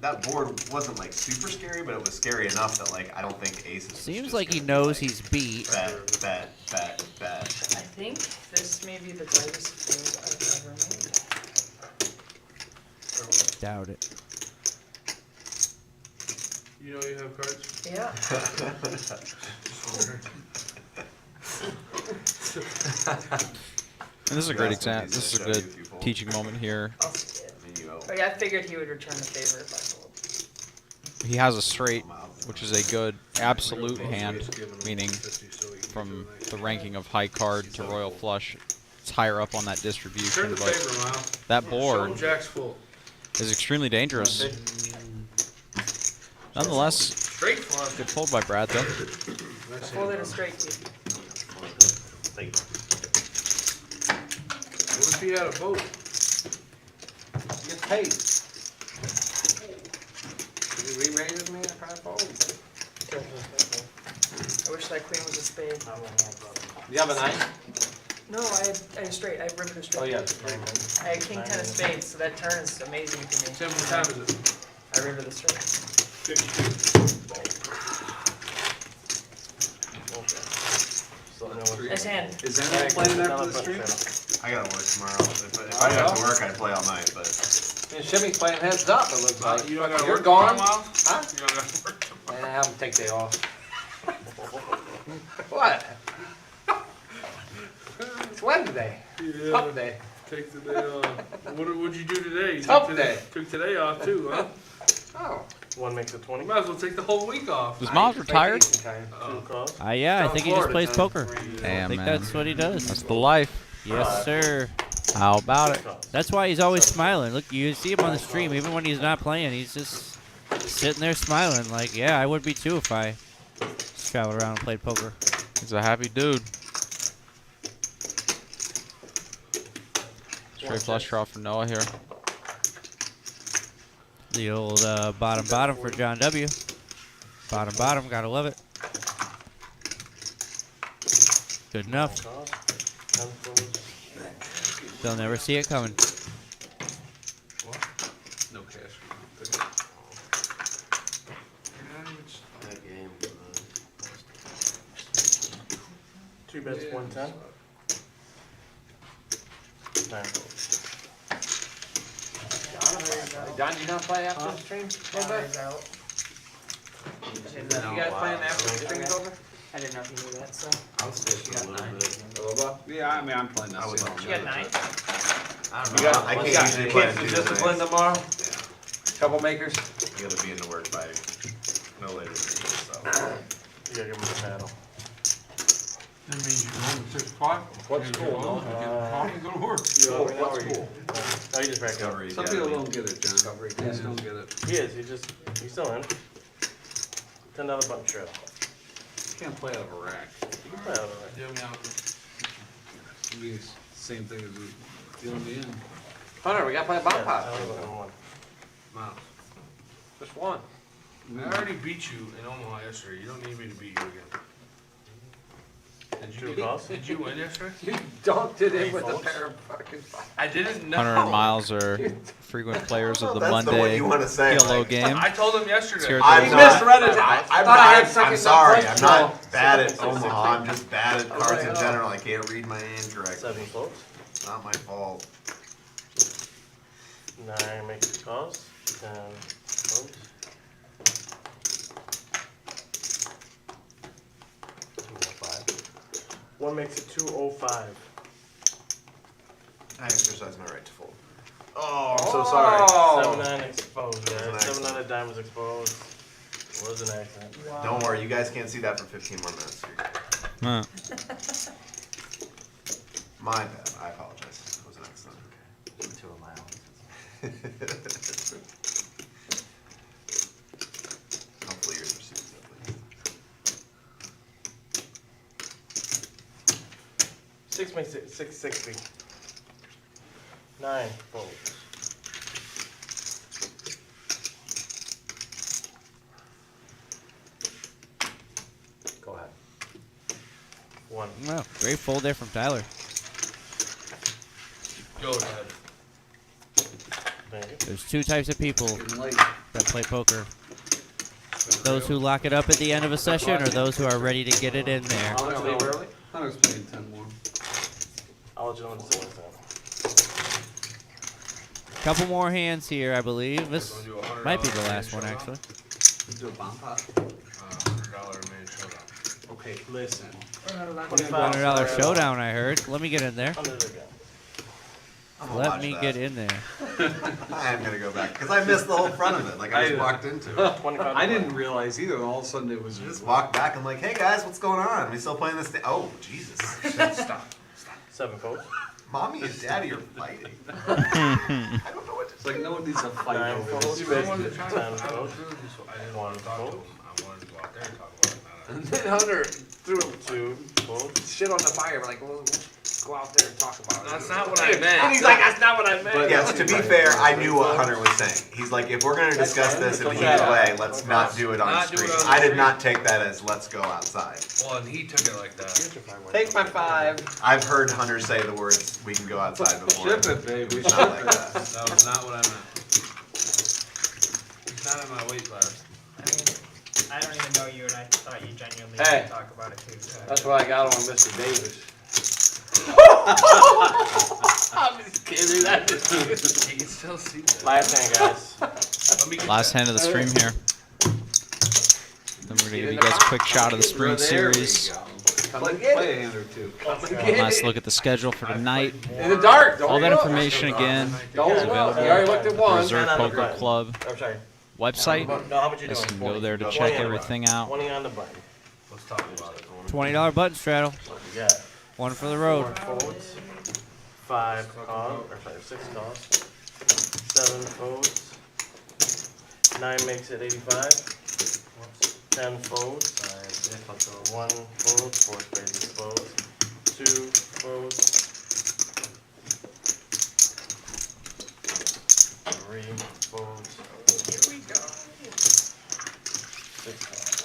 B: that board wasn't like super scary, but it was scary enough that like I don't think aces. was
C: Seems
B: just
C: like he
B: gonna
C: knows
B: be
C: he's beat.
B: Bet, bet, bet, bet.
K: I think this may be the greatest fold I've ever made.
C: Doubt it.
J: You know you have cards?
K: Yeah.
F: And this is a great
B: That's what
F: example.
B: these
F: This is a
B: show you
F: good
B: if you fold.
F: teaching moment here.
K: I'll see it.
B: I mean, you owe.
K: Oh yeah, I figured he would return the favor if I fold.
F: He has a straight, which is a good absolute hand, meaning from the ranking of high card to royal flush, it's higher up on that
J: Turn
F: distribution.
J: the
F: But
J: favor, Miles.
F: that
J: Show
F: board
J: him Jack's full.
F: is extremely dangerous. Nonetheless,
J: Straight flush.
F: good fold by Brad though.
K: I folded a straight too.
J: What if he had a boat?
H: Get paid. You re-rated me, I probably fold.
K: I wish that queen was a spade.
H: You have a 9?
K: No, I had a straight. I had river to straight.
H: Oh, yeah.
K: I had king 10 of spades, so that turn is amazing to me.
J: Tim, what time is it?
K: I river the straight.
G: 52.
K: Nice hand.
D: Is anyone playing after the stream?
B: I gotta work tomorrow. If I didn't have to work, I'd play all night, but.
H: And Shimmy's playing heads up, it looks like.
J: You don't gotta
H: You're
J: work
H: gone?
J: tomorrow, Miles?
H: Huh?
J: You don't gotta work tomorrow.
H: Yeah, have him take day off. What? It's Wednesday.
J: Yeah.
H: Hump day.
J: Take the day off. What'd you do today? You
H: Hump
J: took
H: day.
J: Took today off too, huh?
H: Oh.
G: One makes it 20.
J: You might as well take the whole week off.
F: Was Miles retired?
G: Two calls.
C: Yeah, I
H: Down
C: think he just
H: Florida
C: plays
H: time.
C: poker.
F: Damn,
C: I think
F: man.
C: that's what he does.
F: That's the life.
C: Yes, sir.
F: How about it?
C: That's why he's always smiling. Look, you see him on the stream, even when he's not playing, he's just sitting there smiling. Like, yeah, I would be too if I just traveled around and played poker.
F: He's a happy dude. Straight flush draw for Noah here.
C: The old bottom for John W. Bottom, gotta love it. Good enough. They'll never see it coming.
D: No cash.
B: That game.
G: 2 bets, 110. 9.
H: John, you not play after the stream?
K: Battery's out.
H: You guys playing after the stream is over?
K: I didn't know if you knew that, so.
I: I'll switch a little bit.
D: Yeah, I mean, I'm playing that.
B: I was on
K: You got 9?
I: I don't
B: You
I: know.
B: got, I can't usually play on
H: Kids
B: Tuesday
H: discipline
B: nights.
H: tomorrow?
B: Yeah,
H: Troublemakers?
B: you gotta be in the work by no later than 8, so.
G: You gotta give him a paddle.
J: That means you're home at 6 o'clock.
H: What's school, no?
J: Get coffee, go to work.
H: What's school?
G: Oh, he just back up.
B: Discovery
D: Some
B: Academy.
D: people don't get it, John. Kids don't get it.
G: He is. He's still in. $10 button trip.
D: You can't play out of a rack.
G: You can play out of it.
J: Yeah, we out.
D: It'd be the same thing as dealing me in.
H: Hunter, we gotta play a bomb
G: Yeah,
H: pot.
G: I only went on one.
J: Miles.
H: Just one.
J: I already beat you in Omaha yesterday. You don't need me to beat you again.
G: Two calls?
J: Did you win yesterday?
H: You dunked it in
G: Three
H: with a
G: folds.
H: pair of fucking.
J: I didn't know.
F: Hunter and Miles are frequent players of the
B: That's the one
F: Monday
B: you wanna say,
F: PLO
B: like-
F: game.
J: I told him
F: It's
J: yesterday.
F: here at
B: I'm
F: the
B: not-
H: misread it. I thought I had second
B: I'm sorry,
H: first
B: I'm
H: roll.
B: not bad at Omaha, I'm just bad at cards in general, I can't read my hand correctly.
G: 7 floats.
B: Not my fault.
G: 9 makes the calls. 10 floats.
E: One makes it 205.
B: I exercise my right to fold.
E: Oh, I'm so sorry. 7-9 exposed, guys. 7-9 of diamonds exposed. Was an accident.
K: Wow.
B: Don't worry, you guys can't see that for 15 more minutes. My bad. I apologize. It was an accident.
I: Two of my own.
B: Hopefully yours are seasoned at least.
E: 6 makes it 660. 9 folds. Go ahead. 1.
C: Wow, great fold there from Tyler.
E: Go ahead. Thank you.
C: There's two types of people that play poker. Those who lock it up at the end of a session or those who are ready to get it in there.
D: I'll leave early. I was playing 10 more.
E: I'll let you know when to say that.
C: Couple more hands here, I believe. This might be the last one, actually.
D: Do a bomb pot.
E: $100 main showdown.
D: Okay, listen.
C: $100 showdown, I heard. Let me get in there.
E: Under the gun.
B: I'm gonna
C: Let
B: watch
C: me
B: that.
C: get in there.
B: I am gonna go back because I missed the whole front of it. Like I just walked into it.
D: I didn't realize either. All of a sudden it was
B: I just walked back. I'm like, hey guys, what's going on? We still playing this thing? Oh Jesus!
E: Stop. 7 folds.
B: Mommy and Daddy are fighting. I don't know what to
D: It's like no one needs to fight
E: 9
D: over
E: folds.
D: this.
E: 10 folds.
J: I
E: 1
J: didn't talk to
E: fold.
J: him. I wanted to go out there and talk about it.
H: And then Hunter threw
E: 2 folds.
H: shit on the fire, like, well, go out there and talk about it.
J: That's not what I meant.
H: And he's like, that's not what I meant.
B: Yes, to be fair, I knew what Hunter was saying. He's like, if we're gonna discuss this in a heated way, let's not do it on
J: Not do it
B: stream.
J: on
B: I did
J: stream.
B: not take that as let's go outside.
J: Well, and he took it like that.
H: Take my 5.
B: I've heard Hunter say the words "we can go outside" before.
D: Ship it, baby.
B: It's not like that.
J: That was not what I meant. He's not in my weight class.
A: I mean, I don't even know you, and I thought you genuinely
H: Hey.
A: would talk about it too. So.
H: That's what I got on Mr. Davis. I'm just kidding. That is
J: You can still see that.
E: Last hand, guys.
J: Let me get
F: Last
J: that.
F: hand of the stream here. Then we're gonna give you guys a quick shot of the spring series.
D: Come and get it. A hand or two.
H: Come
F: One last look at the schedule for tonight.
H: In the dark. Don't
F: All that
H: look.
F: information again
H: Don't
F: is
H: look.
F: available
H: You already looked
F: at
H: at
F: the
H: one.
F: Reserve
E: And on the
F: Poker
E: button.
F: Club
E: I'm sorry.
F: website.
E: No, how much you
F: You
E: doing?
F: can go there to
E: 20
F: check
E: on the
F: everything out.
E: 20 on the button.
J: Let's talk about it.
C: $20 button straddle.
E: What we got?
C: One for the road.
E: 4 folds. 5 calls. Or sorry, 6 calls. 7 folds. 9 makes it 85. 10 folds. 1 fold. 4 spades exposed. 2 folds. 3 folds.
K: Here we go.
E: 6 calls.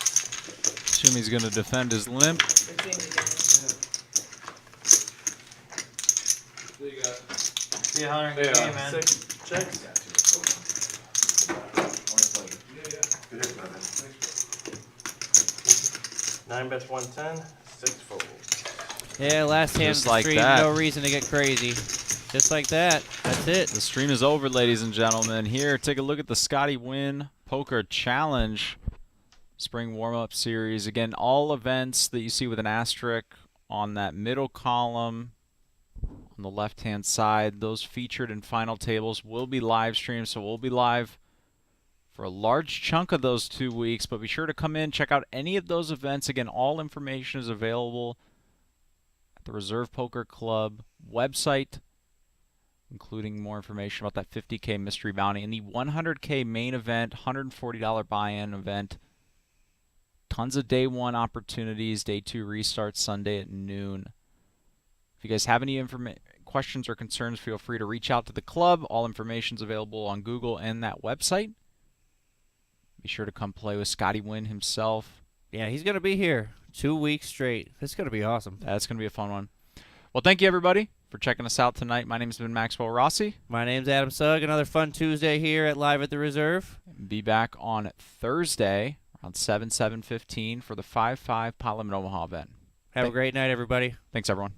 F: Assume he's gonna defend his limp.
A: See you, Hunter. Good game, man.
E: 6 checks. 9 bets 110. 6 folds.
C: Yeah, last hand of
F: Just
C: the
F: like
C: stream.
F: that.
C: No reason to get crazy. Just like that. That's it.
F: The stream is over, ladies and gentlemen. Here, take a look at the Scotty Wynn Poker Challenge Spring Warm-Up Series. Again, all events that you see with an asterisk on that middle column on the left-hand side, those featured in final tables will be live streamed, so we'll be live for a large chunk of those 2 weeks. But be sure to come in, check out any of those events. Again, all information is available at the Reserve Poker Club website, including more information about that 50K mystery bounty and the 100K main event, $140 buy-in event. Tons of day one opportunities. Day two restarts Sunday at noon. If you guys have any questions or concerns, feel free to reach out to the club. All information is available on Google and that website. Be sure to come play with Scotty Wynn himself.
C: Yeah, he's going to be here 2 weeks straight. It's going to be awesome.
F: That's going to be a fun one. Well, thank you, everybody, for checking us out tonight. My name's been Maxwell Rossi.
C: My name's Adam Sugg. Another fun Tuesday here at Live at the Reserve.
F: Be back on Thursday around 7:15 for the 5-5 Parliament Omaha event.
C: Have a great night, everybody.
F: Thanks, everyone.